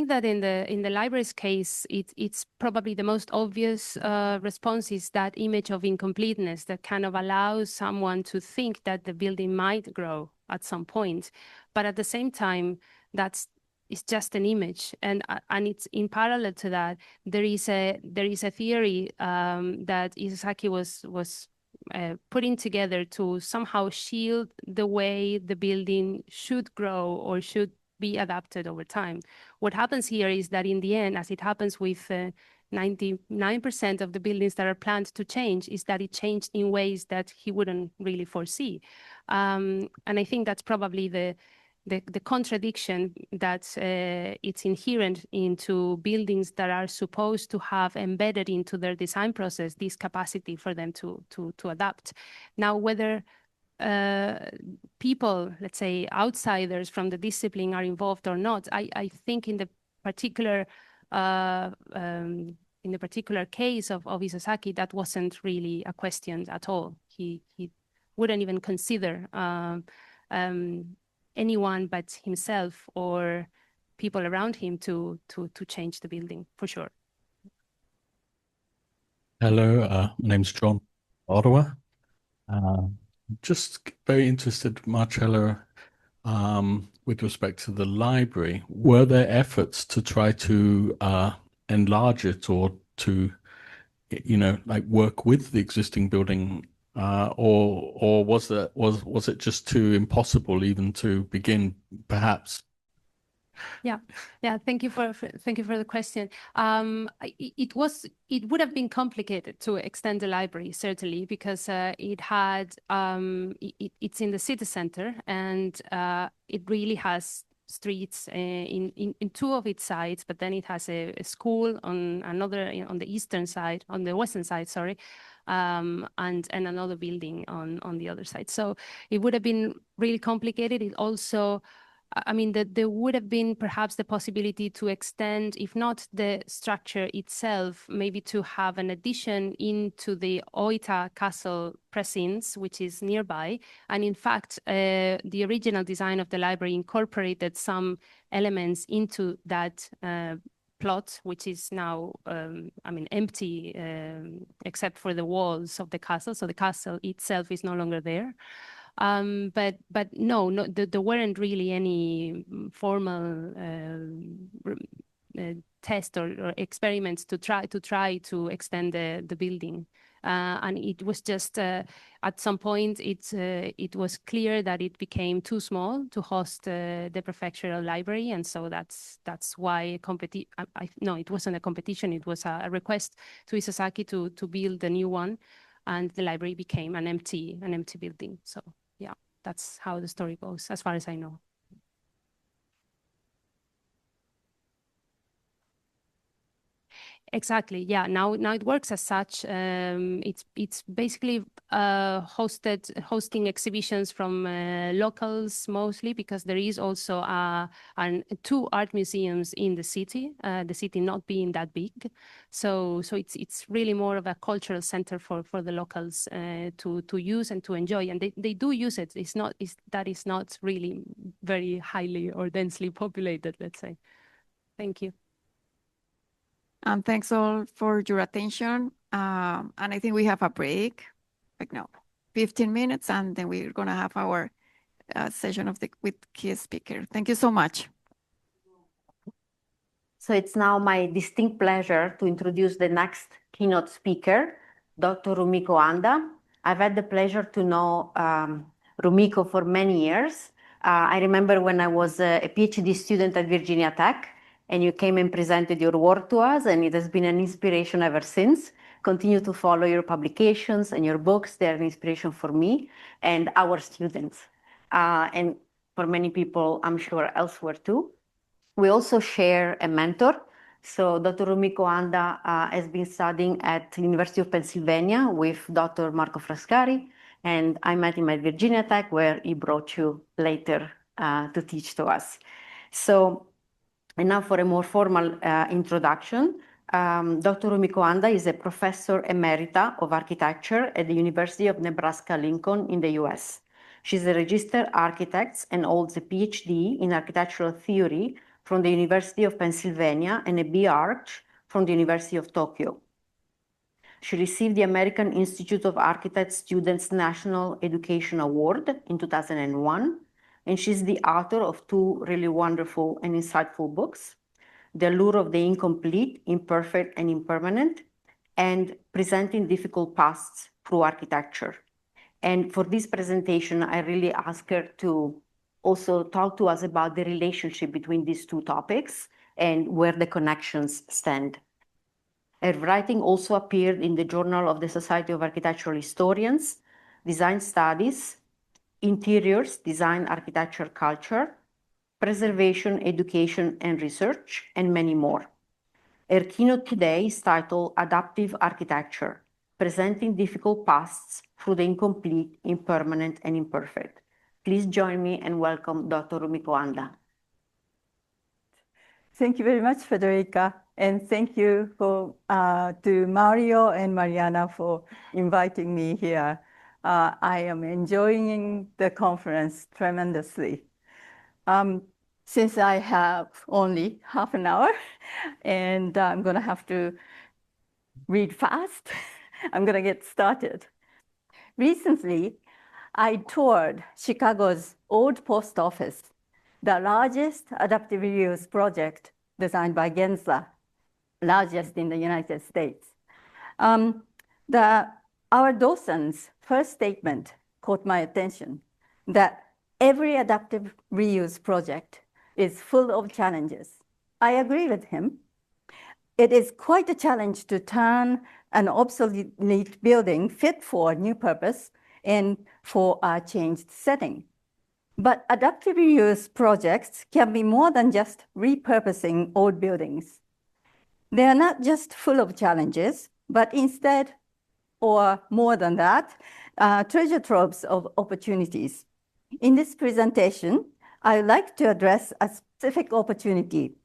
that in the library's case, it's probably the most obvious response is that image of incompleteness that kind of allows someone to think that the building might grow at some point, but at the same time, it's just an image, and it's in parallel to that. There is a theory that Isozaki was putting together to somehow shield the way the building should grow or should be adapted over time. What happens here is that in the end, as it happens with 99% of the buildings that are planned to change, is that it changed in ways that he wouldn't really foresee. And I think that's probably the contradiction that it's inherent into buildings that are supposed to have embedded into their design process this capacity for them to adapt. Now, whether people, let's say outsiders from the discipline, are involved or not, I think in the particular case of Isozaki, that wasn't really a question at all. He wouldn't even consider anyone but himself or people around him to change the building, for sure. Hello, my name's John, Ottawa. Just very interested, Marcello, with respect to the library. Were there efforts to try to enlarge it, or to, you know, like work with the existing building, or was it just too impossible even to begin, perhaps? Yeah. Thank you for the question. It would have been complicated to extend the library, certainly, because it's in the city center, and it really has streets in two of its sides, but then it has a school on the western side, sorry, and another building on the other side. So it would have been really complicated. It also, I mean, there would have been perhaps the possibility to extend, if not the structure itself, maybe to have an addition into the Oita Castle precincts, which is nearby. And in fact, the original design of the library incorporated some elements into that plot, which is now, empty, except for the walls of the castle. So the castle itself is no longer there. But there weren't really any formal tests or experiments to try to extend the building. And it was just at some point it was clear that it became too small to host the prefectural library, and so that's why no, it wasn't a competition. It was a request to Isozaki to build a new one, and the library became an empty building. So yeah, that's how the story goes, as far as I know. Exactly. Yeah. Now it works as such. It's basically hosting exhibitions from locals mostly, because there is also two art museums in the city. The city not being that big, so it's really more of a cultural center for the locals to use and to enjoy, and they do use it. It's not really very highly or densely populated, let's say. Thank you. And thanks all for your attention. And I think we have a break, 15 minutes, and then we're going to have our session with key speaker. Thank you so much. So it's now my distinct pleasure to introduce the next keynote speaker, Dr. Rumiko Anda. I've had the pleasure to know Rumiko for many years. I remember when I was a PhD student at Virginia Tech, and you came and presented your work to us, and it has been an inspiration ever since. Continue to follow your publications and your books. They're an inspiration for me and our students, and for many people, I'm sure, elsewhere too. We also share a mentor. So Dr. Rumiko Anda has been studying at the University of Pennsylvania with Dr. Marco Frascari, and I met him at Virginia Tech, where he brought you later to teach to us. So, and now for a more formal introduction, Dr. Rumiko Anda is a professor emerita of architecture at the University of Nebraska-Lincoln in the US. She's a registered architect and holds a PhD in architectural theory from the University of Pennsylvania and a B.Arch from the University of Tokyo. She received the American Institute of Architects Students National Education Award in 2001. And she's the author of two really wonderful and insightful books, The Allure of the Incomplete, Imperfect, and Impermanent, and Presenting Difficult Pasts Through Architecture. And for this presentation, I really asked her to also talk to us about the relationship between these two topics and where the connections stand. Her writing also appeared in the Journal of the Society of Architectural Historians, Design Studies, Interiors, Design, Architecture, Culture, Preservation, Education, and Research, and many more. Her keynote today is titled Adaptive Architecture, Presenting Difficult Pasts Through the Incomplete, Impermanent, and Imperfect. Please join me and welcome Dr. Rumiko Anda. Thank you very much, Federica, and thank you to Mario and Mariana for inviting me here. I am enjoying the conference tremendously. Since I have only half an hour, and I'm going to have to read fast, I'm going to get started. Recently, I toured Chicago's old post office, the largest adaptive reuse project designed by Gensler, largest in the United States. Our docent's first statement caught my attention, that every adaptive reuse project is full of challenges. I agree with him. It is quite a challenge to turn an obsolete building fit for a new purpose and for a changed setting. But adaptive reuse projects can be more than just repurposing old buildings. They are not just full of challenges, but instead, or more than that, treasure troves of opportunities. In this presentation, I would like to address a specific opportunity,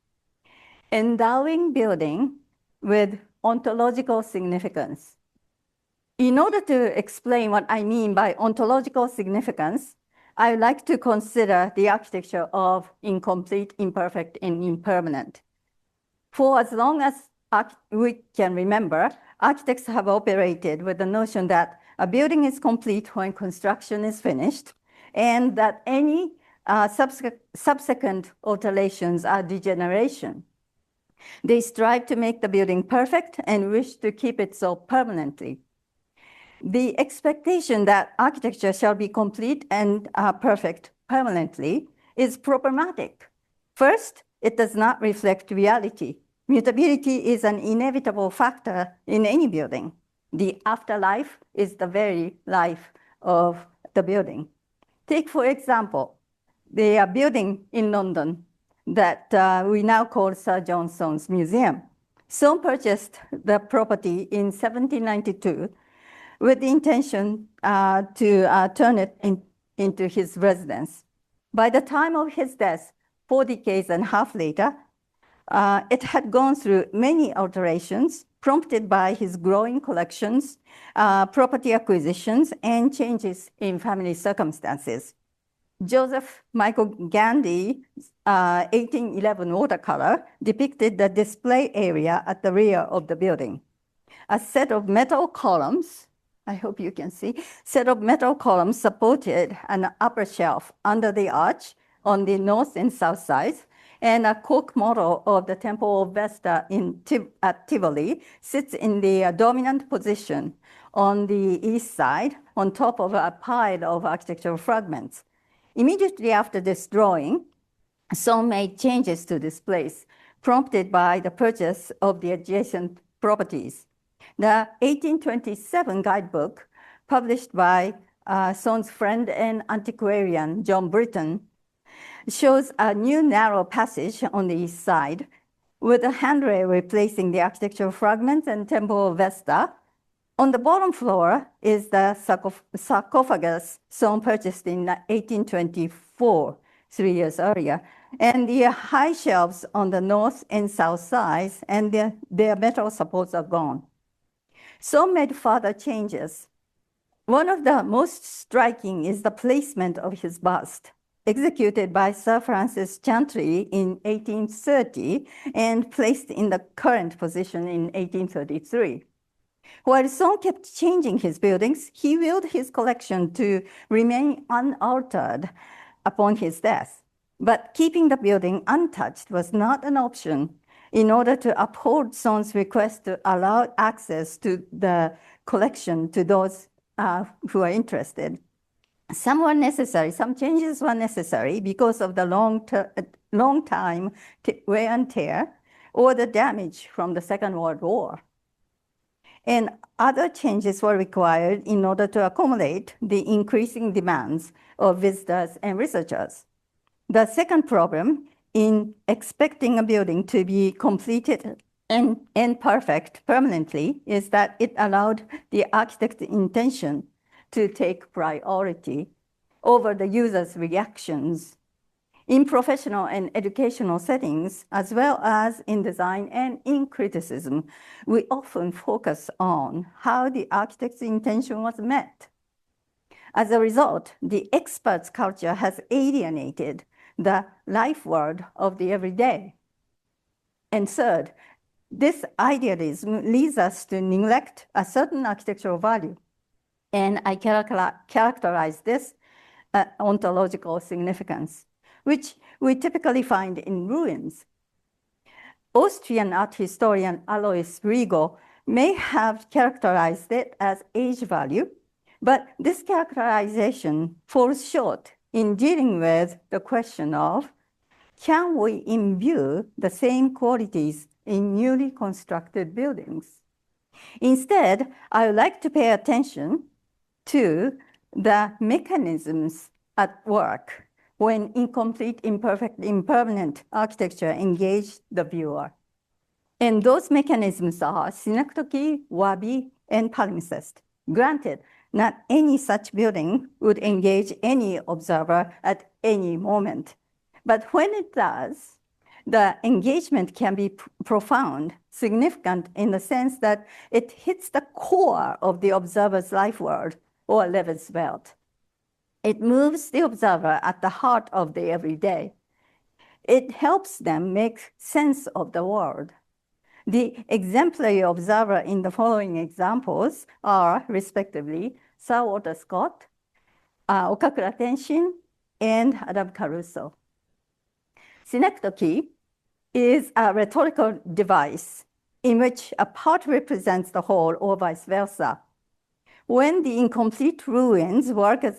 endowing building with ontological significance. In order to explain what I mean by ontological significance, I would like to consider the architecture of incomplete, imperfect, and impermanent. For as long as we can remember, architects have operated with the notion that a building is complete when construction is finished, and that any subsequent alterations are degeneration. They strive to make the building perfect and wish to keep it so permanently. The expectation that architecture shall be complete and perfect permanently is problematic. First, it does not reflect reality. Mutability is an inevitable factor in any building. The afterlife is the very life of the building. Take, for example, the building in London that we now call Sir John Soane's Museum. Soane purchased the property in 1792 with the intention to turn it into his residence. By the time of his death, 4 decades and a half later, it had gone through many alterations prompted by his growing collections, property acquisitions, and changes in family circumstances. Joseph Michael Gandy's 1811 watercolor depicted the display area at the rear of the building. A set of metal columns, I hope you can see, set of metal columns supported an upper shelf under the arch on the north and south sides, and a cork model of the Temple of Vesta at Tivoli sits in the dominant position on the east side on top of a pile of architectural fragments. Immediately after this drawing, Soane made changes to this place, prompted by the purchase of the adjacent properties. The 1827 guidebook, published by Soane's friend and antiquarian John Britton, shows a new narrow passage on the east side with a handrail replacing the architectural fragments and Temple of Vesta. On the bottom floor is the sarcophagus Soane purchased in 1824, 3 years earlier, and the high shelves on the north and south sides, and their metal supports are gone. Soane made further changes. One of the most striking is the placement of his bust, executed by Sir Francis Chantrey in 1830 and placed in the current position in 1833. While Soane kept changing his buildings, he willed his collection to remain unaltered upon his death. But keeping the building untouched was not an option in order to uphold Soane's request to allow access to the collection to those who are interested. Some changes were necessary because of the long time wear and tear or the damage from the Second World War. And other changes were required in order to accommodate the increasing demands of visitors and researchers. The second problem in expecting a building to be completed and perfect permanently is that it allowed the architect's intention to take priority over the user's reactions. In professional and educational settings, as well as in design and in criticism, we often focus on how the architect's intention was met. As a result, the expert's culture has alienated the life world of the everyday. And third, this idealism leads us to neglect a certain architectural value. And I characterize this ontological significance, which we typically find in ruins. Austrian art historian Alois Rigo may have characterized it as age value, but this characterization falls short in dealing with the question of, can we imbue the same qualities in newly constructed buildings? Instead, I would like to pay attention to the mechanisms at work when incomplete, imperfect, impermanent architecture engaged the viewer. And those mechanisms are synecdoche, wabi, and palimpsest. Granted, not any such building would engage any observer at any moment. But when it does, the engagement can be profound, significant in the sense that it hits the core of the observer's life world or Lebenswelt. It moves the observer at the heart of the everyday. It helps them make sense of the world. The exemplary observer in the following examples are, respectively, Sir Walter Scott, Okakura Tenshin, and Adam Caruso. Synecdoche is a rhetorical device in which a part represents the whole or vice versa. When the incomplete ruins work as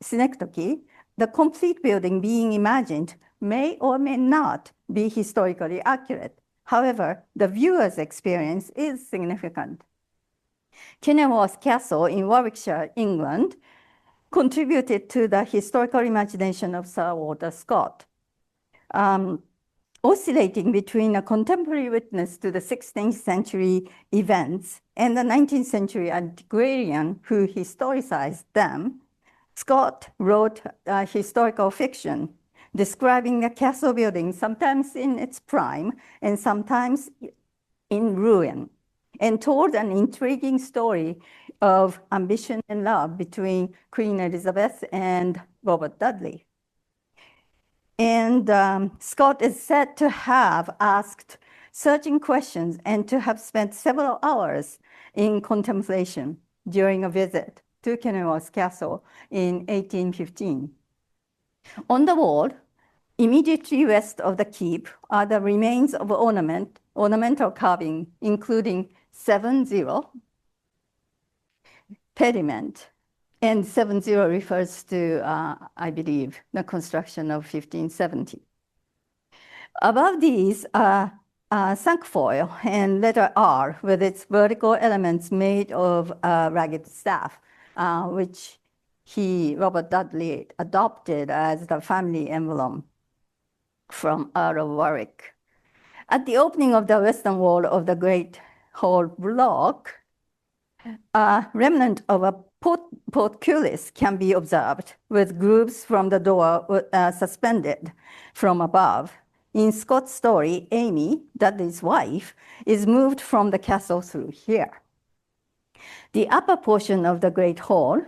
synecdoche, the complete building being imagined may or may not be historically accurate. However, the viewer's experience is significant. Kenilworth Castle in Warwickshire, England, contributed to the historical imagination of Sir Walter Scott. Oscillating between a contemporary witness to the 16th century events and the 19th century antiquarian who historicized them, Scott wrote historical fiction describing the castle building, sometimes in its prime and sometimes in ruin, and told an intriguing story of ambition and love between Queen Elizabeth and Robert Dudley. And Scott is said to have asked searching questions and to have spent several hours in contemplation during a visit to Kenilworth Castle in 1815. On the wall, immediately west of the keep, are the remains of ornamental carving, including 7-0, pediment, and 7-0 refers to, I believe, the construction of 1570. Above these are cinquefoil and letter R with its vertical elements made of ragged staff, which Robert Dudley, adopted as the family emblem from Earl of Warwick. At the opening of the western wall of the Great Hall block, a remnant of a portcullis can be observed, with grooves from the door suspended from above. In Scott's story, Amy, Dudley's wife, is moved from the castle through here. The upper portion of the Great Hall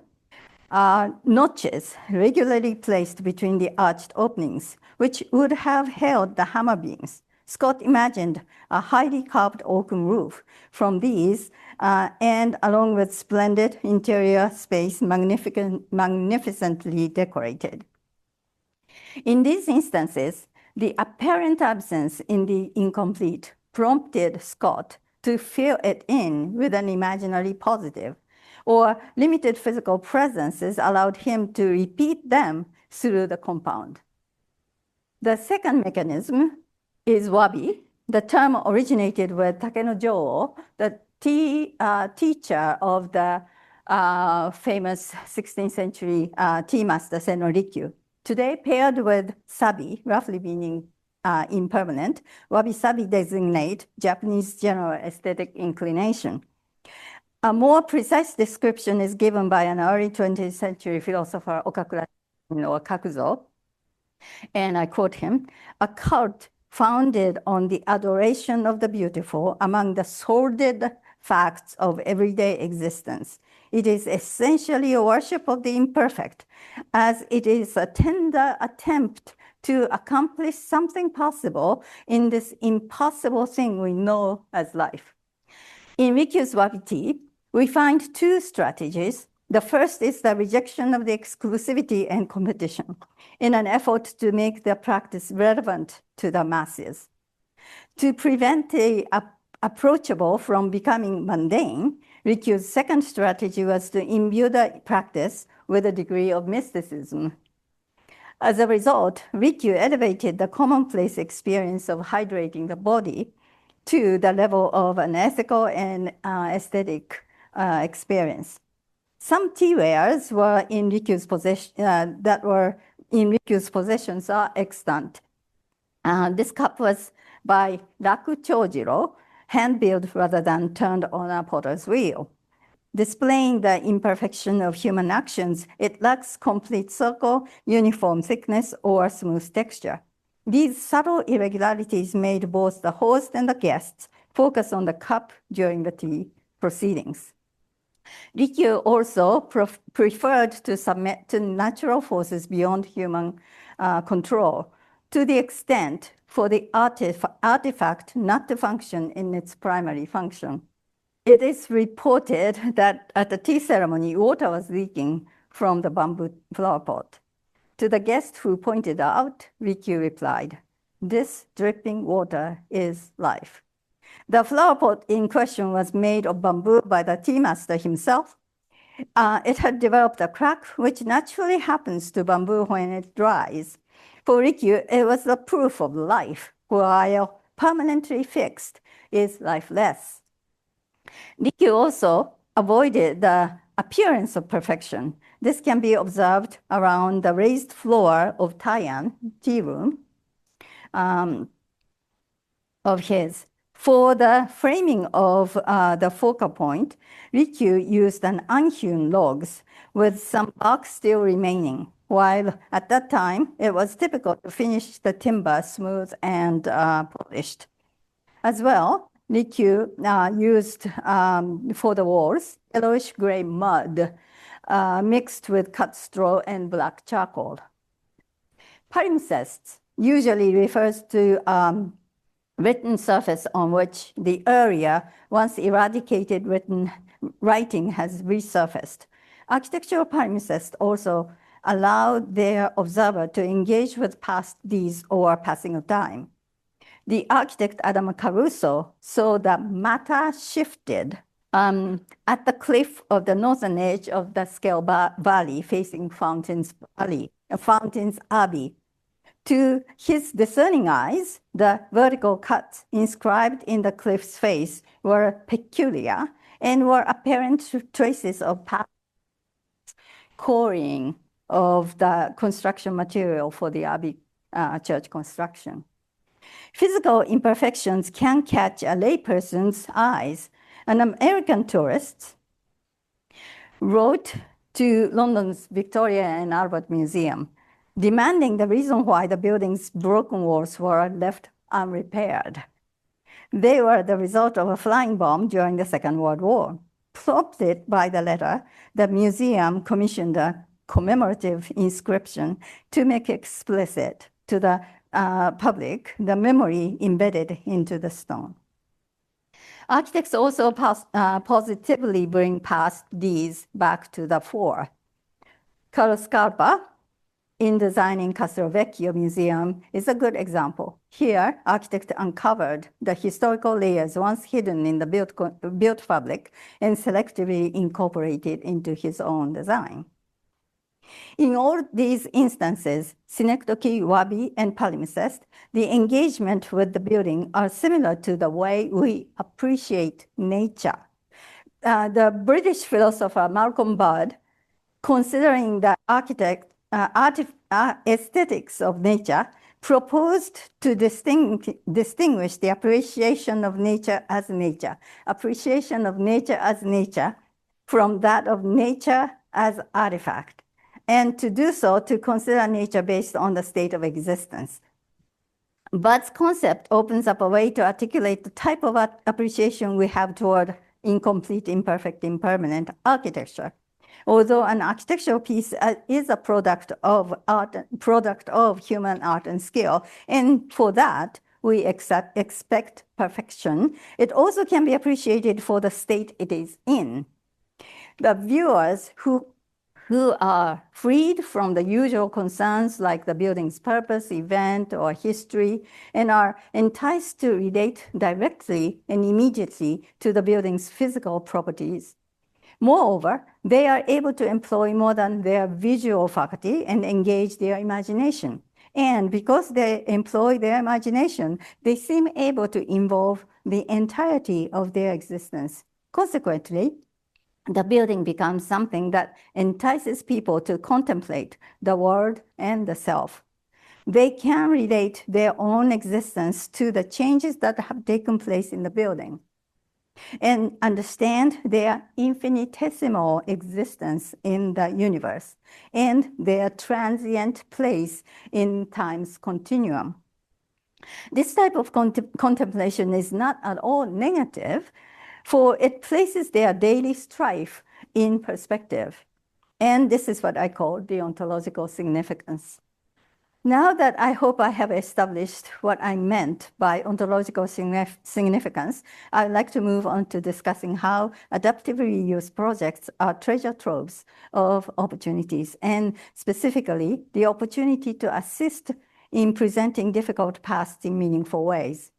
are notches regularly placed between the arched openings, which would have held the hammer beams. Scott imagined a highly carved oaken roof from these, and along with splendid interior space, magnificently decorated. In these instances, the apparent absence in the incomplete prompted Scott to fill it in with an imaginary positive, or limited physical presences allowed him to repeat them through the compound. The second mechanism is wabi. The term originated with Takeno Joo, the teacher of the famous 16th century tea master Senno Rikyu. Today, paired with sabi, roughly meaning impermanent, wabi-sabi designate Japanese general aesthetic inclination. A more precise description is given by an early 20th century philosopher, Okakura or Kakuzo, and I quote him, "A cult founded on the adoration of the beautiful among the sordid facts of everyday existence. It is essentially a worship of the imperfect, as it is a tender attempt to accomplish something possible in this impossible thing we know as life." In Rikyu's wabi-tea, we find two strategies. The first is the rejection of the exclusivity and competition in an effort to make the practice relevant to the masses. To prevent the approachable from becoming mundane, Rikyu's second strategy was to imbue the practice with a degree of mysticism. As a result, Rikyu elevated the commonplace experience of hydrating the body to the level of an ethical and aesthetic experience. Some tea wares were in Rikyu's possessions are extant. This cup was by Raku Chojiro, hand-built rather than turned on a potter's wheel. Displaying the imperfection of human actions, it lacks complete circle, uniform thickness, or smooth texture. These subtle irregularities made both the host and the guests focus on the cup during the tea proceedings. Rikyu also preferred to submit to natural forces beyond human control, to the extent for the artifact not to function in its primary function. It is reported that at the tea ceremony, water was leaking from the bamboo flower pot. To the guest who pointed out, Rikyu replied, This dripping water is life. The flower pot in question was made of bamboo by the tea master himself. It had developed a crack, which naturally happens to bamboo when it dries. For Rikyu, it was the proof of life, while permanently fixed is lifeless. Rikyu also avoided the appearance of perfection. This can be observed around the raised floor of Taian tea room of his. For the framing of the focal point, Rikyu used an unhewn logs with some bark still remaining, while at that time it was typical to finish the timber smooth and polished. As well, Rikyu used for the walls yellowish gray mud mixed with cut straw and black charcoal. Palimpsest usually refers to written surface on which the area once eradicated writing has resurfaced. Architectural palimpsest also allowed their observer to engage with past deeds or passing of time. The architect Adam Caruso saw that matter shifted at the cliff of the northern edge of the Scale Valley facing Fountains Abbey. To his discerning eyes, the vertical cuts inscribed in the cliff's face were peculiar and were apparent traces of past quarrying of the construction material for the Abbey church construction. Physical imperfections can catch a layperson's eyes. An American tourist wrote to London's Victoria and Albert Museum, demanding the reason why the building's broken walls were left unrepaired. They were the result of a flying bomb during the Second World War. Prompted by the letter, the museum commissioned a commemorative inscription to make explicit to the public the memory embedded into the stone. Architects also positively bring past deeds back to the fore. Carlo Scarpa, in designing Castrovecchio Museum, is a good example. Here, architect uncovered the historical layers once hidden in the built fabric and selectively incorporated into his own design. In all these instances, Synecdoche, Wabi, and Palimpsest, the engagement with the building are similar to the way we appreciate nature. The British philosopher Malcolm Budd, considering the aesthetics of nature, proposed to distinguish the appreciation of nature as nature from that of nature as artifact, and to do so to consider nature based on the state of existence. Budd's concept opens up a way to articulate the type of appreciation we have toward incomplete, imperfect, impermanent architecture. Although an architectural piece is a product of human art and skill, and for that we expect perfection, it also can be appreciated for the state it is in. The viewers who are freed from the usual concerns like the building's purpose, event, or history, and are enticed to relate directly and immediately to the building's physical properties. Moreover, they are able to employ more than their visual faculty and engage their imagination. And because they employ their imagination, they seem able to involve the entirety of their existence. Consequently, the building becomes something that entices people to contemplate the world and the self. They can relate their own existence to the changes that have taken place in the building and understand their infinitesimal existence in the universe and their transient place in time's continuum. This type of contemplation is not at all negative, for it places their daily strife in perspective. And this is what I call the ontological significance. Now that I hope I have established what I meant by ontological significance, I'd like to move on to discussing how adaptive reuse projects are treasure troves of opportunities, and specifically the opportunity to assist in presenting difficult pasts in meaningful ways.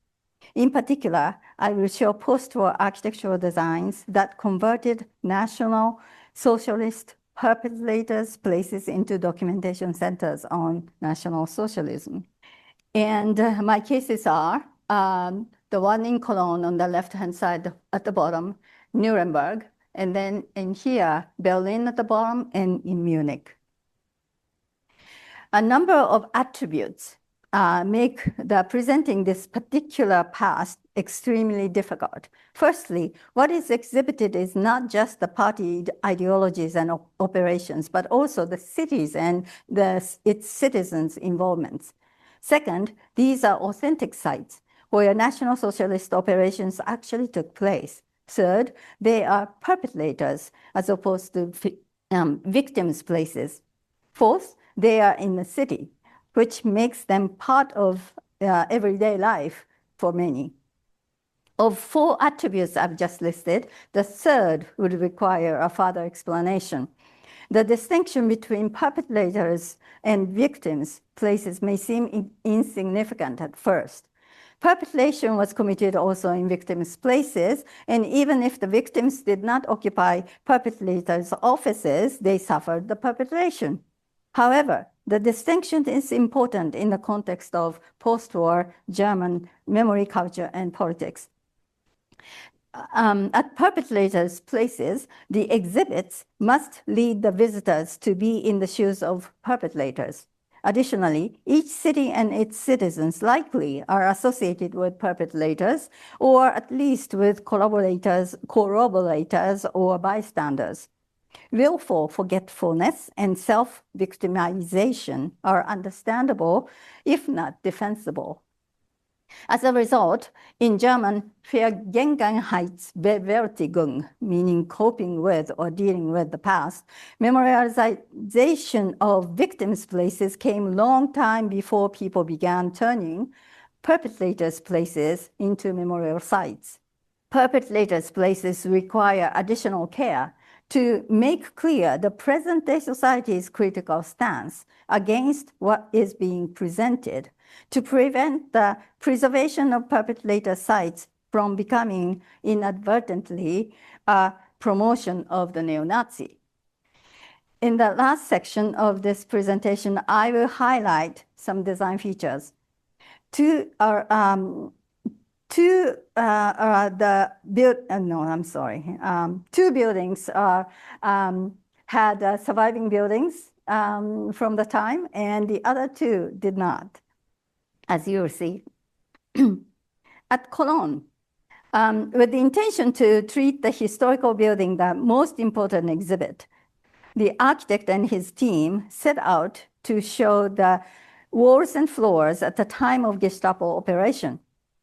In particular, I will show post-war architectural designs that converted National Socialist perpetrators' places into documentation centers on National Socialism. And my cases are the one in Cologne on the left-hand side at the bottom, Nuremberg, and then in here, Berlin at the bottom, and in Munich. A number of attributes make presenting this particular past extremely difficult. Firstly, what is exhibited is not just the party ideologies and operations, but also the cities and its citizens' involvements. Second, these are authentic sites where National Socialist operations actually took place. Third, they are perpetrators as opposed to victims' places. Fourth, they are in the city, which makes them part of everyday life for many. Of 4 attributes I've just listed, the third would require a further explanation. The distinction between perpetrators and victims' places may seem insignificant at first. Perpetration was committed also in victims' places, and even if the victims did not occupy perpetrators' offices, they suffered the perpetration. However, the distinction is important in the context of post-war German memory culture and politics. At perpetrators' places, the exhibits must lead the visitors to be in the shoes of perpetrators. Additionally, each city and its citizens likely are associated with perpetrators, or at least with corroborators or bystanders. Willful forgetfulness and self-victimization are understandable, if not defensible. As a result, in German, Vergangenheitsbewältigung, meaning coping with or dealing with the past, memorialization of victims' places came long time before people began turning perpetrators' places into memorial sites. Perpetrators' places require additional care to make clear the present-day society's critical stance against what is being presented, to prevent the preservation of perpetrator sites from becoming inadvertently a promotion of the neo-Nazi. In the last section of this presentation, I will highlight some design features. Two buildings had surviving buildings from the time, and the other 2 did not, as you will see. At Cologne, with the intention to treat the historical building the most important exhibit, the architect and his team set out to show the walls and floors at the time of Gestapo operation,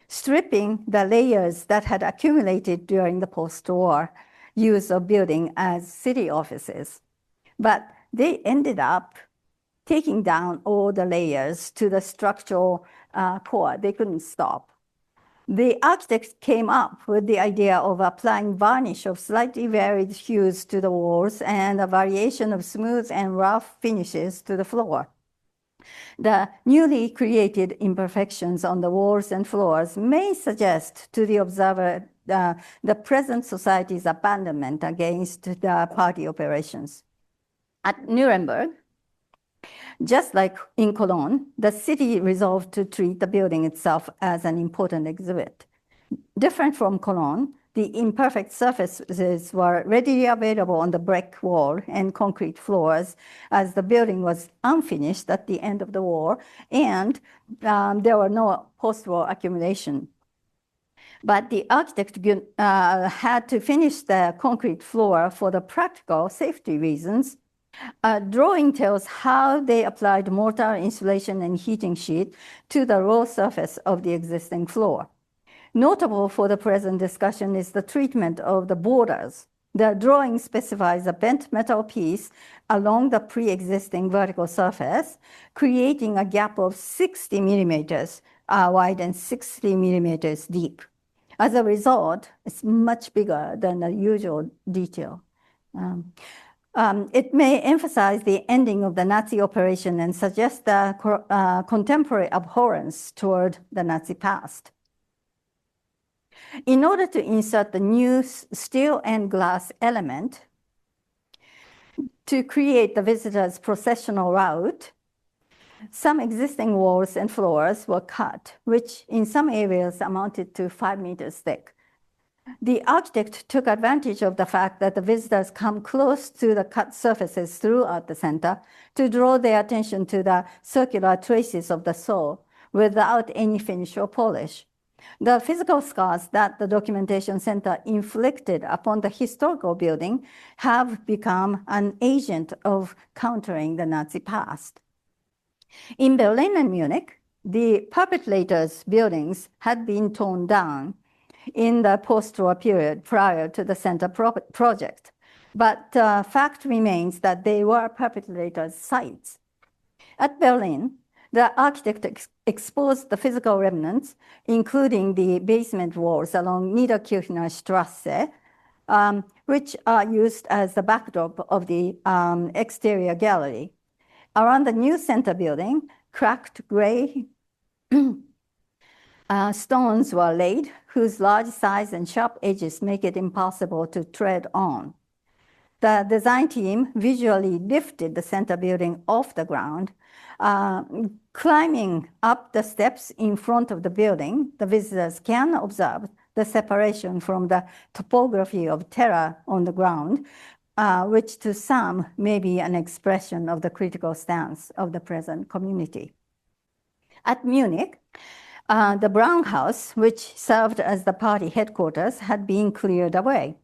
stripping the layers that had accumulated during the post-war use of building as city offices. But they ended up taking down all the layers to the structural core. They couldn't stop. The architects came up with the idea of applying varnish of slightly varied hues to the walls and a variation of smooth and rough finishes to the floor. The newly created imperfections on the walls and floors may suggest to the observer the present society's abandonment against the party operations. At Nuremberg, just like in Cologne, the city resolved to treat the building itself as an important exhibit. Different from Cologne, the imperfect surfaces were readily available on the brick wall and concrete floors, as the building was unfinished at the end of the war, and there were no post-war accumulation. But the architect had to finish the concrete floor for the practical safety reasons. Drawing tells how they applied mortar, insulation, and heating sheet to the raw surface of the existing floor. Notable for the present discussion is the treatment of the borders. The drawing specifies a bent metal piece along the pre-existing vertical surface, creating a gap of 60 millimeters wide and 60 millimeters deep. As a result, it's much bigger than the usual detail. It may emphasize the ending of the Nazi operation and suggest a contemporary abhorrence toward the Nazi past. In order to insert the new steel and glass element to create the visitor's processional route, some existing walls and floors were cut, which in some areas amounted to 5 meters thick. The architect took advantage of the fact that the visitors come close to the cut surfaces throughout the center to draw their attention to the circular traces of the saw without any finish or polish. The physical scars that the documentation center inflicted upon the historical building have become an agent of countering the Nazi past. In Berlin and Munich, the perpetrators' buildings had been torn down in the post-war period prior to the center project. But fact remains that they were perpetrators' sites. At Berlin, the architect exposed the physical remnants, including the basement walls along Niederkirchner Strasse, which are used as the backdrop of the exterior gallery. Around the new center building, cracked gray stones were laid, whose large size and sharp edges make it impossible to tread on. The design team visually lifted the center building off the ground. Climbing up the steps in front of the building, the visitors can observe the separation from the topography of terror on the ground, which to some may be an expression of the critical stance of the present community. At Munich, the Brown House, which served as the party headquarters, had been cleared away.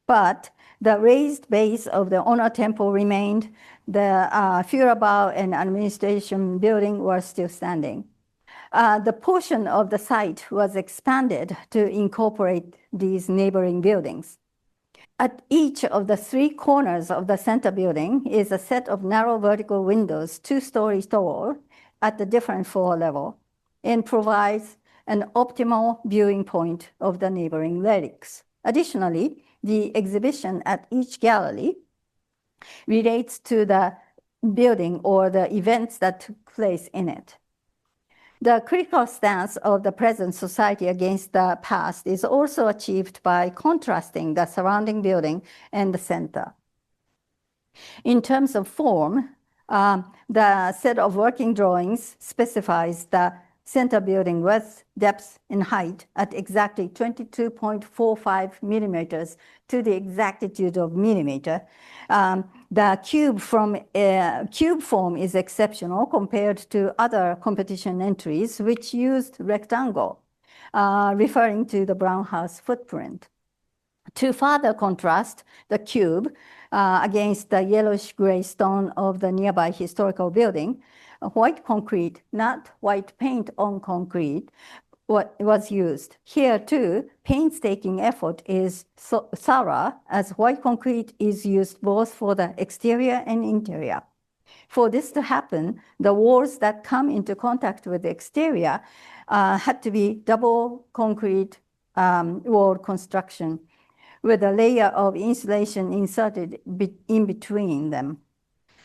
But the raised base of the Honor Temple remained. The Führerbau and administration building were still standing. The portion of the site was expanded to incorporate these neighboring buildings. At each of the 3 corners of the center building is a set of narrow vertical windows, 2 stories tall, at the different floor level, and provides an optimal viewing point of the neighboring relics. Additionally, the exhibition at each gallery relates to the building or the events that took place in it. The critical stance of the present society against the past is also achieved by contrasting the surrounding building and the center. In terms of form, the set of working drawings specifies the center building width, depth, and height at exactly 22.45 millimeters to the exactitude of millimeter. The cube form is exceptional compared to other competition entries which used rectangle, referring to the Brown House footprint. To further contrast the cube against the yellowish-gray stone of the nearby historical building, white concrete, not white paint on concrete, was used. Here too, painstaking effort is thorough, as white concrete is used both for the exterior and interior. For this to happen, the walls that come into contact with the exterior had to be double concrete wall construction with a layer of insulation inserted in between them.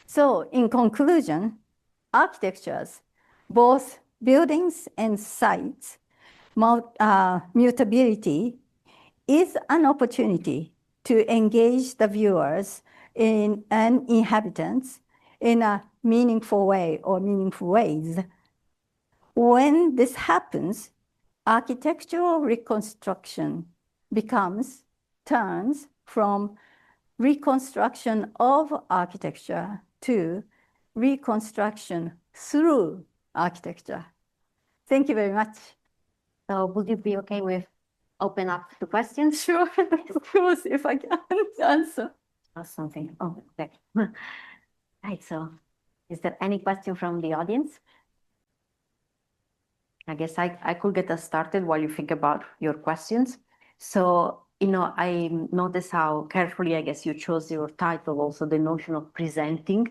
So in conclusion, architectures, both buildings and sites, mutability is an opportunity to engage the viewers and inhabitants in a meaningful way or meaningful ways. When this happens, architectural reconstruction turns from reconstruction of architecture to reconstruction through architecture. Thank you very much. So would you be okay with open up to questions? Sure, of course, if I can answer. Something. Oh, okay. Right, so is there any question from the audience? I guess I could get us started while you think about your questions. So, I noticed how carefully, I guess, you chose your title, also the notion of presenting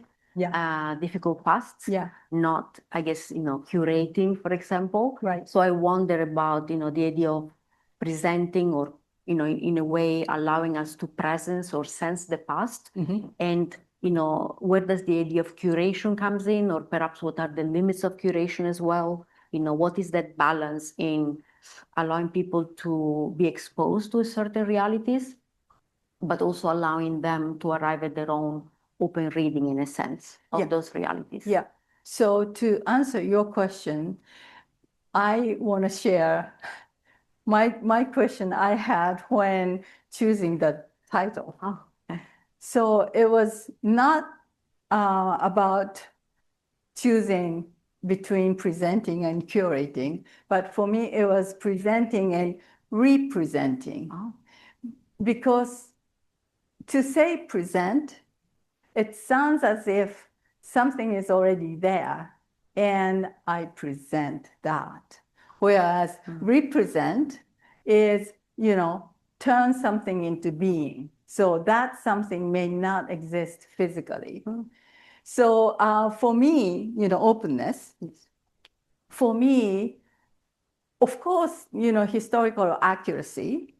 difficult pasts, not, I guess, curating, for example. Right. So I wonder about, the idea of presenting or, in a way allowing us to presence or sense the past. And where does the idea of curation comes in, or perhaps what are the limits of curation as well? What is that balance in allowing people to be exposed to certain realities, but also allowing them to arrive at their own open reading, in a sense, of those realities? Yeah. So to answer your question, I want to share my question I had when choosing the title. Oh, okay. So it was not about choosing between presenting and curating, but for me, it was presenting and representing. Oh. Because to say present, it sounds as if something is already there and I present that. Whereas represent is, turn something into being. So that something may not exist physically. So for me, openness, for me, of course, historical accuracy,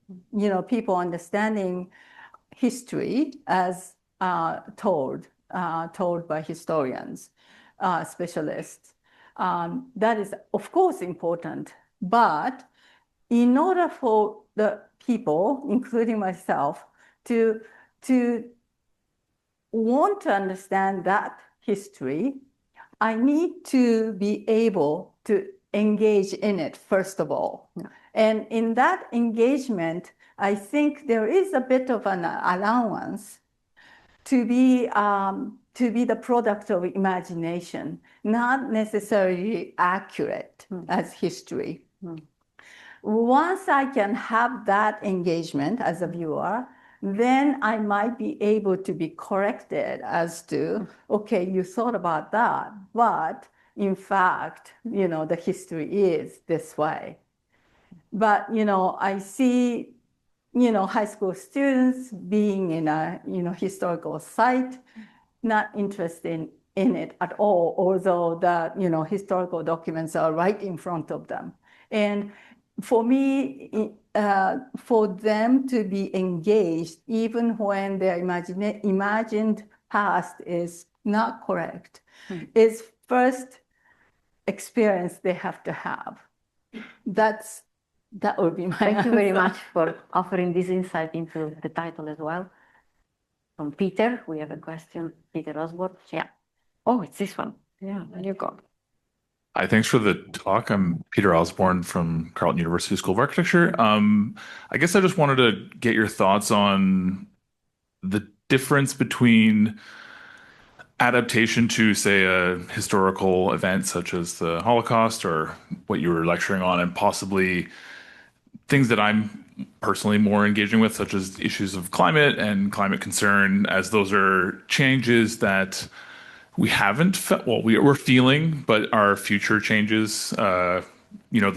people understanding history as told by historians, specialists. That is, of course, important. But in order for the people, including myself, to want to understand that history, I need to be able to engage in it, first of all. Yeah. And in that engagement, I think there is a bit of an allowance to be the product of imagination, not necessarily accurate as history. Once I can have that engagement as a viewer, then I might be able to be corrected as to, okay, you thought about that, but in fact, the history is this way. But, I see, high school students being in a, historical site, not interested in it at all, although the, historical documents are right in front of them. And for me, for them to be engaged, even when their imagined past is not correct, is first experience they have to have. That would be my Thank you very answer. much for offering this insight into the title as well. From Peter, we have a question. Peter Osborne. Yeah. Oh, it's this one. Yeah, there you go. Hi, thanks for the talk. I'm Peter Osborne from Carleton University School of Architecture. I guess I just wanted to get your thoughts on the difference between adaptation to, say, a historical event such as the Holocaust or what you were lecturing on, and possibly things that I'm personally more engaging with, such as issues of climate and climate concern, as those are changes that we haven't felt, well, we're feeling, but are future changes. The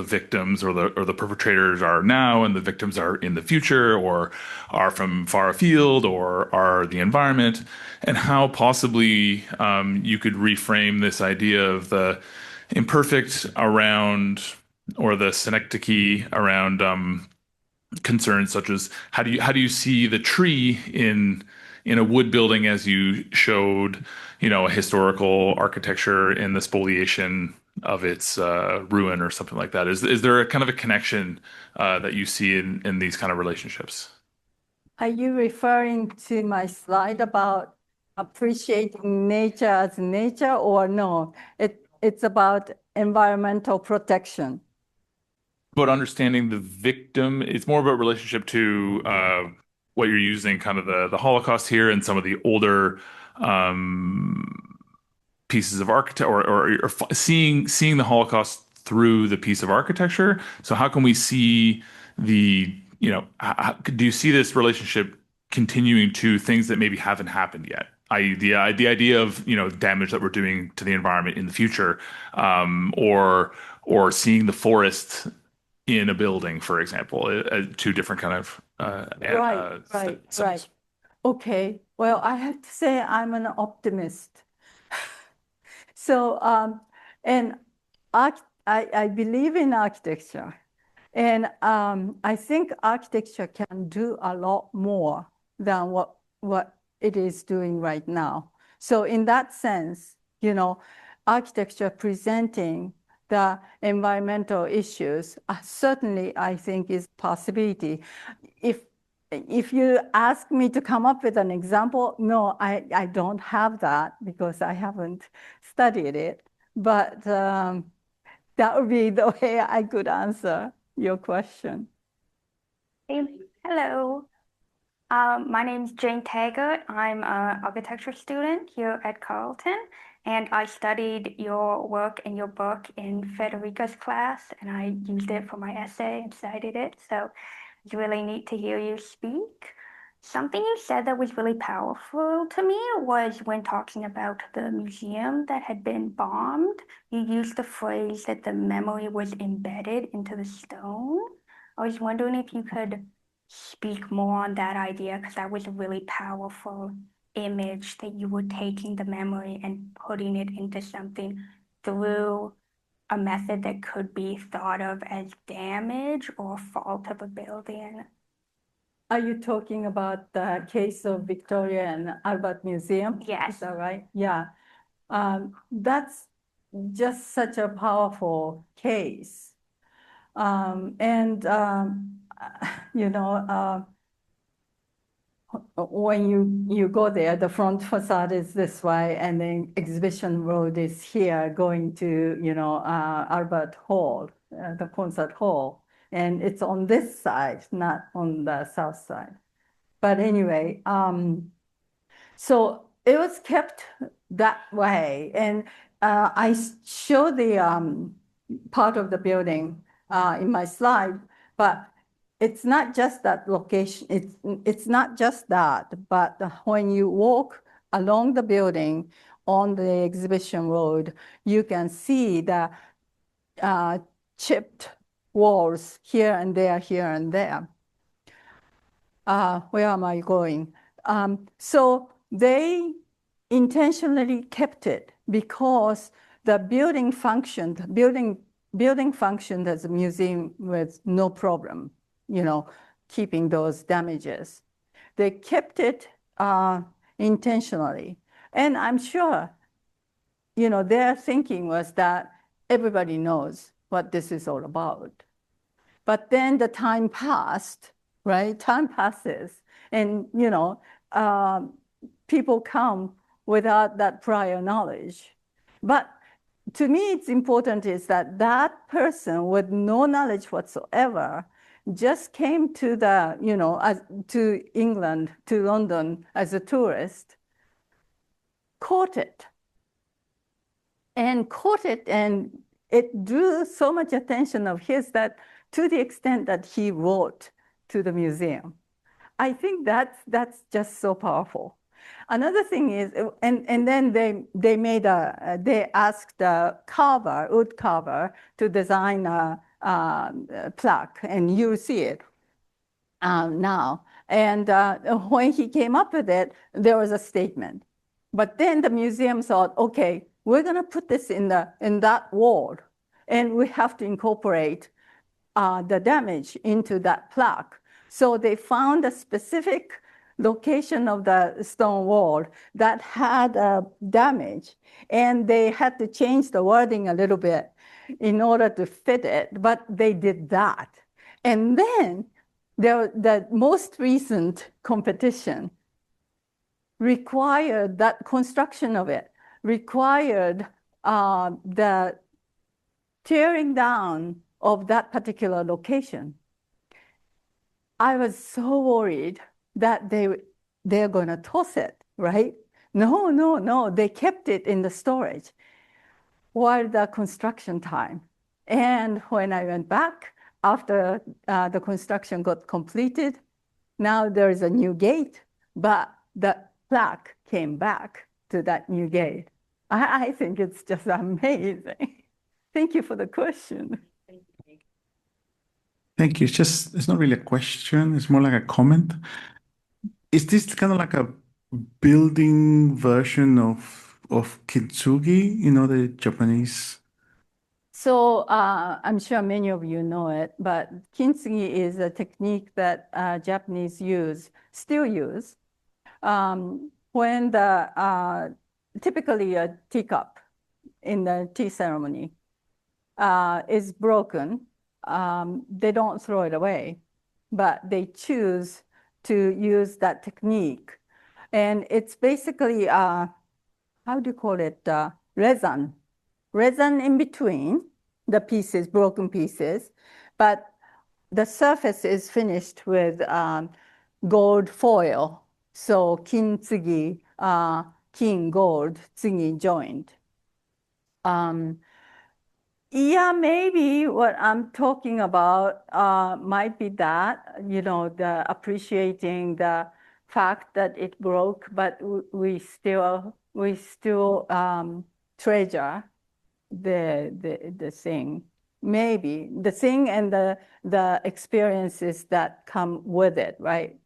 victims or the perpetrators are now, and the victims are in the future, or are from far afield, or are the environment, and how possibly you could reframe this idea of the imperfect around, or the synecdoche around concerns such as how do you see the tree in a wood building, as you showed, a historical architecture in the spoliation of its ruin or something like that. Is there a kind of a connection that you see in these kind of relationships? Are you referring to my slide about appreciating nature as nature, or no? It's about environmental protection. But understanding the victim, it's more about relationship to what you're using, kind of the Holocaust here, and some of the older pieces of architecture, or seeing the Holocaust through the piece of architecture. So how can we see do you see this relationship continuing to things that maybe haven't happened yet? I.e., the idea of damage that we're doing to the environment in the future, or seeing the forest in a building, for example, two different kind of Right. Okay. Well, I have to say I'm an optimist. So, and I believe in architecture, and I think architecture can do a lot more than what it is doing right now. So in that sense, architecture presenting the environmental issues certainly, I think, is possibility. If you ask me to come up with an example, no, I don't have that because I haven't studied it. But that would be the way I could answer your question. Hey, hello. My name is Jane Taggart. I'm an architecture student here at Carleton, and I studied your work and your book in Federica's class, and I used it for my essay and cited it. So it's really neat to hear you speak. Something you said that was really powerful to me was when talking about the museum that had been bombed, you used the phrase that the memory was embedded into the stone. I was wondering if you could speak more on that idea, because that was a really powerful image that you were taking the memory and putting it into something through a method that could be thought of as damage or fault of a building. Are you talking about the case of Victoria and Albert Museum? Yes. Is that right? Yeah. That's just such a powerful case. When you go there, the front facade is this way, and then exhibition road is here going to, Albert Hall, the concert hall. And it's on this side, not on the south side. But anyway, so it was kept that way. And I show the part of the building in my slide, but it's not just that location. It's not just that, but when you walk along the building on the exhibition road, you can see the chipped walls here and there, here and there. Where am I going? So they intentionally kept it because the building functioned as a museum with no problem, keeping those damages. They kept it intentionally. And I'm sure, their thinking was that everybody knows what this is all about. But then the time passed, right? Time passes, and people come without that prior knowledge. But to me, it's important is that that person with no knowledge whatsoever just came to to England, to London as a tourist, caught it, and it drew so much attention of his that to the extent that he wrote to the museum. I think that's just so powerful. Another thing is, and then they asked a wood carver to design a plaque, and you see it now. And when he came up with it, there was a statement. But then the museum thought, okay, we're going to put this in that wall, and we have to incorporate the damage into that plaque. So they found a specific location of the stone wall that had damage, and they had to change the wording a little bit in order to fit it, but they did that. And then the most recent competition required that construction of it, required the tearing down of that particular location. I was so worried that they're going to toss it, right? No, they kept it in the storage while the construction time. And when I went back after the construction got completed, now there is a new gate, but the plaque came back to that new gate. I think it's just amazing. Thank you for the question. Thank you. It's not really a question. It's more like a comment. Is this kind of like a building version of kintsugi, the Japanese? So I'm sure many of you know it, but kintsugi is a technique that Japanese still use. When the typically a teacup in the tea ceremony is broken, they don't throw it away, but they choose to use that technique. And it's basically, how do you call it, resin. Resin in between the pieces, broken pieces, but the surface is finished with gold foil. So kintsugi, kin, gold, tsugi, joined. Yeah, maybe what I'm talking about might be that, the appreciating the fact that it broke, but we still treasure the thing. Maybe the thing and the experiences that come with it, right?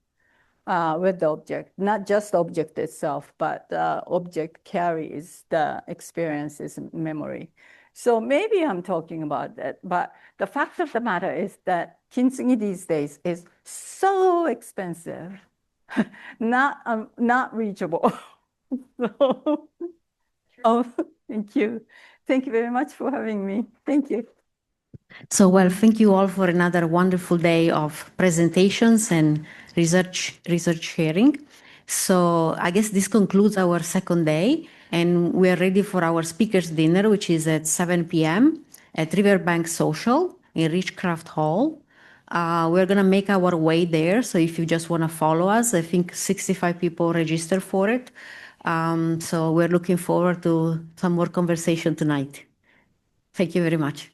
With the object, not just the object itself, but the object carries the experiences and memory. So maybe I'm talking about that, but the fact of the matter is that kintsugi these days is so expensive, not reachable. So, oh, thank you. Thank you very much for having me. Thank you. So, well, thank you all for another wonderful day of presentations and research sharing. So I guess this concludes our second day, and we are ready for our speakers dinner, which is at 7 p.m. at Riverbank Social in Richcraft Hall. We're going to make our way there. So if you just want to follow us, I think 65 people registered for it. So we're looking forward to some more conversation tonight. Thank you very much.